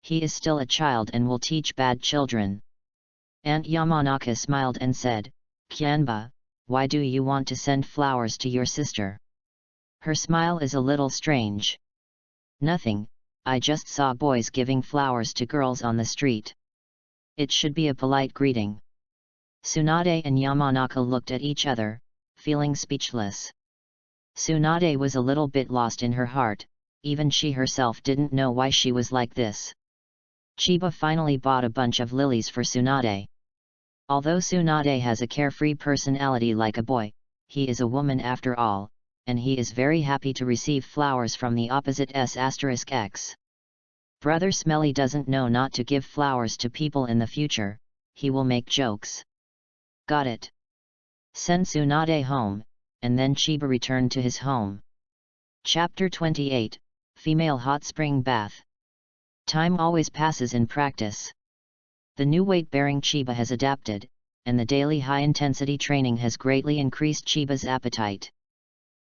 He is still a child and will teach bad children. Aunt Yamanaka smiled and said, Kyanba, why do you want to send flowers to your sister? Her smile is a little strange. Nothing, I just saw boys giving flowers to girls on the street. It should be a polite greeting. Tsunade and Yamanaka looked at each other, feeling speechless. Tsunade was a little bit lost in her heart, even she herself didn't know why she was like this. Chiba finally bought a bunch of lilies for Tsunade. Although Tsunade has a carefree personality like a boy, he is a woman after all, and he is very happy to receive flowers from the opposite S**X. Brother Smelly doesn't know not to give flowers to people in the future, he will make jokes. Got it. Send Tsunade home, and then Chiba returned to his home. Chapter 28, Female Hot Spring Bath. Time always passes in practice. The new weight-bearing Chiba has adapted, and the daily high-intensity training has greatly increased Chiba's appetite.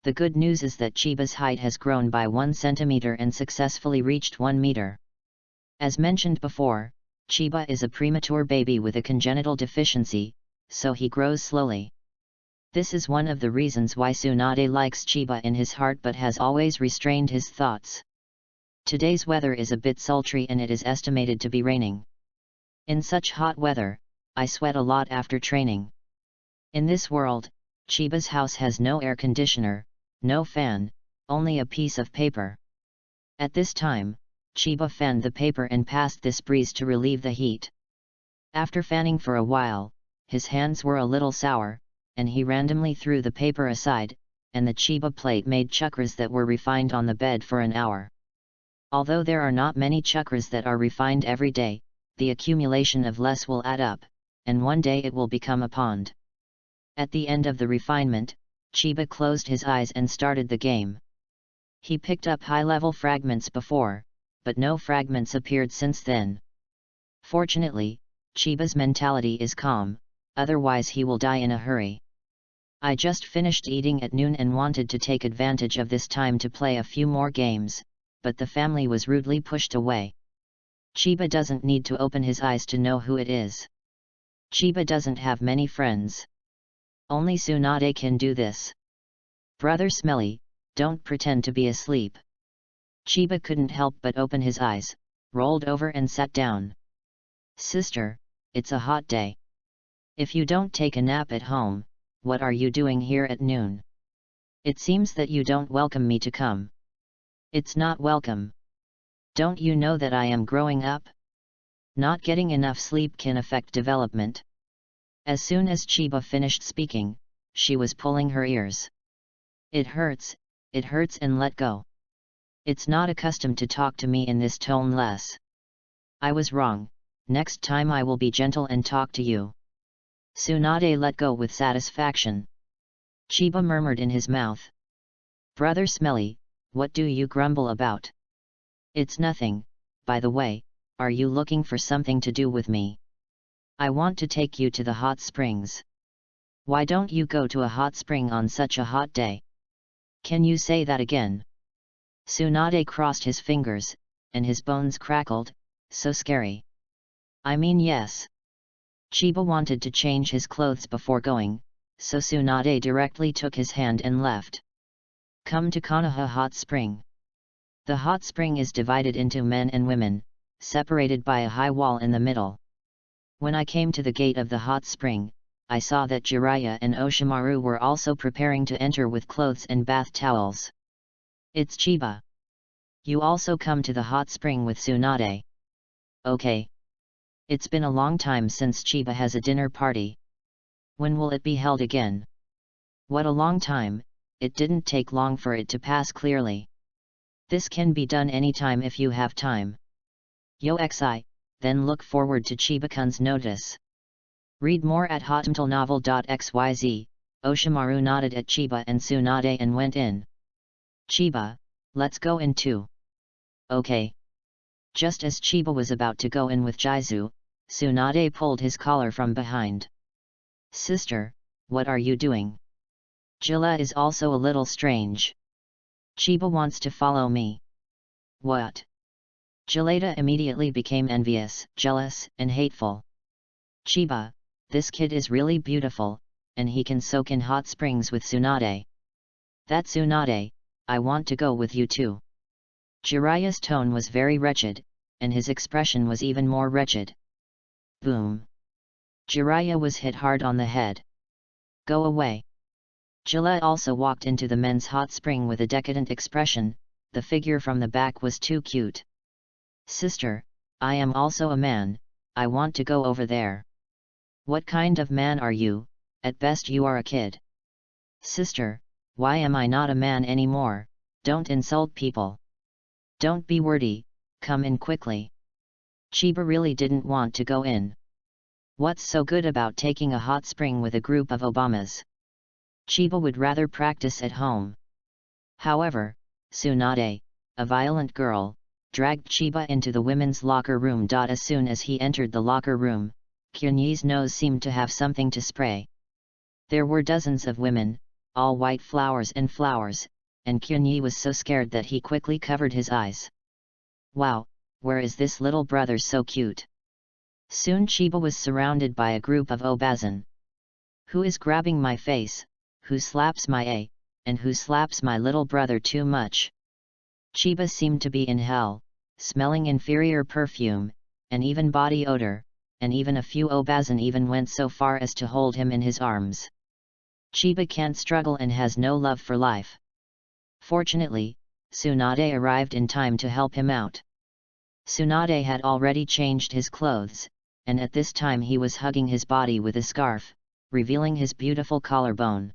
The good news is that Chiba's height has grown by 1 centimeter and successfully reached 1 meter. As mentioned before, Chiba is a premature baby with a congenital deficiency, so he grows slowly. This is one of the reasons why Tsunade likes Chiba in his heart but has always restrained his thoughts. Today's weather is a bit sultry and it is estimated to be raining. In such hot weather, I sweat a lot after training. In this world, Chiba's house has no air conditioner, no fan, only a piece of paper. At this time, Chiba fanned the paper and passed this breeze to relieve the heat. After fanning for a while, his hands were a little sour, and he randomly threw the paper aside, and the Chiba plate made chakras that were refined on the bed for an hour. Although there are not many chakras that are refined every day, the accumulation of less will add up, and one day it will become a pond. At the end of the refinement, Chiba closed his eyes and started the game. He picked up high-level fragments before, but no fragments appeared since then. Fortunately, Chiba's mentality is calm, otherwise he will die in a hurry. I just finished eating at noon and wanted to take advantage of this time to play a few more games, but the family was rudely pushed away. Chiba doesn't need to open his eyes to know who it is. Chiba doesn't have many friends. Only Tsunade can do this. Brother Smelly, don't pretend to be asleep. Chiba couldn't help but open his eyes, rolled over and sat down. Sister, it's a hot day. If you don't take a nap at home, what are you doing here at noon? It seems that you don't welcome me to come. It's not welcome. Don't you know that I am growing up? Not getting enough sleep can affect development. As soon as Chiba finished speaking, she was pulling her ears. It hurts and let go. It's not accustomed to talk to me in this tone less. I was wrong, next time I will be gentle and talk to you. Tsunade let go with satisfaction. Chiba murmured in his mouth. Brother Smelly, what do you grumble about? It's nothing, by the way, are you looking for something to do with me? I want to take you to the hot springs. Why don't you go to a hot spring on such a hot day? Can you say that again? Tsunade crossed his fingers, and his bones crackled, so scary. I mean yes. Chiba wanted to change his clothes before going, so Tsunade directly took his hand and left. Come to Konoha Hot Spring. The hot spring is divided into men and women, separated by a high wall in the middle. When I came to the gate of the hot spring, I saw that Jiraiya and Oshimaru were also preparing to enter with clothes and bath towels. It's Chiba. You also come to the hot spring with Tsunade. Okay. It's been a long time since Chiba has a dinner party. When will it be held again? What a long time, it didn't take long for it to pass clearly. This can be done anytime if you have time. Yo xi, then look forward to Chiba-kun's notice. Read more at hotmtlnovel.xyz. Oshimaru nodded at Chiba and Tsunade and went in. Chiba, let's go in too. Okay. Just as Chiba was about to go in with Jizu, Tsunade pulled his collar from behind. Sister, what are you doing? Jilla is also a little strange. Chiba wants to follow me. What? Jillada immediately became envious, jealous, and hateful. Chiba, this kid is really beautiful, and he can soak in hot springs with Tsunade. That Tsunade, I want to go with you too. Jiraiya's tone was very wretched, and his expression was even more wretched. Boom. Jiraiya was hit hard on the head. Go away. Jilla also walked into the men's hot spring with a decadent expression, the figure from the back was too cute. Sister, I am also a man, I want to go over there. What kind of man are you? At best you are a kid. Sister, why am I not a man anymore? Don't insult people. Don't be wordy, come in quickly. Chiba really didn't want to go in. What's so good about taking a hot spring with a group of Obamas? Chiba would rather practice at home. However, Tsunade, a violent girl, dragged Chiba into the women's locker room. As soon as he entered the locker room, Kyunyi's nose seemed to have something to spray. There were dozens of women, all white flowers, and Kyunyi was so scared that he quickly covered his eyes. Wow, where is this little brother so cute? Soon Chiba was surrounded by a group of Obazan. Who is grabbing my face, who slaps my A, and who slaps my little brother too much? Chiba seemed to be in hell, smelling inferior perfume, and even body odor, and even a few Obazan even went so far as to hold him in his arms. Chiba can't struggle and has no love for life. Fortunately, Tsunade arrived in time to help him out. Tsunade had already changed his clothes, and at this time he was hugging his body with a scarf, revealing his beautiful collarbone.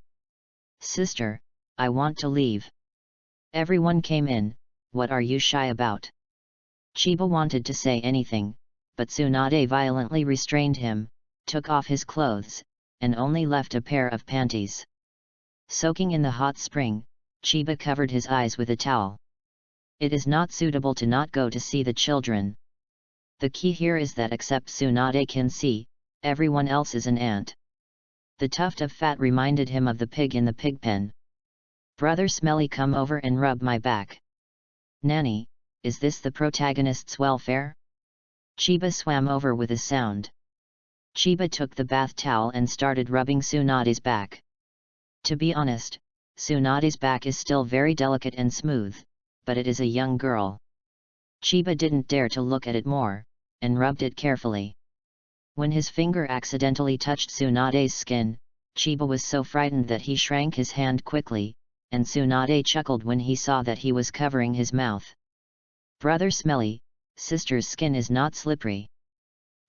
"Sister, I want to leave." Everyone came in. "What are you shy about?" Chiba wanted to say anything, but Tsunade violently restrained him, took off his clothes, and only left a pair of panties. Soaking in the hot spring, Chiba covered his eyes with a towel. It is not suitable to not go to see the children. The key here is that except Tsunade can see, everyone else is an ant. The tuft of fat reminded him of the pig in the pig pen. "Brother Smelly, come over and rub my back." "Nanny, is this the protagonist's welfare?" Chiba swam over with a sound. Chiba took the bath towel and started rubbing Tsunade's back. To be honest, Tsunade's back is still very delicate and smooth, but it is a young girl. Chiba didn't dare to look at it more, and rubbed it carefully. When his finger accidentally touched Tsunade's skin, Chiba was so frightened that he shrank his hand quickly, and Tsunade chuckled when he saw that he was covering his mouth. "Brother Smelly, sister's skin is not slippery."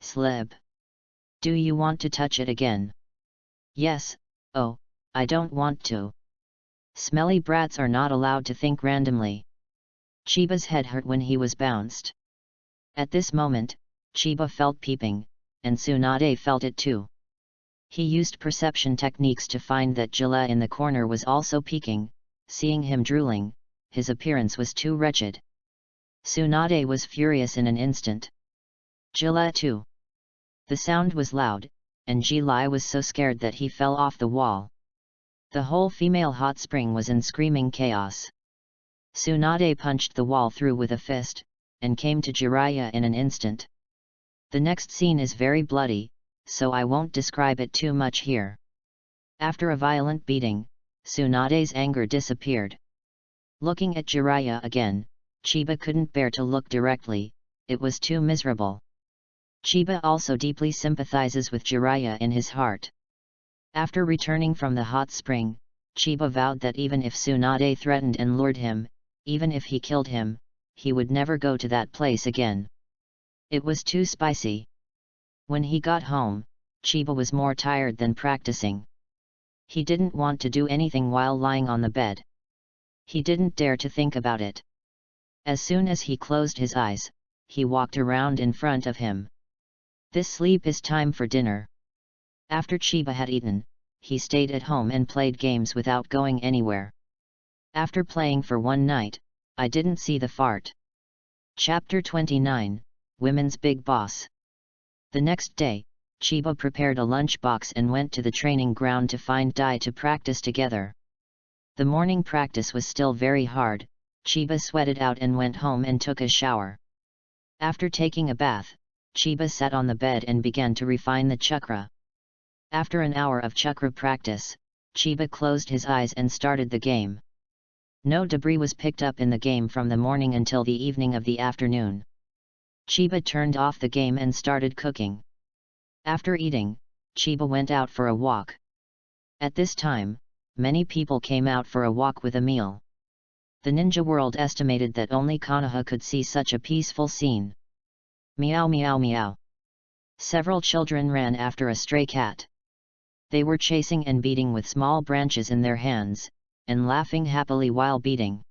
"Slip. Do you want to touch it again?" "Yes." "Oh, I don't want to." Smelly brats are not allowed to think randomly. Chiba's head hurt when he was bounced. At this moment, Chiba felt peeping, and Tsunade felt it too. He used perception techniques to find that Jilla in the corner was also peeking. Seeing him drooling, his appearance was too wretched. Tsunade was furious in an instant. "Jilla too." The sound was loud, and Jilla was so scared that he fell off the wall. The whole female hot spring was in screaming chaos. Tsunade punched the wall through with a fist, and came to Jiraiya in an instant. The next scene is very bloody, so I won't describe it too much here. After a violent beating, Tsunade's anger disappeared. Looking at Jiraiya again, Chiba couldn't bear to look directly, it was too miserable. Chiba also deeply sympathizes with Jiraiya in his heart. After returning from the hot spring, Chiba vowed that even if Tsunade threatened and lured him, even if he killed him, he would never go to that place again. It was too spicy. When he got home, Chiba was more tired than practicing. He didn't want to do anything while lying on the bed. He didn't dare to think about it. As soon as he closed his eyes, he walked around in front of him. This sleep is time for dinner. After Chiba had eaten, he stayed at home and played games without going anywhere. After playing for one night, I didn't see the fart. Chapter 29, Women's Big Boss. The next day, Chiba prepared a lunchbox and went to the training ground to find Dai to practice together. The morning practice was still very hard. Chiba sweated out and went home and took a shower. After taking a bath, Chiba sat on the bed and began to refine the chakra. After an hour of chakra practice, Chiba closed his eyes and started the game. No debris was picked up in the game from the morning until the evening of the afternoon. Chiba turned off the game and started cooking. After eating, Chiba went out for a walk. At this time, many people came out for a walk with a meal. The ninja world estimated that only Konoha could see such a peaceful scene. Meow meow meow. Several children ran after a stray cat. They were chasing and beating with small branches in their hands, and laughing happily while beating.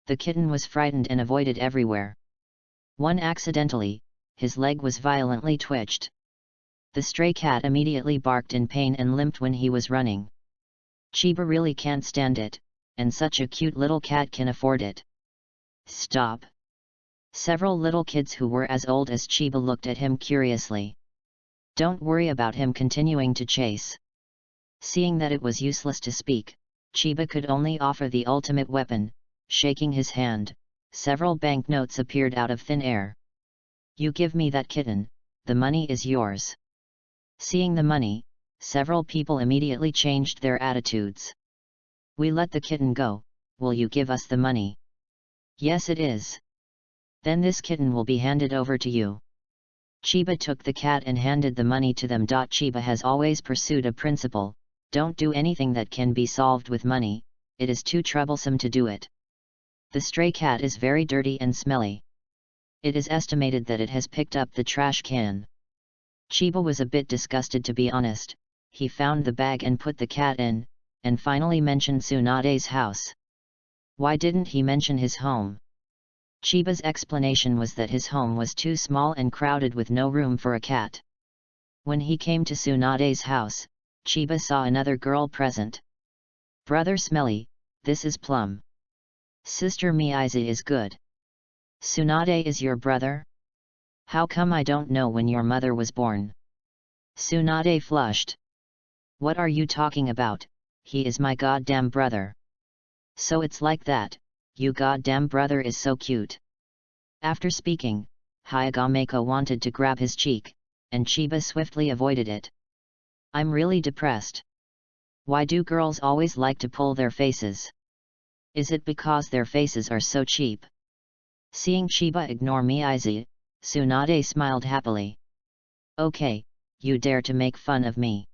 The kitten was frightened and avoided everywhere. One accidentally, his leg was violently twitched. The stray cat immediately barked in pain and limped when he was running. Chiba really can't stand it, and such a cute little cat can afford it. Stop! Several little kids who were as old as Chiba looked at him curiously. Don't worry about him continuing to chase. Seeing that it was useless to speak, Chiba could only offer the ultimate weapon. Shaking his hand, several banknotes appeared out of thin air. You give me that kitten, the money is yours. Seeing the money, several people immediately changed their attitudes. We let the kitten go, will you give us the money? Yes it is. Then this kitten will be handed over to you. Chiba took the cat and handed the money to them. Chiba has always pursued a principle, Don't do anything that can be solved with money, it is too troublesome to do it. The stray cat is very dirty and smelly. It is estimated that it has picked up the trash can. Chiba was a bit disgusted, to be honest. He found the bag and put the cat in, and finally mentioned Tsunade's house. Why didn't he mention his home? Chiba's explanation was that his home was too small and crowded with no room for a cat. When he came to Tsunade's house, Chiba saw another girl present. Brother Smelly, this is Plum. Sister Miyaiza is good. Tsunade is your brother? How come I don't know when your mother was born? Tsunade flushed. What are you talking about? He is my goddamn brother. So it's like that, you goddamn brother is so cute. After speaking, Hyagameko wanted to grab his cheek, and Chiba swiftly avoided it. I'm really depressed. Why do girls always like to pull their faces? Is it because their faces are so cheap? Seeing Chiba ignore Miyaiza, Tsunade smiled happily. Okay, you dare to make fun of me.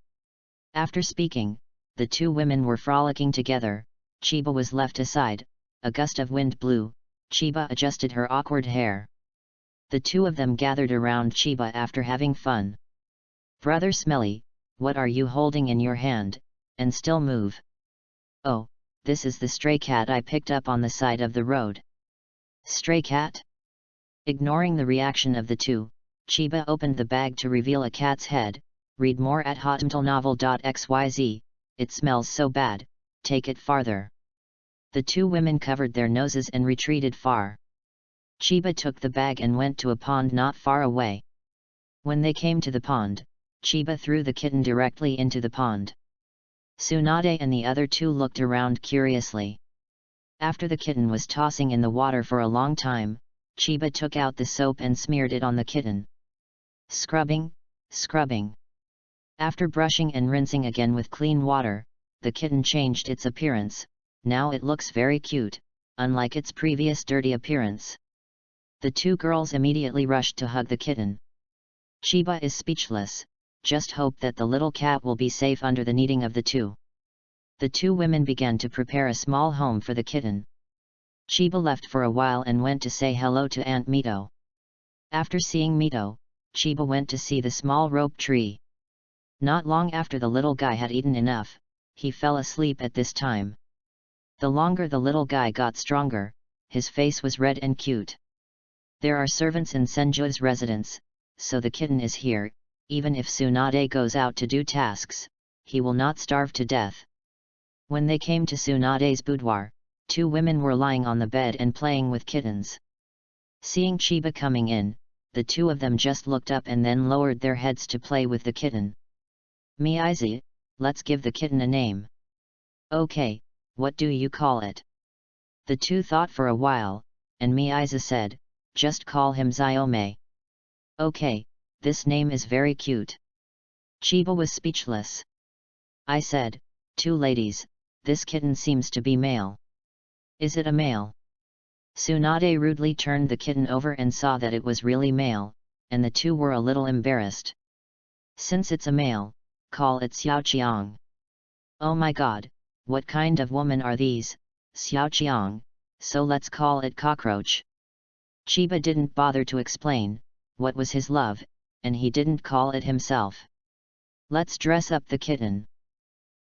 After speaking, the two women were frolicking together. Chiba was left aside, a gust of wind blew, Chiba adjusted her awkward hair. The two of them gathered around Chiba after having fun. Brother Smelly, what are you holding in your hand, and still move? Oh, this is the stray cat I picked up on the side of the road. Stray cat? Ignoring the reaction of the two, Chiba opened the bag to reveal a cat's head. Read more at hotmtlnovel.xyz, it smells so bad, take it farther. The two women covered their noses and retreated far. Chiba took the bag and went to a pond not far away. When they came to the pond, Chiba threw the kitten directly into the pond. Tsunade and the other two looked around curiously. After the kitten was tossing in the water for a long time, Chiba took out the soap and smeared it on the kitten. Scrubbing, scrubbing. After brushing and rinsing again with clean water, the kitten changed its appearance. Now it looks very cute, unlike its previous dirty appearance. The two girls immediately rushed to hug the kitten. Chiba is speechless, just hope that the little cat will be safe under the kneading of the two. The two women began to prepare a small home for the kitten. Chiba left for a while and went to say hello to Aunt Mito. After seeing Mito, Chiba went to see the small rope tree. Not long after the little guy had eaten enough, he fell asleep at this time. The longer the little guy got stronger, his face was red and cute. There are servants in Senju's residence, so the kitten is here. Even if Tsunade goes out to do tasks, he will not starve to death. When they came to Tsunade's boudoir, two women were lying on the bed and playing with kittens. Seeing Chiba coming in, the two of them just looked up and then lowered their heads to play with the kitten. Miyaiza, let's give the kitten a name. Okay, what do you call it? The two thought for a while, and Miyaiza said, just call him Xiaome. Okay, this name is very cute. Chiba was speechless. I said, two ladies, this kitten seems to be male. Is it a male? Tsunade rudely turned the kitten over and saw that it was really male, and the two were a little embarrassed. Since it's a male, call it Xiaoqiang. Oh my god, what kind of woman are these, Xiaoqiang, so let's call it Cockroach. Chiba didn't bother to explain what was his love, and he didn't call it himself. Let's dress up the kitten,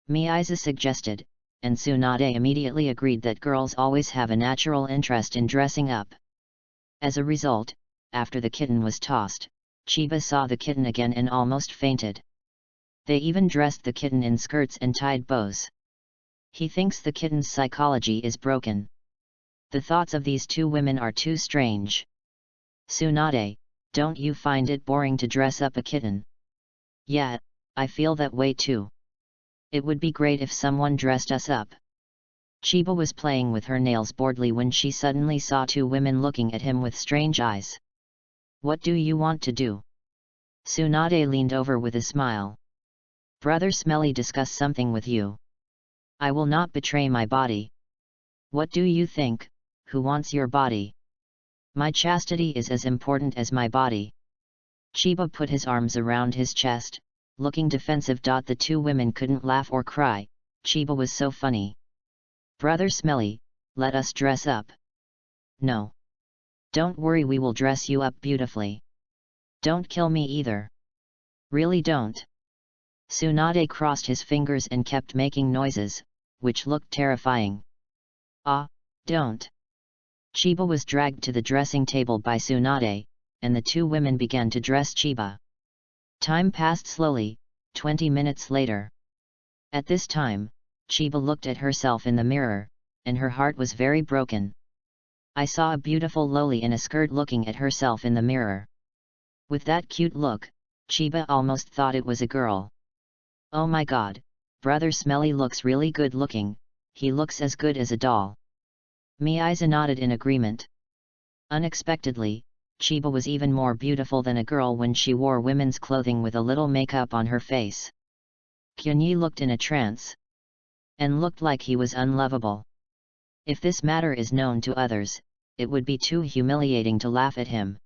Miyaiza suggested, and Tsunade immediately agreed that girls always have a natural interest in dressing up. As a result, after the kitten was tossed, Chiba saw the kitten again and almost fainted. They even dressed the kitten in skirts and tied bows. He thinks the kitten's psychology is broken. The thoughts of these two women are too strange. Tsunade, don't you find it boring to dress up a kitten? Yeah, I feel that way too. It would be great if someone dressed us up. Chiba was playing with her nails boredly when she suddenly saw two women looking at him with strange eyes. What do you want to do? Tsunade leaned over with a smile. Brother Smelly discuss something with you. I will not betray my body. What do you think, who wants your body? My chastity is as important as my body. Chiba put his arms around his chest, looking defensive. The two women couldn't laugh or cry, Chiba was so funny. Brother Smelly, let us dress up. No. Don't worry, we will dress you up beautifully. Don't kill me either. Really don't. Tsunade crossed his fingers and kept making noises, which looked terrifying. Ah, don't. Chiba was dragged to the dressing table by Tsunade, and the two women began to dress Chiba. Time passed slowly, 20 minutes later. At this time, Chiba looked at herself in the mirror, and her heart was very broken. I saw a beautiful loli in a skirt looking at herself in the mirror. With that cute look, Chiba almost thought it was a girl. Oh my god, Brother Smelly looks really good looking, he looks as good as a doll. Miyaiza nodded in agreement. Unexpectedly, Chiba was even more beautiful than a girl when she wore women's clothing with a little makeup on her face. Kyunyi looked in a trance. And looked like he was unlovable. If this matter is known to others, it would be too humiliating to laugh at him.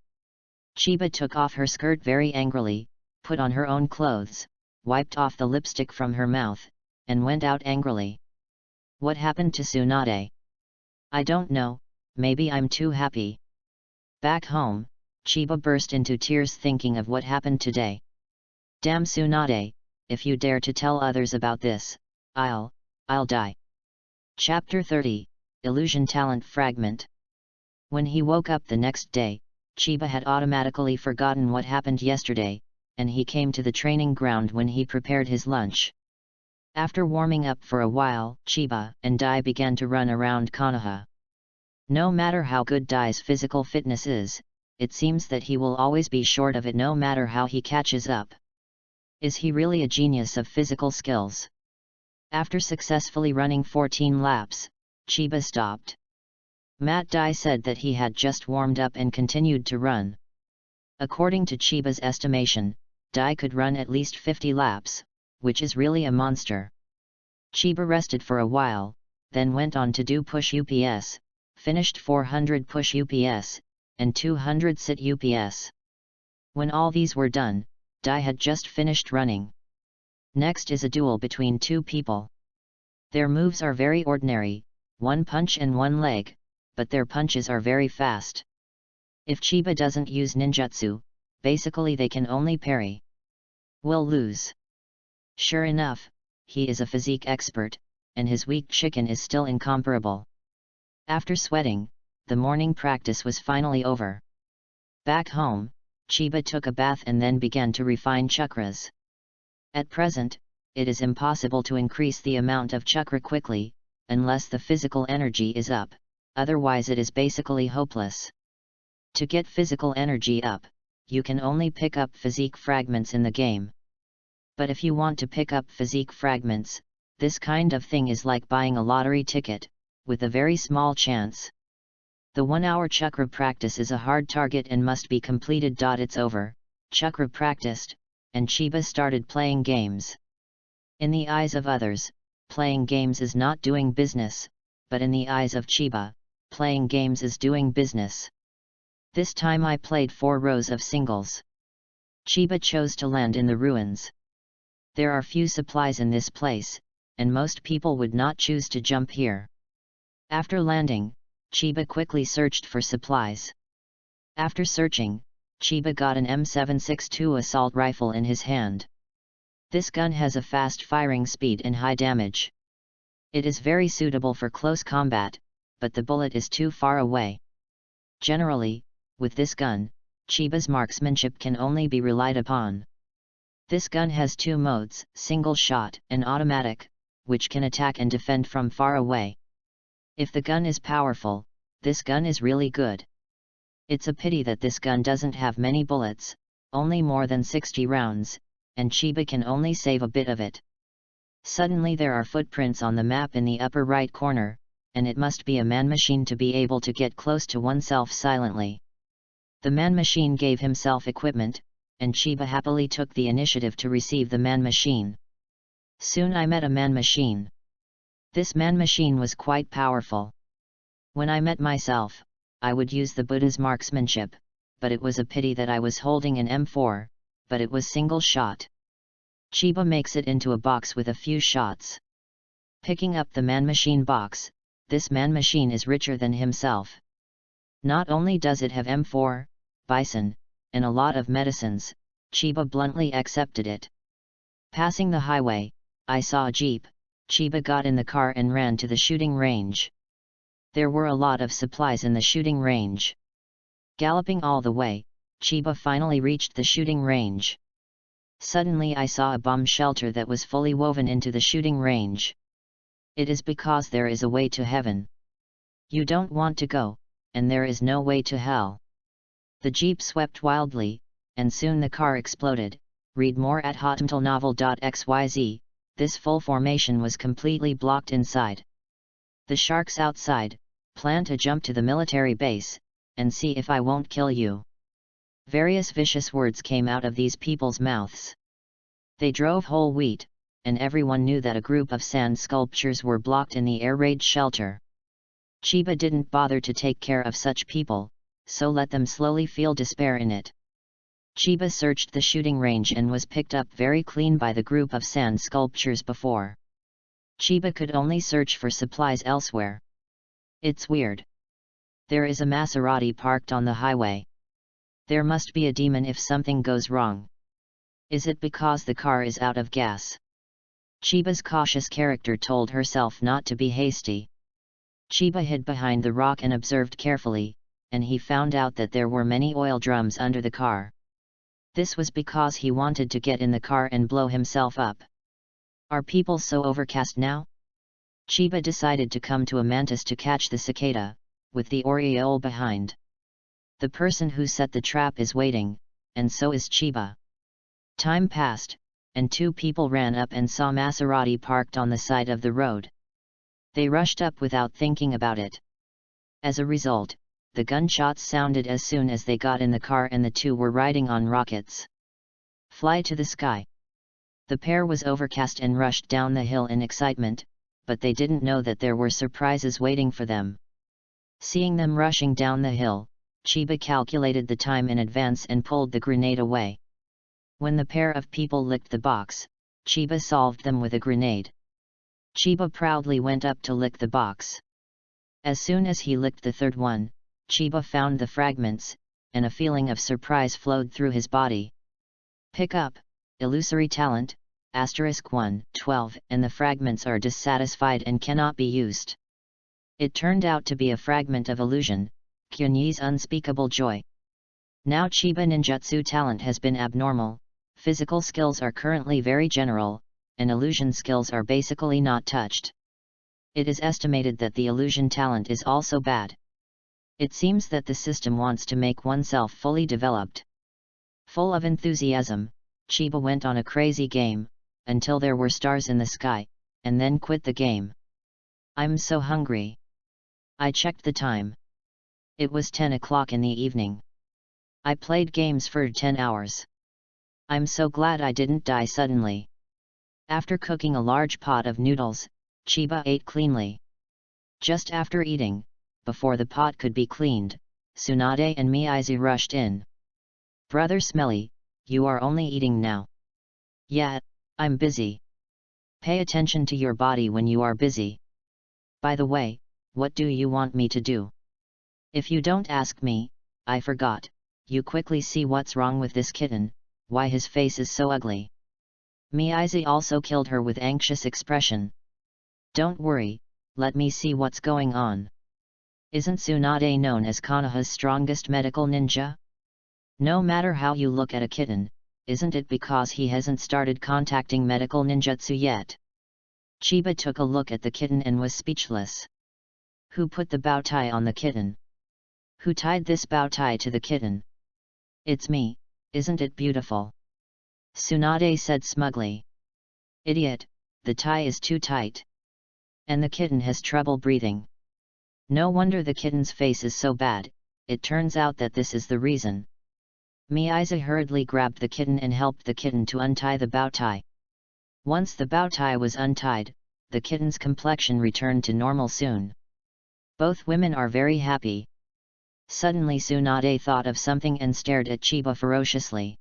Chiba took off her skirt very angrily, put on her own clothes, wiped off the lipstick from her mouth, and went out angrily. What happened to Tsunade? I don't know, maybe I'm too happy. Back home, Chiba burst into tears thinking of what happened today. Damn Tsunade, if you dare to tell others about this, I'll die. Chapter 30, Illusion Talent Fragment. When he woke up the next day, Chiba had automatically forgotten what happened yesterday, and he came to the training ground when he prepared his lunch. After warming up for a while, Chiba and Dai began to run around Konoha. No matter how good Dai's physical fitness is, it seems that he will always be short of it no matter how he catches up. Is he really a genius of physical skills? After successfully running 14 laps, Chiba stopped. Matt Dai said that he had just warmed up and continued to run. According to Chiba's estimation, Dai could run at least 50 laps, which is really a monster. Chiba rested for a while, then went on to do push UPS, finished 400 push UPS, and 200 sit UPS. When all these were done, Dai had just finished running. Next is a duel between two people. Their moves are very ordinary, one punch and one leg, but their punches are very fast. If Chiba doesn't use ninjutsu, basically they can only parry. Will lose. Sure enough, he is a physique expert, and his weak chicken is still incomparable. After sweating, the morning practice was finally over. Back home, Chiba took a bath and then began to refine chakras. At present, it is impossible to increase the amount of chakra quickly, unless the physical energy is up, otherwise it is basically hopeless. To get physical energy up, you can only pick up physique fragments in the game. But if you want to pick up physique fragments, this kind of thing is like buying a lottery ticket, with a very small chance. The 1-hour chakra practice is a hard target and must be completed. It's over, chakra practiced, and Chiba started playing games. In the eyes of others, playing games is not doing business, but in the eyes of Chiba, playing games is doing business. This time I played 4 rows of singles. Chiba chose to land in the ruins. There are few supplies in this place, and most people would not choose to jump here. After landing, Chiba quickly searched for supplies. After searching, Chiba got an M762 assault rifle in his hand. This gun has a fast firing speed and high damage. It is very suitable for close combat, but the bullet is too far away. Generally, with this gun, Chiba's marksmanship can only be relied upon. This gun has 2 modes, single shot and automatic, which can attack and defend from far away. If the gun is powerful, this gun is really good. It's a pity that this gun doesn't have many bullets, only more than 60 rounds, and Chiba can only save a bit of it. Suddenly there are footprints on the map in the upper right corner, and it must be a man-machine to be able to get close to oneself silently. The man-machine gave himself equipment, and Chiba happily took the initiative to receive the man-machine. Soon I met a man-machine. This man-machine was quite powerful. When I met myself, I would use the Buddha's marksmanship, but it was a pity that I was holding an M4, but it was single shot. Chiba makes it into a box with a few shots. Picking up the man-machine box, this man-machine is richer than himself. Not only does it have M4, bison, and a lot of medicines, Chiba bluntly accepted it. Passing the highway, I saw a jeep. Chiba got in the car and ran to the shooting range. There were a lot of supplies in the shooting range. Galloping all the way, Chiba finally reached the shooting range. Suddenly I saw a bomb shelter that was fully woven into the shooting range. It is because there is a way to heaven. You don't want to go, and there is no way to hell. The jeep swept wildly, and soon the car exploded. Read more at hotmtlnovel.xyz. This full formation was completely blocked inside. The sharks outside plan to jump to the military base, and see if I won't kill you. Various vicious words came out of these people's mouths. They drove whole wheat, and everyone knew that a group of sand sculptures were blocked in the air raid shelter. Chiba didn't bother to take care of such people, so let them slowly feel despair in it. Chiba searched the shooting range and was picked up very clean by the group of sand sculptures before. Chiba could only search for supplies elsewhere. It's weird. There is a Maserati parked on the highway. There must be a demon if something goes wrong. Is it because the car is out of gas? Chiba's cautious character told herself not to be hasty. Chiba hid behind the rock and observed carefully, and he found out that there were many oil drums under the car. This was because he wanted to get in the car and blow himself up. Are people so overcast now? Chiba decided to come to a mantis to catch the cicada, with the aureole behind. The person who set the trap is waiting, and so is Chiba. Time passed, and two people ran up and saw Maserati parked on the side of the road. They rushed up without thinking about it. As a result, the gunshots sounded as soon as they got in the car and the two were riding on rockets. Fly to the sky. The pair was overcast and rushed down the hill in excitement, but they didn't know that there were surprises waiting for them. Seeing them rushing down the hill, Chiba calculated the time in advance and pulled the grenade away. When the pair of people licked the box, Chiba solved them with a grenade. Chiba proudly went up to lick the box. As soon as he licked the third one, Chiba found the fragments, and a feeling of surprise flowed through his body. Pick up, illusory talent, *1, 12, and the fragments are dissatisfied and cannot be used. It turned out to be a fragment of illusion, Kyunyi's unspeakable joy. Now Chiba ninjutsu talent has been abnormal, physical skills are currently very general, and illusion skills are basically not touched. It is estimated that the illusion talent is also bad. It seems that the system wants to make oneself fully developed. Full of enthusiasm, Chiba went on a crazy game, until there were stars in the sky, and then quit the game. I'm so hungry. I checked the time. It was 10 o'clock in the evening. I played games for 10 hours. I'm so glad I didn't die suddenly. After cooking a large pot of noodles, Chiba ate cleanly. Just after eating, before the pot could be cleaned, Tsunade and Miyaizu rushed in. Brother Smelly, you are only eating now. Yeah, I'm busy. Pay attention to your body when you are busy. By the way, what do you want me to do? If you don't ask me, I forgot. You quickly see what's wrong with this kitten, why his face is so ugly. Miyaizu also killed her with anxious expression. Don't worry, let me see what's going on. Isn't Tsunade known as Konoha's strongest medical ninja? No matter how you look at a kitten, isn't it because he hasn't started contacting medical ninjutsu yet? Chiba took a look at the kitten and was speechless. Who put the bow tie on the kitten? Who tied this bow tie to the kitten? It's me, isn't it beautiful? Tsunade said smugly. Idiot, the tie is too tight. And the kitten has trouble breathing. No wonder the kitten's face is so bad, it turns out that this is the reason. Miyaizu hurriedly grabbed the kitten and helped the kitten to untie the bow tie. Once the bow tie was untied, the kitten's complexion returned to normal soon. Both women are very happy. Suddenly Tsunade thought of something and stared at Chiba ferociously.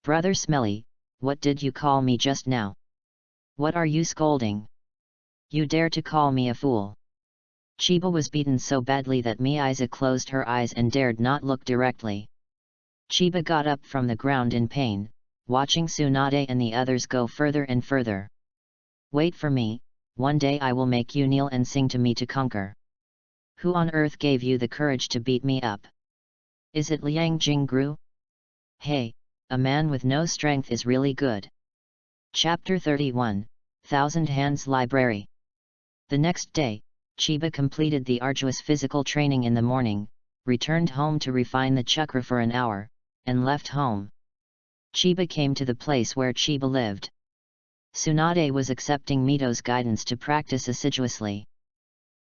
Brother Smelly, what did you call me just now? What are you scolding? You dare to call me a fool? Chiba was beaten so badly that Miiza closed her eyes and dared not look directly. Chiba got up from the ground in pain, watching Tsunade and the others go further and further. Wait for me, one day I will make you kneel and sing to me to conquer. Who on earth gave you the courage to beat me up? Is it Liang Jingru? Hey, a man with no strength is really good. Chapter 31, Thousand Hands Library. The next day, Chiba completed the arduous physical training in the morning, returned home to refine the chakra for an hour, and left home. Chiba came to the place where Chiba lived. Tsunade was accepting Mito's guidance to practice assiduously.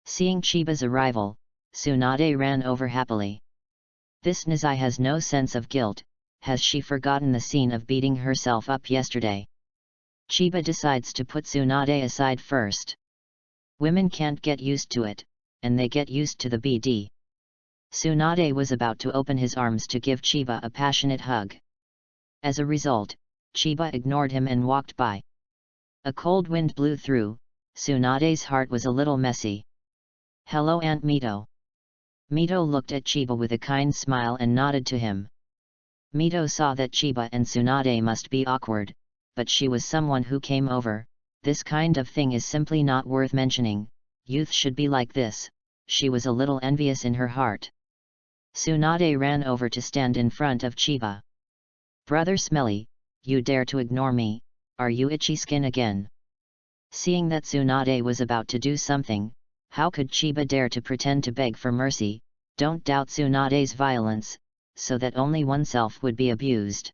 Seeing Chiba's arrival, Tsunade ran over happily. This Nizai has no sense of guilt. Has she forgotten the scene of beating herself up yesterday? Chiba decides to put Tsunade aside first. Women can't get used to it, and they get used to the BD. Tsunade was about to open his arms to give Chiba a passionate hug. As a result, Chiba ignored him and walked by. A cold wind blew through. Tsunade's heart was a little messy. Hello Aunt Mito. Mito looked at Chiba with a kind smile and nodded to him. Mito saw that Chiba and Tsunade must be awkward, but she was someone who came over. This kind of thing is simply not worth mentioning. Youth should be like this. She was a little envious in her heart. Tsunade ran over to stand in front of Chiba. Brother Smelly, you dare to ignore me, are you itchy skin again? Seeing that Tsunade was about to do something, how could Chiba dare to pretend to beg for mercy? Don't doubt Tsunade's violence, so that only oneself would be abused.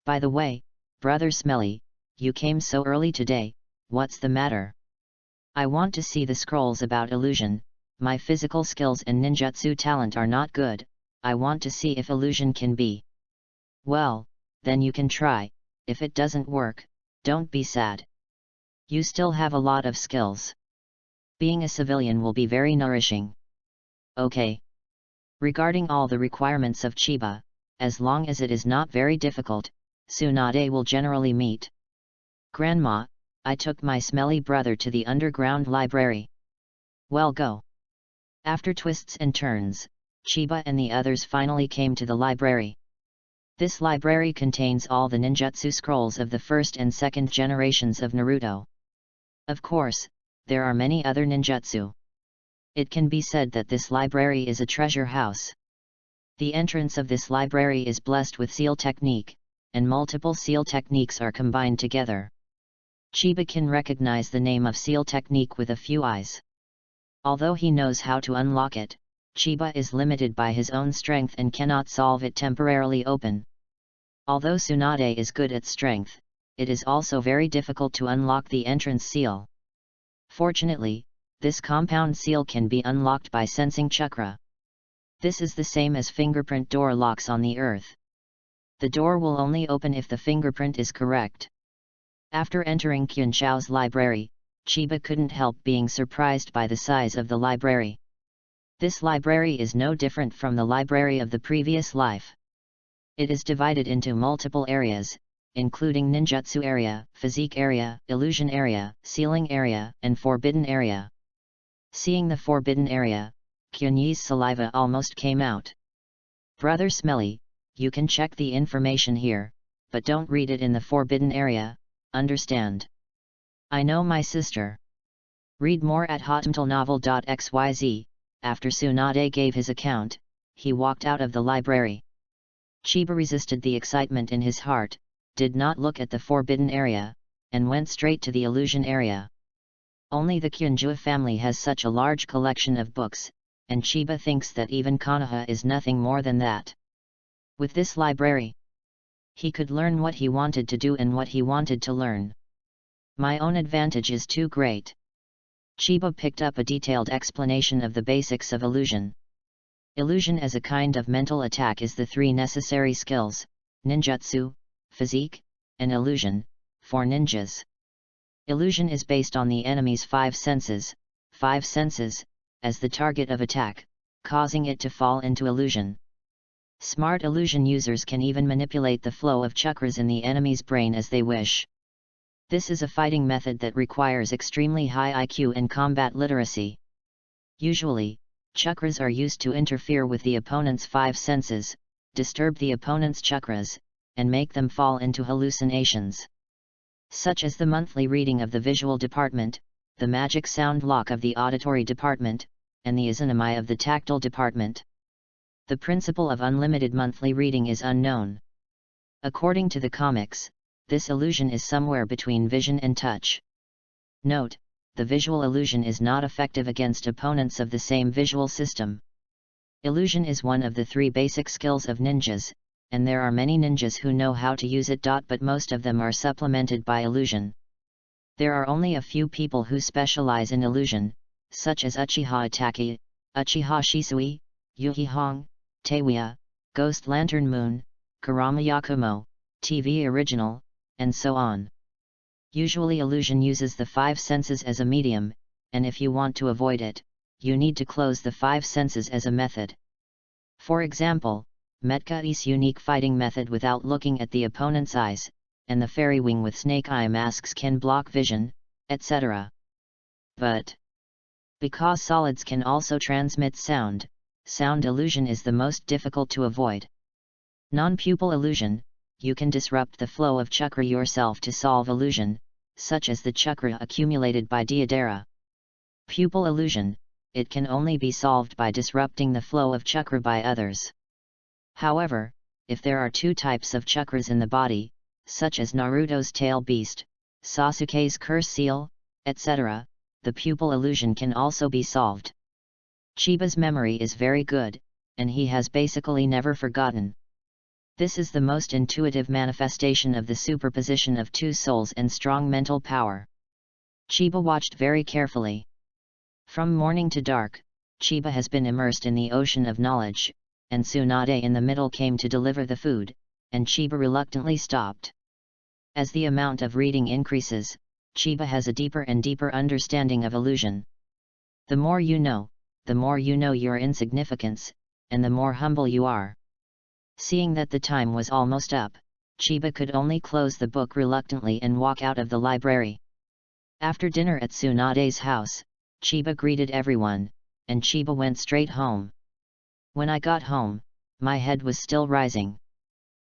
By the way, Brother Smelly, you came so early today, what's the matter? I want to see the scrolls about illusion. My physical skills and ninjutsu talent are not good. I want to see if illusion can be. Well, then you can try. If it doesn't work, don't be sad. You still have a lot of skills. Being a civilian will be very nourishing. Okay. Regarding all the requirements of Chiba, as long as it is not very difficult, Tsunade will generally meet. Grandma, I took my smelly brother to the underground library. Well, go. After twists and turns, Chiba and the others finally came to the library. This library contains all the ninjutsu scrolls of the first and second generations of Naruto. Of course, there are many other ninjutsu. It can be said that this library is a treasure house. The entrance of this library is blessed with seal technique, and multiple seal techniques are combined together. Chiba can recognize the name of seal technique with a few eyes. Although he knows how to unlock it, Chiba is limited by his own strength and cannot solve it temporarily open. Although Tsunade is good at strength, it is also very difficult to unlock the entrance seal. Fortunately, this compound seal can be unlocked by sensing chakra. This is the same as fingerprint door locks on the earth. The door will only open if the fingerprint is correct. After entering Kyunchao's library, Chiba couldn't help being surprised by the size of the library. This library is no different from the library of the previous life. It is divided into multiple areas, including ninjutsu area, physique area, illusion area, sealing area, and forbidden area. Seeing the forbidden area, Kyunyi's saliva almost came out. Brother Smelly, you can check the information here, but don't read it in the forbidden area, understand? I know my sister. Read more at hotmtlnovel.xyz. After Tsunade gave his account, he walked out of the library. Chiba resisted the excitement in his heart, did not look at the forbidden area, and went straight to the illusion area. Only the Kyunjua family has such a large collection of books, and Chiba thinks that even Konoha is nothing more than that. With this library, he could learn what he wanted to do and what he wanted to learn. My own advantage is too great. Chiba picked up a detailed explanation of the basics of illusion. Illusion as a kind of mental attack is the three necessary skills, ninjutsu, physique, and illusion, for ninjas. Illusion is based on the enemy's five senses, as the target of attack, causing it to fall into illusion. Smart illusion users can even manipulate the flow of chakras in the enemy's brain as they wish. This is a fighting method that requires extremely high IQ and combat literacy. Usually, chakras are used to interfere with the opponent's five senses, disturb the opponent's chakras, and make them fall into hallucinations. Such as the monthly reading of the visual department, the magic sound lock of the auditory department, and the izanami of the tactile department. The principle of unlimited monthly reading is unknown. According to the comics, this illusion is somewhere between vision and touch. Note, the visual illusion is not effective against opponents of the same visual system. Illusion is one of the three basic skills of ninjas, and there are many ninjas who know how to use it. But most of them are supplemented by illusion. There are only a few people who specialize in illusion, such as Uchiha Itachi, Uchiha Shisui, Yuhi Hong, Teiwaya, Ghost Lantern Moon, Kurama Yakumo, TV Original, and so on. Usually illusion uses the five senses as a medium, and if you want to avoid it, you need to close the five senses as a method. For example, Metka's unique fighting method without looking at the opponent's eyes, and the fairy wing with snake eye masks can block vision, etc. But because solids can also transmit sound, sound illusion is the most difficult to avoid. Non-pupil illusion, you can disrupt the flow of chakra yourself to solve illusion, such as the chakra accumulated by Deodara. Pupil illusion, it can only be solved by disrupting the flow of chakra by others. However, if there are two types of chakras in the body, such as Naruto's tail beast, Sasuke's curse seal, etc., the pupil illusion can also be solved. Chiba's memory is very good, and he has basically never forgotten. This is the most intuitive manifestation of the superposition of two souls and strong mental power. Chiba watched very carefully. From morning to dark, Chiba has been immersed in the ocean of knowledge, and Tsunade in the middle came to deliver the food, and Chiba reluctantly stopped. As the amount of reading increases, Chiba has a deeper and deeper understanding of illusion. The more you know your insignificance, and the more humble you are. Seeing that the time was almost up, Chiba could only close the book reluctantly and walk out of the library. After dinner at Tsunade's house, Chiba greeted everyone, and Chiba went straight home. When I got home, my head was still rising.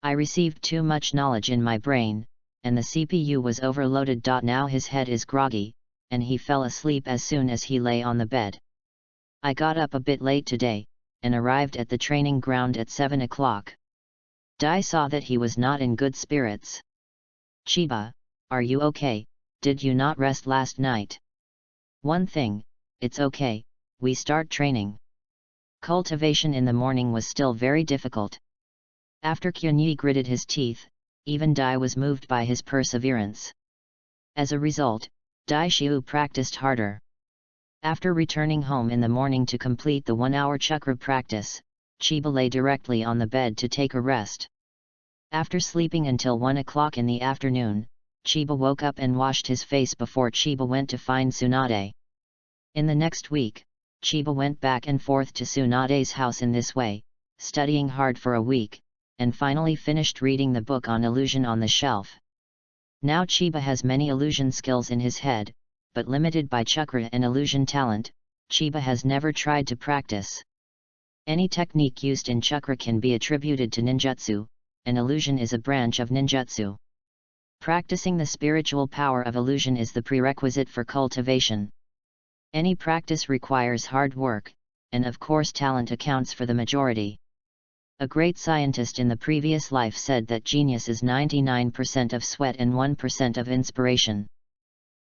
I received too much knowledge in my brain, and the CPU was overloaded. Now his head is groggy, and he fell asleep as soon as he lay on the bed. I got up a bit late today, and arrived at the training ground at 7 o'clock. Dai saw that he was not in good spirits. Chiba, are you okay? Did you not rest last night? One thing, it's okay, we start training. Cultivation in the morning was still very difficult. After Kyunyi gritted his teeth, even Dai was moved by his perseverance. As a result, Dai Shiu practiced harder. After returning home in the morning to complete the 1-hour chakra practice, Chiba lay directly on the bed to take a rest. After sleeping until 1 o'clock in the afternoon, Chiba woke up and washed his face before Chiba went to find Tsunade. In the next week, Chiba went back and forth to Tsunade's house in this way, studying hard for a week, and finally finished reading the book on illusion on the shelf. Now Chiba has many illusion skills in his head, but limited by chakra and illusion talent, Chiba has never tried to practice. Any technique used in chakra can be attributed to ninjutsu, and illusion is a branch of ninjutsu. Practicing the spiritual power of illusion is the prerequisite for cultivation. Any practice requires hard work, and of course talent accounts for the majority. A great scientist in the previous life said that genius is 99% of sweat and 1% of inspiration.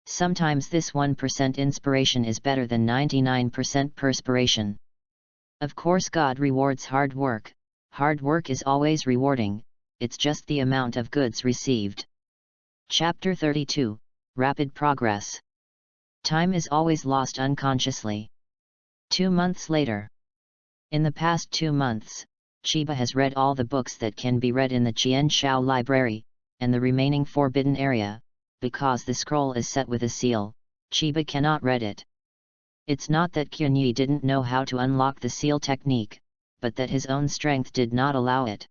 Sometimes this 1% inspiration is better than 99% perspiration. Of course God rewards hard work. Hard work is always rewarding, it's just the amount of goods received. Chapter 32, Rapid Progress. Time is always lost unconsciously. 2 months later. In the past 2 months, Chiba has read all the books that can be read in the Qianshao library, and the remaining forbidden area. Because the scroll is set with a seal, Chiba cannot read it. It's not that Kyunyi didn't know how to unlock the seal technique, but that his own strength did not allow it.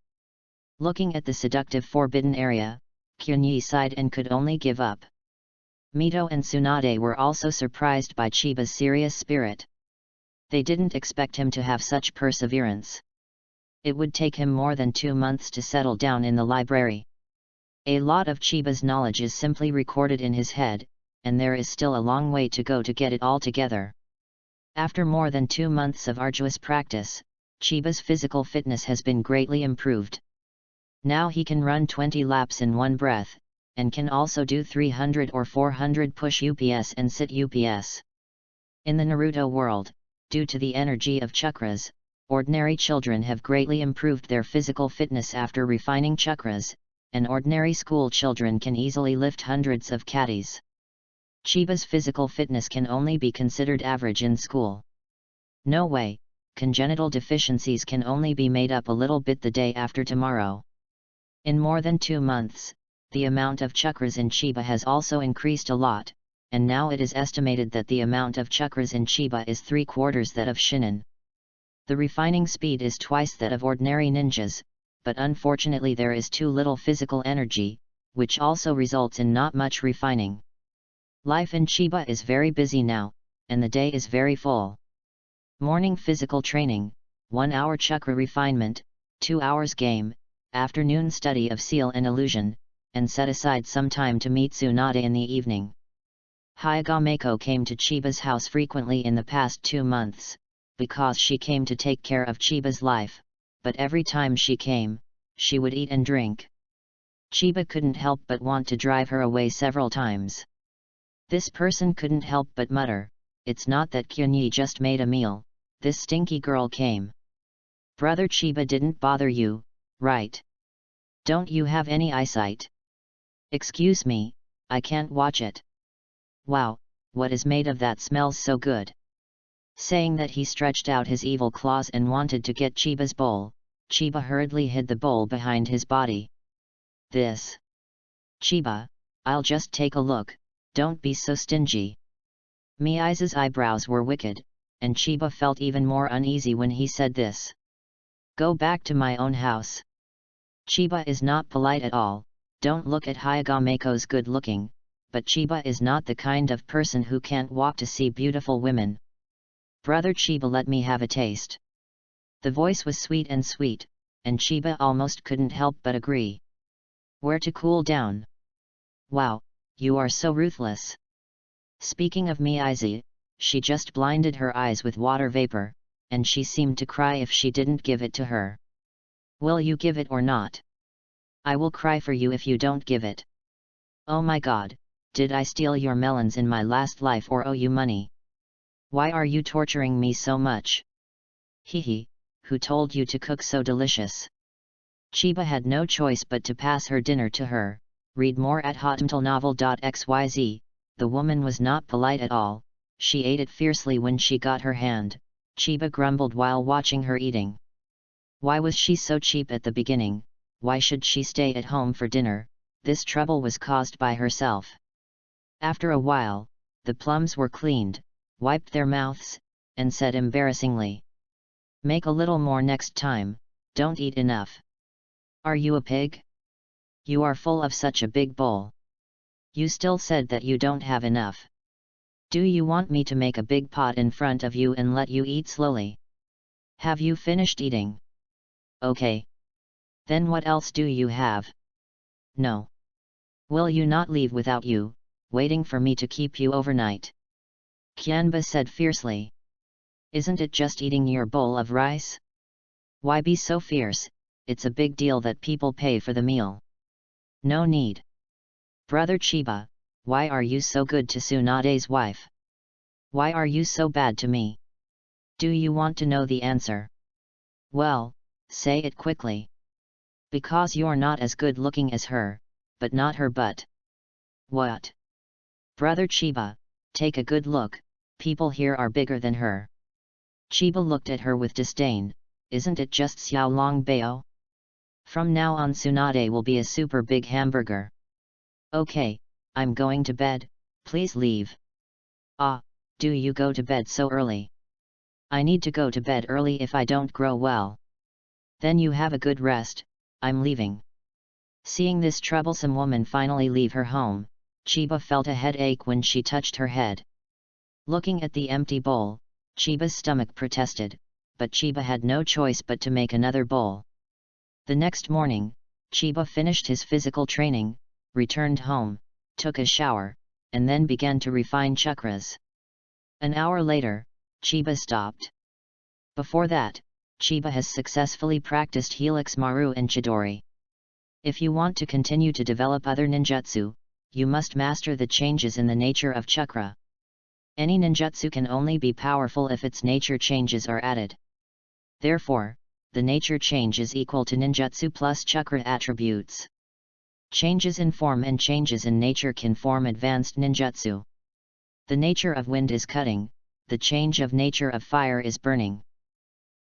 Looking at the seductive forbidden area, Kyunyi sighed and could only give up. Mito and Tsunade were also surprised by Chiba's serious spirit. They didn't expect him to have such perseverance. It would take him more than 2 months to settle down in the library. A lot of Chiba's knowledge is simply recorded in his head, and there is still a long way to go to get it all together. After more than 2 months of arduous practice, Chiba's physical fitness has been greatly improved. Now he can run 20 laps in one breath, and can also do 300 or 400 push UPS and sit UPS. In the Naruto world, due to the energy of chakras, ordinary children have greatly improved their physical fitness after refining chakras, and ordinary school children can easily lift hundreds of kgs. Chiba's physical fitness can only be considered average in school. No way, congenital deficiencies can only be made up a little bit the day after tomorrow. In more than 2 months, the amount of chakras in Chiba has also increased a lot, and now it is estimated that the amount of chakras in Chiba is 3/4 that of Shinin. The refining speed is twice that of ordinary ninjas, but unfortunately there is too little physical energy, which also results in not much refining. Life in Chiba is very busy now, and the day is very full. Morning physical training, 1 hour chakra refinement, 2 hours game, afternoon study of seal and illusion, and set aside some time to meet Tsunade in the evening. Hyagameko came to Chiba's house frequently in the past 2 months, because she came to take care of Chiba's life, but every time she came, she would eat and drink. Chiba couldn't help but want to drive her away several times. This person couldn't help but mutter, "It's not that Kyunyi just made a meal, this stinky girl came. Brother Chiba didn't bother you, right? Don't you have any eyesight? Excuse me, I can't watch it. Wow, what is made of that smells so good." Saying that, he stretched out his evil claws and wanted to get Chiba's bowl. Chiba hurriedly hid the bowl behind his body. "This. Chiba, I'll just take a look, don't be so stingy." Mii's eyebrows were wicked, and Chiba felt even more uneasy when he said this. "Go back to my own house." Chiba is not polite at all. Don't look at Hyagameko's good looking, but Chiba is not the kind of person who can't walk to see beautiful women. "Brother Chiba, let me have a taste." The voice was sweet, and Chiba almost couldn't help but agree. "Where to cool down? Wow, you are so ruthless." Speaking of Miiz, she just blinded her eyes with water vapor, and she seemed to cry if she didn't give it to her. "Will you give it or not? I will cry for you if you don't give it." "Oh my god, did I steal your melons in my last life or owe you money? Why are you torturing me so much? Hehe, who told you to cook so delicious?" Chiba had no choice but to pass her dinner to her. Read more at hotmtlnovel.xyz. The woman was not polite at all, she ate it fiercely when she got her hand. Chiba grumbled while watching her eating. Why was she so cheap at the beginning? Why should she stay at home for dinner? This trouble was caused by herself. After a while, the plums were cleaned, wiped their mouths, and said embarrassingly, "Make a little more next time, don't eat enough. Are you a pig? You are full of such a big bowl. You still said that you don't have enough. Do you want me to make a big pot in front of you and let you eat slowly? Have you finished eating? Okay. Then what else do you have? No. Will you not leave without you, waiting for me to keep you overnight?" Kyanba said fiercely. "Isn't it just eating your bowl of rice? Why be so fierce? It's a big deal that people pay for the meal. No need. Brother Chiba, why are you so good to Tsunade's wife? Why are you so bad to me? Do you want to know the answer? Well, say it quickly. Because you're not as good looking as her, but not her butt." "What? Brother Chiba, take a good look, people here are bigger than her." Chiba looked at her with disdain. "Isn't it just Xiaolong Bao? From now on Tsunade will be a super big hamburger." "Okay, I'm going to bed, please leave." "Ah, do you go to bed so early?" I need to go to bed early if I don't grow well. Then you have a good rest, I'm leaving. Seeing this troublesome woman finally leave her home, Chiba felt a headache when she touched her head. Looking at the empty bowl, Chiba's stomach protested, but Chiba had no choice but to make another bowl. The next morning, Chiba finished his physical training, returned home, took a shower, and then began to refine chakras. An hour later, Chiba stopped. Before that, Chiba has successfully practiced Helix Maru and Chidori. If you want to continue to develop other ninjutsu, you must master the changes in the nature of chakra. Any ninjutsu can only be powerful if its nature changes are added. Therefore, the nature change is equal to ninjutsu plus chakra attributes. Changes in form and changes in nature can form advanced ninjutsu. The nature of wind is cutting, the change of nature of fire is burning.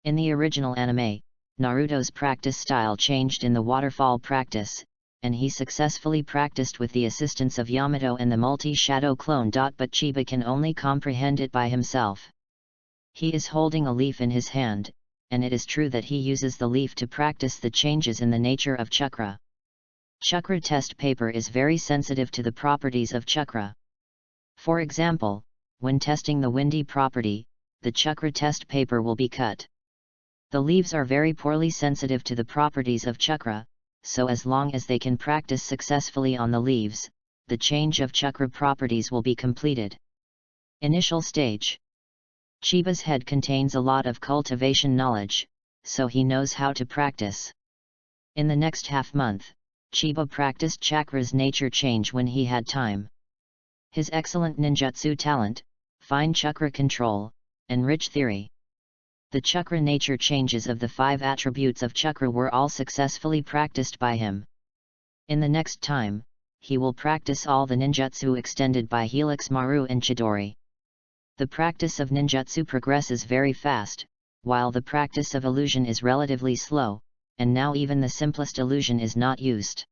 In the original anime, Naruto's practice style changed in the waterfall practice, and he successfully practiced with the assistance of Yamato and the multi-shadow clone. But Chiba can only comprehend it by himself. He is holding a leaf in his hand, and it is true that he uses the leaf to practice the changes in the nature of chakra. Chakra test paper is very sensitive to the properties of chakra. For example, when testing the windy property, the chakra test paper will be cut. The leaves are very poorly sensitive to the properties of chakra, so as long as they can practice successfully on the leaves, the change of chakra properties will be completed. Initial stage. Chiba's head contains a lot of cultivation knowledge, so he knows how to practice. In the next half-month, Chiba practiced chakra's nature change when he had time. His excellent ninjutsu talent, fine chakra control, and rich theory. The chakra nature changes of the 5 attributes of chakra were all successfully practiced by him. In the next time, he will practice all the ninjutsu extended by Helix Maru and Chidori. The practice of ninjutsu progresses very fast, while the practice of illusion is relatively slow, and now even the simplest illusion is not used.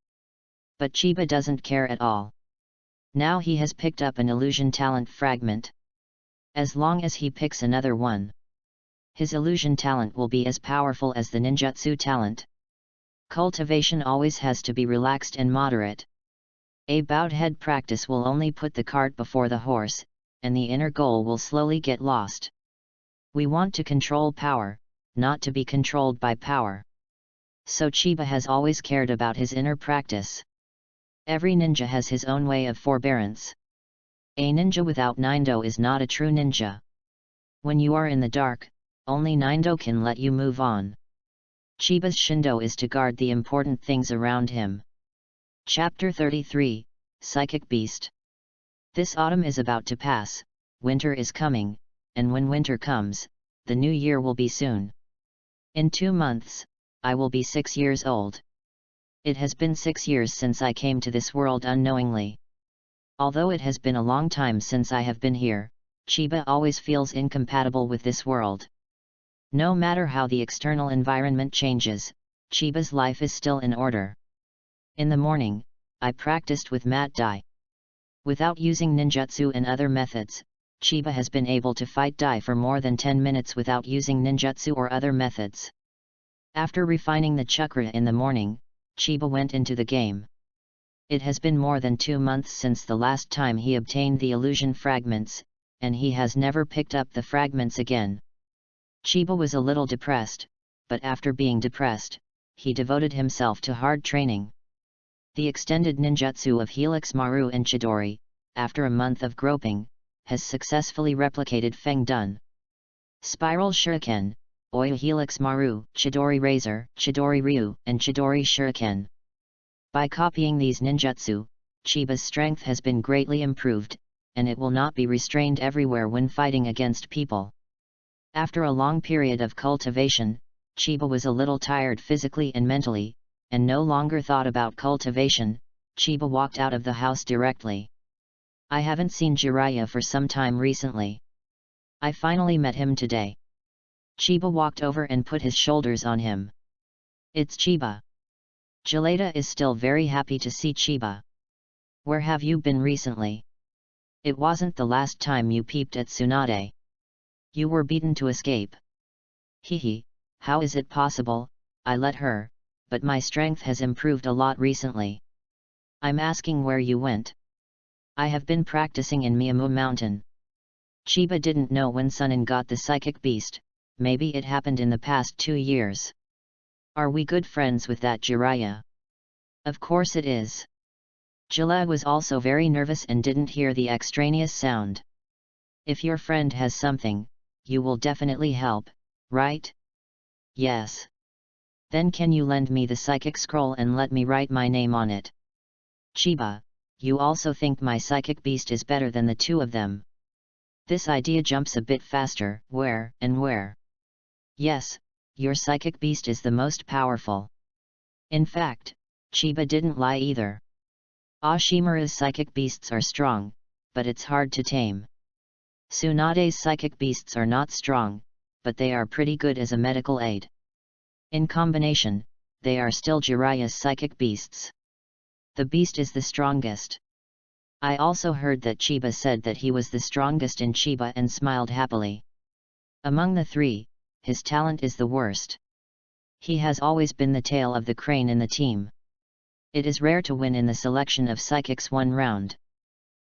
But Chiba doesn't care at all. Now he has picked up an illusion talent fragment. As long as he picks another one, his illusion talent will be as powerful as the ninjutsu talent. Cultivation always has to be relaxed and moderate. A bowed head practice will only put the cart before the horse, and the inner goal will slowly get lost. We want to control power, not to be controlled by power. So Chiba has always cared about his inner practice. Every ninja has his own way of forbearance. A ninja without nindo is not a true ninja. When you are in the dark, only nindo can let you move on. Chiba's shindo is to guard the important things around him. Chapter 33, Psychic Beast. This autumn is about to pass, winter is coming, and when winter comes, the new year will be soon. In 2 months, I will be 6 years old. It has been 6 years since I came to this world unknowingly. Although it has been a long time since I have been here, Chiba always feels incompatible with this world. No matter how the external environment changes, Chiba's life is still in order. In the morning, I practiced with mat dai. Without using ninjutsu and other methods, Chiba has been able to fight dai for more than 10 minutes without using ninjutsu or other methods. After refining the chakra in the morning, Chiba went into the game. It has been more than 2 months since the last time he obtained the illusion fragments, and he has never picked up the fragments again. Chiba was a little depressed, but after being depressed, he devoted himself to hard training. The extended ninjutsu of Helix Maru and Chidori, after a month of groping, has successfully replicated Feng Dun. Spiral Shuriken, Oya Helix Maru, Chidori Razor, Chidori Ryu, and Chidori Shuriken. By copying these ninjutsu, Chiba's strength has been greatly improved, and it will not be restrained everywhere when fighting against people. After a long period of cultivation, Chiba was a little tired physically and mentally, and no longer thought about cultivation. Chiba walked out of the house directly. I haven't seen Jiraiya for some time recently. I finally met him today. Chiba walked over and put his shoulders on him. It's Chiba. Jaleda is still very happy to see Chiba. Where have you been recently? It wasn't the last time you peeped at Tsunade. You were beaten to escape. Hehe, how is it possible? I let her, but my strength has improved a lot recently. I'm asking where you went. I have been practicing in Miyamu Mountain. Chiba didn't know when Sunan got the psychic beast, maybe it happened in the past 2 years. Are we good friends with that Jiraiya? Of course it is. Jilla was also very nervous and didn't hear the extraneous sound. If your friend has something, you will definitely help, right? Yes. Then can you lend me the psychic scroll and let me write my name on it? Chiba, you also think my psychic beast is better than the two of them. This idea jumps a bit faster. Where? Yes, your psychic beast is the most powerful. In fact, Chiba didn't lie either. Ashimura's psychic beasts are strong, but it's hard to tame. Tsunade's psychic beasts are not strong, but they are pretty good as a medical aid. In combination, they are still Jiraiya's psychic beasts. The beast is the strongest. I also heard that Chiba said that he was the strongest in Chiba and smiled happily. Among the three, his talent is the worst. He has always been the tail of the crane in the team. It is rare to win in the selection of psychics one round.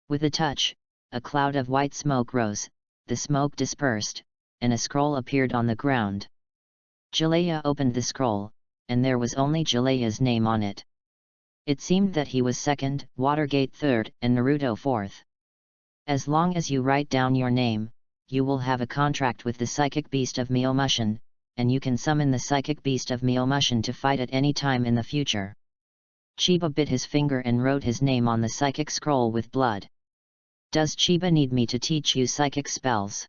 With a touch, a cloud of white smoke rose, the smoke dispersed, and a scroll appeared on the ground. Jiraiya opened the scroll, and there was only Jiraiya's name on it. It seemed that he was second, Watergate third, and Naruto fourth. As long as you write down your name, you will have a contract with the psychic beast of Myomushin, and you can summon the psychic beast of Myomushin to fight at any time in the future. Chiba bit his finger and wrote his name on the psychic scroll with blood. Does Chiba need me to teach you psychic spells?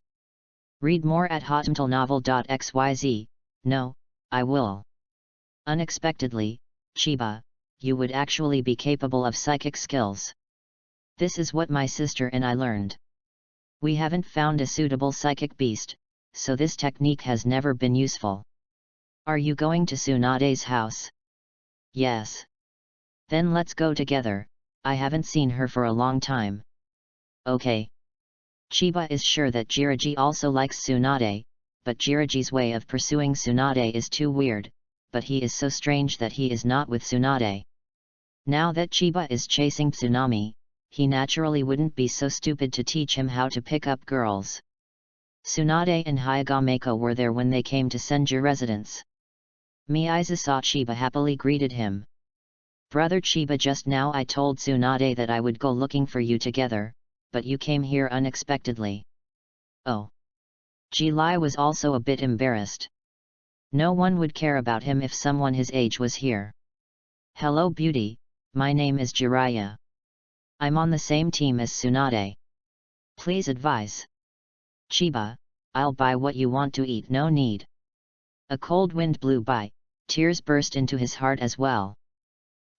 Read more at hotmtlnovel.xyz. No, I will. Unexpectedly, Chiba, you would actually be capable of psychic skills. This is what my sister and I learned. We haven't found a suitable psychic beast, so this technique has never been useful. Are you going to Tsunade's house? Yes. Then let's go together, I haven't seen her for a long time. Okay. Chiba is sure that Jiraiya also likes Tsunade, but Jiraji's way of pursuing Tsunade is too weird, but he is so strange that he is not with Tsunade. Now that Chiba is chasing Tsunami, he naturally wouldn't be so stupid to teach him how to pick up girls. Tsunade and Hyagameko were there when they came to Senju residence. Miyaiza saw Chiba happily greeted him. Brother Chiba, just now I told Tsunade that I would go looking for you together, but you came here unexpectedly. Oh. Ji-Lai was also a bit embarrassed. No one would care about him if someone his age was here. Hello beauty, my name is Jiraiya. I'm on the same team as Tsunade. Please advise. Chiba, I'll buy what you want to eat, no need. A cold wind blew by, tears burst into his heart as well.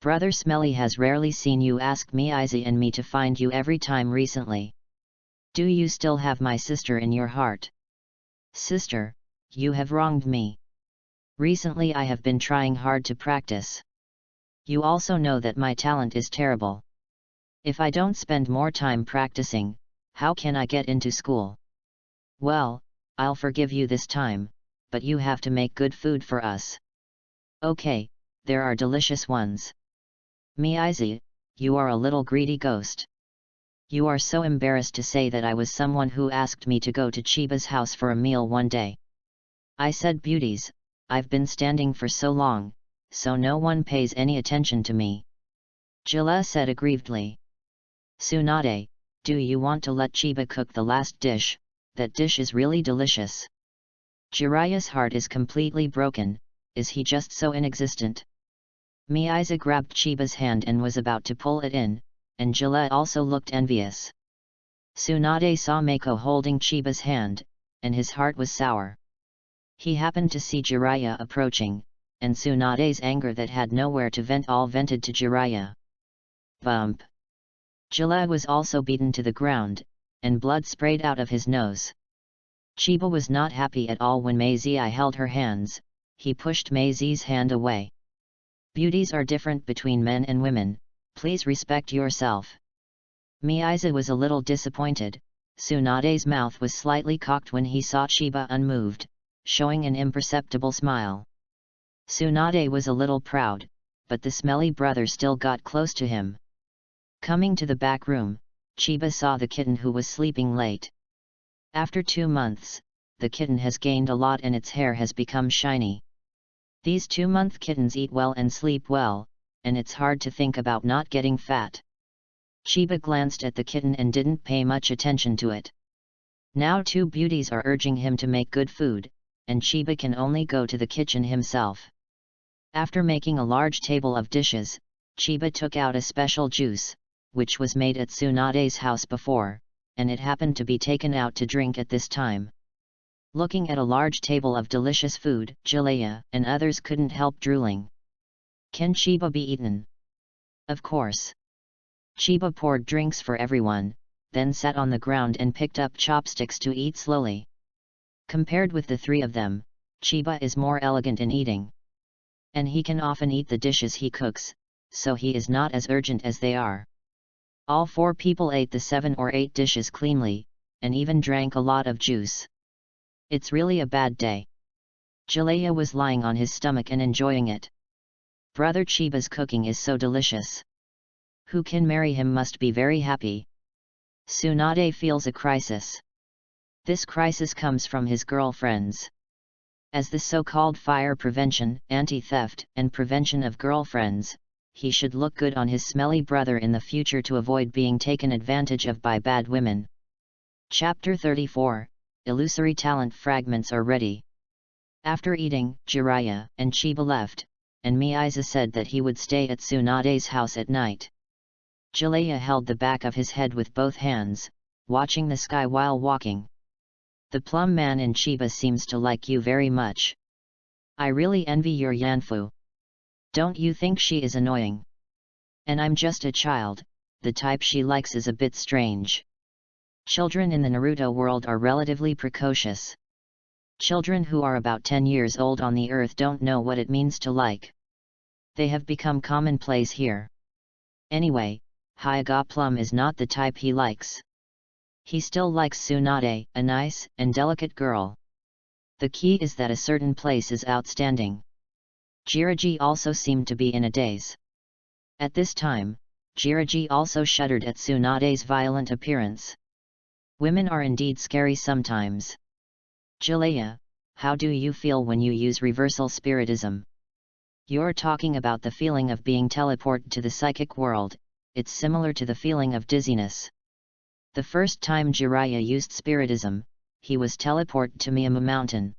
Brother Smelly has rarely seen you, ask Miyaiza and me to find you every time recently. Do you still have my sister in your heart? Sister, you have wronged me. Recently I have been trying hard to practice. You also know that my talent is terrible. If I don't spend more time practicing, how can I get into school? Well, I'll forgive you this time, but you have to make good food for us. Okay, there are delicious ones. Miyaiza, you are a little greedy ghost. You are so embarrassed to say that I was someone who asked me to go to Chiba's house for a meal one day. I said, beauties, I've been standing for so long, so no one pays any attention to me. Jilla said aggrievedly. Tsunade, do you want to let Chiba cook the last dish? That dish is really delicious. Jiraiya's heart is completely broken, is he just so inexistent? Miyaiza grabbed Chiba's hand and was about to pull it in, and Jilla also looked envious. Tsunade saw Mako holding Chiba's hand, and his heart was sour. He happened to see Jiraiya approaching, and Tsunade's anger that had nowhere to vent all vented to Jiraiya. Bump! Jilla was also beaten to the ground, and blood sprayed out of his nose. Chiba was not happy at all when Mei held her hands, he pushed Mei's hand away. Beauties are different between men and women, please respect yourself. Miyaiza was a little disappointed, Tsunade's mouth was slightly cocked when he saw Chiba unmoved, showing an imperceptible smile. Tsunade was a little proud, but the smelly brother still got close to him. Coming to the back room, Chiba saw the kitten who was sleeping late. After 2 months, the kitten has gained a lot and its hair has become shiny. These 2-month kittens eat well and sleep well, and it's hard to think about not getting fat. Chiba glanced at the kitten and didn't pay much attention to it. Now 2 beauties are urging him to make good food, and Chiba can only go to the kitchen himself. After making a large table of dishes, Chiba took out a special juice, which was made at Tsunade's house before, and it happened to be taken out to drink at this time. Looking at a large table of delicious food, Jalea and others couldn't help drooling. Can Chiba be eaten? Of course. Chiba poured drinks for everyone, then sat on the ground and picked up chopsticks to eat slowly. Compared with the 3 of them, Chiba is more elegant in eating. And he can often eat the dishes he cooks, so he is not as urgent as they are. All 4 people ate the 7 or 8 dishes cleanly, and even drank a lot of juice. It's really a bad day. Jalea was lying on his stomach and enjoying it. Brother Chiba's cooking is so delicious. Who can marry him must be very happy. Tsunade feels a crisis. This crisis comes from his girlfriends. As the so-called fire prevention, anti-theft, and prevention of girlfriends, he should look good on his smelly brother in the future to avoid being taken advantage of by bad women. Chapter 34, Illusory Talent Fragments are ready. After eating, Jiraiya and Chiba left, and Miyaiza said that he would stay at Tsunade's house at night. Jalea held the back of his head with both hands, watching the sky while walking. The plum man in Chiba seems to like you very much. I really envy your Yanfu. Don't you think she is annoying? And I'm just a child, the type she likes is a bit strange. Children in the Naruto world are relatively precocious. Children who are about 10 years old on the earth don't know what it means to like. They have become commonplace here. Anyway, Hyuga Plum is not the type he likes. He still likes Tsunade, a nice and delicate girl. The key is that a certain place is outstanding. Jiraiya also seemed to be in a daze. At this time, Jiraiya also shuddered at Tsunade's violent appearance. Women are indeed scary sometimes. Jalea, how do you feel when you use reversal spiritism? You're talking about the feeling of being teleported to the psychic world. It's similar to the feeling of dizziness. The first time Jiraiya used spiritism, he was teleported to Miyama Mountain.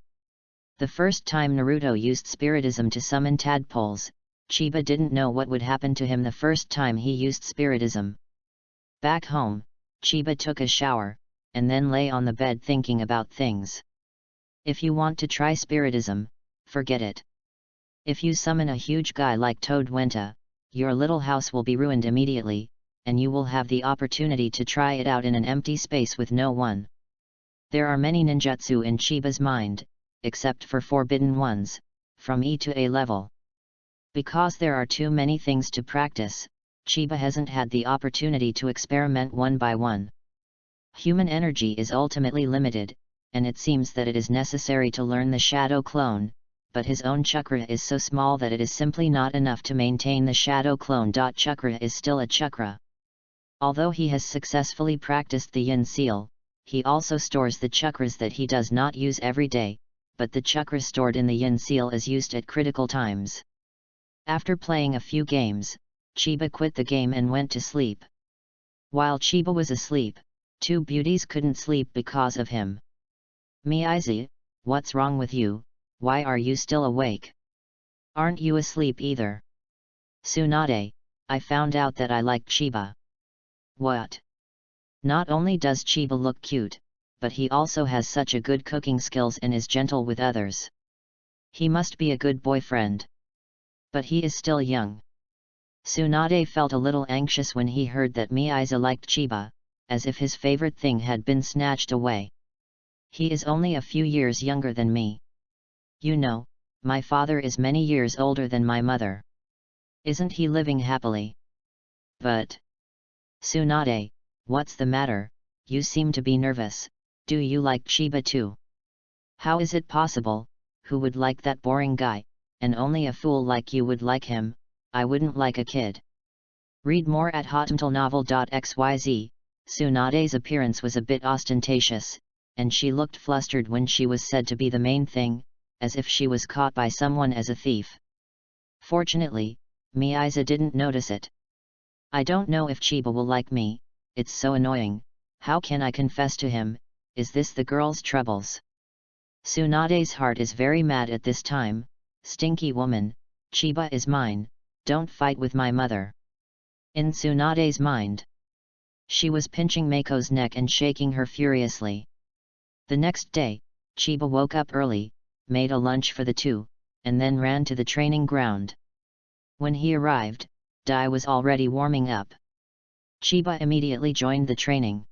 The first time Naruto used spiritism to summon tadpoles, Chiba didn't know what would happen to him the first time he used spiritism. Back home, Chiba took a shower, and then lay on the bed thinking about things. If you want to try spiritism, forget it. If you summon a huge guy like Toad Wenta, your little house will be ruined immediately, and you will have the opportunity to try it out in an empty space with no one. There are many ninjutsu in Chiba's mind, except for forbidden ones, from E to A level. Because there are too many things to practice, Chiba hasn't had the opportunity to experiment one by one. Human energy is ultimately limited, and it seems that it is necessary to learn the shadow clone, but his own chakra is so small that it is simply not enough to maintain the shadow clone. Chakra is still a chakra. Although he has successfully practiced the yin seal, he also stores the chakras that he does not use every day, but the chakra stored in the yin seal is used at critical times. After playing a few games, Chiba quit the game and went to sleep. While Chiba was asleep, 2 beauties couldn't sleep because of him. Miyaiza, what's wrong with you? Why are you still awake? Aren't you asleep either? Tsunade, I found out that I like Chiba. What? Not only does Chiba look cute, but he also has such a good cooking skills and is gentle with others. He must be a good boyfriend. But he is still young. Tsunade felt a little anxious when he heard that Miyaiza liked Chiba, as if his favorite thing had been snatched away. He is only a few years younger than me. You know, my father is many years older than my mother. Isn't he living happily? But... Tsunade, what's the matter? you seem to be nervous, do you like Chiba too? How is it possible, who would like that boring guy, and only a fool like you would like him, I wouldn't like a kid. Read more at hotmailnovel.xyz. Tsunade's appearance was a bit ostentatious, and she looked flustered when she was said to be the main thing, as if she was caught by someone as a thief. Fortunately, Miiza didn't notice it. I don't know if Chiba will like me, it's so annoying, how can I confess to him, is this the girl's troubles? Tsunade's heart is very mad at this time, stinky woman, Chiba is mine, don't fight with my mother. In Tsunade's mind, she was pinching Mako's neck and shaking her furiously. The next day, Chiba woke up early, made a lunch for the two, and then ran to the training ground. When he arrived, Dai was already warming up. Chiba immediately joined the training.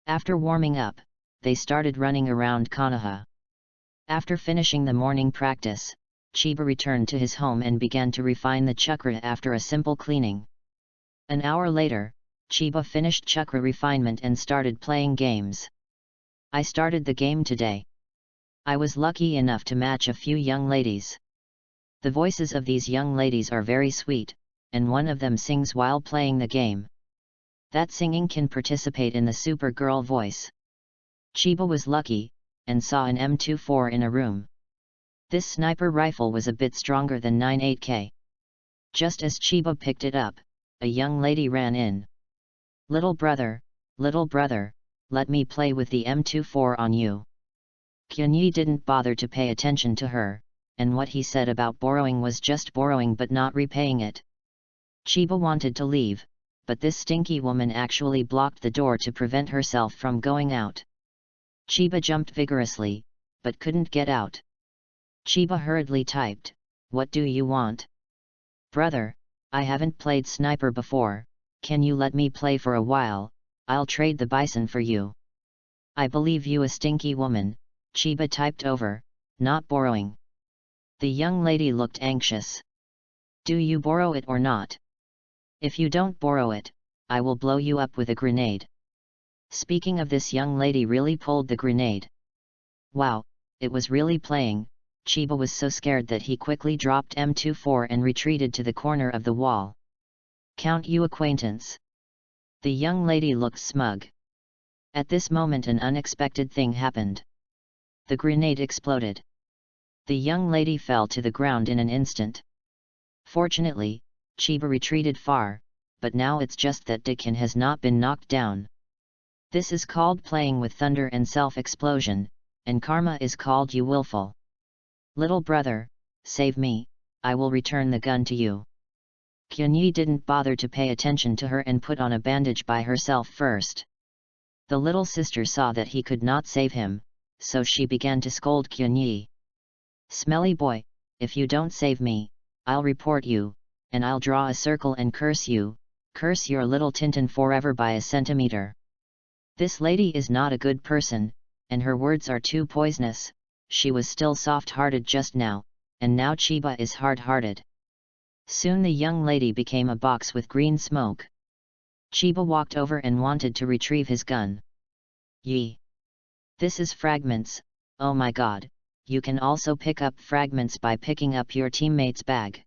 After warming up, they started running around Konoha. After finishing the morning practice, Chiba returned to his home and began to refine the chakra after a simple cleaning. An hour later, Chiba finished chakra refinement and started playing games. I started the game today. I was lucky enough to match a few young ladies. The voices of these young ladies are very sweet, and one of them sings while playing the game. That singing can participate in the super girl voice. Chiba was lucky, and saw an M24 in a room. This sniper rifle was a bit stronger than 98K. Just as Chiba picked it up, a young lady ran in. Little brother, let me play with the M24 on you. Kyunyi didn't bother to pay attention to her, and what he said about borrowing was just borrowing but not repaying it. Chiba wanted to leave, but this stinky woman actually blocked the door to prevent herself from going out. Chiba jumped vigorously, but couldn't get out. Chiba hurriedly typed, "What do you want?" "Brother, I haven't played sniper before, can you let me play for a while, I'll trade the bison for you." "I believe you a stinky woman," Chiba typed over, "not borrowing." The young lady looked anxious. "Do you borrow it or not? If you don't borrow it, I will blow you up with a grenade." Speaking of this young lady really pulled the grenade. Wow, it was really playing. Chiba was so scared that he quickly dropped M24 and retreated to the corner of the wall. "Count you acquaintance." The young lady looked smug. At this moment an unexpected thing happened. The grenade exploded. The young lady fell to the ground in an instant. Fortunately, Chiba retreated far, but now it's just that Dikin has not been knocked down. This is called playing with thunder and self-explosion, and karma is called you willful. "Little brother, save me, I will return the gun to you." Kyunyi didn't bother to pay attention to her and put on a bandage by herself first. The little sister saw that he could not save him, so she began to scold Kyunyi. "Smelly boy, if you don't save me, I'll report you, and I'll draw a circle and curse you, curse your little Tintin forever by a centimeter." This lady is not a good person, and her words are too poisonous. She was still soft-hearted just now, and now Chiba is hard-hearted. Soon the young lady became a box with green smoke. Chiba walked over and wanted to retrieve his gun. "Yee! This is fragments, oh my god, you can also pick up fragments by picking up your teammate's bag."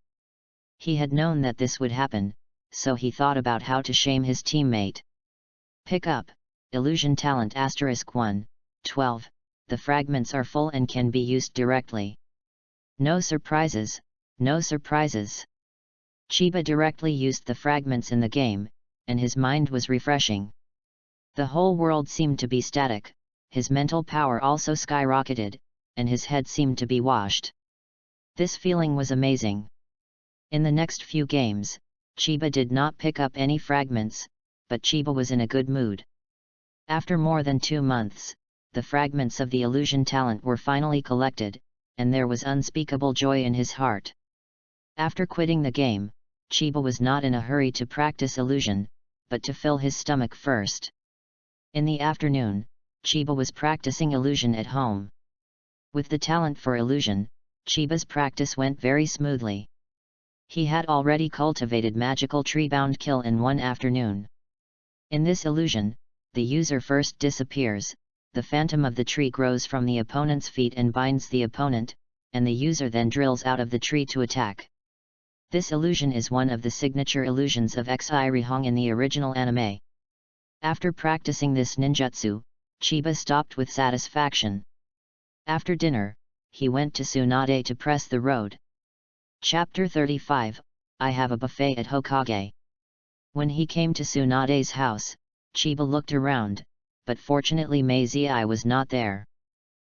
He had known that this would happen, so he thought about how to shame his teammate. Pick up, Illusion Talent *1, 12, the fragments are full and can be used directly. No surprises, no surprises. Chiba directly used the fragments in the game, and his mind was refreshing. The whole world seemed to be static, his mental power also skyrocketed, and his head seemed to be washed. This feeling was amazing. In the next few games, Chiba did not pick up any fragments, but Chiba was in a good mood. After more than 2 months, the fragments of the illusion talent were finally collected, and there was unspeakable joy in his heart. After quitting the game, Chiba was not in a hurry to practice illusion, but to fill his stomach first. In the afternoon, Chiba was practicing illusion at home. With the talent for illusion, Chiba's practice went very smoothly. He had already cultivated magical tree-bound kill in one afternoon. In this illusion, the user first disappears, the phantom of the tree grows from the opponent's feet and binds the opponent, and the user then drills out of the tree to attack. This illusion is one of the signature illusions of Xi-Rihong in the original anime. After practicing this ninjutsu, Chiba stopped with satisfaction. After dinner, he went to Tsunade to press the road. Chapter 35, I have a buffet at Hokage. When he came to Tsunade's house, Chiba looked around, but fortunately Meizai was not there.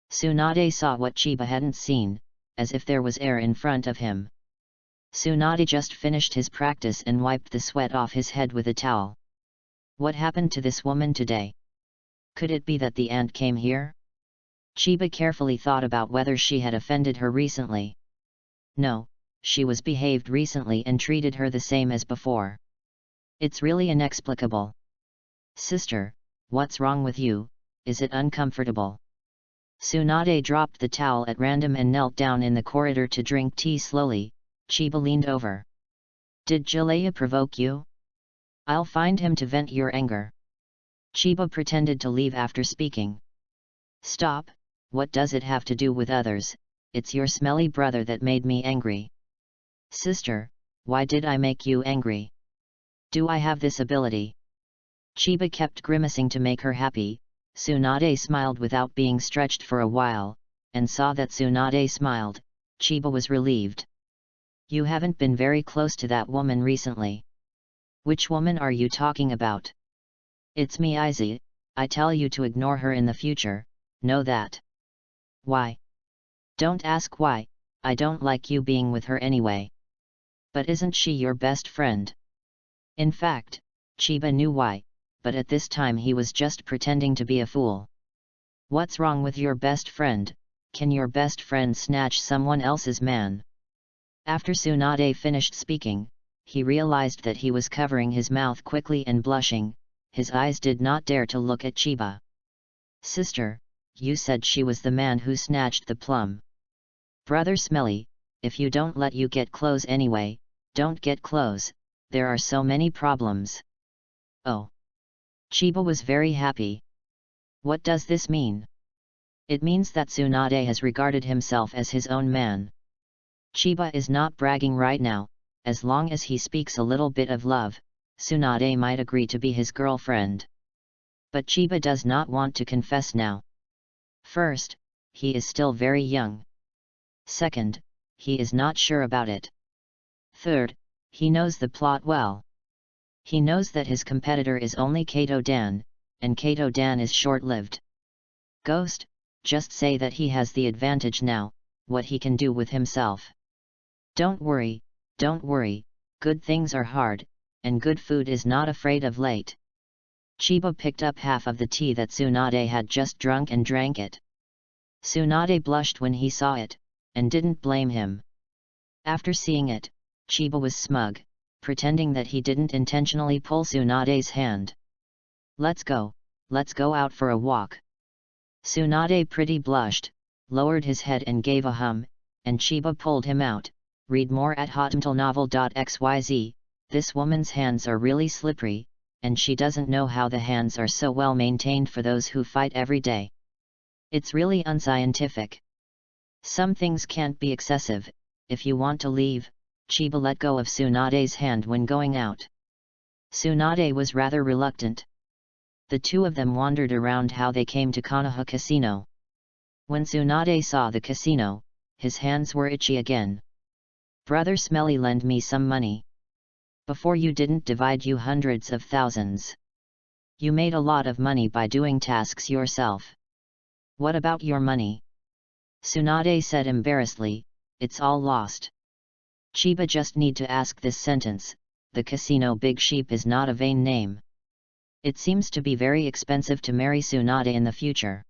Tsunade saw what Chiba hadn't seen, as if there was air in front of him. Tsunade just finished his practice and wiped the sweat off his head with a towel. What happened to this woman today? Could it be that the aunt came here? Chiba carefully thought about whether she had offended her recently. No, she was behaved recently and treated her the same as before. It's really inexplicable. Sister, what's wrong with you? Is it uncomfortable? Tsunade dropped the towel at random and knelt down in the corridor to drink tea slowly. Chiba leaned over. Did Jalea provoke you? I'll find him to vent your anger. Chiba pretended to leave after speaking. Stop, what does it have to do with others? It's your smelly brother that made me angry. Sister, why did I make you angry? Do I have this ability? Chiba kept grimacing to make her happy. Tsunade smiled without being stretched for a while, and saw that Tsunade smiled. Chiba was relieved. You haven't been very close to that woman recently. Which woman are you talking about? It's Meizai. I tell you to ignore her in the future, know that. Why? Don't ask why, I don't like you being with her anyway. But isn't she your best friend? In fact, Chiba knew why, but at this time he was just pretending to be a fool. What's wrong with your best friend? Can your best friend snatch someone else's man? After Tsunade finished speaking, he realized that he was covering his mouth quickly and blushing. His eyes did not dare to look at Chiba. Sister, you said she was the man who snatched the plum. Brother Smelly, if you don't let you get clothes anyway, don't get clothes, there are so many problems. Oh. Chiba was very happy. What does this mean? It means that Tsunade has regarded himself as his own man. Chiba is not bragging right now, as long as he speaks a little bit of love, Tsunade might agree to be his girlfriend. But Chiba does not want to confess now. First, he is still very young. Second, he is not sure about it. Third, he knows the plot well. He knows that his competitor is only Kato Dan, and Kato Dan is short-lived. Ghost, just say that he has the advantage now, what he can do with himself. Don't worry, good things are hard, and good food is not afraid of late. Chiba picked up half of the tea that Tsunade had just drunk and drank it. Tsunade blushed when he saw it, and didn't blame him. After seeing it, Chiba was smug, pretending that he didn't intentionally pull Tsunade's hand. Let's go out for a walk. Tsunade pretty blushed, lowered his head and gave a hum, and Chiba pulled him out. Read more at hotmtlnovel.xyz. This woman's hands are really slippery, and she doesn't know how the hands are so well maintained for those who fight every day. It's really unscientific. Some things can't be excessive. If you want to leave, Chiba let go of Tsunade's hand when going out. Tsunade was rather reluctant. The two of them wandered around how they came to Konoha Casino. When Tsunade saw the casino, his hands were itchy again. Brother Smelly, lend me some money. Before you didn't divide you hundreds of thousands. You made a lot of money by doing tasks yourself. What about your money? Tsunade said embarrassedly, it's all lost. Chiba just need to ask this sentence, the casino Big Sheep is not a vain name. It seems to be very expensive to marry Tsunade in the future.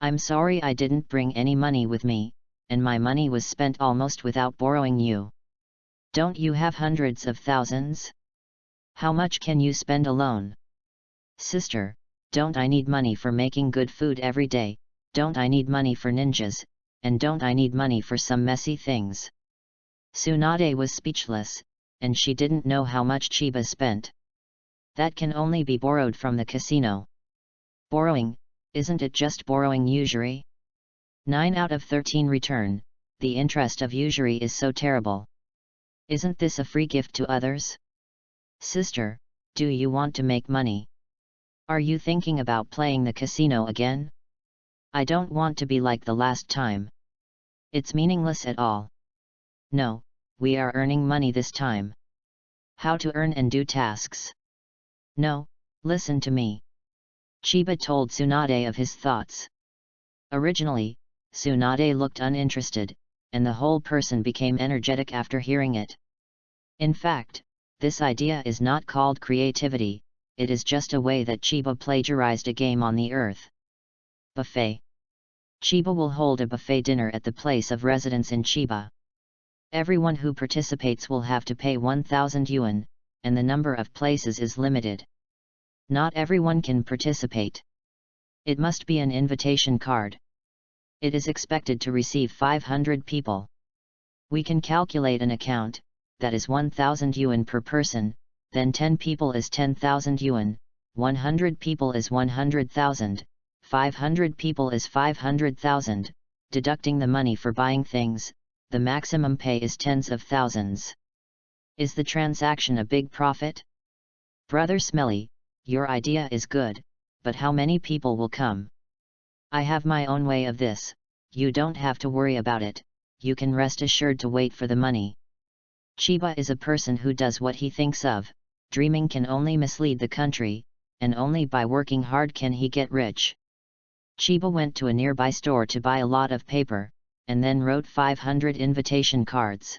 I'm sorry I didn't bring any money with me, and my money was spent almost without borrowing you. Don't you have hundreds of thousands? How much can you spend alone? Sister, don't I need money for making good food every day, don't I need money for ninjas, and don't I need money for some messy things? Tsunade was speechless, and she didn't know how much Chiba spent. That can only be borrowed from the casino. Borrowing, isn't it just borrowing usury? 9 out of 13 return, the interest of usury is so terrible. Isn't this a free gift to others? Sister, do you want to make money? Are you thinking about playing the casino again? I don't want to be like the last time. It's meaningless at all. No, we are earning money this time. How to earn and do tasks. No, listen to me. Chiba told Tsunade of his thoughts. Originally, Tsunade looked uninterested, and the whole person became energetic after hearing it. In fact, this idea is not called creativity, it is just a way that Chiba plagiarized a game on the earth. Buffet. Chiba will hold a buffet dinner at the place of residence in Chiba. Everyone who participates will have to pay 1,000 yuan, and the number of places is limited. Not everyone can participate. It must be an invitation card. It is expected to receive 500 people. We can calculate an account, that is 1,000 yuan per person, then 10 people is 10,000 yuan, 100 people is 100,000, 500 people is 500,000, deducting the money for buying things, the maximum pay is tens of thousands. Is the transaction a big profit? Brother Smelly, your idea is good, but how many people will come? I have my own way of this, you don't have to worry about it, you can rest assured to wait for the money. Chiba is a person who does what he thinks of, dreaming can only mislead the country, and only by working hard can he get rich. Chiba went to a nearby store to buy a lot of paper, and then wrote 500 invitation cards.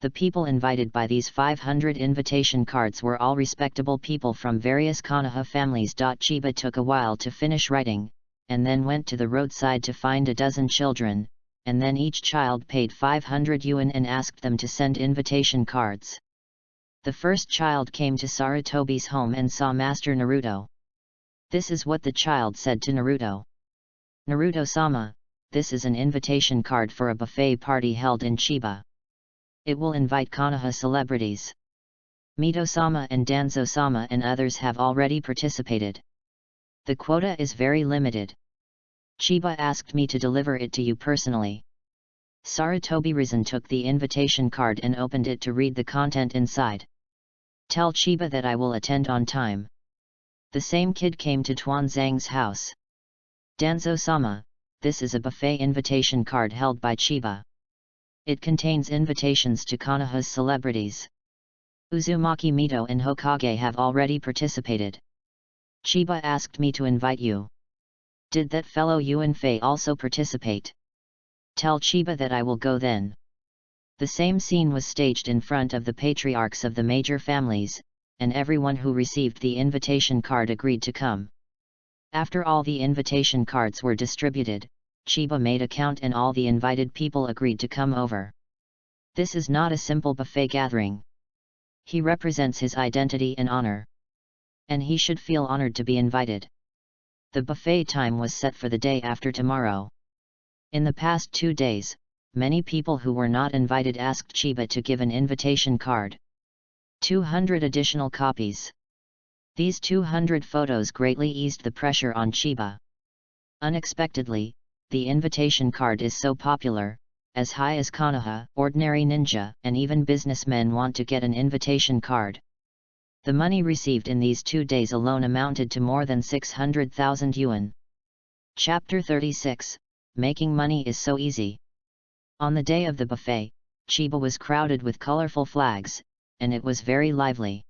The people invited by these 500 invitation cards were all respectable people from various Konoha families. Chiba took a while to finish writing, and then went to the roadside to find a dozen children, and then each child paid 500 yuan and asked them to send invitation cards. The first child came to Sarutobi's home and saw Master Naruto. This is what the child said to Naruto. Naruto-sama, this is an invitation card for a buffet party held in Chiba. It will invite Konoha celebrities. Mito-sama and Danzo-sama and others have already participated. The quota is very limited. Chiba asked me to deliver it to you personally. Sarutobi Risen took the invitation card and opened it to read the content inside. Tell Chiba that I will attend on time. The same kid came to Tuanzang's house. Danzo-sama, this is a buffet invitation card held by Chiba. It contains invitations to Konoha's celebrities. Uzumaki Mito and Hokage have already participated. Chiba asked me to invite you. Did that fellow Yuan Fei also participate? Tell Chiba that I will go then. The same scene was staged in front of the patriarchs of the major families, and everyone who received the invitation card agreed to come. After all the invitation cards were distributed, Chiba made a count and all the invited people agreed to come over. This is not a simple buffet gathering. He represents his identity and honor. And he should feel honored to be invited. The buffet time was set for the day after tomorrow. In the past 2 days, many people who were not invited asked Chiba to give an invitation card. 200 additional copies. These 200 photos greatly eased the pressure on Chiba. Unexpectedly, the invitation card is so popular, as high as Konoha, ordinary ninja, and even businessmen want to get an invitation card. The money received in these 2 days alone amounted to more than 600,000 yuan. Chapter 36, Making Money is So Easy. On the day of the buffet, Chiba was crowded with colorful flags, and it was very lively.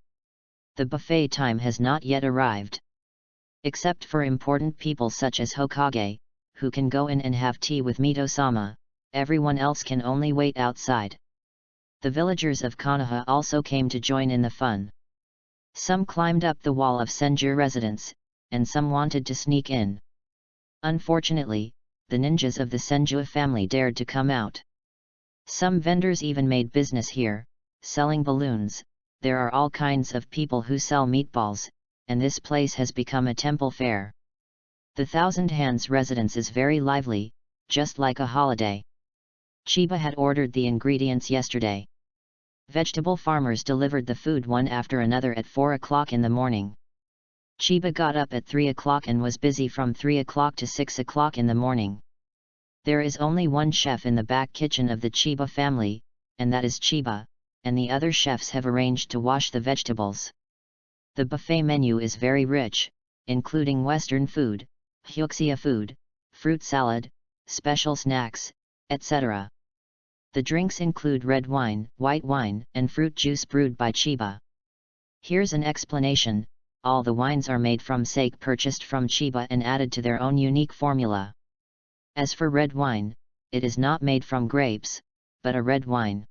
The buffet time has not yet arrived. Except for important people such as Hokage, who can go in and have tea with Mito-sama, everyone else can only wait outside. The villagers of Konoha also came to join in the fun. Some climbed up the wall of Senju residence, and some wanted to sneak in. Unfortunately, the ninjas of the Senju family dared to come out. Some vendors even made business here, selling balloons. There are all kinds of people who sell meatballs, and this place has become a temple fair. The Thousand Hands residence is very lively, just like a holiday. Chiba had ordered the ingredients yesterday. Vegetable farmers delivered the food one after another at 4 o'clock in the morning. Chiba got up at 3 o'clock and was busy from 3 o'clock to 6 o'clock in the morning. There is only one chef in the back kitchen of the Chiba family, and that is Chiba, and the other chefs have arranged to wash the vegetables. The buffet menu is very rich, including Western food, Hyuxia food, fruit salad, special snacks, etc. The drinks include red wine, white wine, and fruit juice brewed by Chiba. Here's an explanation: all the wines are made from sake purchased from Chiba and added to their own unique formula. As for red wine, it is not made from grapes, but a red wine.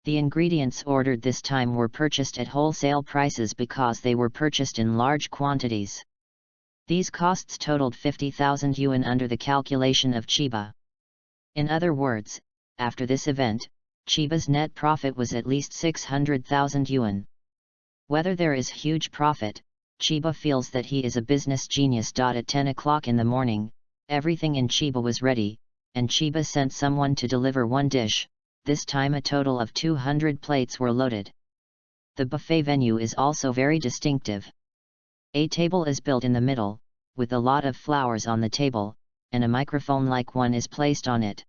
The ingredients ordered this time were purchased at wholesale prices because they were purchased in large quantities. These costs totaled 50,000 yuan under the calculation of Chiba. In other words, after this event, Chiba's net profit was at least 600,000 yuan. Whether there is huge profit, Chiba feels that he is a business genius. At 10 o'clock in the morning, everything in Chiba was ready, and Chiba sent someone to deliver one dish. This time a total of 200 plates were loaded. The buffet venue is also very distinctive. A table is built in the middle, with a lot of flowers on the table, and a microphone-like one is placed on it.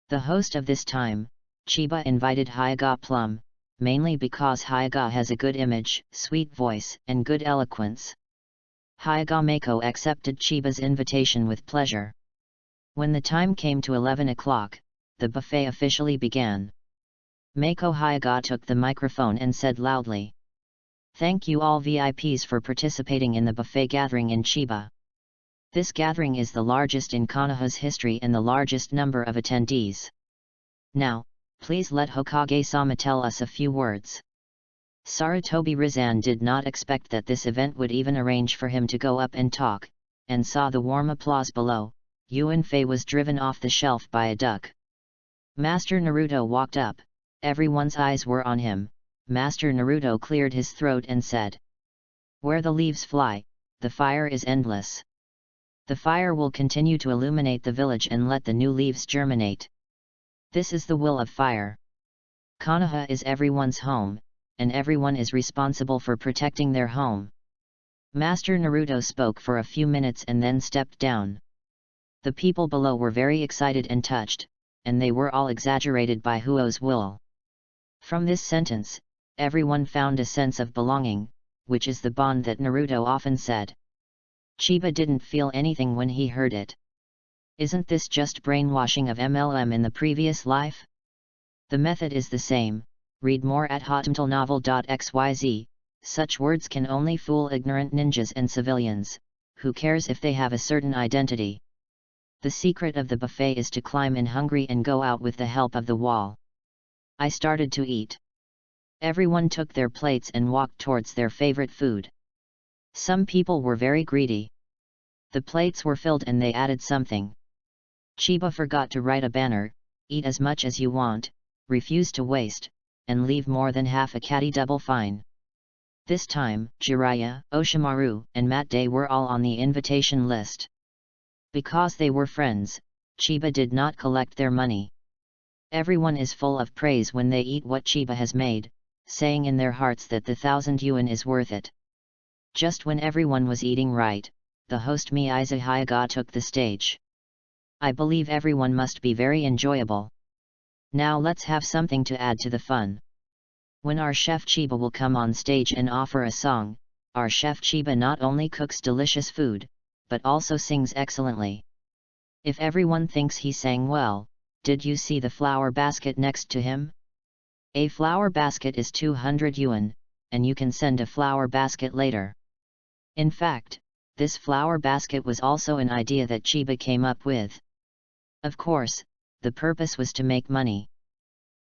The host of this time, Chiba invited Hyaga Plum, mainly because Hyaga has a good image, sweet voice, and good eloquence. Hyaga Mako accepted Chiba's invitation with pleasure. When the time came to 11 o'clock, the buffet officially began. Mako Hyaga took the microphone and said loudly, "Thank you all VIPs for participating in the buffet gathering in Chiba. This gathering is the largest in Konoha's history and the largest number of attendees. Now, please let Hokage-sama tell us a few words." Sarutobi Rizan did not expect that this event would even arrange for him to go up and talk, and saw the warm applause below. Yuan Fei was driven off the shelf by a duck. Master Naruto walked up, everyone's eyes were on him. Master Naruto cleared his throat and said, "Where the leaves fly, the fire is endless. The fire will continue to illuminate the village and let the new leaves germinate. This is the will of fire. Konoha is everyone's home, and everyone is responsible for protecting their home." Master Naruto spoke for a few minutes and then stepped down. The people below were very excited and touched, and they were all exaggerated by Huo's will. From this sentence, everyone found a sense of belonging, which is the bond that Naruto often said. Chiba didn't feel anything when he heard it. Isn't this just brainwashing of MLM in the previous life? The method is the same. Read more at hotmtlnovel.xyz. Such words can only fool ignorant ninjas and civilians. Who cares if they have a certain identity? The secret of the buffet is to climb in hungry and go out with the help of the wall. I started to eat. Everyone took their plates and walked towards their favorite food. Some people were very greedy. The plates were filled and they added something. Chiba forgot to write a banner: "Eat as much as you want, refuse to waste, and leave more than half a catty double fine." This time, Jiraiya, Oshimaru, and Mat Day were all on the invitation list. Because they were friends, Chiba did not collect their money. Everyone is full of praise when they eat what Chiba has made, saying in their hearts that the 1,000 yuan is worth it. Just when everyone was eating right, the host Miyaiza Hyaga took the stage. I believe everyone must be very enjoyable. Now let's have something to add to the fun. When our chef Chiba will come on stage and offer a song, our chef Chiba not only cooks delicious food, but also sings excellently. If everyone thinks he sang well, did you see the flower basket next to him? A flower basket is 200 yuan, and you can send a flower basket later. In fact, this flower basket was also an idea that Chiba came up with. Of course, the purpose was to make money.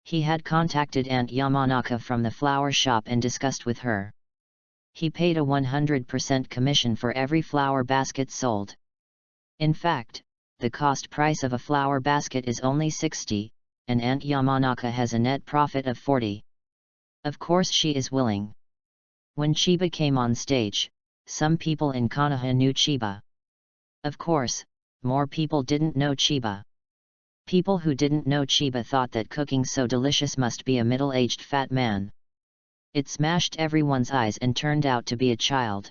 He had contacted Aunt Yamanaka from the flower shop and discussed with her. He paid a 100% commission for every flower basket sold. In fact, the cost price of a flower basket is only 60, and Aunt Yamanaka has a net profit of 40. Of course she is willing. When Chiba came on stage, some people in Konoha knew Chiba. Of course, more people didn't know Chiba. People who didn't know Chiba thought that cooking so delicious must be a middle-aged fat man. It smashed everyone's eyes and turned out to be a child.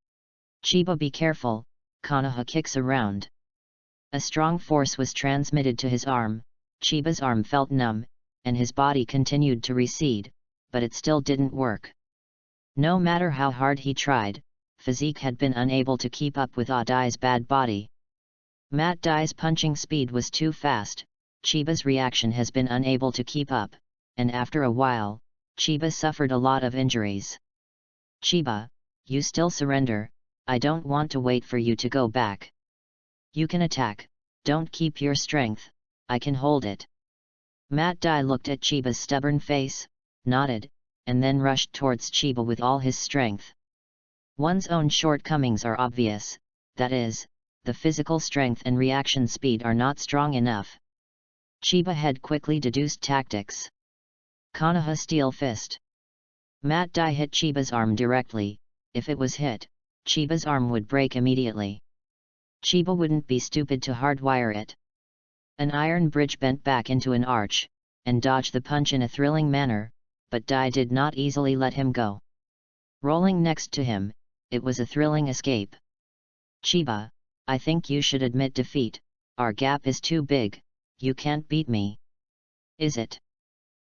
Chiba, be careful, Konoha kicks around. A strong force was transmitted to his arm. Chiba's arm felt numb, and his body continued to recede, but it still didn't work. No matter how hard he tried, physique had been unable to keep up with Dai's bad body. Matt Dai's punching speed was too fast, Chiba's reaction has been unable to keep up, and after a while, Chiba suffered a lot of injuries. Chiba, you still surrender, I don't want to wait for you to go back. You can attack, don't keep your strength, I can hold it. Matt Dai looked at Chiba's stubborn face, nodded, and then rushed towards Chiba with all his strength. One's own shortcomings are obvious, that is, the physical strength and reaction speed are not strong enough. Chiba had quickly deduced tactics. Konoha Steel Fist. Matt Dai hit Chiba's arm directly. If it was hit, Chiba's arm would break immediately. Chiba wouldn't be stupid to hardwire it. An iron bridge bent back into an arch, and dodged the punch in a thrilling manner, but Dai did not easily let him go. Rolling next to him, it was a thrilling escape. Chiba, I think you should admit defeat, our gap is too big, you can't beat me. Is it?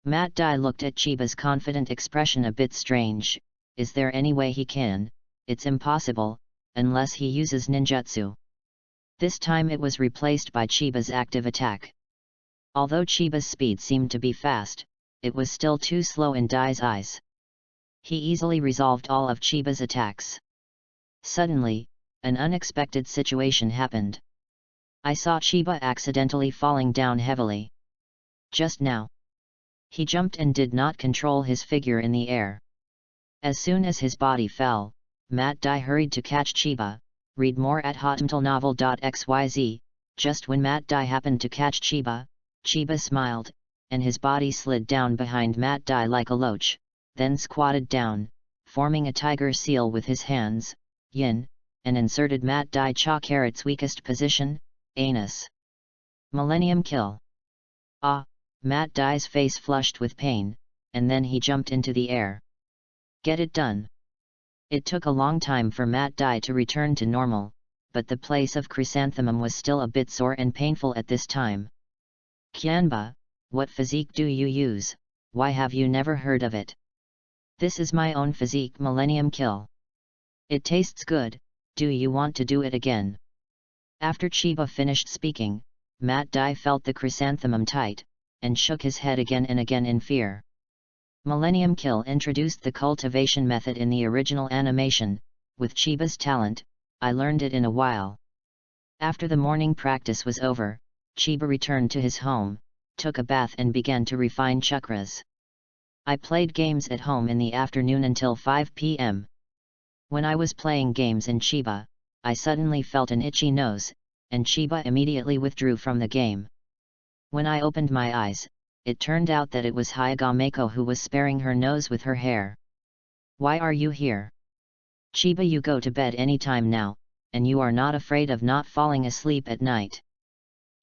Matt Dai looked at Chiba's confident expression a bit strange. Is there any way he can? It's impossible, unless he uses ninjutsu. This time it was replaced by Chiba's active attack. Although Chiba's speed seemed to be fast, it was still too slow in Dai's eyes. He easily resolved all of Chiba's attacks. Suddenly, an unexpected situation happened. I saw Chiba accidentally falling down heavily. Just now. He jumped and did not control his figure in the air. As soon as his body fell, Matt Dai hurried to catch Chiba. Read more at hotmtlnovel.xyz. Just when Matt Dai happened to catch Chiba, Chiba smiled, and his body slid down behind Matt Dai like a loach, then squatted down, forming a tiger seal with his hands, yin, and inserted Matt Dai Cha-Carrot's weakest position, anus. Millennium Kill. Ah! Matt Dai's face flushed with pain, and then he jumped into the air. Get it done. It took a long time for Matt Dai to return to normal, but the place of chrysanthemum was still a bit sore and painful at this time. Kyanba, what physique do you use? Why have you never heard of it? This is my own physique, Millennium Kill. It tastes good, do you want to do it again? After Chiba finished speaking, Matt Dai felt the chrysanthemum tight, and shook his head again and again in fear. Millennium Kill introduced the cultivation method in the original animation. With Chiba's talent, I learned it in a while. After the morning practice was over, Chiba returned to his home, took a bath and began to refine chakras. I played games at home in the afternoon until 5 p.m. When I was playing games in Chiba, I suddenly felt an itchy nose, and Chiba immediately withdrew from the game. When I opened my eyes, it turned out that it was Hyagameko who was sparing her nose with her hair. Why are you here? Chiba, you go to bed any time now, and you are not afraid of not falling asleep at night.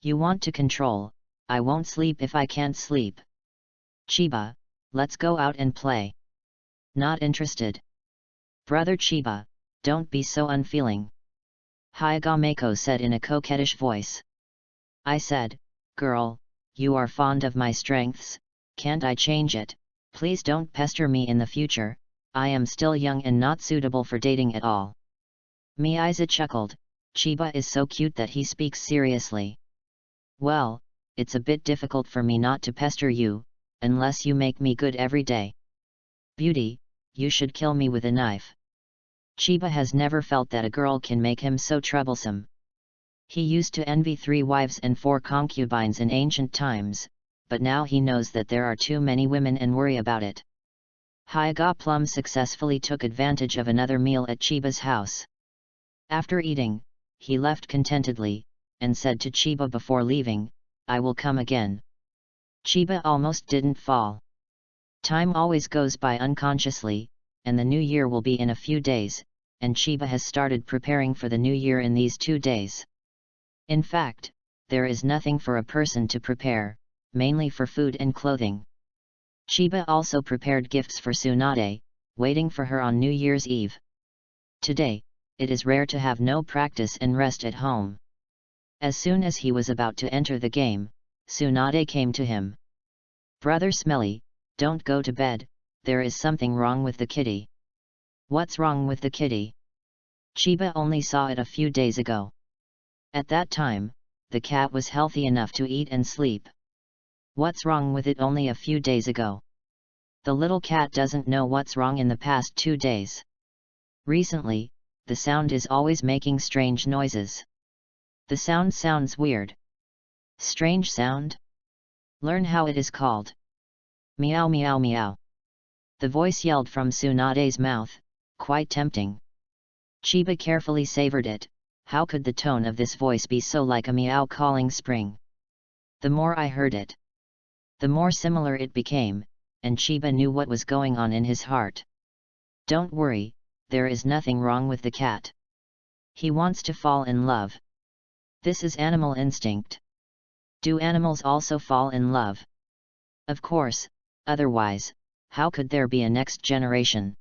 You want to control, I won't sleep if I can't sleep. Chiba, let's go out and play. Not interested. Brother Chiba, don't be so unfeeling. Hyagameko said in a coquettish voice. I said, girl, you are fond of my strengths, can't I change it? Please don't pester me in the future, I am still young and not suitable for dating at all. Miyaiza chuckled, Chiba is so cute that he speaks seriously. Well, it's a bit difficult for me not to pester you, unless you make me good every day. Beauty, you should kill me with a knife. Chiba has never felt that a girl can make him so troublesome. He used to envy 3 wives and 4 concubines in ancient times, but now he knows that there are too many women and worry about it. Hyaga Plum successfully took advantage of another meal at Chiba's house. After eating, he left contentedly, and said to Chiba before leaving, I will come again. Chiba almost didn't fall. Time always goes by unconsciously, and the new year will be in a few days, and Chiba has started preparing for the new year in these 2 days. In fact, there is nothing for a person to prepare, mainly for food and clothing. Chiba also prepared gifts for Tsunade, waiting for her on New Year's Eve. Today, it is rare to have no practice and rest at home. As soon as he was about to enter the game, Tsunade came to him. "Brother Smelly, don't go to bed, there is something wrong with the kitty." "What's wrong with the kitty?" Chiba only saw it a few days ago. At that time, the cat was healthy enough to eat and sleep. What's wrong with it only a few days ago? The little cat doesn't know what's wrong in the past 2 days. Recently, the sound is always making strange noises. The sound sounds weird. Strange sound? Learn how it is called. Meow meow meow. The voice yelled from Tsunade's mouth, quite tempting. Chiba carefully savored it. How could the tone of this voice be so like a meow calling spring? The more I heard it, the more similar it became, and Chiba knew what was going on in his heart. Don't worry, there is nothing wrong with the cat. He wants to fall in love. This is animal instinct. Do animals also fall in love? Of course, otherwise, how could there be a next generation?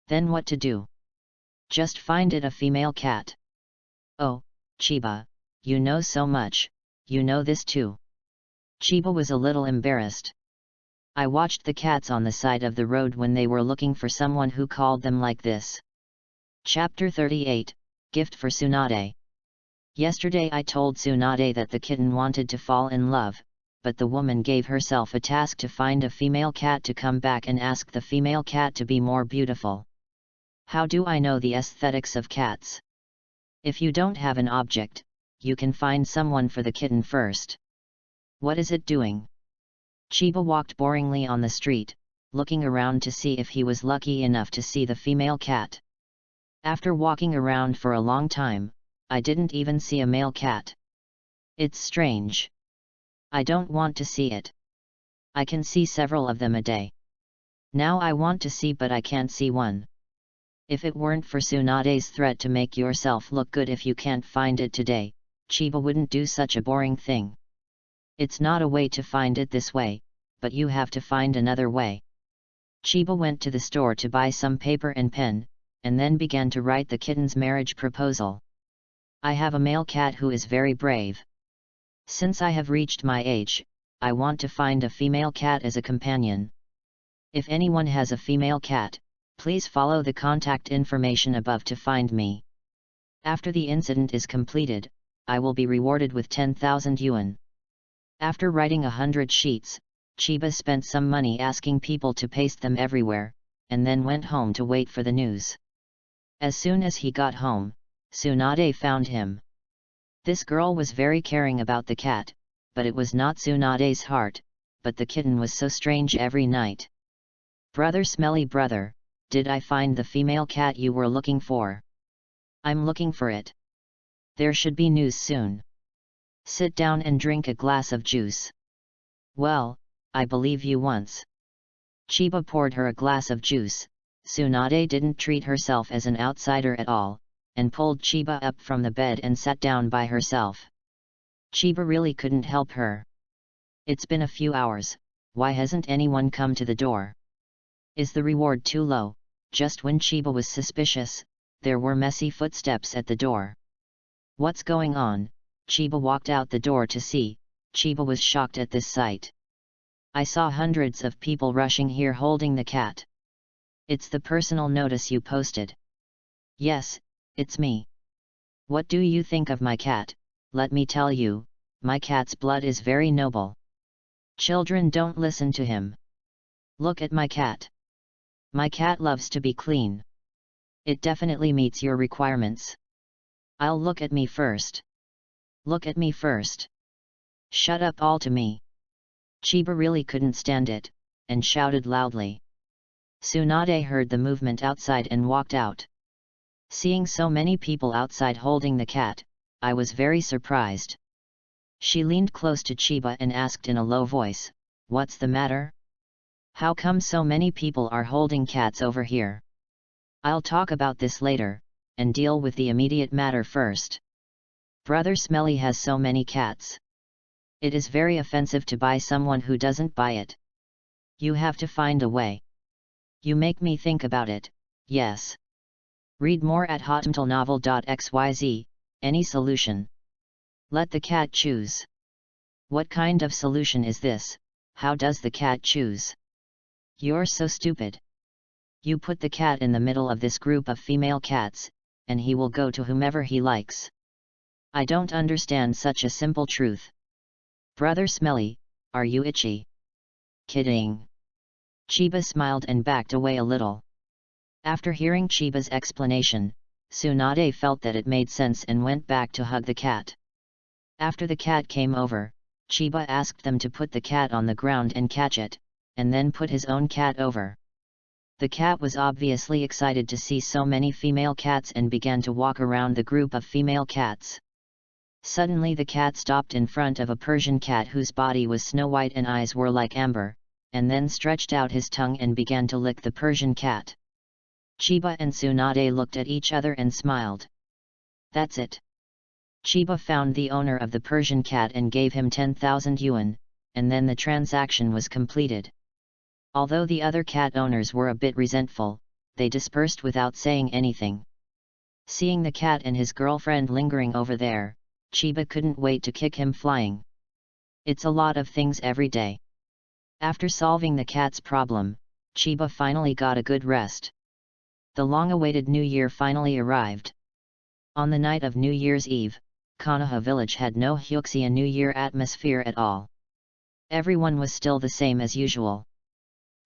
Then what to do? Just find it a female cat. Oh, Chiba, you know so much, you know this too. Chiba was a little embarrassed. I watched the cats on the side of the road when they were looking for someone who called them like this. Chapter 38, Gift for Tsunade. Yesterday I told Tsunade that the kitten wanted to fall in love, but the woman gave herself a task to find a female cat to come back and ask the female cat to be more beautiful. How do I know the aesthetics of cats? If you don't have an object, you can find someone for the kitten first. What is it doing? Chiba walked boringly on the street, looking around to see if he was lucky enough to see the female cat. After walking around for a long time, I didn't even see a male cat. It's strange. I don't want to see it. I can see several of them a day. Now I want to see but I can't see one. If it weren't for Tsunade's threat to make yourself look good if you can't find it today, Chiba wouldn't do such a boring thing. It's not a way to find it this way, but you have to find another way. Chiba went to the store to buy some paper and pen, and then began to write the kitten's marriage proposal. I have a male cat who is very brave. Since I have reached my age, I want to find a female cat as a companion. If anyone has a female cat, please follow the contact information above to find me. After the incident is completed, I will be rewarded with 10,000 yuan. After writing 100 sheets, Chiba spent some money asking people to paste them everywhere, and then went home to wait for the news. As soon as he got home, Tsunade found him. This girl was very caring about the cat, but it was not Tsunade's heart, but the kitten was so strange every night. Brother Smelly brother, did I find the female cat you were looking for? I'm looking for it. There should be news soon. Sit down and drink a glass of juice. Well, I believe you once. Chiba poured her a glass of juice. Tsunade didn't treat herself as an outsider at all, and pulled Chiba up from the bed and sat down by herself. Chiba really couldn't help her. It's been a few hours, why hasn't anyone come to the door? Is the reward too low? Just when Chiba was suspicious, there were messy footsteps at the door. What's going on? Chiba walked out the door to see. Chiba was shocked at this sight. I saw hundreds of people rushing here holding the cat. It's the personal notice you posted. Yes, it's me. What do you think of my cat? Let me tell you, my cat's blood is very noble. Children don't listen to him. Look at my cat. My cat loves to be clean. It definitely meets your requirements. I'll look at me first. Look at me first. Shut up all to me. Chiba really couldn't stand it, and shouted loudly. Tsunade heard the movement outside and walked out. Seeing so many people outside holding the cat, I was very surprised. She leaned close to Chiba and asked in a low voice, "What's the matter? How come so many people are holding cats over here? I'll talk about this later, and deal with the immediate matter first. Brother Smelly has so many cats. It is very offensive to buy someone who doesn't buy it. You have to find a way. You make me think about it, yes. Read more at hotmtlenovel.xyz. Any solution? Let the cat choose. What kind of solution is this? How does the cat choose? You're so stupid. You put the cat in the middle of this group of female cats, and he will go to whomever he likes. I don't understand such a simple truth. Brother Smelly, are you itchy? Kidding. Chiba smiled and backed away a little. After hearing Chiba's explanation, Tsunade felt that it made sense and went back to hug the cat. After the cat came over, Chiba asked them to put the cat on the ground and catch it, and then put his own cat over. The cat was obviously excited to see so many female cats and began to walk around the group of female cats. Suddenly the cat stopped in front of a Persian cat whose body was snow white and eyes were like amber, and then stretched out his tongue and began to lick the Persian cat. Chiba and Tsunade looked at each other and smiled. That's it. Chiba found the owner of the Persian cat and gave him 10,000 yuan, and then the transaction was completed. Although the other cat owners were a bit resentful, they dispersed without saying anything. Seeing the cat and his girlfriend lingering over there, Chiba couldn't wait to kick him flying. It's a lot of things every day. After solving the cat's problem, Chiba finally got a good rest. The long-awaited New Year finally arrived. On the night of New Year's Eve, Konoha village had no Hyuxia New Year atmosphere at all. Everyone was still the same as usual.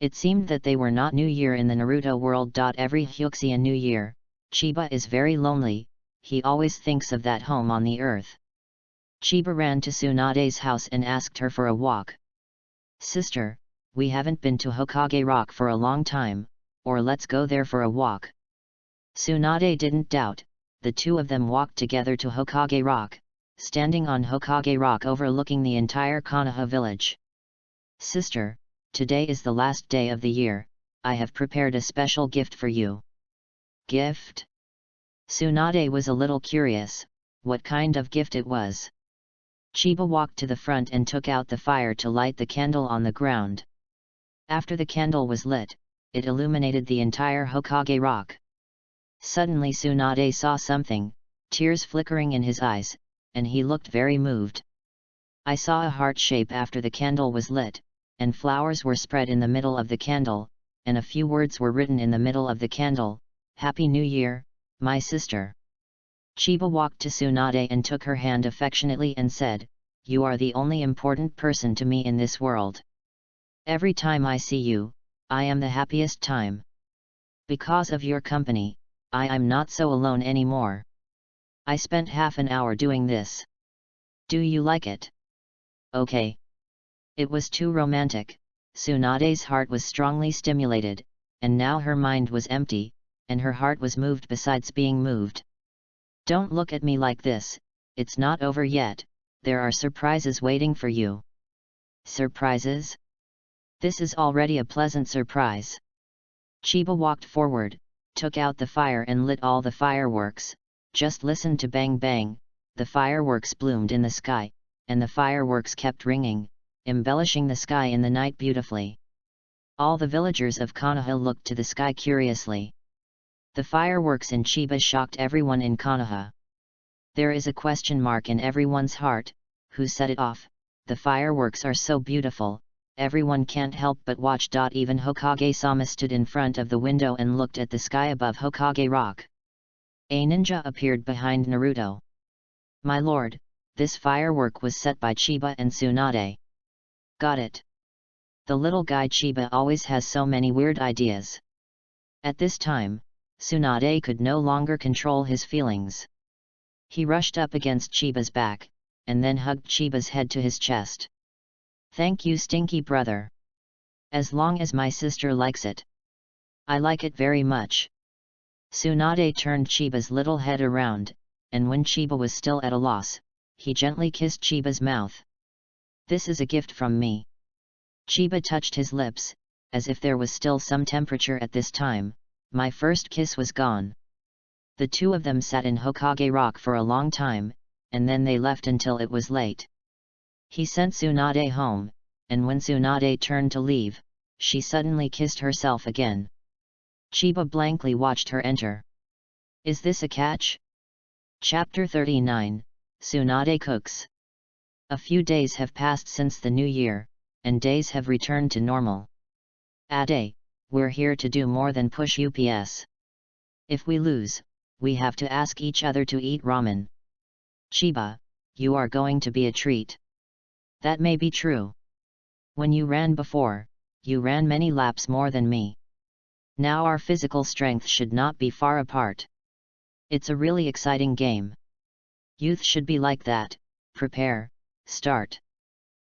It seemed that they were not New Year in the Naruto world. Every Hyuxia New Year, Chiba is very lonely, he always thinks of that home on the earth. Chiba ran to Tsunade's house and asked her for a walk. Sister, we haven't been to Hokage Rock for a long time, or let's go there for a walk. Tsunade didn't doubt, the two of them walked together to Hokage Rock, standing on Hokage Rock overlooking the entire Konoha village. Sister, today is the last day of the year, I have prepared a special gift for you. Gift? Tsunade was a little curious, what kind of gift it was. Chiba walked to the front and took out the fire to light the candle on the ground. After the candle was lit, it illuminated the entire Hokage Rock. Suddenly Tsunade saw something, tears flickering in his eyes, and he looked very moved. I saw a heart shape after the candle was lit, and flowers were spread in the middle of the candle, and a few words were written in the middle of the candle, Happy New Year, my sister. Chiba walked to Tsunade and took her hand affectionately and said, You are the only important person to me in this world. Every time I see you, I am the happiest time. Because of your company, I am not so alone anymore. I spent half an hour doing this. Do you like it? Okay. It was too romantic, Tsunade's heart was strongly stimulated, and now her mind was empty, and her heart was moved besides being moved. Don't look at me like this, it's not over yet, there are surprises waiting for you. Surprises? This is already a pleasant surprise. Chiba walked forward, took out the fire and lit all the fireworks, just listen to bang bang, the fireworks bloomed in the sky, and the fireworks kept ringing, embellishing the sky in the night beautifully. All the villagers of Konoha looked to the sky curiously. The fireworks in Chiba shocked everyone in Konoha. There is a question mark in everyone's heart, who set it off? The fireworks are so beautiful, everyone can't help but watch. Even Hokage-sama stood in front of the window and looked at the sky above Hokage Rock. A ninja appeared behind Naruto. My lord, this firework was set by Chiba and Tsunade. Got it. The little guy Chiba always has so many weird ideas. At this time, Tsunade could no longer control his feelings. He rushed up against Chiba's back, and then hugged Chiba's head to his chest. Thank you, stinky brother. As long as my sister likes it. I like it very much. Tsunade turned Chiba's little head around, and when Chiba was still at a loss, he gently kissed Chiba's mouth. This is a gift from me. Chiba touched his lips, as if there was still some temperature at this time. My first kiss was gone. The two of them sat in Hokage Rock for a long time, and then they left until it was late. He sent Tsunade home, and when Tsunade turned to leave, she suddenly kissed herself again. Chiba blankly watched her enter. Is this a catch? Chapter 39, Tsunade Cooks. A few days have passed since the new year, and days have returned to normal. Ade, we're here to do more than push UPS. If we lose, we have to ask each other to eat ramen. Chiba, you are going to be a treat. That may be true. When you ran before, you ran many laps more than me. Now our physical strength should not be far apart. It's a really exciting game. Youth should be like that. Prepare, start.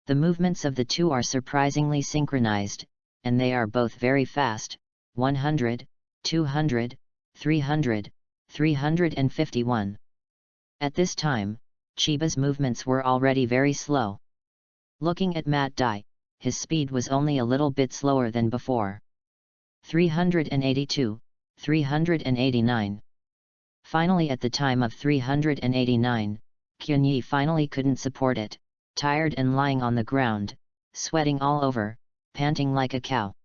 The movements of the two are surprisingly synchronized, and they are both very fast, 100, 200, 300, 351. At this time, Chiba's movements were already very slow. Looking at Matt Dai, his speed was only a little bit slower than before. 382, 389. Finally, at the time of 389, Kyunyi finally couldn't support it, tired and lying on the ground, sweating all over, panting like a cow.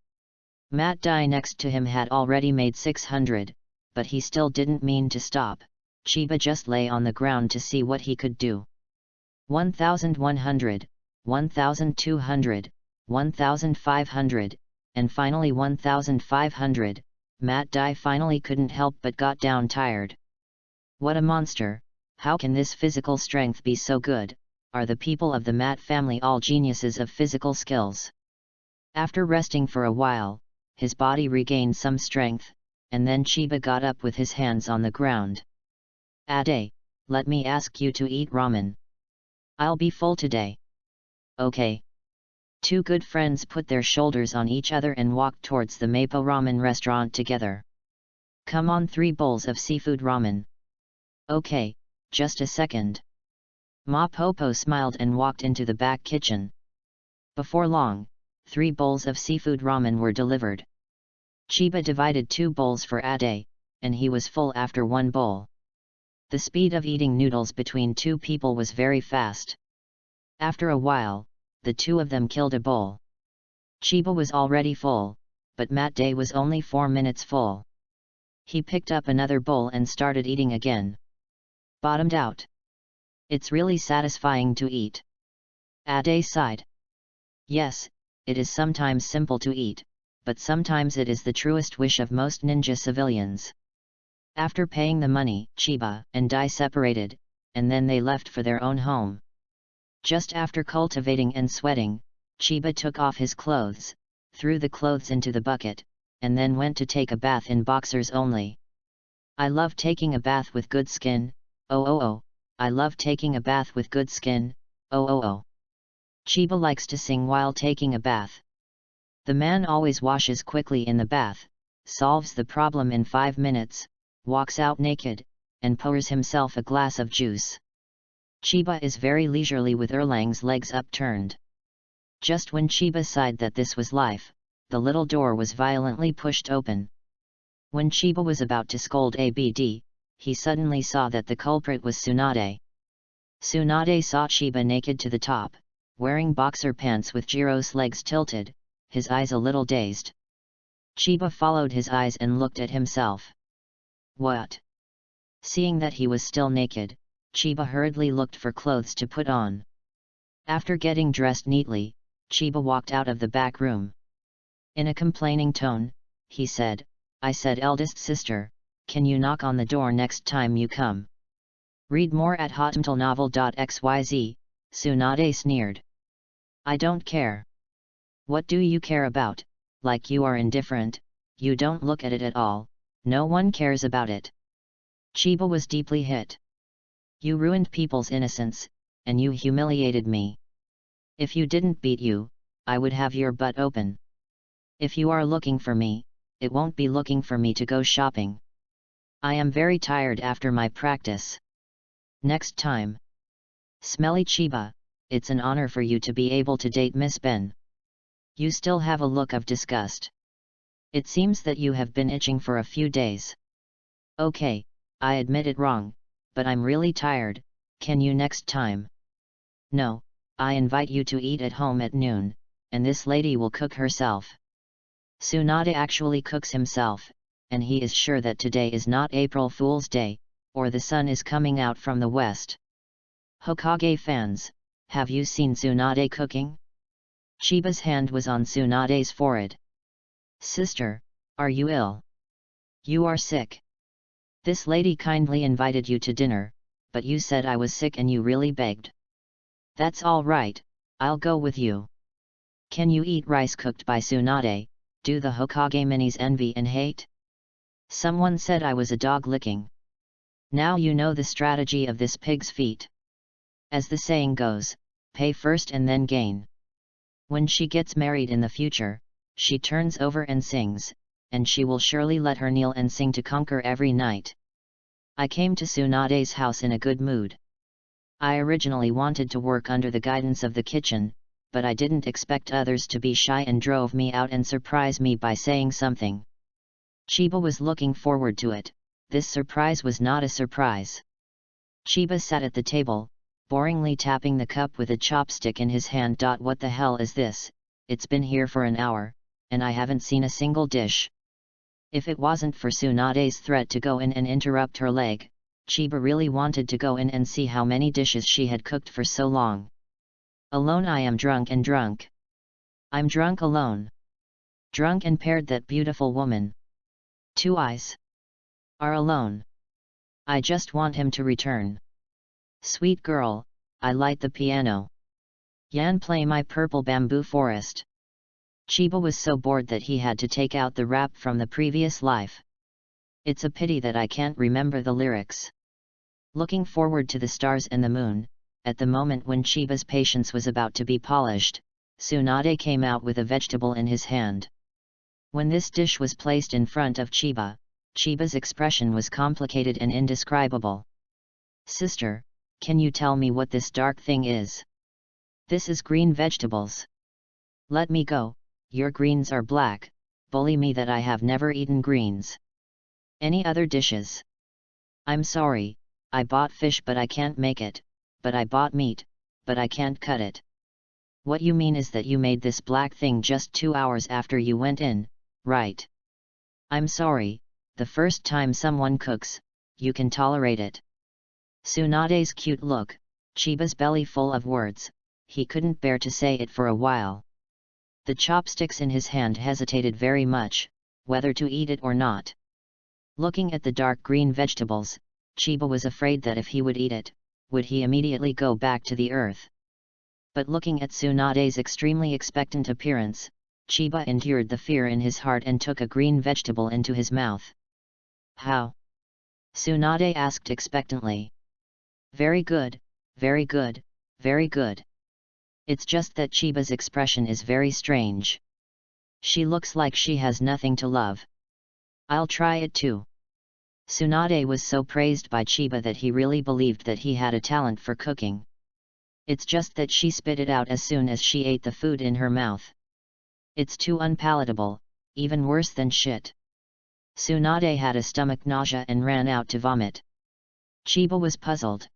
Matt Dai next to him had already made 600, but he still didn't mean to stop. Chiba just lay on the ground to see what he could do. 1100, 1200, 1500, and finally 1500, Matt Dai finally couldn't help but got down tired. What a monster! How can this physical strength be so good? Are the people of the Matt family all geniuses of physical skills? After resting for a while, his body regained some strength, and then Chiba got up with his hands on the ground. Ade, let me ask you to eat ramen. I'll be full today. Okay. Two good friends put their shoulders on each other and walked towards the Mappo ramen restaurant together. Come on, 3 bowls of seafood ramen. Okay, just a second. Ma Popo smiled and walked into the back kitchen. Before long, 3 bowls of seafood ramen were delivered. Chiba divided 2 bowls for Ade, and he was full after 1 bowl. The speed of eating noodles between 2 people was very fast. After a while, the 2 of them killed a bowl. Chiba was already full, but Matt Dai was only 4 minutes full. He picked up another bowl and started eating again. Bottomed out. It's really satisfying to eat. Ade sighed. Yes, it is sometimes simple to eat, but sometimes it is the truest wish of most ninja civilians. After paying the money, Chiba and Dai separated, and then they left for their own home. Just after cultivating and sweating, Chiba took off his clothes, threw the clothes into the bucket, and then went to take a bath in boxers only. I love taking a bath with good skin, oh. I love taking a bath with good skin, oh. Chiba likes to sing while taking a bath. The man always washes quickly in the bath, solves the problem in 5 minutes, walks out naked, and pours himself a glass of juice. Chiba is very leisurely with Erlang's legs upturned. Just when Chiba sighed that this was life, the little door was violently pushed open. When Chiba was about to scold Abd, he suddenly saw that the culprit was Tsunade. Tsunade saw Chiba naked to the top, wearing boxer pants with Jiro's legs tilted, his eyes a little dazed. Chiba followed his eyes and looked at himself. What? Seeing that he was still naked, Chiba hurriedly looked for clothes to put on. After getting dressed neatly, Chiba walked out of the back room. In a complaining tone, he said, I said, eldest sister, can you knock on the door next time you come? Read more at hotmtlnovel.xyz, Tsunade sneered. I don't care. What do you care about? Like you are indifferent, you don't look at it at all, no one cares about it. Chiba was deeply hit. You ruined people's innocence, and you humiliated me. If you didn't beat you, I would have your butt open. If you are looking for me, it won't be looking for me to go shopping. I am very tired after my practice. Next time. Smelly Chiba, it's an honor for you to be able to date Miss Ben. You still have a look of disgust. It seems that you have been itching for a few days. Okay, I admit it wrong, but I'm really tired, can you next time? No, I invite you to eat at home at noon, and this lady will cook herself. Tsunade actually cooks himself, and he is sure that today is not April Fool's Day, or the sun is coming out from the west. Hokage fans, have you seen Tsunade cooking? Chiba's hand was on Tsunade's forehead. Sister, are you ill? You are sick. This lady kindly invited you to dinner, but you said I was sick and you really begged. That's all right, I'll go with you. Can you eat rice cooked by Tsunade? Do the Hokage minis envy and hate? Someone said I was a dog licking. Now you know the strategy of this pig's feet. As the saying goes, pay first and then gain. When she gets married in the future, she turns over and sings, and she will surely let her kneel and sing to conquer every night. I came to Tsunade's house in a good mood. I originally wanted to work under the guidance of the kitchen, but I didn't expect others to be shy and drove me out and surprised me by saying something. Chiba was looking forward to it. This surprise was not a surprise. Chiba sat at the table, boringly tapping the cup with a chopstick in his hand. What the hell is this? It's been here for an hour, and I haven't seen a single dish. If it wasn't for Tsunade's threat to go in and interrupt her leg, Chiba really wanted to go in and see how many dishes she had cooked for so long. Alone I am drunk and drunk. I'm drunk alone. Drunk and paired that beautiful woman. Two eyes. Are alone. I just want him to return. Sweet girl, I light the piano. Yan play my purple bamboo forest. Chiba was so bored that he had to take out the rap from the previous life. It's a pity that I can't remember the lyrics. Looking forward to the stars and the moon, at the moment when Chiba's patience was about to be polished, Tsunade came out with a vegetable in his hand. When this dish was placed in front of Chiba, Chiba's expression was complicated and indescribable. Sister, can you tell me what this dark thing is? This is green vegetables. Let me go, your greens are black, bully me that I have never eaten greens. Any other dishes? I'm sorry, I bought fish but I can't make it, but I bought meat, but I can't cut it. What you mean is that you made this black thing just 2 hours after you went in, right? I'm sorry, the first time someone cooks, you can tolerate it. Tsunade's cute look, Chiba's belly full of words, he couldn't bear to say it for a while. The chopsticks in his hand hesitated very much, whether to eat it or not. Looking at the dark green vegetables, Chiba was afraid that if he would eat it, would he immediately go back to the earth. But looking at Tsunade's extremely expectant appearance, Chiba endured the fear in his heart and took a green vegetable into his mouth. How? Tsunade asked expectantly. Very good, very good, very good. It's just that Chiba's expression is very strange. She looks like she has nothing to love. I'll try it too. Tsunade was so praised by Chiba that he really believed that he had a talent for cooking. It's just that she spit it out as soon as she ate the food in her mouth. It's too unpalatable, even worse than shit. Tsunade had a stomach nausea and ran out to vomit. Chiba was puzzled.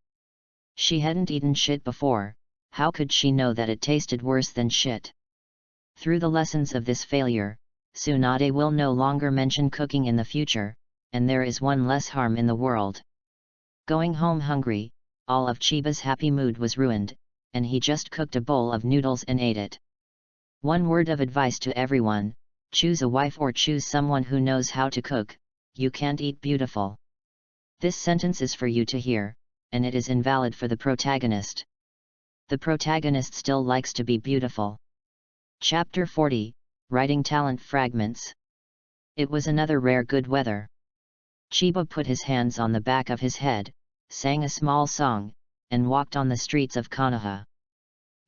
She hadn't eaten shit before, how could she know that it tasted worse than shit? Through the lessons of this failure, Tsunade will no longer mention cooking in the future, and there is one less harm in the world. Going home hungry, all of Chiba's happy mood was ruined, and he just cooked a bowl of noodles and ate it. One word of advice to everyone: choose a wife or choose someone who knows how to cook. You can't eat beautiful. This sentence is for you to hear, and it is invalid for the protagonist. The protagonist still likes to be beautiful. Chapter 40, Writing Talent Fragments. It was another rare good weather. Chiba put his hands on the back of his head, sang a small song, and walked on the streets of Konoha.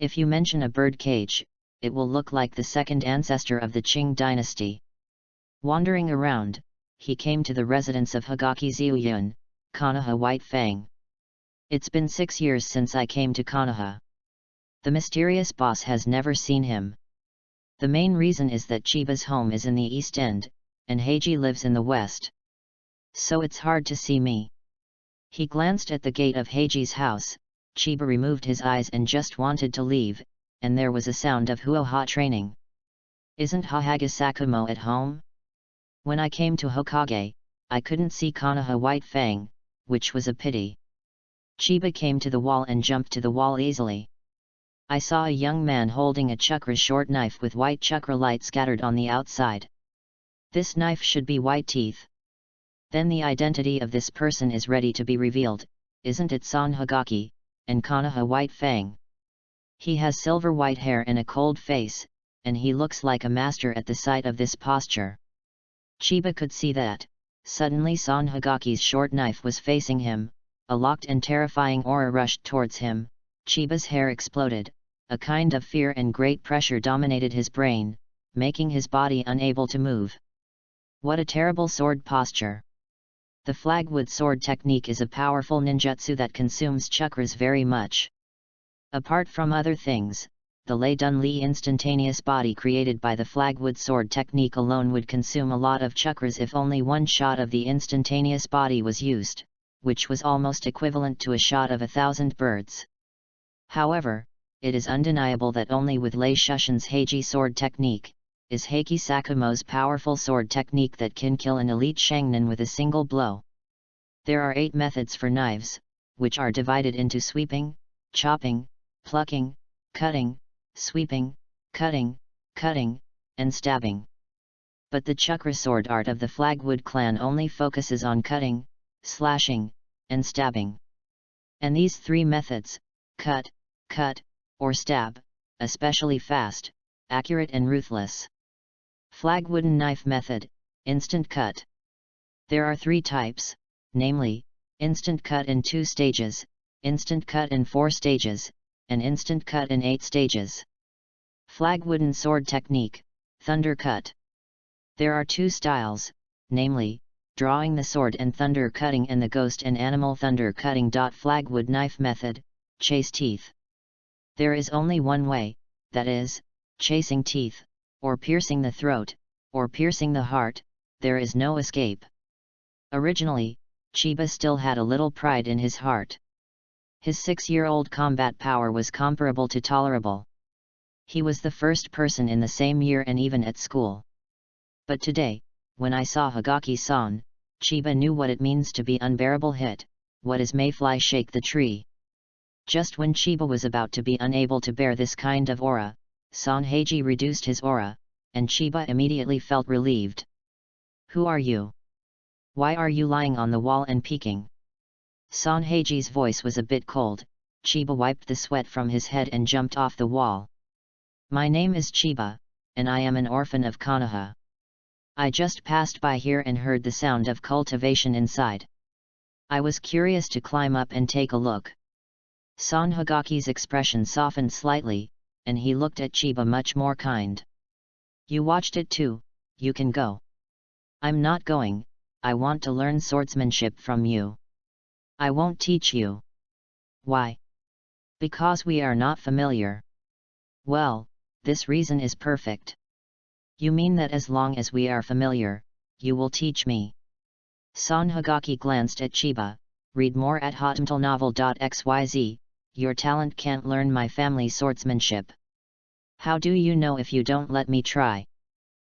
If you mention a bird cage, it will look like the second ancestor of the Qing dynasty. Wandering around, he came to the residence of Hagaki Ziyun, Konoha White Fang. It's been 6 years since I came to Konoha. The mysterious boss has never seen him. The main reason is that Chiba's home is in the East End, and Heiji lives in the West. So it's hard to see me. He glanced at the gate of Heiji's house. Chiba removed his eyes and just wanted to leave, and there was a sound of huoha training. Isn't Hokage Sakumo at home? When I came to Hokage, I couldn't see Konoha White Fang, which was a pity. Chiba came to the wall and jumped to the wall easily. I saw a young man holding a chakra short knife with white chakra light scattered on the outside. This knife should be white teeth. Then the identity of this person is ready to be revealed, isn't it? Son Hagaki, and Konoha White Fang. He has silver white hair and a cold face, and he looks like a master at the sight of this posture. Chiba could see that. Suddenly Son Hagaki's short knife was facing him, a locked and terrifying aura rushed towards him. Chiba's hair exploded, a kind of fear and great pressure dominated his brain, making his body unable to move. What a terrible sword posture! The flagwood sword technique is a powerful ninjutsu that consumes chakras very much. Apart from other things, the Lei Dun Li instantaneous body created by the flagwood sword technique alone would consume a lot of chakras if only one shot of the instantaneous body was used, which was almost equivalent to a shot of 1,000 birds. However, it is undeniable that only with Lei Shushin's Heiji sword technique, is Heiki Sakumo's powerful sword technique that can kill an elite Shangnin with a single blow. There are 8 methods for knives, which are divided into sweeping, chopping, plucking, cutting, sweeping, cutting, and stabbing. But the chakra sword art of the Flagwood clan only focuses on cutting, slashing, and stabbing. And these 3 methods, cut, or stab, especially fast, accurate and ruthless. Flagwooden knife method, instant cut. There are 3 types, namely, instant cut in 2 stages, instant cut in 4 stages, and instant cut in 8 stages. Flagwooden sword technique, thunder cut. There are 2 styles, namely, drawing the sword and thunder cutting and the ghost and animal thunder cutting. Flagwood knife method, chase teeth. There is only one way, that is, chasing teeth, or piercing the throat, or piercing the heart, there is no escape. Originally, Chiba still had a little pride in his heart. His 6-year-old combat power was comparable to tolerable. He was the first person in the same year and even at school. But today, when I saw Hagaki-san, Chiba knew what it means to be unbearable hit, what is mayfly shake the tree. Just when Chiba was about to be unable to bear this kind of aura, Son Heiji reduced his aura, and Chiba immediately felt relieved. Who are you? Why are you lying on the wall and peeking? Son Heiji's voice was a bit cold. Chiba wiped the sweat from his head and jumped off the wall. My name is Chiba, and I am an orphan of Konoha. I just passed by here and heard the sound of cultivation inside. I was curious to climb up and take a look. Son Hagaki's expression softened slightly, and he looked at Chiba much more kind. You watched it too, you can go. I'm not going, I want to learn swordsmanship from you. I won't teach you. Why? Because we are not familiar. Well, this reason is perfect. You mean that as long as we are familiar, you will teach me? Son Hagaki glanced at Chiba. Read more at hotmtlnovel.xyz. Your talent can't learn my family swordsmanship. How do you know if you don't let me try?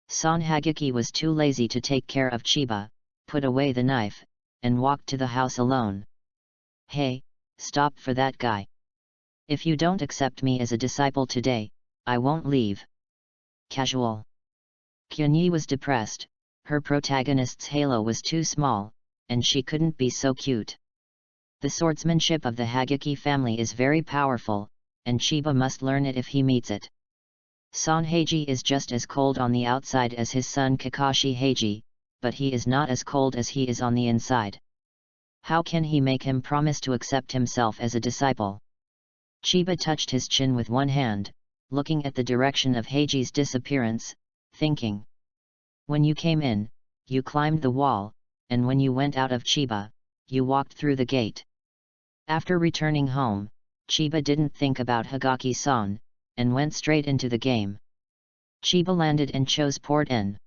Son Hagaki was too lazy to take care of Chiba, put away the knife, and walked to the house alone. Hey, stop for that guy. If you don't accept me as a disciple today, I won't leave. Casual. Kyunyi was depressed, her protagonist's halo was too small, and she couldn't be so cute. The swordsmanship of the Hagaki family is very powerful, and Chiba must learn it if he meets it. Son Heiji is just as cold on the outside as his son Kakashi Heiji, but he is not as cold as he is on the inside. How can he make him promise to accept himself as a disciple? Chiba touched his chin with one hand, looking at the direction of Heiji's disappearance, thinking. When you came in, you climbed the wall, and when you went out of Chiba, you walked through the gate. After returning home, Chiba didn't think about Hagaki-san, and went straight into the game. Chiba landed and chose Port N.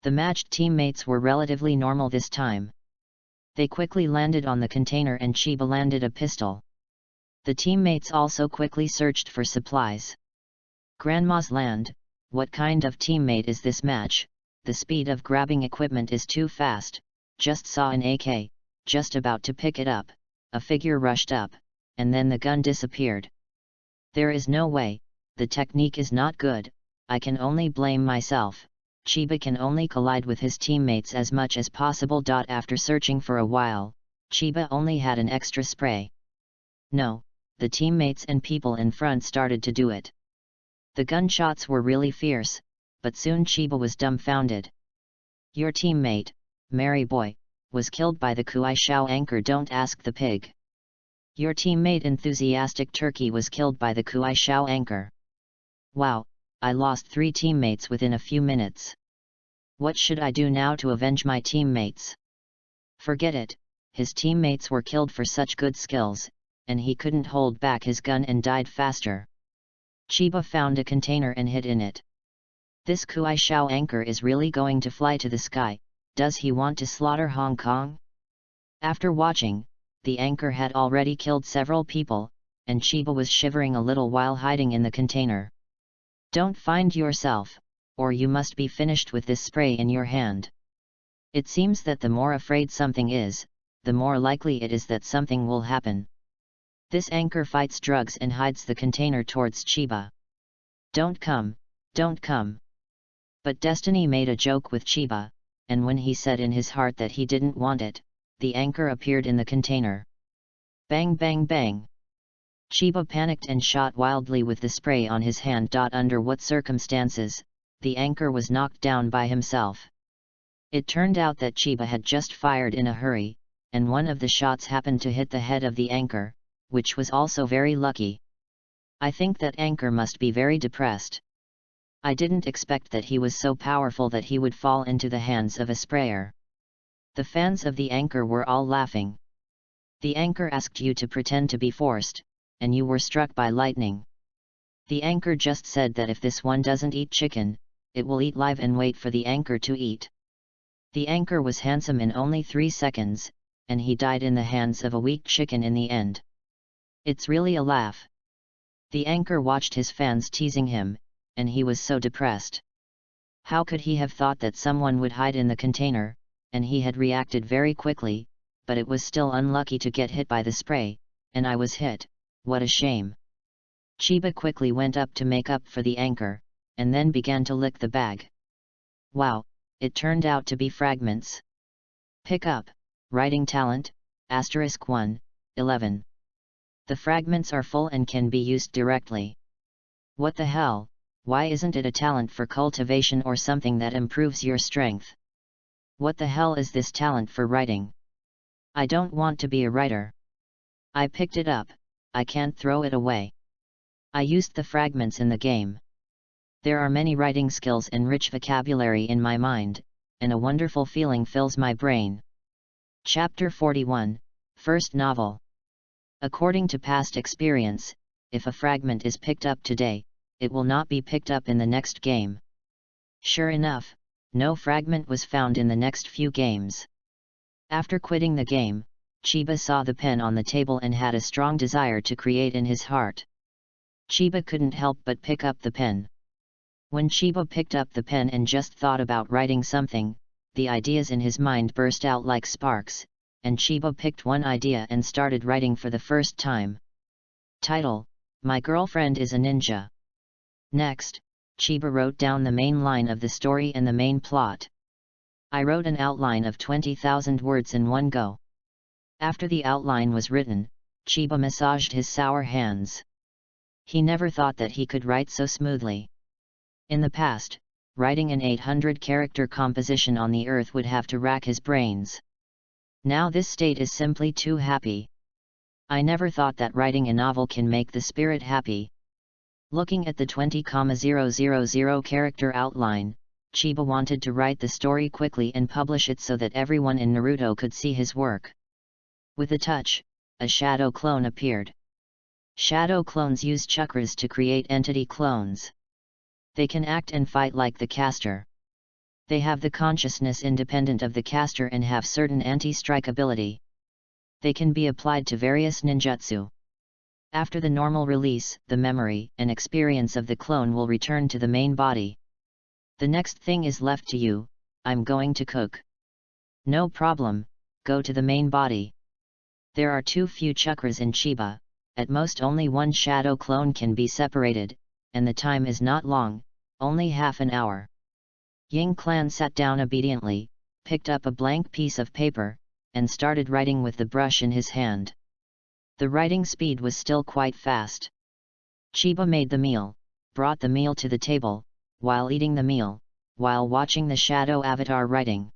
The matched teammates were relatively normal this time. They quickly landed on the container and Chiba landed a pistol. The teammates also quickly searched for supplies. Grandma's land, what kind of teammate is this match? the speed of grabbing equipment is too fast. Just saw an AK, just about to pick it up, a figure rushed up, and then the gun disappeared. There is no way, the technique is not good, I can only blame myself. Chiba can only collide with his teammates as much as possible. After searching for a while, Chiba only had an extra spray. No, the teammates and people in front started to do it. The gunshots were really fierce, but soon Chiba was dumbfounded. Your teammate, Mary Boy, was killed by the Kuai Shao anchor. Don't ask the pig. Your teammate Enthusiastic Turkey was killed by the Kuai Shao anchor. Wow, I lost 3 teammates within a few minutes. What should I do now to avenge my teammates? Forget it, his teammates were killed for such good skills, and he couldn't hold back his gun and died faster. Chiba found a container and hid in it. This Kuai Shao anchor is really going to fly to the sky. Does he want to slaughter Hong Kong? After watching, the anchor had already killed several people, and Chiba was shivering a little while hiding in the container. Don't find yourself, or you must be finished with this spray in your hand. It seems that the more afraid something is, the more likely it is that something will happen. This anchor fights drugs and hides the container towards Chiba. Don't come, don't come. But Destiny made a joke with Chiba, and when he said in his heart that he didn't want it, the anchor appeared in the container. Bang bang bang. Chiba panicked and shot wildly with the spray on his hand. Under what circumstances, the anchor was knocked down by himself. It turned out that Chiba had just fired in a hurry, and one of the shots happened to hit the head of the anchor, which was also very lucky. I think that anchor must be very depressed. I didn't expect that he was so powerful that he would fall into the hands of a sprayer. The fans of the anchor were all laughing. The anchor asked you to pretend to be forced, and you were struck by lightning. The anchor just said that if this one doesn't eat chicken, it will eat live and wait for the anchor to eat. The anchor was handsome in only 3 seconds, and he died in the hands of a weak chicken in the end. It's really a laugh. The anchor watched his fans teasing him, and he was so depressed. How could he have thought that someone would hide in the container, and he had reacted very quickly, but it was still unlucky to get hit by the spray, and I was hit, what a shame. Chiba quickly went up to make up for the anchor, and then began to lick the bag. Wow, it turned out to be fragments. Pick up, writing talent, *1, 11. The fragments are full and can be used directly. What the hell, why isn't it a talent for cultivation or something that improves your strength? What the hell is this talent for writing? I don't want to be a writer. I picked it up, I can't throw it away. I used the fragments in the game. There are many writing skills and rich vocabulary in my mind, and a wonderful feeling fills my brain. Chapter 41, First Novel. According to past experience, if a fragment is picked up today, it will not be picked up in the next game. Sure enough, no fragment was found in the next few games. After quitting the game, Chiba saw the pen on the table and had a strong desire to create in his heart. Chiba couldn't help but pick up the pen. When Chiba picked up the pen and just thought about writing something, the ideas in his mind burst out like sparks, and Chiba picked one idea and started writing for the first time. Title: My Girlfriend is a Ninja. Next, Chiba wrote down the main line of the story and the main plot. I wrote an outline of 20,000 words in one go. After the outline was written, Chiba massaged his sour hands. He never thought that he could write so smoothly. In the past, writing an 800-character composition on the earth would have to rack his brains. Now this state is simply too happy. I never thought that writing a novel can make the spirit happy. Looking at the 20,000 character outline, Chiba wanted to write the story quickly and publish it so that everyone in Naruto could see his work. With a touch, a shadow clone appeared. Shadow clones use chakras to create entity clones. They can act and fight like the caster. They have the consciousness independent of the caster and have certain anti-strike ability. They can be applied to various ninjutsu. After the normal release, the memory and experience of the clone will return to the main body. The next thing is left to you, I'm going to cook. No problem, go to the main body. There are too few chakras in Chiba, at most only one shadow clone can be separated, and the time is not long, only half an hour. Ying Clan sat down obediently, picked up a blank piece of paper, and started writing with the brush in his hand. The writing speed was still quite fast. Chiba made the meal, brought the meal to the table, while eating the meal, while watching the shadow avatar writing.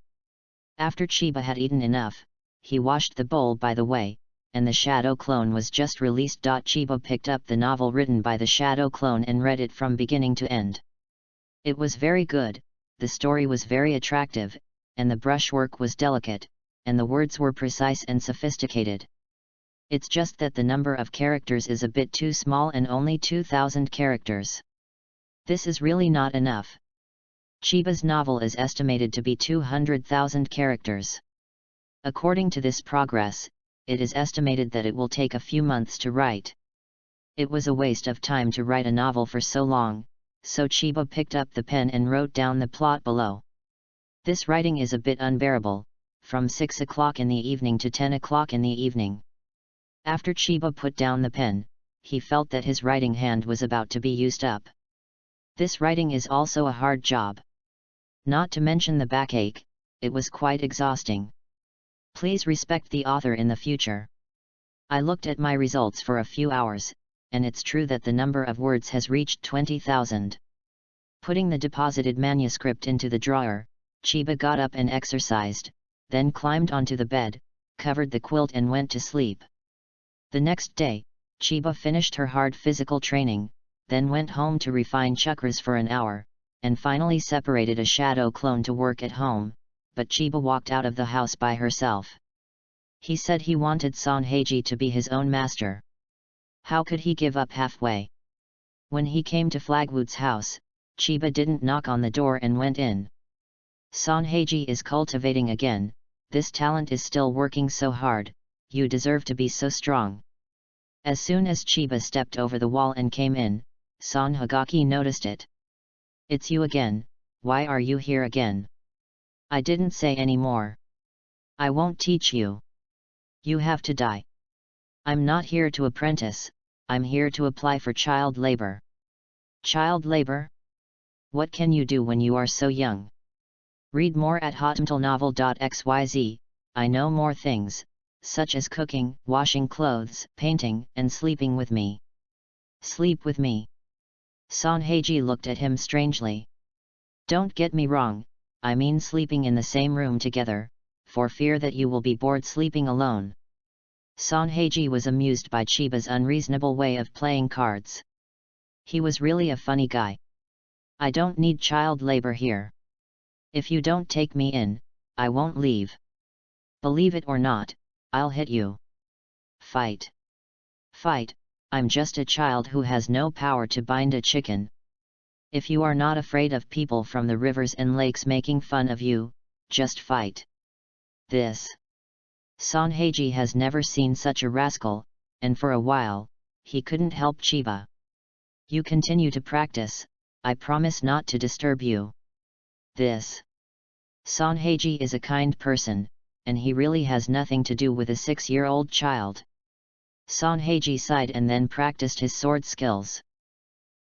After Chiba had eaten enough, he washed the bowl by the way, and the shadow clone was just released. Chiba picked up the novel written by the shadow clone and read it from beginning to end. It was very good, the story was very attractive, and the brushwork was delicate, and the words were precise and sophisticated. It's just that the number of characters is a bit too small and only 2,000 characters. This is really not enough. Chiba's novel is estimated to be 200,000 characters. According to this progress, it is estimated that it will take a few months to write. It was a waste of time to write a novel for so long, so Chiba picked up the pen and wrote down the plot below. This writing is a bit unbearable, from 6 o'clock in the evening to 10 o'clock in the evening. After Chiba put down the pen, he felt that his writing hand was about to be used up. This writing is also a hard job. Not to mention the backache, it was quite exhausting. Please respect the author in the future. I looked at my results for a few hours, and it's true that the number of words has reached 20,000. Putting the deposited manuscript into the drawer, Chiba got up and exercised, then climbed onto the bed, covered the quilt and went to sleep. The next day, Chiba finished her hard physical training, then went home to refine chakras for an hour, and finally separated a shadow clone to work at home, but Chiba walked out of the house by herself. He said he wanted Sanheiji to be his own master. How could he give up halfway? When he came to Flagwood's house, Chiba didn't knock on the door and went in. Sanheiji is cultivating again, this talent is still working so hard, you deserve to be so strong. As soon as Chiba stepped over the wall and came in, San Hagaki noticed it. It's you again, why are you here again? I didn't say any more. I won't teach you. You have to die. I'm not here to apprentice, I'm here to apply for child labor. Child labor? What can you do when you are so young? Read more at hotmtlnovel.xyz, I know more things, such as cooking, washing clothes, painting, and sleeping with me. Sleep with me. Sanheiji looked at him strangely. Don't get me wrong, I mean sleeping in the same room together, for fear that you will be bored sleeping alone. Sanheiji was amused by Chiba's unreasonable way of playing cards. He was really a funny guy. I don't need child labor here. If you don't take me in, I won't leave. Believe it or not, I'll hit you. Fight. Fight, I'm just a child who has no power to bind a chicken. If you are not afraid of people from the rivers and lakes making fun of you, just fight. This. Sanheiji has never seen such a rascal, and for a while, he couldn't help Chiba. You continue to practice, I promise not to disturb you. This. Sanheiji is a kind person, and he really has nothing to do with a 6-year-old child. Sanheiji sighed and then practiced his sword skills.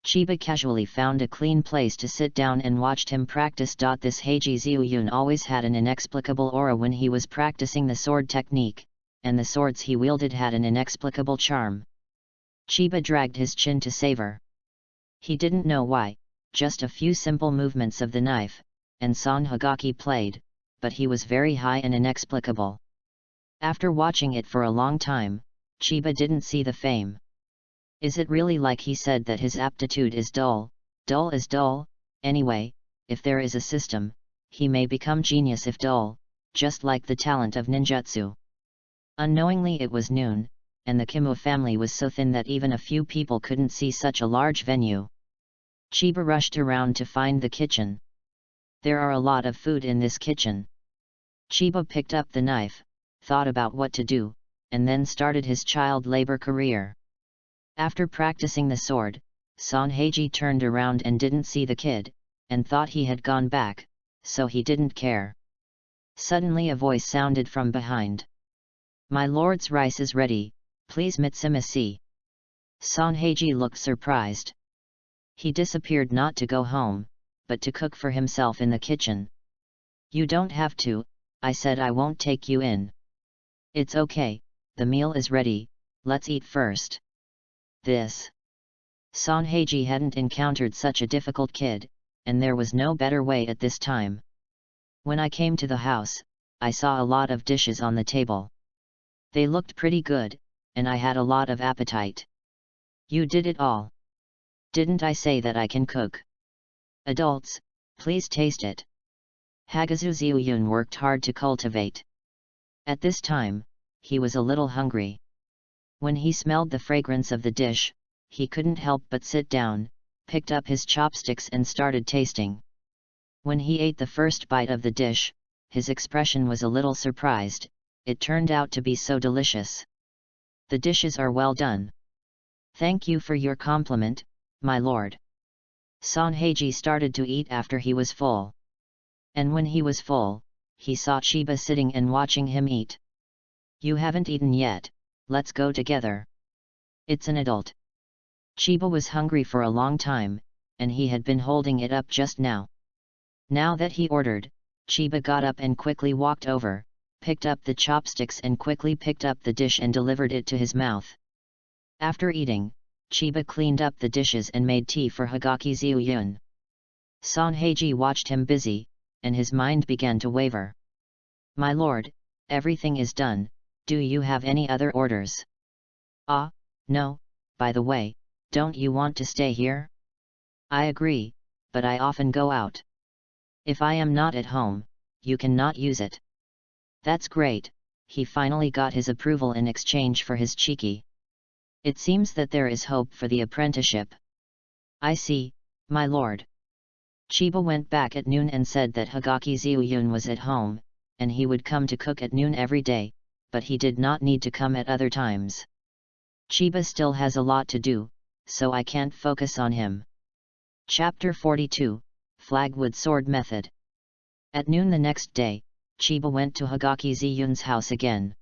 Chiba casually found a clean place to sit down and watched him practice. This Heiji Ziyun always had an inexplicable aura when he was practicing the sword technique, and the swords he wielded had an inexplicable charm. Chiba dragged his chin to savor. He didn't know why, just a few simple movements of the knife, and San Hagaki played, but he was very high and inexplicable. After watching it for a long time, Chiba didn't see the fame. Is it really like he said that his aptitude is dull? Dull is dull, anyway, if there is a system, he may become genius if dull, just like the talent of ninjutsu. Unknowingly it was noon, and the Kimura family was so thin that even a few people couldn't see such a large venue. Chiba rushed around to find the kitchen. There are a lot of food in this kitchen. Chiba picked up the knife, thought about what to do, and then started his child labor career. After practicing the sword, Sanheiji turned around and didn't see the kid, and thought he had gone back, so he didn't care. Suddenly a voice sounded from behind. "My lord's rice is ready, please Mitsumishi." Sonheiji looked surprised. He disappeared not to go home, but to cook for himself in the kitchen. "You don't have to," I said. "I won't take you in." "It's okay, the meal is ready, let's eat first." This. Sonheiji hadn't encountered such a difficult kid, and there was no better way at this time. When I came to the house, I saw a lot of dishes on the table. They looked pretty good, and I had a lot of appetite. "You did it all. Didn't I say that I can cook? Adults, please taste it." Hagazu Ziyun worked hard to cultivate. At this time, he was a little hungry. When he smelled the fragrance of the dish, he couldn't help but sit down, picked up his chopsticks and started tasting. When he ate the first bite of the dish, his expression was a little surprised. It turned out to be so delicious. "The dishes are well done. Thank you for your compliment, my lord." Sonheiji started to eat after he was full. And when he was full, he saw Chiba sitting and watching him eat. "You haven't eaten yet, let's go together." "It's an adult." Chiba was hungry for a long time, and he had been holding it up just now. Now that he ordered, Chiba got up and quickly walked over, picked up the chopsticks and quickly picked up the dish and delivered it to his mouth. After eating, Chiba cleaned up the dishes and made tea for Hagaki Ziyun. Sonheiji watched him busy, and his mind began to waver. "My lord, everything is done, do you have any other orders?" "Ah, no, by the way, don't you want to stay here?" "I agree, but I often go out. If I am not at home, you cannot use it." "That's great," he finally got his approval in exchange for his chiki. "It seems that there is hope for the apprenticeship." "I see, my lord." Chiba went back at noon and said that Hagaki Ziyun was at home, and he would come to cook at noon every day, but he did not need to come at other times. "Chiba still has a lot to do, so I can't focus on him." Chapter 42, Flagwood Sword Method. At noon the next day, Chiba went to Hagaki Ziyun's house again.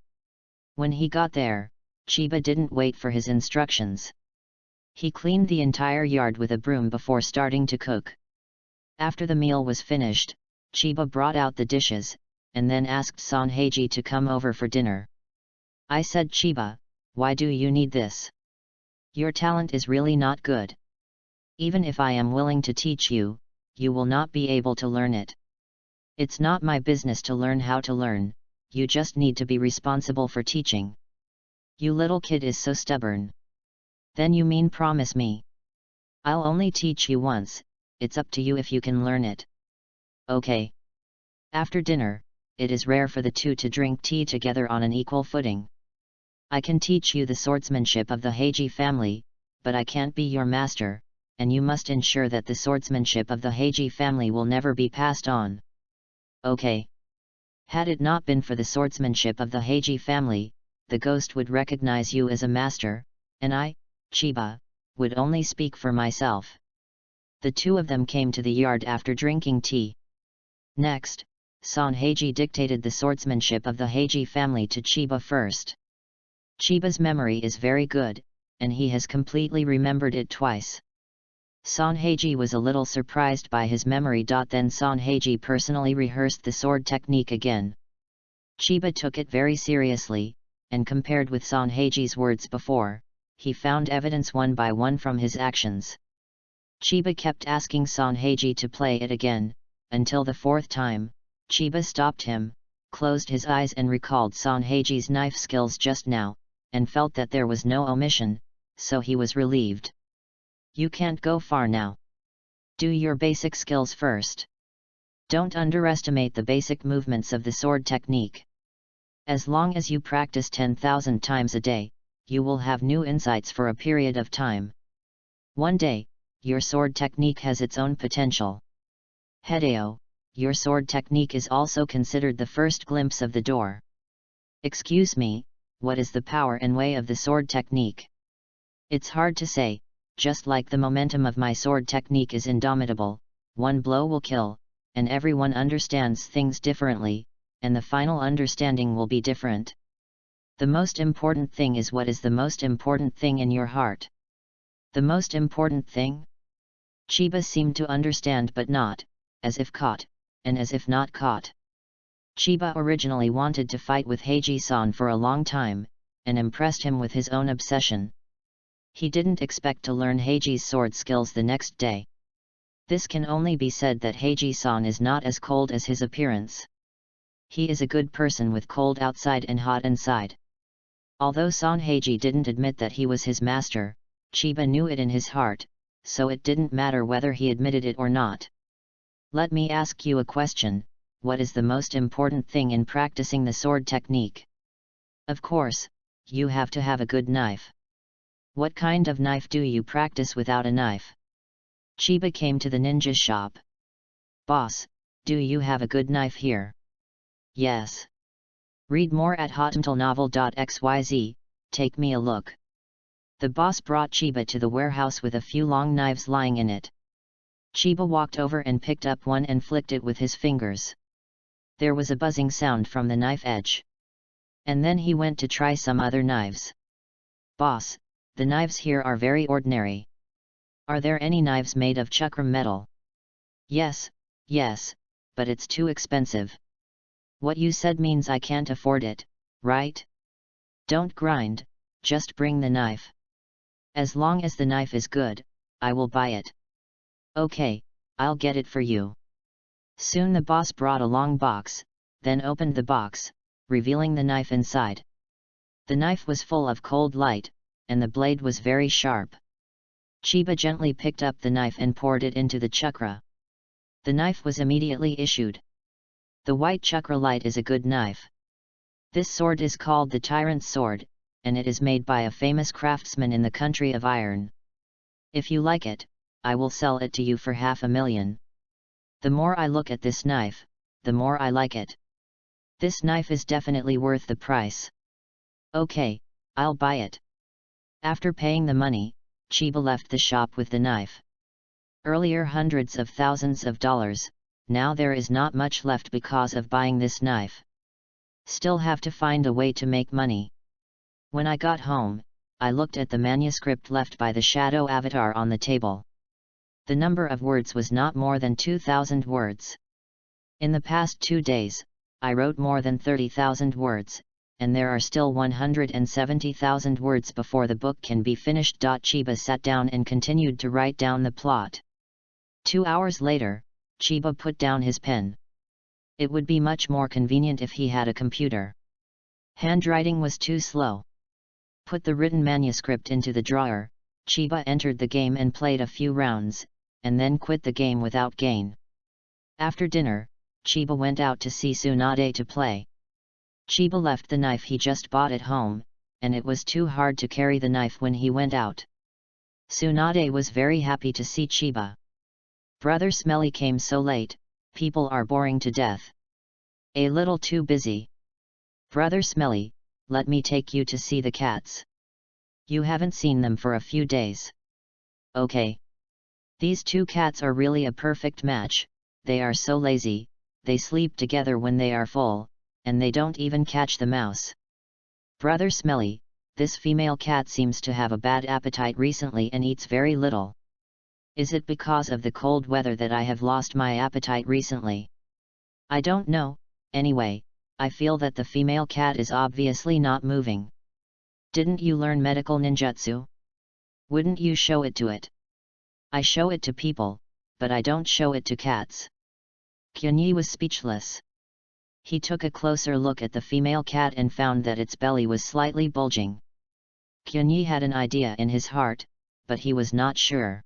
When he got there, Chiba didn't wait for his instructions. He cleaned the entire yard with a broom before starting to cook. After the meal was finished, Chiba brought out the dishes, and then asked Sonheiji to come over for dinner. I said, "Chiba, why do you need this? Your talent is really not good. Even if I am willing to teach you, you will not be able to learn it. It's not my business to learn how to learn, you just need to be responsible for teaching. You little kid is so stubborn." "Then you mean promise me?" "I'll only teach you once, it's up to you if you can learn it." "Okay." After dinner, it is rare for the two to drink tea together on an equal footing. "I can teach you the swordsmanship of the Heiji family, but I can't be your master, and you must ensure that the swordsmanship of the Heiji family will never be passed on." "Okay." Had it not been for the swordsmanship of the Heiji family, the ghost would recognize you as a master, and I, Chiba, would only speak for myself. The two of them came to the yard after drinking tea. Next, Sonheiji dictated the swordsmanship of the Heiji family to Chiba first. Chiba's memory is very good, and he has completely remembered it twice. Sonheiji was a little surprised by his memory. Then Sonheiji personally rehearsed the sword technique again. Chiba took it very seriously, and compared with Sonheiji's words before, he found evidence one by one from his actions. Chiba kept asking Sonheiji to play it again, until the fourth time, Chiba stopped him, closed his eyes and recalled Sonheiji's knife skills just now, and felt that there was no omission, so he was relieved. "You can't go far now. Do your basic skills first. Don't underestimate the basic movements of the sword technique. As long as you practice 10,000 times a day, you will have new insights for a period of time. One day, your sword technique has its own potential. Hideo, your sword technique is also considered the first glimpse of the door." "Excuse me, what is the power and way of the sword technique?" "It's hard to say, just like the momentum of my sword technique is indomitable, one blow will kill, and everyone understands things differently, and the final understanding will be different. The most important thing is what is the most important thing in your heart. The most important thing? Chiba seemed to understand but not, as if caught, and as if not caught. Chiba originally wanted to fight with Heiji-san for a long time, and impressed him with his own obsession. He didn't expect to learn Heiji's sword skills the next day. This can only be said that Heiji-san is not as cold as his appearance. He is a good person with cold outside and hot inside. Although San Heiji didn't admit that he was his master, Chiba knew it in his heart, so it didn't matter whether he admitted it or not. Let me ask you a question, what is the most important thing in practicing the sword technique? Of course, you have to have a good knife. What kind of knife do you practice without a knife? Chiba came to the ninja shop. Boss, do you have a good knife here? Yes. Read more at hotentleNovel.xyz, take me a look. The boss brought Chiba to the warehouse with a few long knives lying in it. Chiba walked over and picked up one and flicked it with his fingers. There was a buzzing sound from the knife edge. And then he went to try some other knives. Boss, the knives here are very ordinary. Are there any knives made of chakram metal? Yes, but it's too expensive. What you said means I can't afford it, right? Don't grind, just bring the knife. As long as the knife is good, I will buy it. Okay, I'll get it for you. Soon the boss brought a long box, then opened the box, revealing the knife inside. The knife was full of cold light, and the blade was very sharp. Chiba gently picked up the knife and poured it into the chakra. The knife was immediately issued. The white chakra light is a good knife. This sword is called the Tyrant's Sword, and it is made by a famous craftsman in the country of iron. If you like it, I will sell it to you for 500,000. The more I look at this knife, the more I like it. This knife is definitely worth the price. Okay, I'll buy it. After paying the money, Chiba left the shop with the knife. Earlier hundreds of thousands of dollars, now there is not much left because of buying this knife. Still have to find a way to make money. When I got home, I looked at the manuscript left by the shadow avatar on the table. The number of words was not more than 2,000 words. In the past 2 days, I wrote more than 30,000 words, and there are still 170,000 words before the book can be finished. Chiba sat down and continued to write down the plot. 2 hours later, Chiba put down his pen. It would be much more convenient if he had a computer. Handwriting was too slow. Put the written manuscript into the drawer, Chiba entered the game and played a few rounds, and then quit the game without gain. After dinner, Chiba went out to see Tsunade to play. Chiba left the knife he just bought at home, and it was too hard to carry the knife when he went out. Tsunade was very happy to see Chiba. Brother Smelly came so late, people are boring to death. A little too busy. Brother Smelly, let me take you to see the cats. You haven't seen them for a few days. Okay. These 2 cats are really a perfect match, they are so lazy, they sleep together when they are full, and they don't even catch the mouse. Brother Smelly, this female cat seems to have a bad appetite recently and eats very little. Is it because of the cold weather that I have lost my appetite recently? I don't know, anyway, I feel that the female cat is obviously not moving. Didn't you learn medical ninjutsu? Wouldn't you show it to it? I show it to people, but I don't show it to cats. Kyunyi was speechless. He took a closer look at the female cat and found that its belly was slightly bulging. Kyunyi had an idea in his heart, but he was not sure.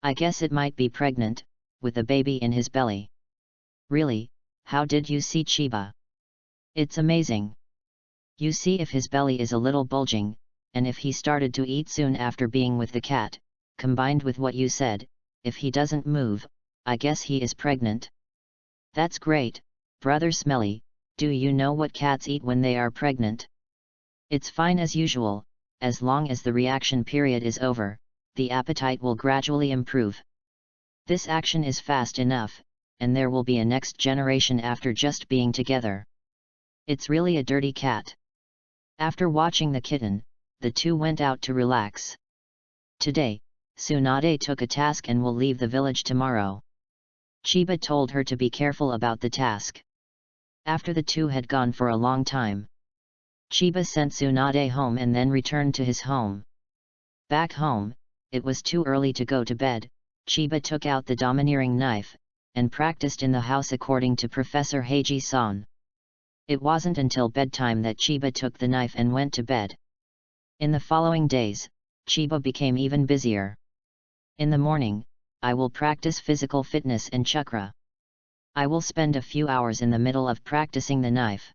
I guess it might be pregnant, with a baby in his belly. Really, how did you see Chiba? It's amazing. You see, if his belly is a little bulging, and if he started to eat soon after being with the cat, combined with what you said, if he doesn't move, I guess he is pregnant. That's great, Brother Smelly, do you know what cats eat when they are pregnant? It's fine as usual, as long as the reaction period is over, the appetite will gradually improve. This action is fast enough, and there will be a next generation after just being together. It's really a dirty cat. After watching the kitten, the two went out to relax. Today, Tsunade took a task and will leave the village tomorrow. Chiba told her to be careful about the task. After the two had gone for a long time, Chiba sent Tsunade home and then returned to his home. Back home, it was too early to go to bed. Chiba took out the domineering knife, and practiced in the house according to Professor Heiji-san. It wasn't until bedtime that Chiba took the knife and went to bed. In the following days, Chiba became even busier. In the morning, I will practice physical fitness and chakra. I will spend a few hours in the middle of practicing the knife.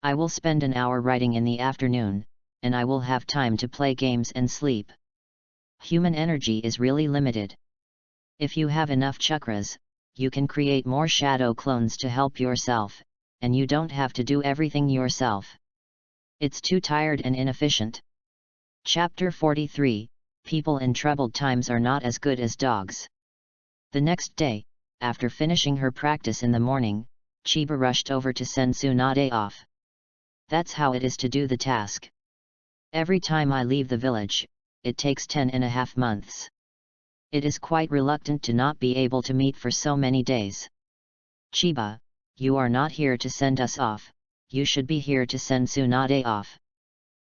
I will spend an hour writing in the afternoon, and I will have time to play games and sleep. Human energy is really limited. If you have enough chakras, you can create more shadow clones to help yourself, and you don't have to do everything yourself. It's too tired and inefficient. Chapter 43, People in troubled times are not as good as dogs. The next day, after finishing her practice in the morning, Chiba rushed over to send Tsunade off. That's how it is to do the task. Every time I leave the village, it takes 10.5 months. It is quite reluctant to not be able to meet for so many days. Chiba, you are not here to send us off, you should be here to send Tsunade off.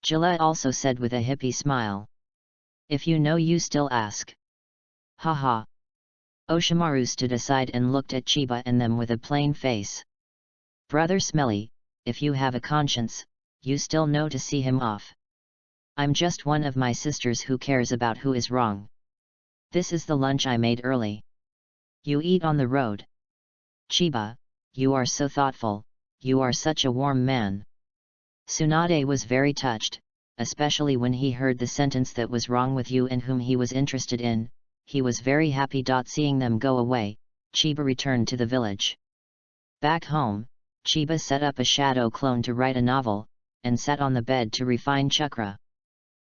Gillette also said with a hippie smile. If you know you still ask. Haha. Oshimaru stood aside and looked at Chiba and them with a plain face. Brother Smelly, if you have a conscience, you still know to see him off. I'm just one of my sisters who cares about who is wrong. This is the lunch I made early. You eat on the road. Chiba, you are so thoughtful, you are such a warm man. Tsunade was very touched, especially when he heard the sentence that was wrong with you and whom he was interested in. He was very happy. Seeing them go away, Chiba returned to the village. Back home, Chiba set up a shadow clone to write a novel, and sat on the bed to refine chakra.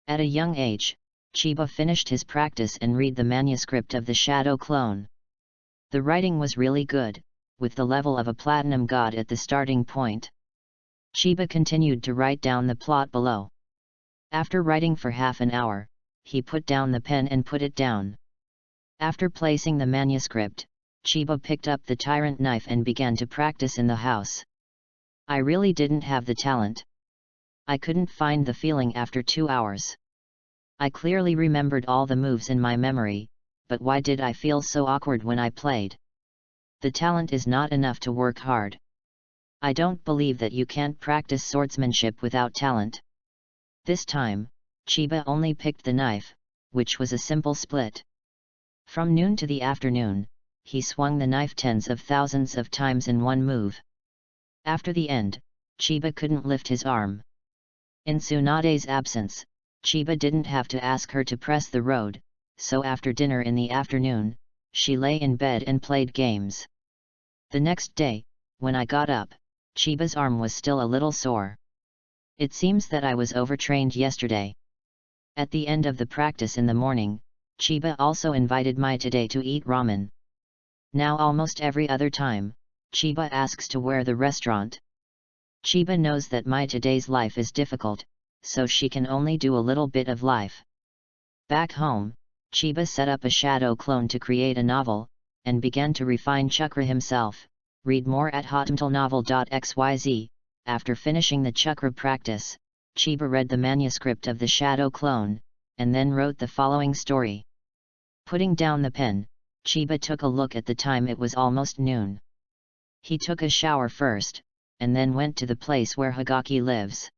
At a young age, Chiba finished his practice and read the manuscript of the shadow clone. The writing was really good, with the level of a platinum god at the starting point. Chiba continued to write down the plot below. After writing for half an hour, he put down the pen and put it down. After placing the manuscript, Chiba picked up the tyrant knife and began to practice in the house. I really didn't have the talent. I couldn't find the feeling after 2 hours. I clearly remembered all the moves in my memory, but why did I feel so awkward when I played? The talent is not enough to work hard. I don't believe that you can't practice swordsmanship without talent. This time, Chiba only picked the knife, which was a simple split. From noon to the afternoon, he swung the knife tens of thousands of times in one move. After the end, Chiba couldn't lift his arm. In Tsunade's absence, Chiba didn't have to ask her to press the road, so after dinner in the afternoon, she lay in bed and played games. The next day, when I got up, Chiba's arm was still a little sore. It seems that I was overtrained yesterday. At the end of the practice in the morning, Chiba also invited Mai today to eat ramen. Now almost every other time, Chiba asks to where the restaurant. Chiba knows that Mai today's life is difficult, so she can only do a little bit of life. Back home, Chiba set up a shadow clone to create a novel, and began to refine chakra himself. Read more at hotmailnovel.xyz. After finishing the chakra practice, Chiba read the manuscript of the shadow clone, and then wrote the following story. Putting down the pen, Chiba took a look at the time. It was almost noon. He took a shower first, and then went to the place where Hokage lives.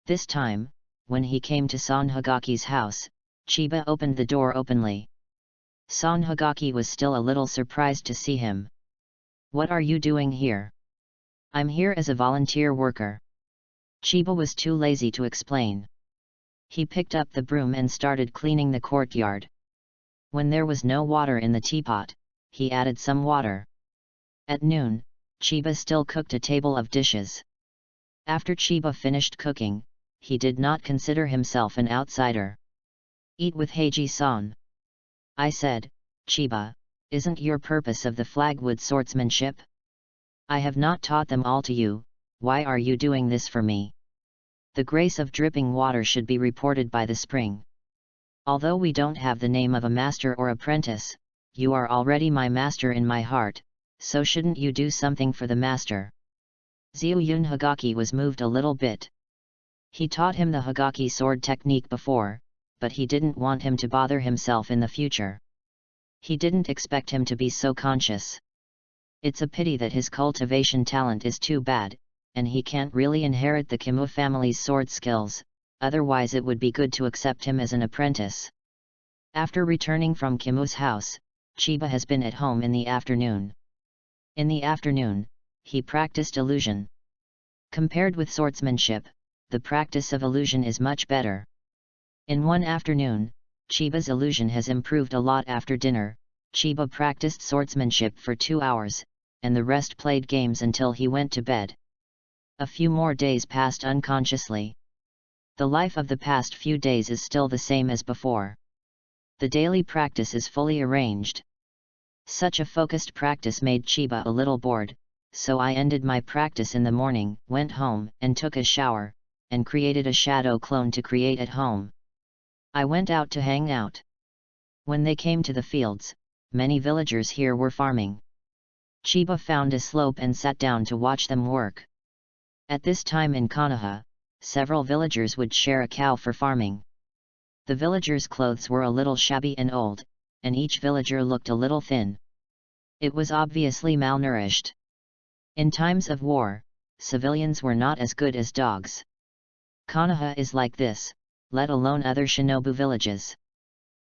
This time, when he came to Son Hogaki's house, Chiba opened the door openly. Son Hogaki was still a little surprised to see him. What are you doing here? I'm here as a volunteer worker. Chiba was too lazy to explain. He picked up the broom and started cleaning the courtyard. When there was no water in the teapot, he added some water. At noon, Chiba still cooked a table of dishes. After Chiba finished cooking, he did not consider himself an outsider. Eat with Heiji-san. I said, Chiba, Isn't your purpose of the flagwood swordsmanship? I have not taught them all to you, why are you doing this for me? The grace of dripping water should be reported by the spring. Although we don't have the name of a master or apprentice, you are already my master in my heart, so shouldn't you do something for the master? Zyuyun Hagaki was moved a little bit. He taught him the Hagaki sword technique before, but he didn't want him to bother himself in the future. He didn't expect him to be so conscious. It's a pity that his cultivation talent is too bad, and he can't really inherit the Kimu family's sword skills, otherwise it would be good to accept him as an apprentice. After returning from Kimu's house, Chiba has been at home in the afternoon. In the afternoon, he practiced illusion. Compared with swordsmanship, the practice of illusion is much better. In one afternoon, Chiba's illusion has improved a lot. After dinner, Chiba practiced swordsmanship for 2 hours, and the rest played games until he went to bed. A few more days passed unconsciously. The life of the past few days is still the same as before. The daily practice is fully arranged. Such a focused practice made Chiba a little bored, so I ended my practice in the morning, went home and took a shower, and created a shadow clone to create at home. I went out to hang out. When they came to the fields, many villagers here were farming. Chiba found a slope and sat down to watch them work. At this time in Konoha, several villagers would share a cow for farming. The villagers' clothes were a little shabby and old, and each villager looked a little thin. It was obviously malnourished. In times of war, civilians were not as good as dogs. Konoha is like this, let alone other shinobu villages.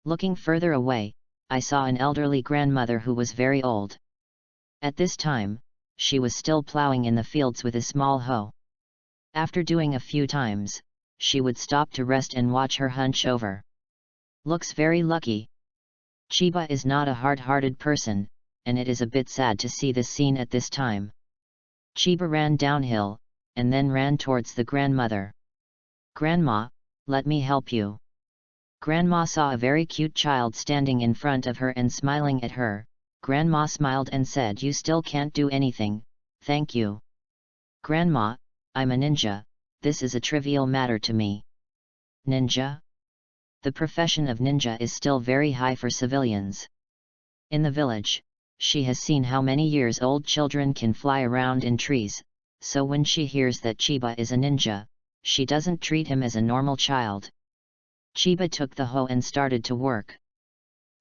Looking further away, I saw an elderly grandmother who was very old. At this time, she was still plowing in the fields with a small hoe. After doing a few times, she would stop to rest and watch her hunch over. Looks very lucky. Chiba is not a hard-hearted person, and it is a bit sad to see this scene at this time. Chiba ran downhill, and then ran towards the grandmother. "Grandma, let me help you." Grandma saw a very cute child standing in front of her and smiling at her. Grandma smiled and said, "You still can't do anything, thank you." "Grandma, I'm a ninja, this is a trivial matter to me." Ninja? The profession of ninja is still very high for civilians. In the village, she has seen how many years old children can fly around in trees, so when she hears that Chiba is a ninja, she doesn't treat him as a normal child. Chiba took the hoe and started to work.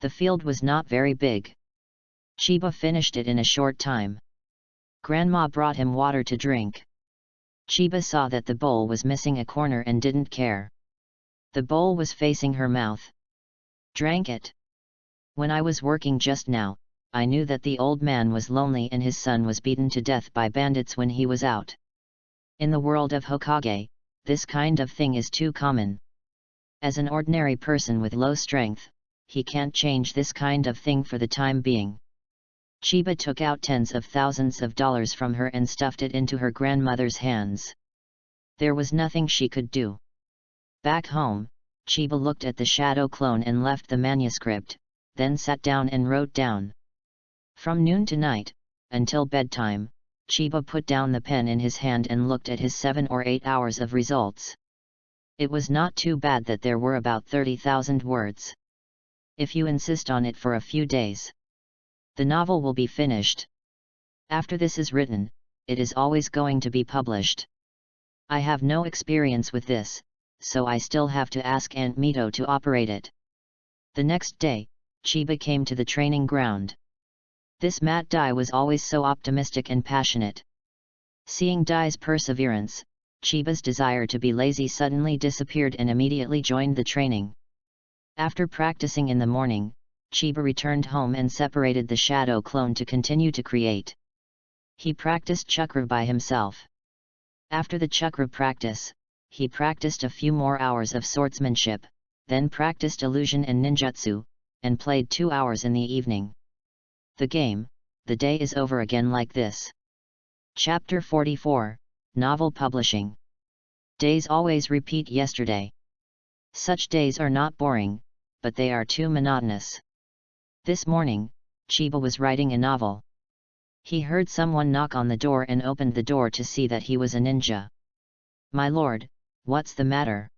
The field was not very big. Chiba finished it in a short time. Grandma brought him water to drink. Chiba saw that the bowl was missing a corner and didn't care. The bowl was facing her mouth. Drank it. When I was working just now, I knew that the old man was lonely and his son was beaten to death by bandits when he was out. In the world of Hokage, this kind of thing is too common. As an ordinary person with low strength, he can't change this kind of thing for the time being. Chiba took out tens of thousands of dollars from her and stuffed it into her grandmother's hands. There was nothing she could do. Back home, Chiba looked at the shadow clone and left the manuscript, then sat down and wrote down. From noon to night, until bedtime, Chiba put down the pen in his hand and looked at his 7 or 8 hours of results. It was not too bad that there were about 30,000 words. If you insist on it for a few days, the novel will be finished. After this is written, it is always going to be published. I have no experience with this, so I still have to ask Aunt Mito to operate it. The next day, Chiba came to the training ground. This Matt Dai was always so optimistic and passionate. Seeing Dai's perseverance, Chiba's desire to be lazy suddenly disappeared and immediately joined the training. After practicing in the morning, Chiba returned home and separated the shadow clone to continue to create. He practiced chakra by himself. After the chakra practice, he practiced a few more hours of swordsmanship, then practiced illusion and ninjutsu, and played 2 hours in the evening. The day is over again like this. Chapter 44, Novel Publishing. Days always repeat yesterday. Such days are not boring, but they are too monotonous. This morning, Chiba was writing a novel. He heard someone knock on the door and opened the door to see that he was a ninja. "My lord, what's the matter?"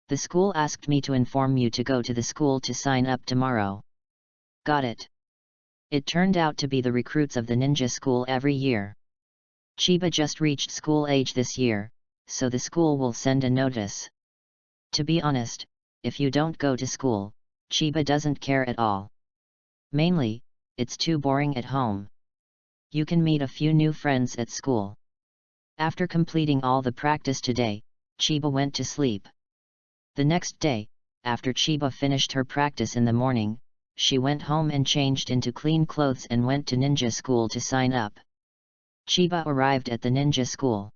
"The school asked me to inform you to go to the school to sign up tomorrow." "Got it." It turned out to be the recruits of the ninja school every year. Chiba just reached school age this year, so the school will send a notice. To be honest, if you don't go to school, Chiba doesn't care at all. Mainly, it's too boring at home. You can meet a few new friends at school. After completing all the practice today, Chiba went to sleep. The next day, after Chiba finished her practice in the morning, she went home and changed into clean clothes and went to ninja school to sign up. Chiba arrived at the ninja school.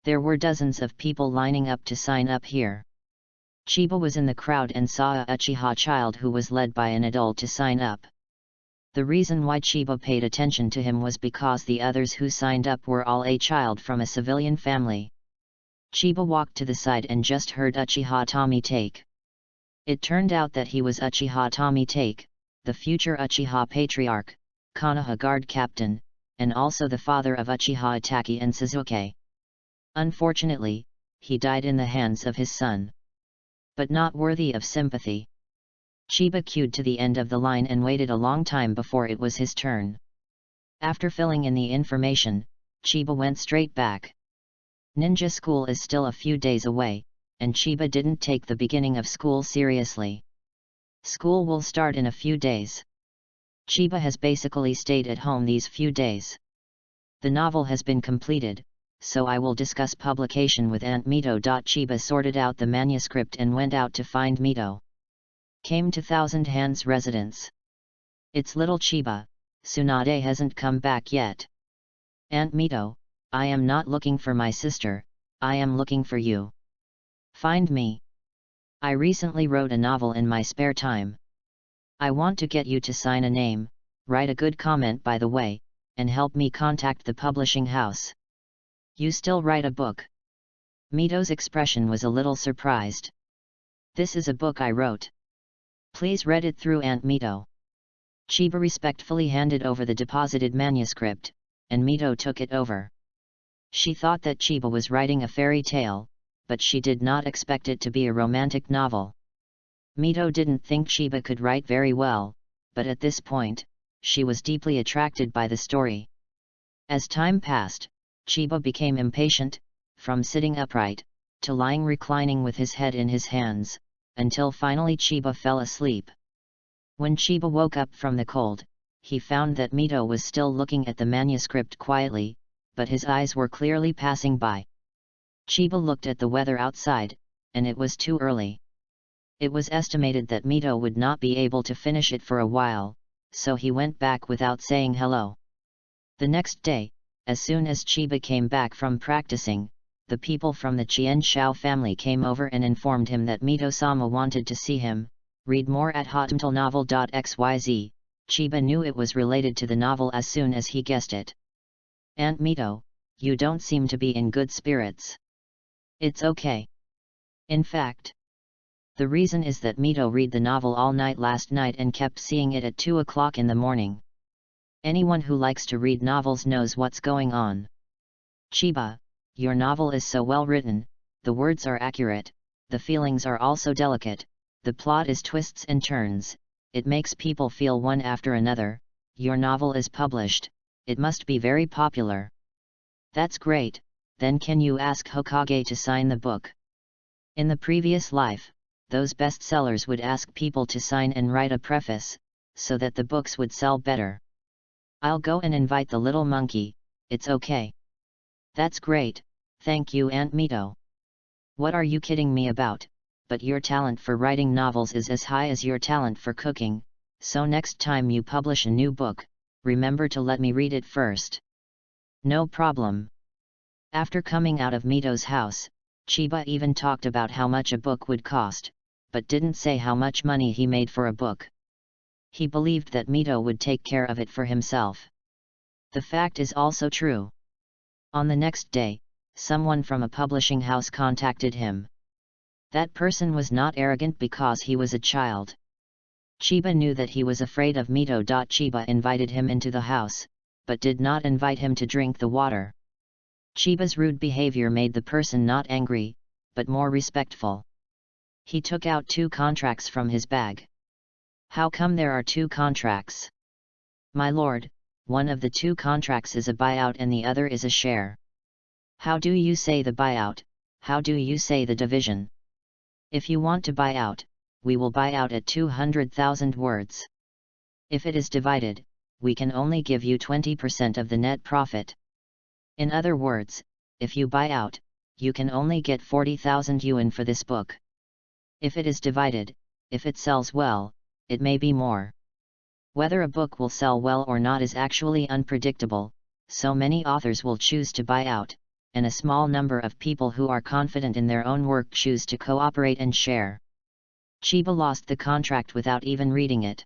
There were dozens of people lining up to sign up here. Chiba was in the crowd and saw a Uchiha child who was led by an adult to sign up. The reason why Chiba paid attention to him was because the others who signed up were all a child from a civilian family. Chiba walked to the side and just heard Uchiha Tommy take. It turned out that he was Uchiha Tommy Take, the future Uchiha Patriarch, Konoha Guard Captain, and also the father of Uchiha Itachi and Sasuke. Unfortunately, he died in the hands of his son. But not worthy of sympathy. Chiba queued to the end of the line and waited a long time before it was his turn. After filling in the information, Chiba went straight back. Ninja school is still a few days away, and Chiba didn't take the beginning of school seriously. School will start in a few days. Chiba has basically stayed at home these few days. The novel has been completed, so I will discuss publication with Aunt Mito. Chiba sorted out the manuscript and went out to find Mito. Came to Thousand Hands residence. It's little Chiba, Tsunade hasn't come back yet. Aunt Mito, I am not looking for my sister, I am looking for you. Find me. I recently wrote a novel in my spare time. I want to get you to sign a name, write a good comment by the way, and help me contact the publishing house. You still write a book? Mito's expression was a little surprised. This is a book I wrote. Please read it through Aunt Mito. Chiba respectfully handed over the deposited manuscript, and Mito took it over. She thought that Chiba was writing a fairy tale, but she did not expect it to be a romantic novel. Mito didn't think Chiba could write very well, but at this point, she was deeply attracted by the story. As time passed, Chiba became impatient, from sitting upright, to lying reclining with his head in his hands, until finally Chiba fell asleep. When Chiba woke up from the cold, he found that Mito was still looking at the manuscript quietly, but his eyes were clearly passing by. Chiba looked at the weather outside, and it was too early. It was estimated that Mito would not be able to finish it for a while, so he went back without saying hello. The next day, as soon as Chiba came back from practicing, the people from the Chien Shao family came over and informed him that Mito-sama wanted to see him. Read more at hotmailnovel.xyz. Chiba knew it was related to the novel as soon as he guessed it. Aunt Mito, you don't seem to be in good spirits. It's okay. In fact, the reason is that Mito read the novel all night last night and kept seeing it at 2 o'clock in the morning. Anyone who likes to read novels knows what's going on. Chiba, your novel is so well written, the words are accurate, the feelings are also delicate, the plot is twists and turns, it makes people feel one after another. Your novel is published, it must be very popular. That's great, then can you ask Hokage to sign the book? In the previous life, those bestsellers would ask people to sign and write a preface, so that the books would sell better. I'll go and invite the little monkey, it's okay. That's great, thank you Aunt Mito. What are you kidding me about? But your talent for writing novels is as high as your talent for cooking, so next time you publish a new book, remember to let me read it first. No problem. After coming out of Mito's house, Chiba even talked about how much a book would cost, but didn't say how much money he made for a book. He believed that Mito would take care of it for himself. The fact is also true. On the next day, someone from a publishing house contacted him. That person was not arrogant because he was a child. Chiba knew that he was afraid of Mito. Chiba invited him into the house, but did not invite him to drink the water. Chiba's rude behavior made the person not angry, but more respectful. He took out 2 contracts from his bag. How come there are 2 contracts? My lord, one of the 2 contracts is a buyout and the other is a share. How do you say the buyout? How do you say the division? If you want to buy out, we will buy out at 200,000 words. If it is divided, we can only give you 20% of the net profit. In other words, if you buy out, you can only get 40,000 yuan for this book. If it is divided, if it sells well, it may be more. Whether a book will sell well or not is actually unpredictable, so many authors will choose to buy out, and a small number of people who are confident in their own work choose to cooperate and share. Chiba lost the contract without even reading it.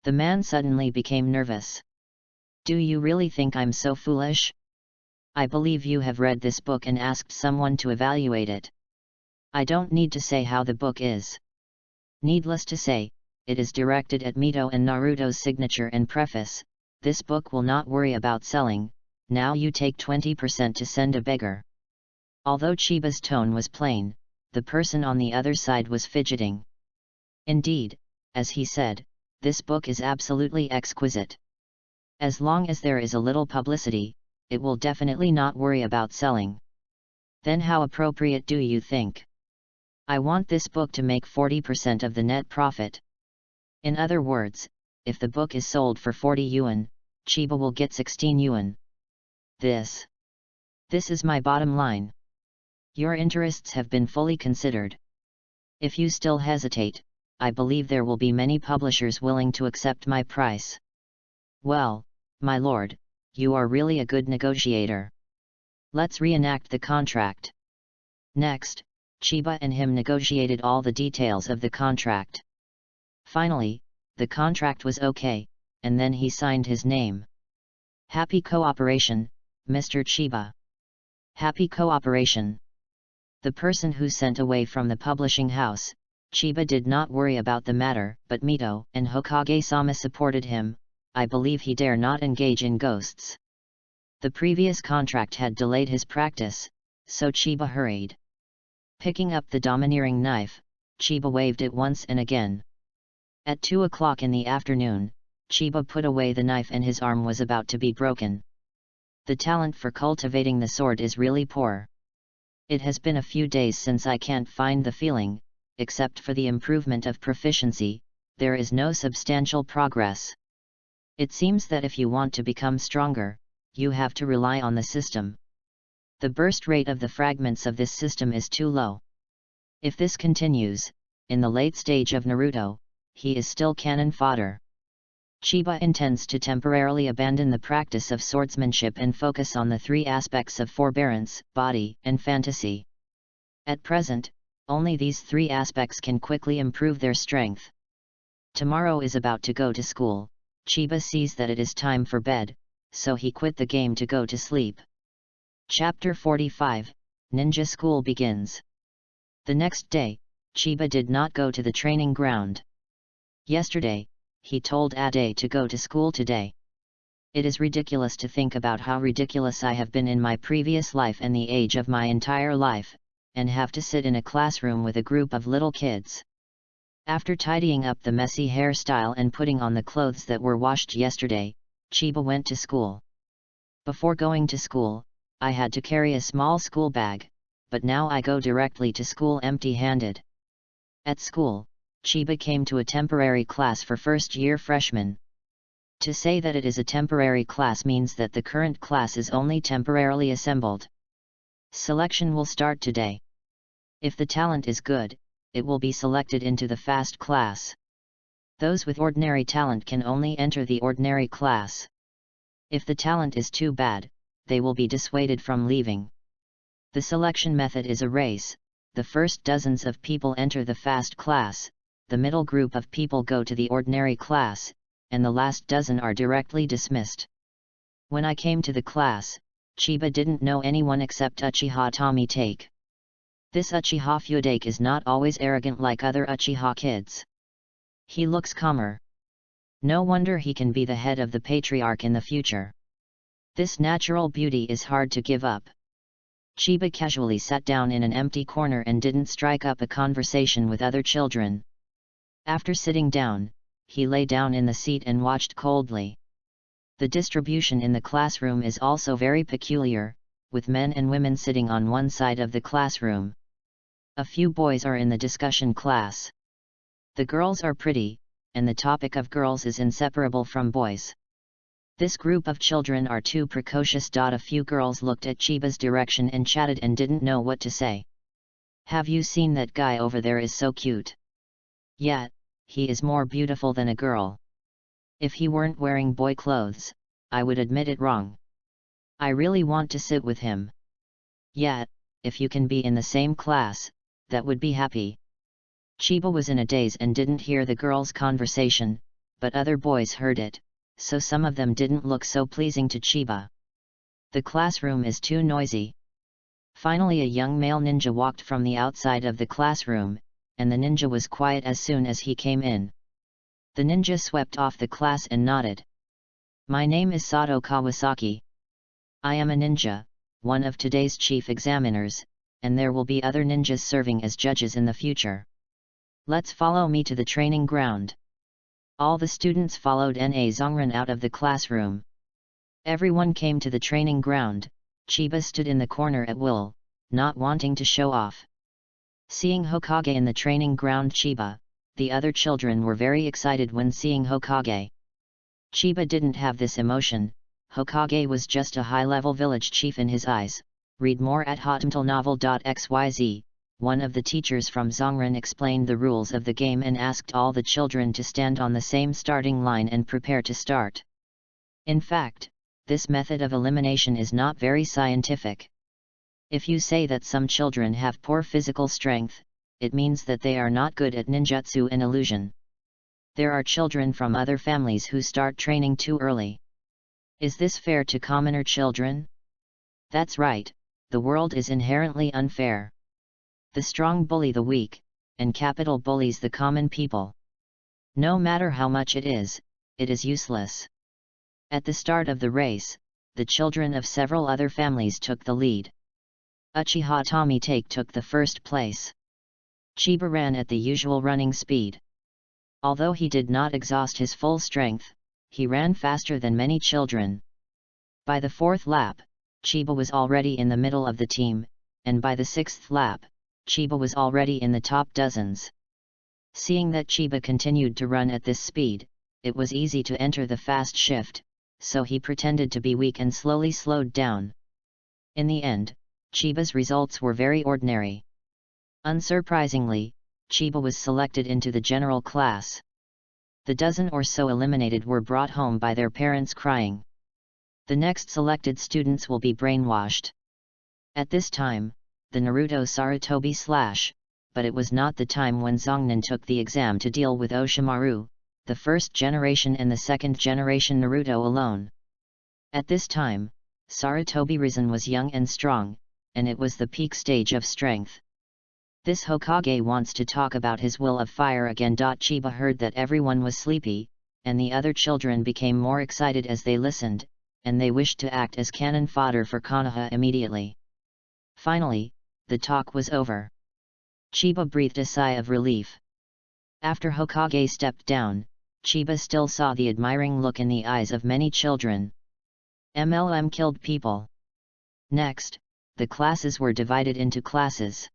The man suddenly became nervous. Do you really think I'm so foolish? I believe you have read this book and asked someone to evaluate it. I don't need to say how the book is. Needless to say, it is directed at Mito and Naruto's signature and preface. This book will not worry about selling, now you take 20% to send a beggar. Although Chiba's tone was plain, the person on the other side was fidgeting. Indeed, as he said, this book is absolutely exquisite. As long as there is a little publicity, it will definitely not worry about selling. Then how appropriate do you think? I want this book to make 40% of the net profit. In other words, if the book is sold for 40 yuan, Chiba will get 16 yuan. This is my bottom line. Your interests have been fully considered. If you still hesitate, I believe there will be many publishers willing to accept my price. Well, my lord, you are really a good negotiator. Let's reenact the contract. Next, Chiba and him negotiated all the details of the contract. Finally, the contract was okay, and then he signed his name. Happy cooperation, Mr. Chiba. Happy cooperation. The person who sent away from the publishing house, Chiba did not worry about the matter, but Mito and Hokage-sama supported him. I believe he dare not engage in ghosts. The previous contract had delayed his practice, so Chiba hurried. Picking up the domineering knife, Chiba waved it once and again. At 2 o'clock in the afternoon, Chiba put away the knife and his arm was about to be broken. The talent for cultivating the sword is really poor. It has been a few days since I can't find the feeling, except for the improvement of proficiency, there is no substantial progress. It seems that if you want to become stronger, you have to rely on the system. The burst rate of the fragments of this system is too low. If this continues, in the late stage of Naruto, he is still cannon fodder. Chiba intends to temporarily abandon the practice of swordsmanship and focus on the 3 aspects of forbearance, body, and fantasy. At present, only these 3 aspects can quickly improve their strength. Tomorrow is about to go to school. Chiba sees that it is time for bed, so he quit the game to go to sleep. Chapter 45, Ninja School begins. The next day, Chiba did not go to the training ground. Yesterday, he told Ade to go to school today. It is ridiculous to think about how ridiculous I have been in my previous life and the age of my entire life, and have to sit in a classroom with a group of little kids. After tidying up the messy hairstyle and putting on the clothes that were washed yesterday, Chiba went to school. Before going to school, I had to carry a small school bag, but now I go directly to school empty-handed. At school, Chiba came to a temporary class for first-year freshmen. To say that it is a temporary class means that the current class is only temporarily assembled. Selection will start today. If the talent is good, it will be selected into the fast class. Those with ordinary talent can only enter the ordinary class. If the talent is too bad, they will be dissuaded from leaving. The selection method is a race. The first dozens of people enter the fast class, the middle group of people go to the ordinary class, and the last dozen are directly dismissed. When I came to the class, Chiba didn't know anyone except Uchiha Tomitake. This Uchiha Fudake is not always arrogant like other Uchiha kids. He looks calmer. No wonder he can be the head of the patriarch in the future. This natural beauty is hard to give up. Chiba casually sat down in an empty corner and didn't strike up a conversation with other children. After sitting down, he lay down in the seat and watched coldly. The distribution in the classroom is also very peculiar, with men and women sitting on one side of the classroom. A few boys are in the discussion class. The girls are pretty, and the topic of girls is inseparable from boys. This group of children are too precocious. A few girls looked at Chiba's direction and chatted and didn't know what to say. Have you seen that guy over there? Is so cute. Yeah, he is more beautiful than a girl. If he weren't wearing boy clothes, I would admit it wrong. I really want to sit with him. Yeah, if you can be in the same class, that would be happy. Chiba was in a daze and didn't hear the girls' conversation, but other boys heard it, so some of them didn't look so pleasing to Chiba. The classroom is too noisy. Finally, a young male ninja walked from the outside of the classroom, and the ninja was quiet as soon as he came in. The ninja swept off the class and nodded. My name is Sato Kawasaki. I am a ninja, one of today's chief examiners, and there will be other ninjas serving as judges in the future. Let's follow me to the training ground. All the students followed Na Zongran out of the classroom. Everyone came to the training ground. Chiba stood in the corner at will, not wanting to show off. Seeing Hokage in the training ground, the other children were very excited when seeing Hokage. Chiba didn't have this emotion. Hokage was just a high-level village chief in his eyes. Read more at hotmtlnovel.xyz. One of the teachers from Zongran explained the rules of the game and asked all the children to stand on the same starting line and prepare to start. In fact, this method of elimination is not very scientific. If you say that some children have poor physical strength, it means that they are not good at ninjutsu and illusion. There are children from other families who start training too early. Is this fair to commoner children? That's right, the world is inherently unfair. The strong bully the weak, and capital bullies the common people. No matter how much it is useless. At the start of the race, the children of several other families took the lead. Uchiha Tomitake took the first place. Chiba ran at the usual running speed. Although he did not exhaust his full strength, he ran faster than many children. By the fourth lap, Chiba was already in the middle of the team, and by the sixth lap, Chiba was already in the top dozens. Seeing that Chiba continued to run at this speed, it was easy to enter the fast shift, so he pretended to be weak and slowly slowed down. In the end, Chiba's results were very ordinary. Unsurprisingly, Chiba was selected into the general class. The dozen or so eliminated were brought home by their parents crying. The next selected students will be brainwashed. At this time, the Naruto Sarutobi / but it was not the time when Zongnan took the exam to deal with Oshimaru, the first generation and the second generation Naruto alone. At this time, Sarutobi Risen was young and strong, and it was the peak stage of strength. This Hokage wants to talk about his will of fire again. Chiba heard that everyone was sleepy, and the other children became more excited as they listened, and they wished to act as cannon fodder for Konoha immediately. Finally, the talk was over. Chiba breathed a sigh of relief. After Hokage stepped down, Chiba still saw the admiring look in the eyes of many children. MLM killed people. Next, the classes were divided into classes.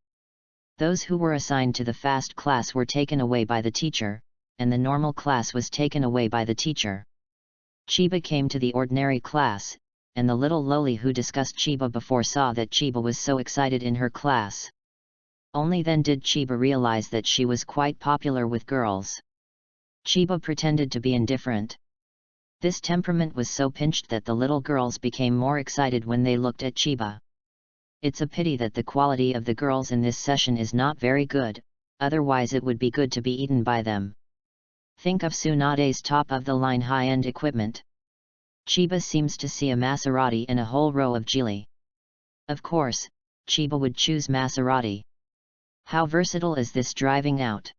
Those who were assigned to the fast class were taken away by the teacher, and the normal class was taken away by the teacher. Chiba came to the ordinary class, and the little loli who discussed Chiba before saw that Chiba was so excited in her class. Only then did Chiba realize that she was quite popular with girls. Chiba pretended to be indifferent. This temperament was so pinched that the little girls became more excited when they looked at Chiba. It's a pity that the quality of the girls in this session is not very good, otherwise it would be good to be eaten by them. Think of Tsunade's top-of-the-line high-end equipment. Chiba seems to see a Maserati and a whole row of Geely. Of course, Chiba would choose Maserati. How versatile is this driving out?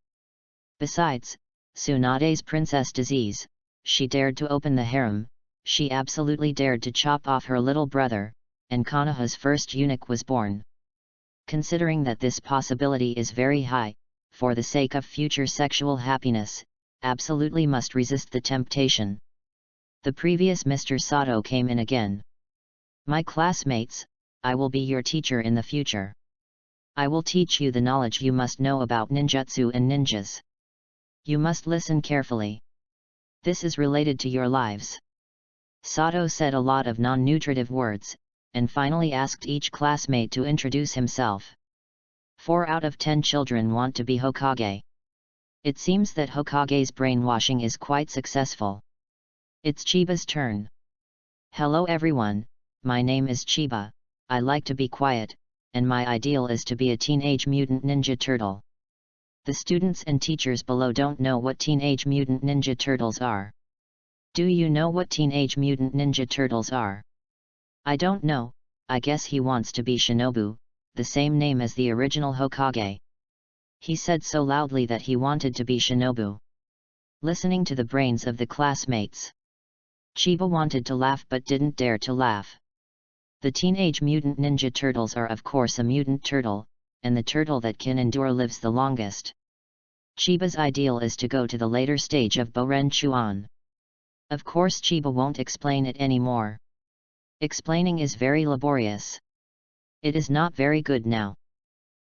Besides, Tsunade's princess disease, she dared to open the harem, she absolutely dared to chop off her little brother, and Konoha's first eunuch was born. Considering that this possibility is very high, for the sake of future sexual happiness, absolutely must resist the temptation. The previous Mr. Sato came in again. My classmates, I will be your teacher in the future. I will teach you the knowledge you must know about ninjutsu and ninjas. You must listen carefully. This is related to your lives. Sato said a lot of non-nutritive words, and finally asked each classmate to introduce himself. 4 out of 10 children want to be Hokage. It seems that Hokage's brainwashing is quite successful. It's Chiba's turn. Hello everyone, my name is Chiba, I like to be quiet, and my ideal is to be a teenage mutant ninja turtle. The students and teachers below don't know what Teenage Mutant Ninja Turtles are. Do you know what Teenage Mutant Ninja Turtles are? I don't know, I guess he wants to be Shinobu, the same name as the original Hokage. He said so loudly that he wanted to be Shinobu. Listening to the brains of the classmates, Chiba wanted to laugh but didn't dare to laugh. The Teenage Mutant Ninja Turtles are of course a mutant turtle, and the turtle that can endure lives the longest. Chiba's ideal is to go to the later stage of Boren Chuan. Of course Chiba won't explain it anymore. Explaining is very laborious. It is not very good now.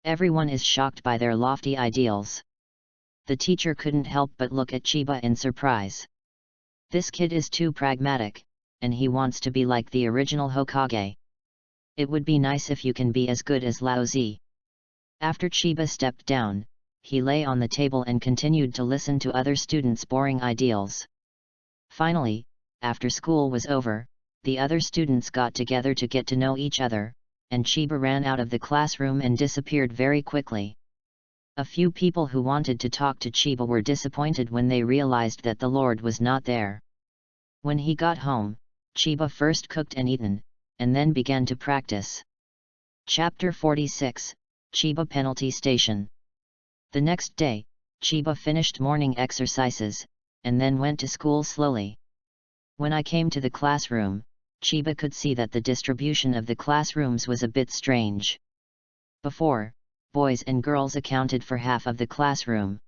Everyone is shocked by their lofty ideals. The teacher couldn't help but look at Chiba in surprise. This kid is too pragmatic, and he wants to be like the original Hokage. It would be nice if you can be as good as Lao Zi. After Chiba stepped down, he lay on the table and continued to listen to other students' boring ideals. Finally, after school was over, the other students got together to get to know each other, and Chiba ran out of the classroom and disappeared very quickly. A few people who wanted to talk to Chiba were disappointed when they realized that the Lord was not there. When he got home, Chiba first cooked and eaten, and then began to practice. Chapter 46, Chiba Penalty Station. The next day, Chiba finished morning exercises, and then went to school slowly. When I came to the classroom, Chiba could see that the distribution of the classrooms was a bit strange. Before, boys and girls accounted for half of the classroom.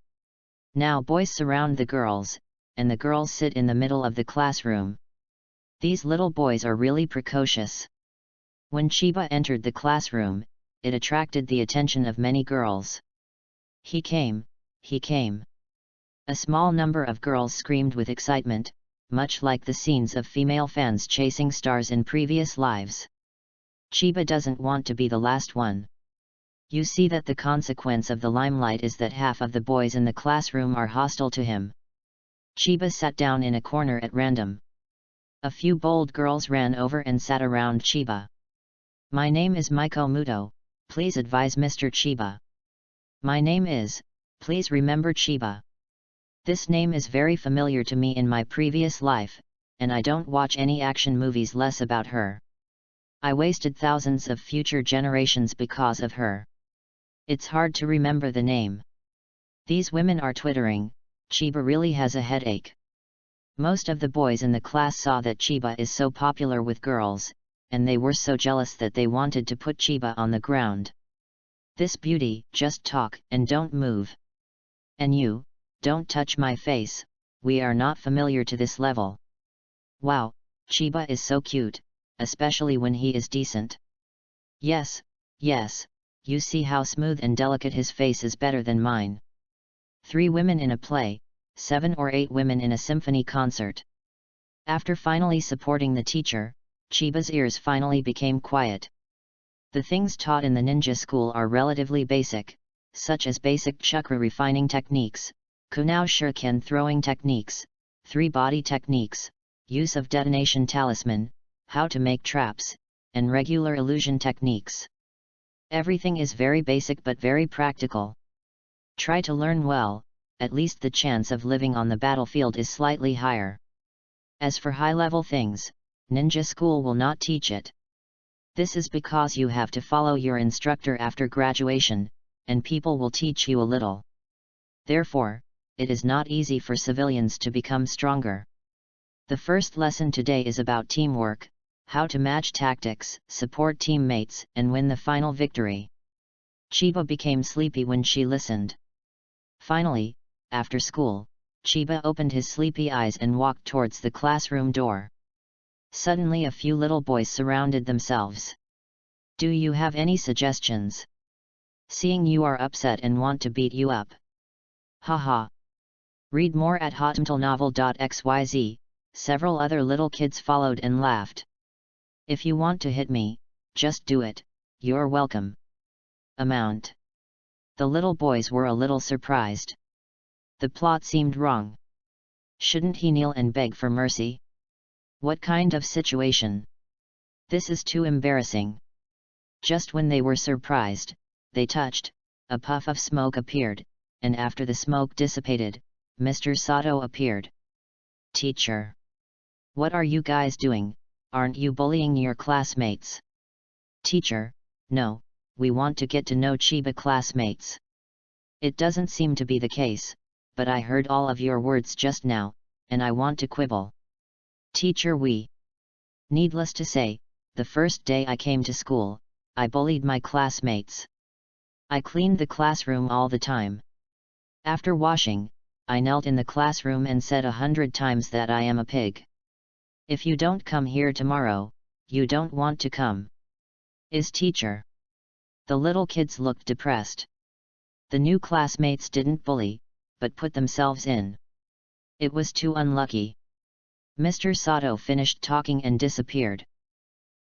Now boys surround the girls, and the girls sit in the middle of the classroom. These little boys are really precocious. When Chiba entered the classroom, it attracted the attention of many girls. He came, he came. A small number of girls screamed with excitement, much like the scenes of female fans chasing stars in previous lives. Chiba doesn't want to be the last one. You see that the consequence of the limelight is that half of the boys in the classroom are hostile to him. Chiba sat down in a corner at random. A few bold girls ran over and sat around Chiba. My name is Maiko Muto, please advise Mr. Chiba. My name is, please remember Chiba. This name is very familiar to me in my previous life, and I don't watch any action movies less about her. I wasted thousands of future generations because of her. It's hard to remember the name. These women are twittering, Chiba really has a headache. Most of the boys in the class saw that Chiba is so popular with girls, and they were so jealous that they wanted to put Chiba on the ground. This beauty, just talk and don't move. And you, don't touch my face, we are not familiar to this level. Wow, Chiba is so cute, especially when he is decent. Yes, yes, you see how smooth and delicate his face is, better than mine. 3 women in a play, 7 or 8 women in a symphony concert. After finally supporting the teacher, Chiba's ears finally became quiet. The things taught in the ninja school are relatively basic, such as basic chakra refining techniques, kunao shuriken throwing techniques, 3-body techniques, use of detonation talisman, how to make traps, and regular illusion techniques. Everything is very basic but very practical. Try to learn well, at least the chance of living on the battlefield is slightly higher. As for high-level things, ninja school will not teach it. This is because you have to follow your instructor after graduation, and people will teach you a little. Therefore, it is not easy for civilians to become stronger. The first lesson today is about teamwork, how to match tactics, support teammates, and win the final victory. Chiba became sleepy when she listened. Finally, after school, Chiba opened his sleepy eyes and walked towards the classroom door. Suddenly a few little boys surrounded themselves. Do you have any suggestions? Seeing you are upset and want to beat you up. Haha. Read more at hotmtlnovel.xyz. Several other little kids followed and laughed. If you want to hit me, just do it, you're welcome. Amount. The little boys were a little surprised. The plot seemed wrong. Shouldn't he kneel and beg for mercy? What kind of situation? This is too embarrassing. Just when they were surprised, they touched, a puff of smoke appeared, and after the smoke dissipated, Mr. Sato appeared. Teacher. What are you guys doing? Aren't you bullying your classmates? Teacher, no, we want to get to know Chiba classmates. It doesn't seem to be the case, but I heard all of your words just now, and I want to quibble. Teacher, needless to say, the first day I came to school, I bullied my classmates. I cleaned the classroom all the time. After washing, I knelt in the classroom and said 100 times that I am a pig. If you don't come here tomorrow, you don't want to come. Is teacher. The little kids looked depressed. The new classmates didn't bully, but put themselves in. It was too unlucky. Mr. Sato finished talking and disappeared.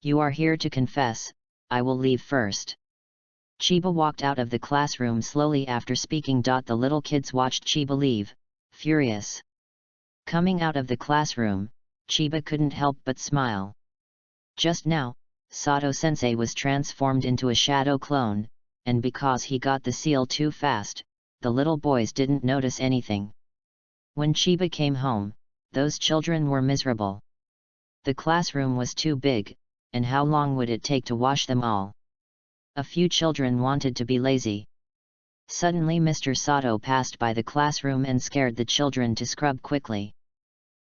You are here to confess, I will leave first. Chiba walked out of the classroom slowly after speaking. The little kids watched Chiba leave, furious. Coming out of the classroom, Chiba couldn't help but smile. Just now, Sato-sensei was transformed into a shadow clone, and because he got the seal too fast, the little boys didn't notice anything. When Chiba came home, those children were miserable. The classroom was too big, and how long would it take to wash them all? A few children wanted to be lazy. Suddenly Mr. Sato passed by the classroom and scared the children to scrub quickly.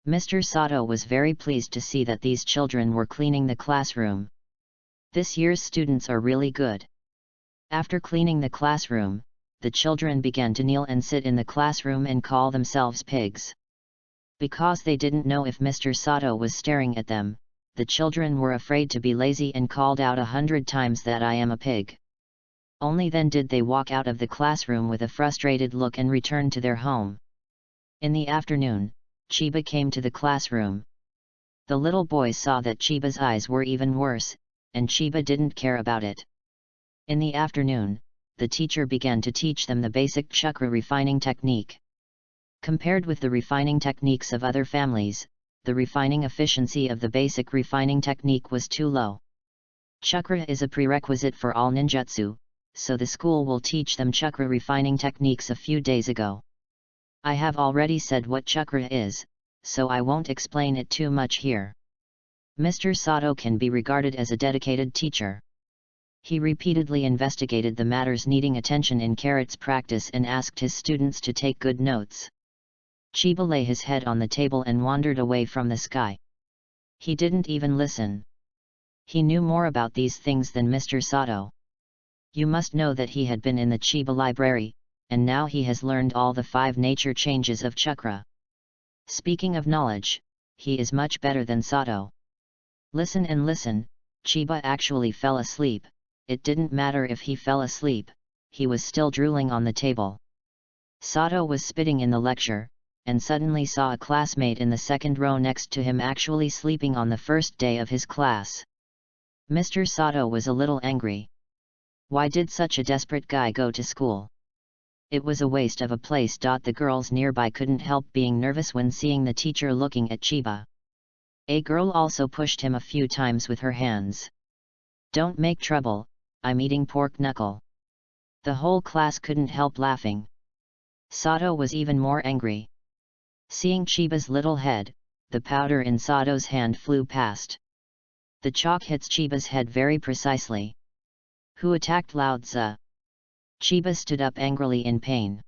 Mr. Sato was very pleased to see that these children were cleaning the classroom. This year's students are really good. After cleaning the classroom, the children began to kneel and sit in the classroom and call themselves pigs. Because they didn't know if Mr. Sato was staring at them, the children were afraid to be lazy and called out 100 times that I am a pig. Only then did they walk out of the classroom with a frustrated look and return to their home. In the afternoon, Chiba came to the classroom. The little boys saw that Chiba's eyes were even worse, and Chiba didn't care about it. In the afternoon, the teacher began to teach them the basic chakra refining technique. Compared with the refining techniques of other families, the refining efficiency of the basic refining technique was too low. Chakra is a prerequisite for all ninjutsu, so the school will teach them chakra refining techniques a few days ago. I have already said what chakra is, so I won't explain it too much here. Mr. Sato can be regarded as a dedicated teacher. He repeatedly investigated the matters needing attention in Carrot's practice and asked his students to take good notes. Chiba lay his head on the table and wandered away from the sky. He didn't even listen. He knew more about these things than Mr. Sato. You must know that he had been in the Chiba library, and now he has learned all the 5 nature changes of chakra. Speaking of knowledge, he is much better than Sato. Listen and listen, Chiba actually fell asleep. It didn't matter if he fell asleep, he was still drooling on the table. Sato was spitting in the lecture, and suddenly saw a classmate in the second row next to him actually sleeping on the first day of his class. Mr. Sato was a little angry. Why did such a desperate guy go to school? It was a waste of a place. The girls nearby couldn't help being nervous when seeing the teacher looking at Chiba. A girl also pushed him a few times with her hands. Don't make trouble, I'm eating pork knuckle. The whole class couldn't help laughing. Sato was even more angry. Seeing Chiba's little head, the powder in Sato's hand flew past. The chalk hits Chiba's head very precisely. Who attacked Lao Tzu? Chiba stood up angrily in pain.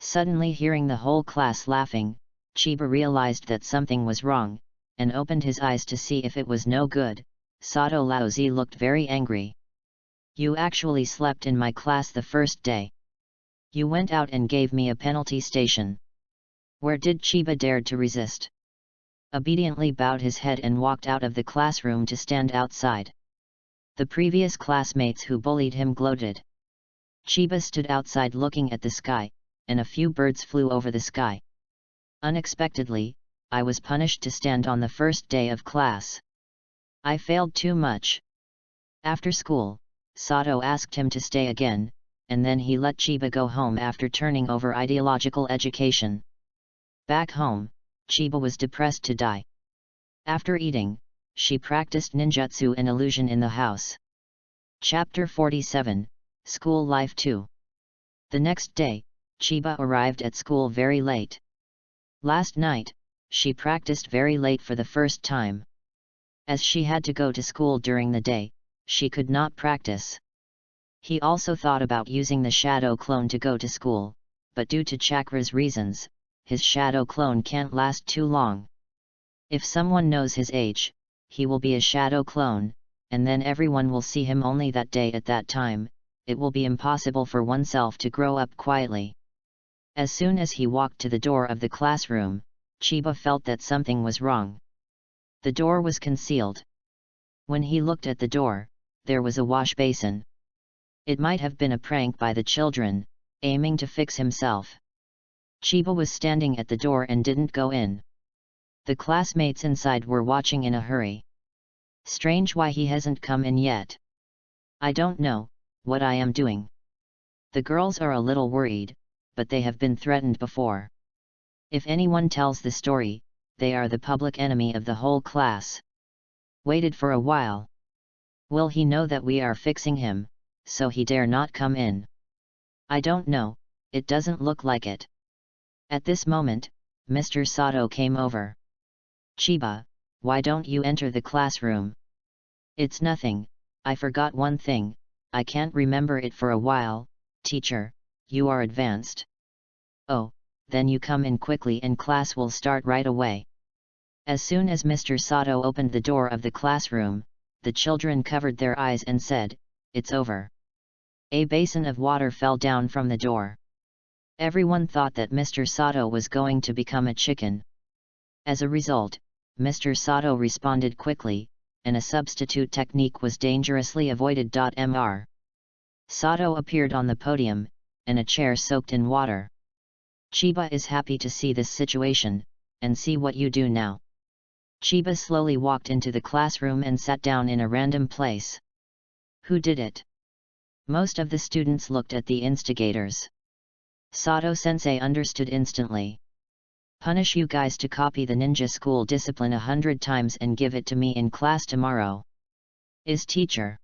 Suddenly hearing the whole class laughing, Chiba realized that something was wrong, and opened his eyes to see if it was no good. Sato Laozi looked very angry. You actually slept in my class the first day. You went out and gave me a penalty station. Where did Chiba dared to resist? Obediently bowed his head and walked out of the classroom to stand outside. The previous classmates who bullied him gloated. Chiba stood outside looking at the sky, and a few birds flew over the sky. Unexpectedly, I was punished to stand on the first day of class. I failed too much. After school, Sato asked him to stay again, and then he let Chiba go home after turning over ideological education. Back home, Chiba was depressed to die. After eating, she practiced ninjutsu and illusion in the house. Chapter 47, School Life 2. The next day, Chiba arrived at school very late. Last night, she practiced very late for the first time. As she had to go to school during the day, she could not practice. He also thought about using the shadow clone to go to school, but due to Chakra's reasons, his shadow clone can't last too long. If someone knows his age, he will be a shadow clone, and then everyone will see him only that day at that time. It will be impossible for oneself to grow up quietly. As soon as he walked to the door of the classroom, Chiba felt that something was wrong. The door was concealed. When he looked at the door, there was a wash basin. It might have been a prank by the children, aiming to fix himself. Chiba was standing at the door and didn't go in. The classmates inside were watching in a hurry. Strange why he hasn't come in yet. I don't know what I am doing. The girls are a little worried, but they have been threatened before. If anyone tells the story, they are the public enemy of the whole class. Waited for a while. Will he know that we are fixing him, so he dare not come in? I don't know, it doesn't look like it. At this moment, Mr. Sato came over. Chiba, why don't you enter the classroom? It's nothing, I forgot one thing, I can't remember it for a while. Teacher, you are advanced. Oh, then you come in quickly and class will start right away. As soon as Mr. Sato opened the door of the classroom, the children covered their eyes and said, "It's over." A basin of water fell down from the door. Everyone thought that Mr. Sato was going to become a chicken. As a result, Mr. Sato responded quickly, and a substitute technique was dangerously avoided. Mr. Sato appeared on the podium, and a chair soaked in water. Chiba is happy to see this situation, and see what you do now. Chiba slowly walked into the classroom and sat down in a random place. Who did it? Most of the students looked at the instigators. Sato-sensei understood instantly. Punish you guys to copy the ninja school discipline 100 times and give it to me in class tomorrow. Is teacher.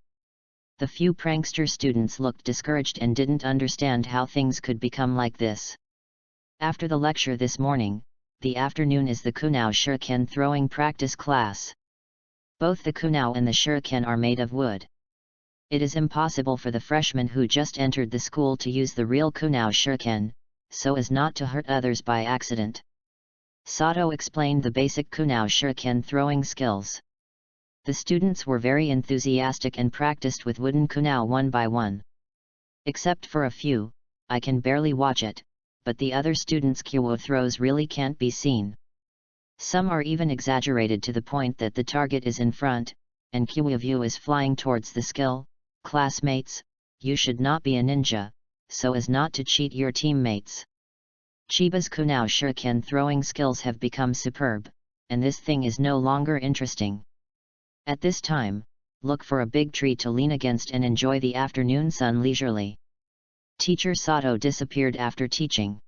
The few prankster students looked discouraged and didn't understand how things could become like this. After the lecture this morning, the afternoon is the kunao shuriken throwing practice class. Both the kunao and the shuriken are made of wood. It is impossible for the freshmen who just entered the school to use the real kunao shuriken, so as not to hurt others by accident. Sato explained the basic kunao shuriken throwing skills. The students were very enthusiastic and practiced with wooden kunao one by one. Except for a few, I can barely watch it, but the other students' kyo throws really can't be seen. Some are even exaggerated to the point that the target is in front, and kyo view is flying towards the skill. Classmates, you should not be a ninja, so as not to cheat your teammates. Chiba's kunao shuriken throwing skills have become superb, and this thing is no longer interesting. At this time, look for a big tree to lean against and enjoy the afternoon sun leisurely. Teacher Sato disappeared after teaching.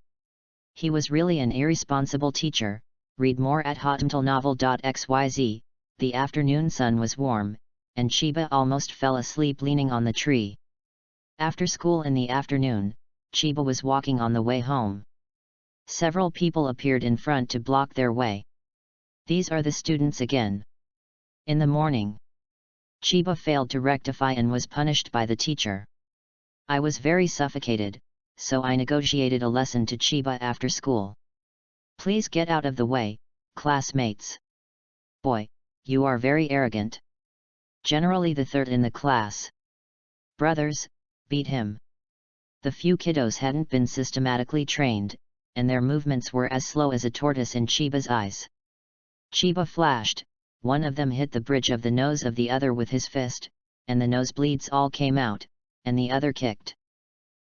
He was really an irresponsible teacher. Read more at hotmtlnovel.xyz. The afternoon sun was warm, and Chiba almost fell asleep leaning on the tree. After school in the afternoon, Chiba was walking on the way home. Several people appeared in front to block their way. These are the students again. In the morning, Chiba failed to rectify and was punished by the teacher. I was very suffocated, so I negotiated a lesson to Chiba after school. Please get out of the way, classmates. Boy, you are very arrogant. Generally the third in the class. Brothers, beat him. The few kiddos hadn't been systematically trained, and their movements were as slow as a tortoise in Chiba's eyes. Chiba flashed, one of them hit the bridge of the nose of the other with his fist, and the nosebleeds all came out, and the other kicked.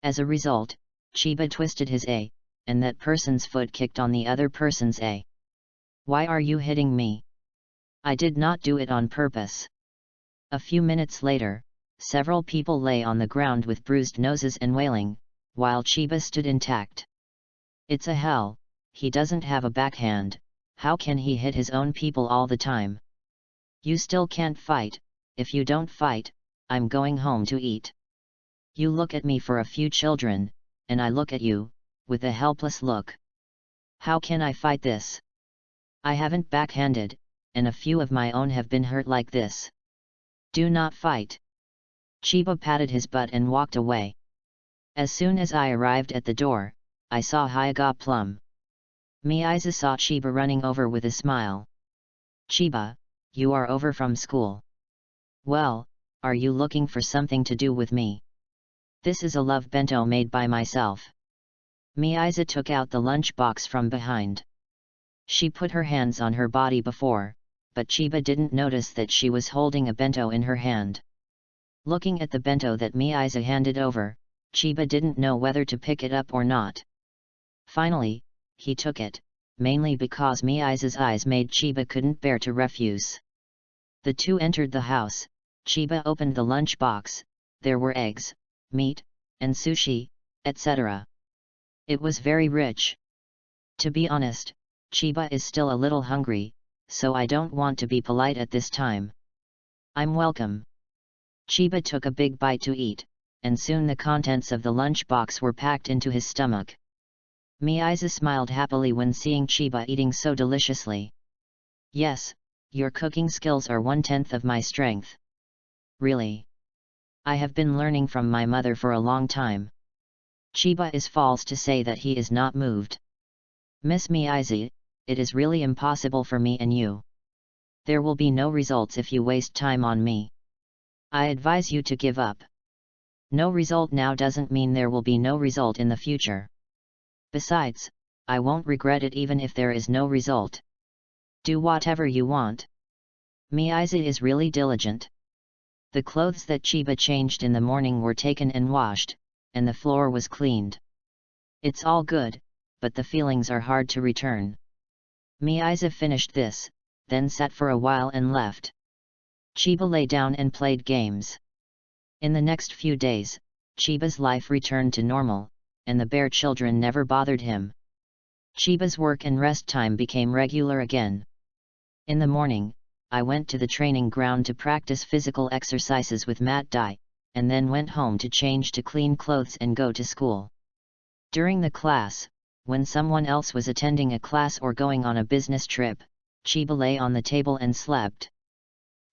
As a result, Chiba twisted his A, and that person's foot kicked on the other person's A. Why are you hitting me? I did not do it on purpose. A few minutes later, several people lay on the ground with bruised noses and wailing, while Chiba stood intact. It's a hell, he doesn't have a backhand, how can he hit his own people all the time? You still can't fight, if you don't fight, I'm going home to eat. You look at me for a few children, and I look at you, with a helpless look. How can I fight this? I haven't backhanded, and a few of my own have been hurt like this. Do not fight. Chiba patted his butt and walked away. As soon as I arrived at the door, I saw Hyoga Plum. Miyaiza saw Chiba running over with a smile. Chiba, you are over from school. Well, are you looking for something to do with me? This is a love bento made by myself. Miyaiza took out the lunch box from behind. She put her hands on her body before, but Chiba didn't notice that she was holding a bento in her hand. Looking at the bento that Miyaiza handed over, Chiba didn't know whether to pick it up or not. Finally, he took it, mainly because Miyaiza's eyes made Chiba couldn't bear to refuse. The two entered the house. Chiba opened the lunch box. There were eggs, meat, and sushi, etc. It was very rich. To be honest, Chiba is still a little hungry, so I don't want to be polite at this time. I'm welcome. Chiba took a big bite to eat, and soon the contents of the lunch box were packed into his stomach. Miyaiza smiled happily when seeing Chiba eating so deliciously. Yes, your cooking skills are 1/10 of my strength. Really? I have been learning from my mother for a long time. Chiba is false to say that he is not moved. Miss Miyaiza, it is really impossible for me and you. There will be no results if you waste time on me. I advise you to give up. No result now doesn't mean there will be no result in the future. Besides, I won't regret it even if there is no result. Do whatever you want. Miyaiza is really diligent. The clothes that Chiba changed in the morning were taken and washed, and the floor was cleaned. It's all good, but the feelings are hard to return. Miyaiza finished this, then sat for a while and left. Chiba lay down and played games. In the next few days, Chiba's life returned to normal, and the bear children never bothered him. Chiba's work and rest time became regular again. In the morning, I went to the training ground to practice physical exercises with Mat Dai, and then went home to change to clean clothes and go to school. During the class, when someone else was attending a class or going on a business trip, Chiba lay on the table and slept.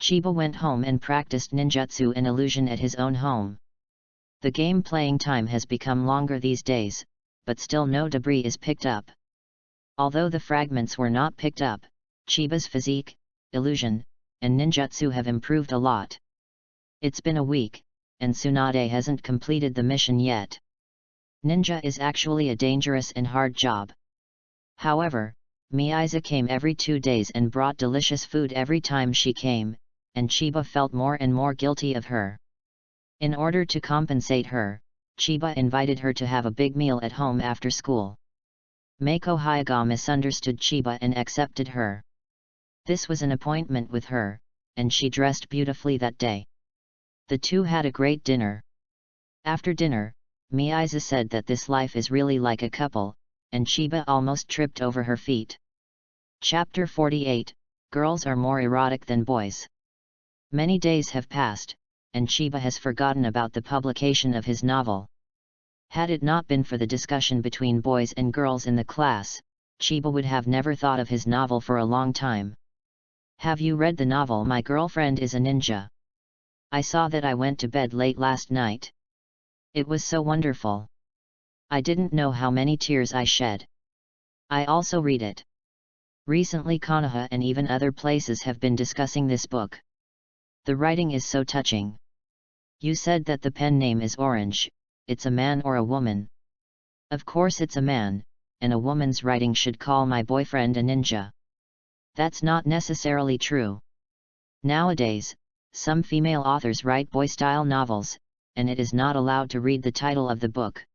Chiba went home and practiced ninjutsu and illusion at his own home. The game playing time has become longer these days, but still no debris is picked up. Although the fragments were not picked up, Chiba's physique, illusion, and ninjutsu have improved a lot. It's been a week, and Tsunade hasn't completed the mission yet. Ninja is actually a dangerous and hard job. However, Miyaiza came every 2 days and brought delicious food every time she came, and Chiba felt more and more guilty of her. In order to compensate her, Chiba invited her to have a big meal at home after school. Meiko Hyoga misunderstood Chiba and accepted her. This was an appointment with her, and she dressed beautifully that day. The two had a great dinner. After dinner, Miyaiza said that this life is really like a couple, and Chiba almost tripped over her feet. Chapter 48, Girls are more erotic than boys. Many days have passed, and Chiba has forgotten about the publication of his novel. Had it not been for the discussion between boys and girls in the class, Chiba would have never thought of his novel for a long time. Have you read the novel My Girlfriend is a Ninja? I saw that I went to bed late last night. It was so wonderful. I didn't know how many tears I shed. I also read it. Recently Konoha and even other places have been discussing this book. The writing is so touching. You said that the pen name is Orange, it's a man or a woman? Of course it's a man, and a woman's writing should call my boyfriend a ninja. That's not necessarily true. Nowadays, some female authors write boy-style novels, and it is not allowed to read the title of the book.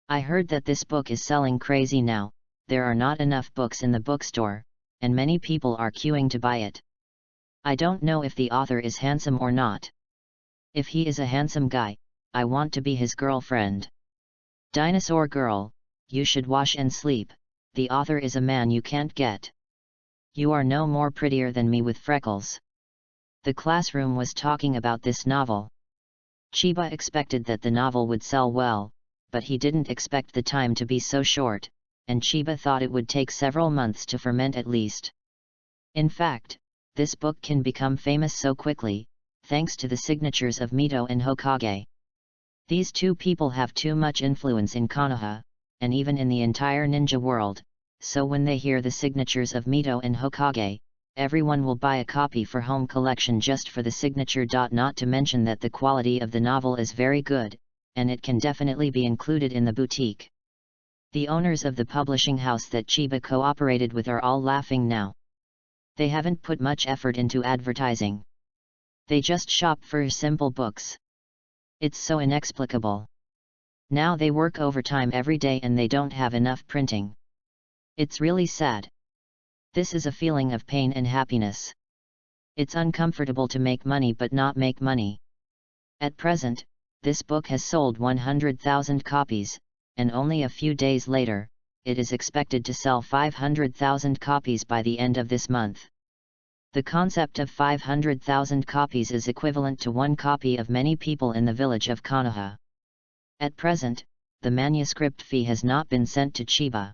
I heard that this book is selling crazy now. There are not enough books in the bookstore, and many people are queuing to buy it. I don't know if the author is handsome or not. If he is a handsome guy, I want to be his girlfriend. Dinosaur girl, you should wash and sleep, the author is a man you can't get. You are no more prettier than me with freckles. The classroom was talking about this novel. Chiba expected that the novel would sell well, but he didn't expect the time to be so short, and Chiba thought it would take several months to ferment at least. In fact, this book can become famous so quickly, thanks to the signatures of Mito and Hokage. These two people have too much influence in Konoha, and even in the entire ninja world, so when they hear the signatures of Mito and Hokage, everyone will buy a copy for home collection just for the signature. Not to mention that the quality of the novel is very good, and it can definitely be included in the boutique. The owners of the publishing house that Chiba cooperated with are all laughing now. They haven't put much effort into advertising. They just shop for simple books. It's so inexplicable. Now they work overtime every day and they don't have enough printing. It's really sad. This is a feeling of pain and happiness. It's uncomfortable to make money but not make money. At present, this book has sold 100,000 copies, and only a few days later, it is expected to sell 500,000 copies by the end of this month. The concept of 500,000 copies is equivalent to one copy of many people in the village of Konoha. At present, the manuscript fee has not been sent to Chiba.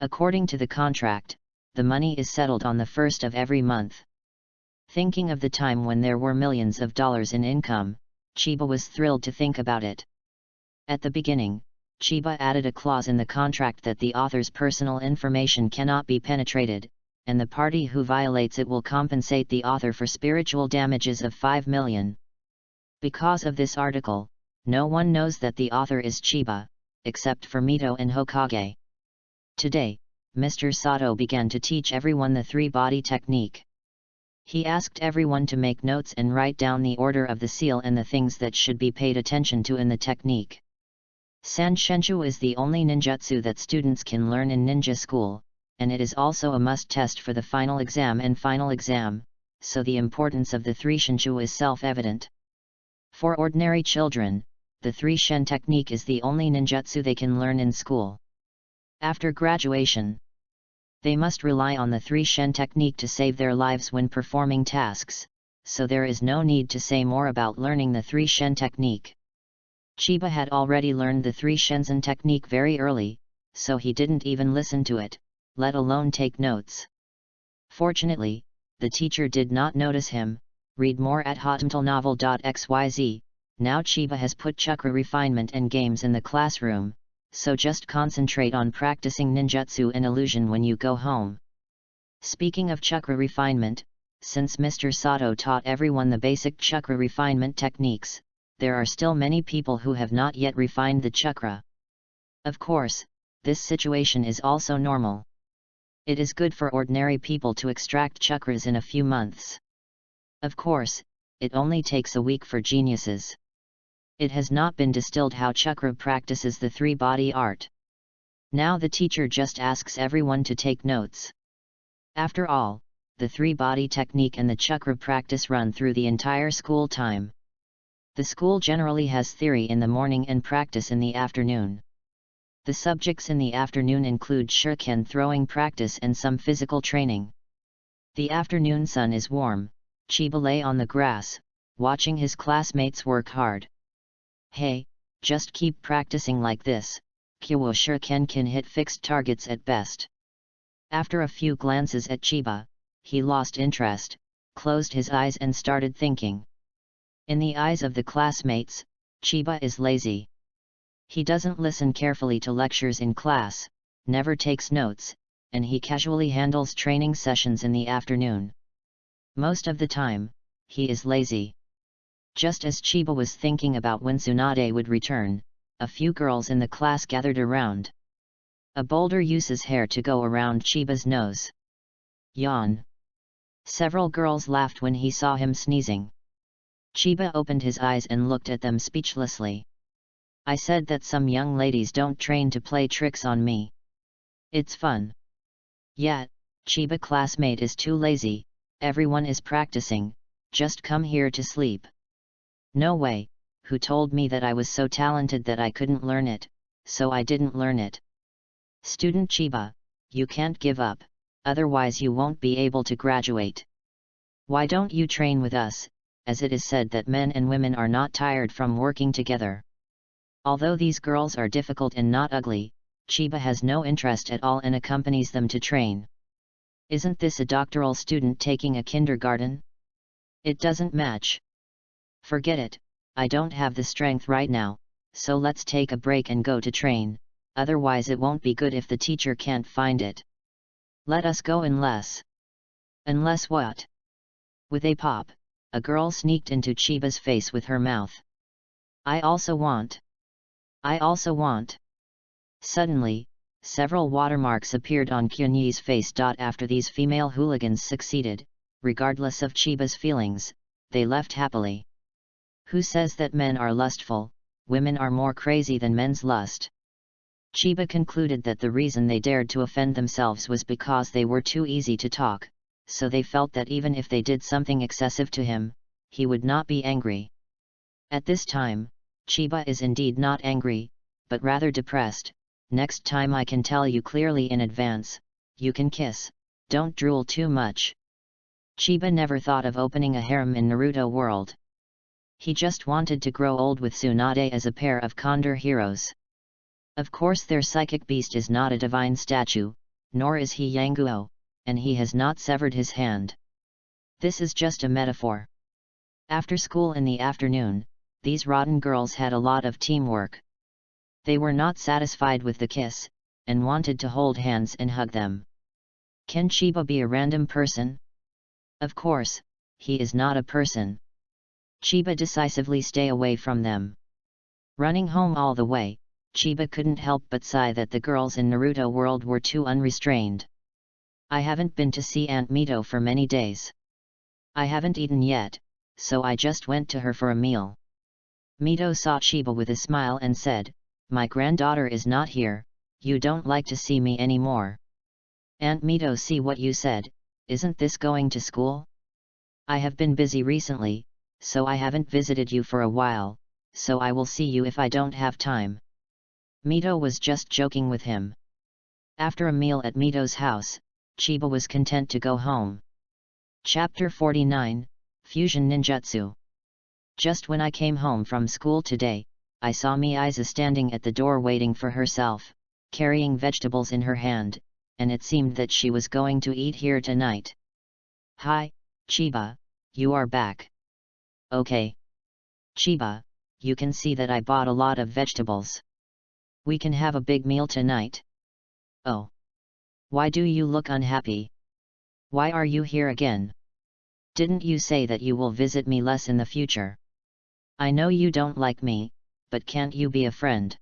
According to the contract, the money is settled on the first of every month. Thinking of the time when there were millions of dollars in income, Chiba was thrilled to think about it. At the beginning, Chiba added a clause in the contract that the author's personal information cannot be penetrated, and the party who violates it will compensate the author for spiritual damages of 5 million. Because of this article, no one knows that the author is Chiba, except for Mito and Hokage. Today, Mr. Sato began to teach everyone the three-body technique. He asked everyone to make notes and write down the order of the seal and the things that should be paid attention to in the technique. Sanshenshu is the only ninjutsu that students can learn in ninja school, and it is also a must test for the final exam and final exam, so the importance of the three shenshu is self-evident. For ordinary children, the three shen technique is the only ninjutsu they can learn in school. After graduation, they must rely on the three shen technique to save their lives when performing tasks, so there is no need to say more about learning the three shen technique. Chiba had already learned the three shenzen technique very early, so he didn't even listen to it, let alone take notes. Fortunately, the teacher did not notice him. Read more at hotmtlnovel.xyz. Now Chiba has put chakra refinement and games in the classroom, so just concentrate on practicing ninjutsu and illusion when you go home. Speaking of chakra refinement, since Mr. Sato taught everyone the basic chakra refinement techniques, there are still many people who have not yet refined the chakra. Of course, this situation is also normal. It is good for ordinary people to extract chakras in a few months. Of course, it only takes a week for geniuses. It has not been distilled how chakra practices the three-body art. Now the teacher just asks everyone to take notes. After all, the three-body technique and the chakra practice run through the entire school time. The school generally has theory in the morning and practice in the afternoon. The subjects in the afternoon include shuriken throwing practice and some physical training. The afternoon sun is warm. Chiba lay on the grass, watching his classmates work hard. Hey, just keep practicing like this, Kyowo shuriken can hit fixed targets at best. After a few glances at Chiba, he lost interest, closed his eyes and started thinking. In the eyes of the classmates, Chiba is lazy. He doesn't listen carefully to lectures in class, never takes notes, and he casually handles training sessions in the afternoon. Most of the time, he is lazy. Just as Chiba was thinking about when Tsunade would return, a few girls in the class gathered around. A boulder uses hair to go around Chiba's nose. Yawn. Several girls laughed when he saw him sneezing. Chiba opened his eyes and looked at them speechlessly. I said that some young ladies don't train to play tricks on me. It's fun. Yet, Chiba classmate is too lazy, everyone is practicing, just come here to sleep. No way, who told me that I was so talented that I couldn't learn it, so I didn't learn it. Student Chiba, you can't give up, otherwise you won't be able to graduate. Why don't you train with us, as it is said that men and women are not tired from working together. Although these girls are difficult and not ugly, Chiba has no interest at all and accompanies them to train. Isn't this a doctoral student taking a kindergarten? It doesn't match. Forget it, I don't have the strength right now, so let's take a break and go to train, otherwise it won't be good if the teacher can't find it. Let us go unless... Unless what? With a pop, a girl sneaked into Chiba's face with her mouth. I also want. I also want. Suddenly, several watermarks appeared on Kyunyi's face. After these female hooligans succeeded, regardless of Chiba's feelings, they left happily. Who says that men are lustful? Women are more crazy than men's lust. Chiba concluded that the reason they dared to offend themselves was because they were too easy to talk, so they felt that even if they did something excessive to him, he would not be angry. At this time, Chiba is indeed not angry, but rather depressed. Next time I can tell you clearly in advance, you can kiss, don't drool too much. Chiba never thought of opening a harem in Naruto world. He just wanted to grow old with Tsunade as a pair of Condor heroes. Of course their psychic beast is not a divine statue, nor is he Yanguo, and he has not severed his hand. This is just a metaphor. After school in the afternoon, these rotten girls had a lot of teamwork. They were not satisfied with the kiss, and wanted to hold hands and hug them. Can Chiba be a random person? Of course, he is not a person. Chiba decisively stay away from them. Running home all the way, Chiba couldn't help but sigh that the girls in Naruto world were too unrestrained. I haven't been to see Aunt Mito for many days. I haven't eaten yet, so I just went to her for a meal. Mito saw Chiba with a smile and said, my granddaughter is not here, you don't like to see me anymore. Aunt Mito, see what you said, isn't this going to school? I have been busy recently, so I haven't visited you for a while, so I will see you if I don't have time. Mito was just joking with him. After a meal at Mito's house, Chiba was content to go home. Chapter 49, Fusion Ninjutsu. Just when I came home from school today, I saw Miyaiza standing at the door waiting for herself, carrying vegetables in her hand, and it seemed that she was going to eat here tonight. Hi, Chiba, you are back. Okay. Chiba, you can see that I bought a lot of vegetables. We can have a big meal tonight. Oh. Why do you look unhappy? Why are you here again? Didn't you say that you will visit me less in the future? I know you don't like me, but can't you be a friend?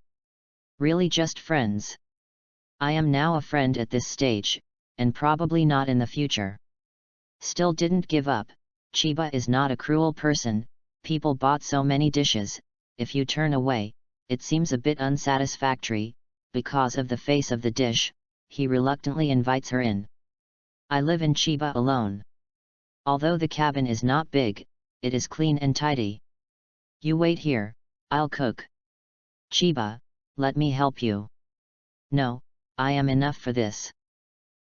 Really just friends? I am now a friend at this stage, and probably not in the future. Still didn't give up. Chiba is not a cruel person, people bought so many dishes, if you turn away, it seems a bit unsatisfactory, because of the face of the dish, he reluctantly invites her in. I live in Chiba alone. Although the cabin is not big, it is clean and tidy. You wait here, I'll cook. Chiba, let me help you. No, I am enough for this.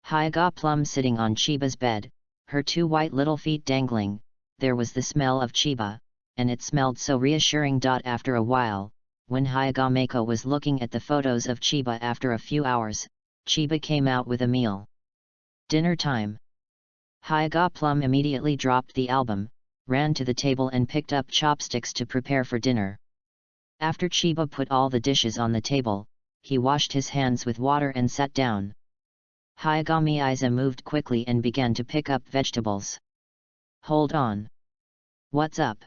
Hyaga Plum sitting on Chiba's bed, her two white little feet dangling, there was the smell of Chiba, and it smelled so reassuring. After a while, when Hyaga Mako was looking at the photos of Chiba after a few hours, Chiba came out with a meal. Dinner time. Hyaga Plum immediately dropped the album, ran to the table and picked up chopsticks to prepare for dinner. After Chiba put all the dishes on the table, he washed his hands with water and sat down. Hayagami Aiza moved quickly and began to pick up vegetables. Hold on. What's up?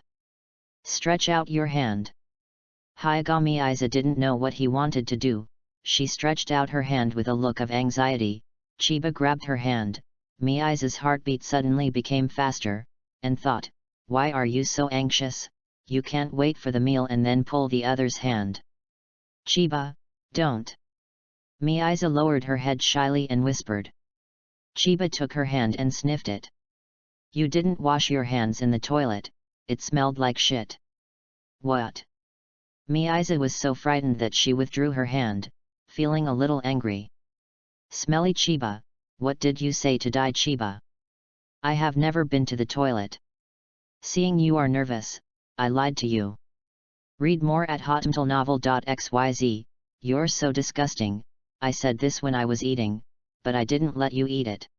Stretch out your hand. Hayagami Aiza didn't know what he wanted to do. She stretched out her hand with a look of anxiety. Chiba grabbed her hand. Miaiza's heartbeat suddenly became faster, and thought, why are you so anxious? You can't wait for the meal and then pull the other's hand. Chiba, don't. Miaiza lowered her head shyly and whispered. Chiba took her hand and sniffed it. You didn't wash your hands in the toilet, it smelled like shit. What? Miaiza was so frightened that she withdrew her hand, feeling a little angry. Smelly Chiba, what did you say to Dai Chiba? I have never been to the toilet. Seeing you are nervous, I lied to you. Read more at hotmtlnovel.xyz. You're so disgusting. I said this when I was eating, but I didn't let you eat it.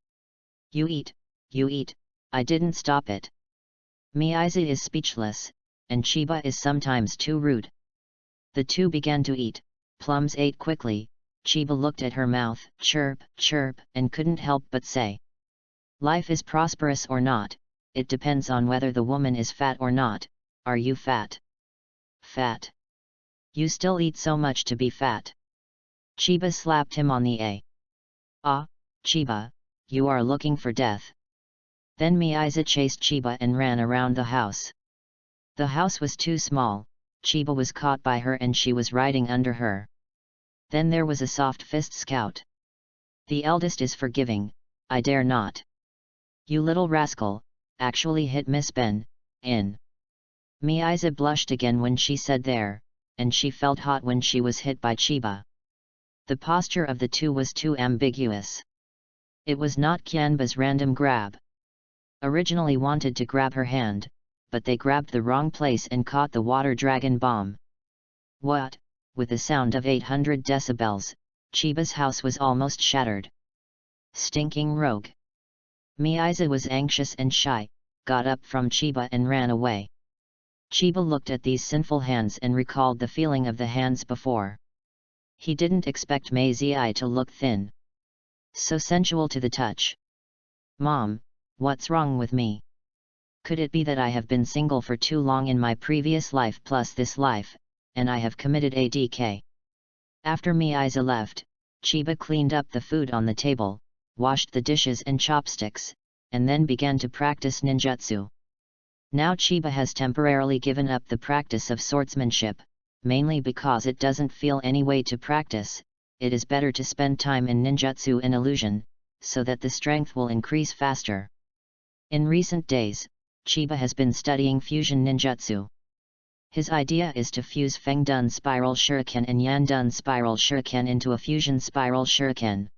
You eat, I didn't stop it. Miaiza is speechless, and Chiba is sometimes too rude. The two began to eat. Plums ate quickly. Chiba looked at her mouth, chirp, chirp, and couldn't help but say. Life is prosperous or not, it depends on whether the woman is fat or not. Are you fat? Fat. You still eat so much to be fat. Chiba slapped him on the A. Ah, Chiba, you are looking for death. Then Miaiza chased Chiba and ran around the house. The house was too small, Chiba was caught by her and she was riding under her. Then there was a soft fist scout. The eldest is forgiving, I dare not. You little rascal, actually hit Miss Ben, in. Miaiza blushed again when she said there, and she felt hot when she was hit by Chiba. The posture of the two was too ambiguous. It was not Kyanba's random grab. Originally wanted to grab her hand, but they grabbed the wrong place and caught the water dragon bomb. What? With a sound of 800 decibels, Chiba's house was almost shattered. Stinking rogue. Miaiza was anxious and shy, got up from Chiba and ran away. Chiba looked at these sinful hands and recalled the feeling of the hands before. He didn't expect Mei Ziai to look thin. So sensual to the touch. Mom, what's wrong with me? Could it be that I have been single for too long in my previous life plus this life, and I have committed ADK? After Miaiza left, Chiba cleaned up the food on the table, washed the dishes and chopsticks, and then began to practice ninjutsu. Now Chiba has temporarily given up the practice of swordsmanship, mainly because it doesn't feel any way to practice. It is better to spend time in ninjutsu and illusion, so that the strength will increase faster. In recent days, Chiba has been studying fusion ninjutsu. His idea is to fuse Feng Dun Spiral Shuriken and Yan Dun Spiral Shuriken into a fusion Spiral Shuriken.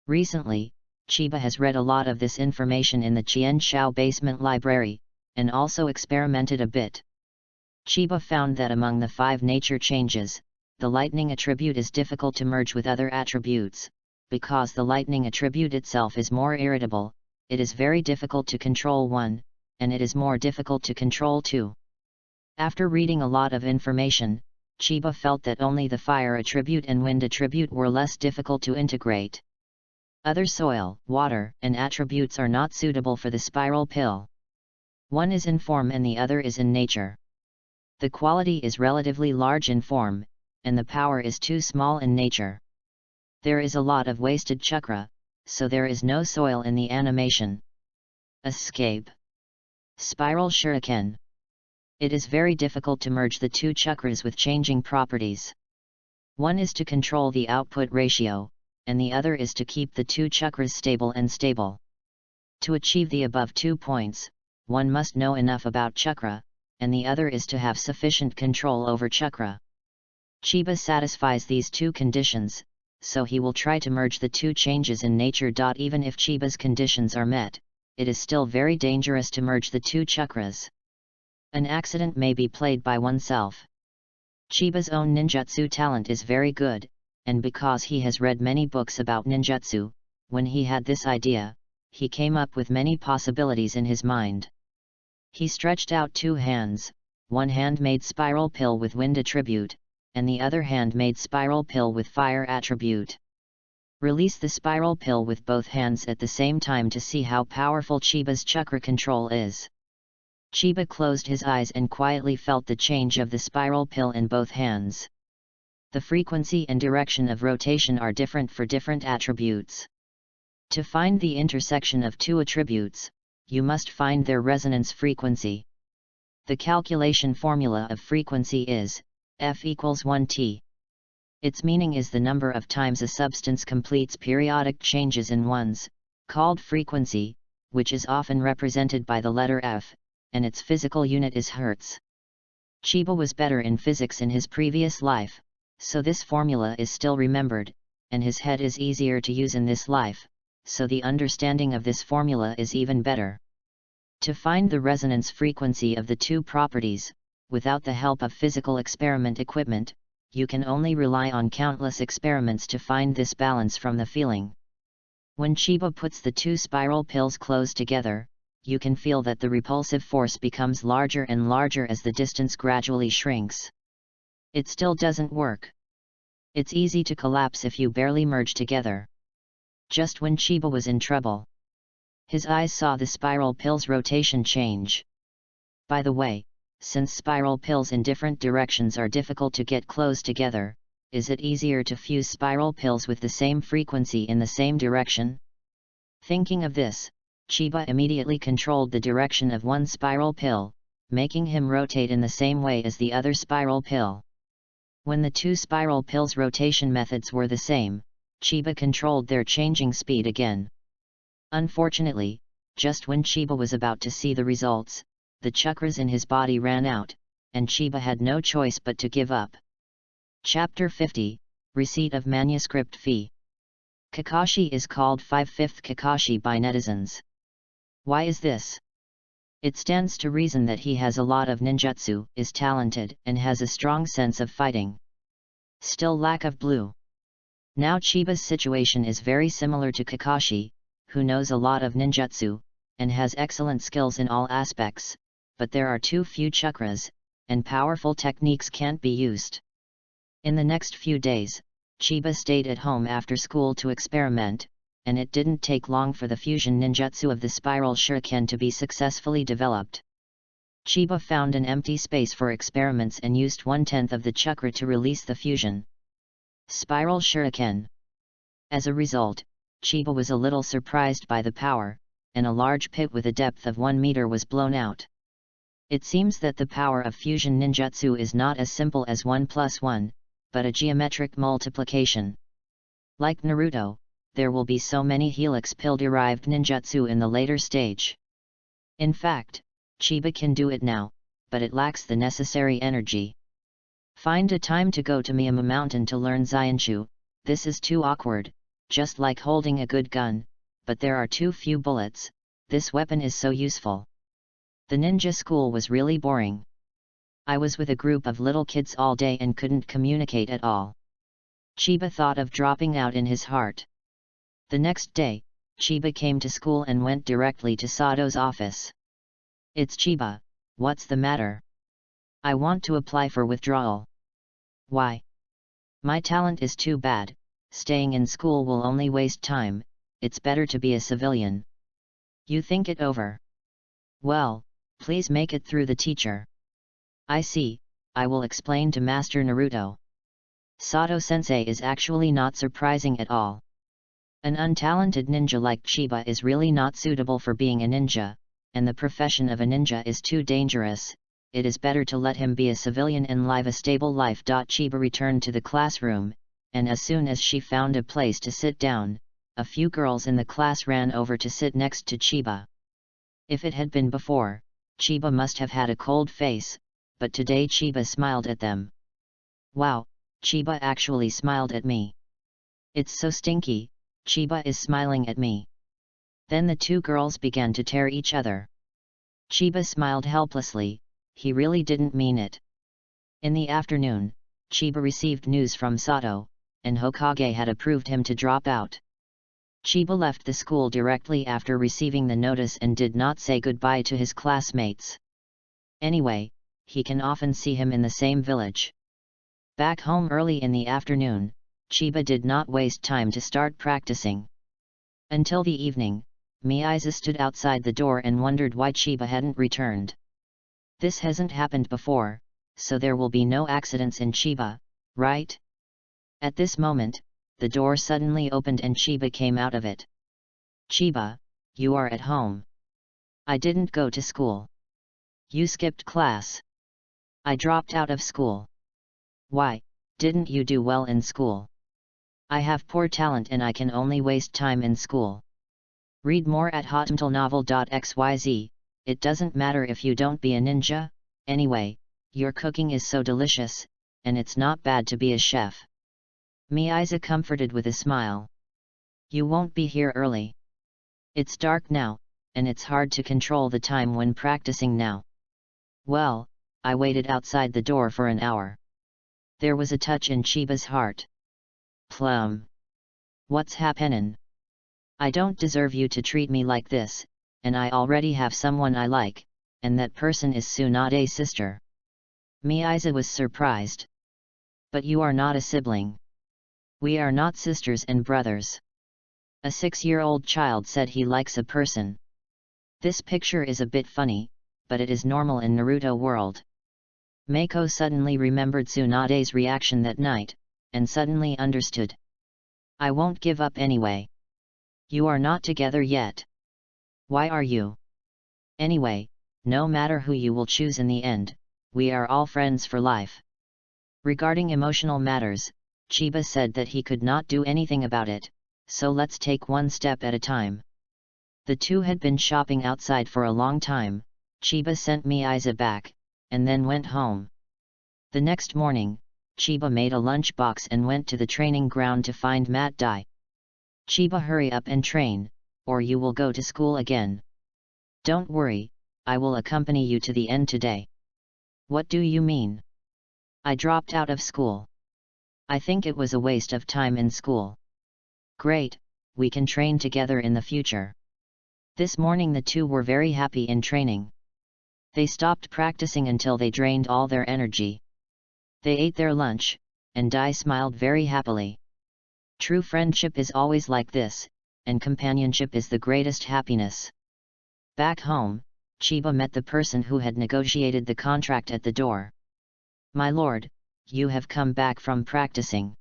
Recently, Chiba has read a lot of this information in the Qian Shao Basement Library, and also experimented a bit. Chiba found that among the 5 nature changes, the lightning attribute is difficult to merge with other attributes. Because the lightning attribute itself is more irritable, it is very difficult to control 1, and it is more difficult to control 2. After reading a lot of information, Chiba felt that only the fire attribute and wind attribute were less difficult to integrate. Other soil, water, and attributes are not suitable for the spiral pill. One is in form and the other is in nature. The quality is relatively large in form, and the power is too small in nature. There is a lot of wasted chakra, so there is no soil in the animation. Escape. Spiral Shuriken. It is very difficult to merge the 2 chakras with changing properties. One is to control the output ratio, and the other is to keep the 2 chakras stable and stable. To achieve the above 2 points, one must know enough about chakra, and the other is to have sufficient control over chakra. Chiba satisfies these 2 conditions, so he will try to merge the 2 changes in nature. Even if Chiba's conditions are met, it is still very dangerous to merge the 2 chakras. An accident may be played by oneself. Chiba's own ninjutsu talent is very good, and because he has read many books about ninjutsu, when he had this idea, he came up with many possibilities in his mind. He stretched out 2 hands, one handmade spiral pill with wind attribute, and the other handmade spiral pill with fire attribute. Release the spiral pill with both hands at the same time to see how powerful Chiba's chakra control is. Chiba closed his eyes and quietly felt the change of the spiral pill in both hands. The frequency and direction of rotation are different for different attributes. To find the intersection of two attributes, you must find their resonance frequency. The calculation formula of frequency is F equals 1T. Its meaning is the number of times a substance completes periodic changes in ones, called frequency, which is often represented by the letter F, and its physical unit is Hertz. Chiba was better in physics in his previous life, so this formula is still remembered, and his head is easier to use in this life, so the understanding of this formula is even better. To find the resonance frequency of the two properties, without the help of physical experiment equipment, you can only rely on countless experiments to find this balance from the feeling. When Chiba puts the two spiral pills close together, you can feel that the repulsive force becomes larger and larger as the distance gradually shrinks. It still doesn't work. It's easy to collapse if you barely merge together. Just when Chiba was in trouble, his eyes saw the spiral pills' rotation change. By the way, since spiral pills in different directions are difficult to get close together, is it easier to fuse spiral pills with the same frequency in the same direction? Thinking of this, Chiba immediately controlled the direction of one spiral pill, making him rotate in the same way as the other spiral pill. When the two spiral pills' rotation methods were the same, Chiba controlled their changing speed again. Unfortunately, just when Chiba was about to see the results, the chakras in his body ran out, and Chiba had no choice but to give up. Chapter 50, Receipt of Manuscript Fee. Kakashi is called 5/5 Kakashi by netizens. Why is this? It stands to reason that he has a lot of ninjutsu, is talented, and has a strong sense of fighting. Still lack of blue. Now Chiba's situation is very similar to Kakashi, who knows a lot of ninjutsu, and has excellent skills in all aspects, but there are too few chakras, and powerful techniques can't be used. In the next few days, Chiba stayed at home after school to experiment, and it didn't take long for the fusion ninjutsu of the spiral shuriken to be successfully developed. Chiba found an empty space for experiments and used 1/10 of the chakra to release the fusion spiral shuriken. As a result, Chiba was a little surprised by the power, and a large pit with a depth of 1 meter was blown out. It seems that the power of fusion ninjutsu is not as simple as 1 + 1, but a geometric multiplication. Like Naruto, there will be so many helix pill-derived ninjutsu in the later stage. In fact, Chiba can do it now, but it lacks the necessary energy. Find a time to go to Miyama Mountain to learn Zainshu. This is too awkward, just like holding a good gun, but there are too few bullets. This weapon is so useful. The ninja school was really boring. I was with a group of little kids all day and couldn't communicate at all. Chiba thought of dropping out in his heart. The next day, Chiba came to school and went directly to Sato's office. "It's Chiba, what's the matter? I want to apply for withdrawal." "Why?" "My talent is too bad, staying in school will only waste time, it's better to be a civilian." "You think it over." "Well, please make it through the teacher." "I see, I will explain to Master Naruto." Sato-sensei is actually not surprising at all. An untalented ninja like Chiba is really not suitable for being a ninja, and the profession of a ninja is too dangerous. It is better to let him be a civilian and live a stable life. Chiba returned to the classroom, and as soon as she found a place to sit down, a few girls in the class ran over to sit next to Chiba. If it had been before, Chiba must have had a cold face, but today Chiba smiled at them. "Wow, Chiba actually smiled at me. It's so stinky, Chiba is smiling at me." Then the two girls began to tear each other. Chiba smiled helplessly, he really didn't mean it. In the afternoon, Chiba received news from Sato, and Hokage had approved him to drop out. Chiba left the school directly after receiving the notice and did not say goodbye to his classmates. Anyway, he can often see him in the same village. Back home early in the afternoon, Chiba did not waste time to start practicing. Until the evening, Miyaiza stood outside the door and wondered why Chiba hadn't returned. This hasn't happened before, so there will be no accidents in Chiba, right? At this moment, the door suddenly opened and Chiba came out of it. Chiba, you are at home. I didn't go to school. You skipped class. I dropped out of school. Why, didn't you do well in school? I have poor talent and I can only waste time in school. Read more at hotmtlnovel.xyz. It doesn't matter if you don't be a ninja, anyway, your cooking is so delicious, and it's not bad to be a chef. Miyaiza comforted with a smile. You won't be here early. It's dark now, and it's hard to control the time when practicing now. Well, I waited outside the door for an hour. There was a touch in Chiba's heart. Plum. What's happenin'? I don't deserve you to treat me like this, and I already have someone I like, and that person is Tsunade's sister. Miyaiza was surprised. But you are not a sibling. We are not sisters and brothers. A 6-year-old child said he likes a person. This picture is a bit funny, but it is normal in Naruto world. Meiko suddenly remembered Tsunade's reaction that night, and suddenly understood. I won't give up anyway. You are not together yet. Why are you? Anyway, no matter who you will choose in the end, we are all friends for life. Regarding emotional matters, Chiba said that he could not do anything about it, so let's take one step at a time. The two had been shopping outside for a long time. Chiba sent Miyaiza back, and then went home. The next morning, Chiba made a lunchbox and went to the training ground to find Mat Dai. Chiba, hurry up and train, or you will go to school again. Don't worry, I will accompany you to the end today. What do you mean? I dropped out of school. I think it was a waste of time in school. Great, we can train together in the future. This morning the two were very happy in training. They stopped practicing until they drained all their energy. They ate their lunch, and Dai smiled very happily. True friendship is always like this, and companionship is the greatest happiness. Back home, Chiba met the person who had negotiated the contract at the door. My lord, you have come back from practicing.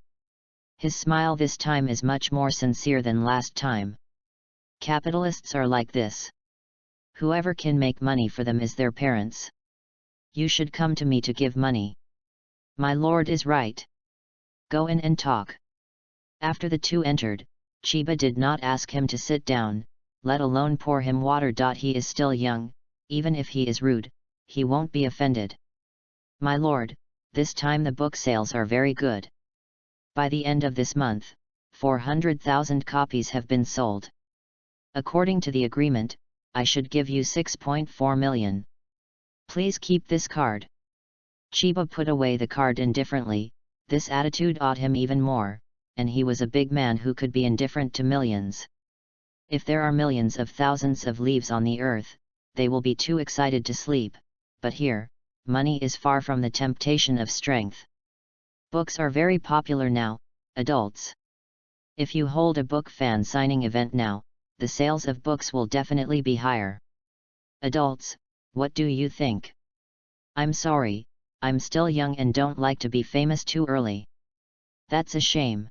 His smile this time is much more sincere than last time. Capitalists are like this. Whoever can make money for them is their parents. You should come to me to give money. My lord is right. Go in and talk. After the two entered, Chiba did not ask him to sit down, let alone pour him water. He is still young, even if he is rude, he won't be offended. My lord, this time the book sales are very good. By the end of this month, 400,000 copies have been sold. According to the agreement, I should give you 6.4 million. Please keep this card. Chiba put away the card indifferently. This attitude awed him even more, and he was a big man who could be indifferent to millions. If there are millions of thousands of leaves on the earth, they will be too excited to sleep, but here, money is far from the temptation of strength. Books are very popular now, adults. If you hold a book fan signing event now, the sales of books will definitely be higher. Adults, what do you think? I'm sorry, I'm still young and don't like to be famous too early. That's a shame.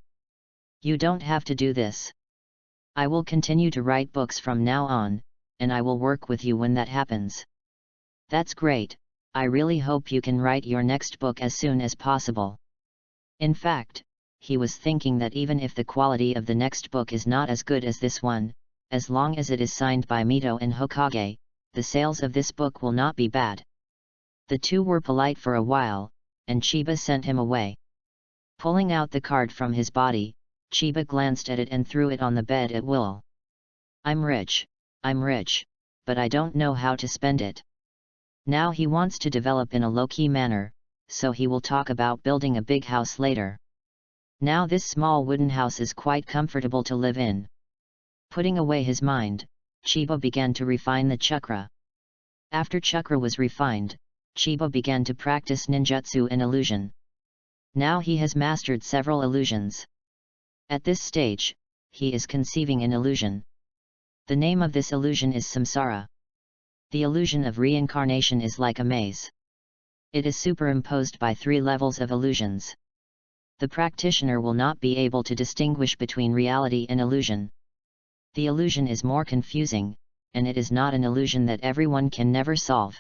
You don't have to do this. I will continue to write books from now on, and I will work with you when that happens. That's great, I really hope you can write your next book as soon as possible. In fact, he was thinking that even if the quality of the next book is not as good as this one, as long as it is signed by Mito and Hokage, the sales of this book will not be bad. The two were polite for a while, and Chiba sent him away. Pulling out the card from his body, Chiba glanced at it and threw it on the bed at will. I'm rich, but I don't know how to spend it. Now he wants to develop in a low-key manner, so he will talk about building a big house later. Now this small wooden house is quite comfortable to live in. Putting away his mind, Chiba began to refine the chakra. After chakra was refined, Chiba began to practice ninjutsu and illusion. Now he has mastered several illusions. At this stage, he is conceiving an illusion. The name of this illusion is samsara. The illusion of reincarnation is like a maze. It is superimposed by 3 levels of illusions. The practitioner will not be able to distinguish between reality and illusion. The illusion is more confusing, and it is not an illusion that everyone can never solve.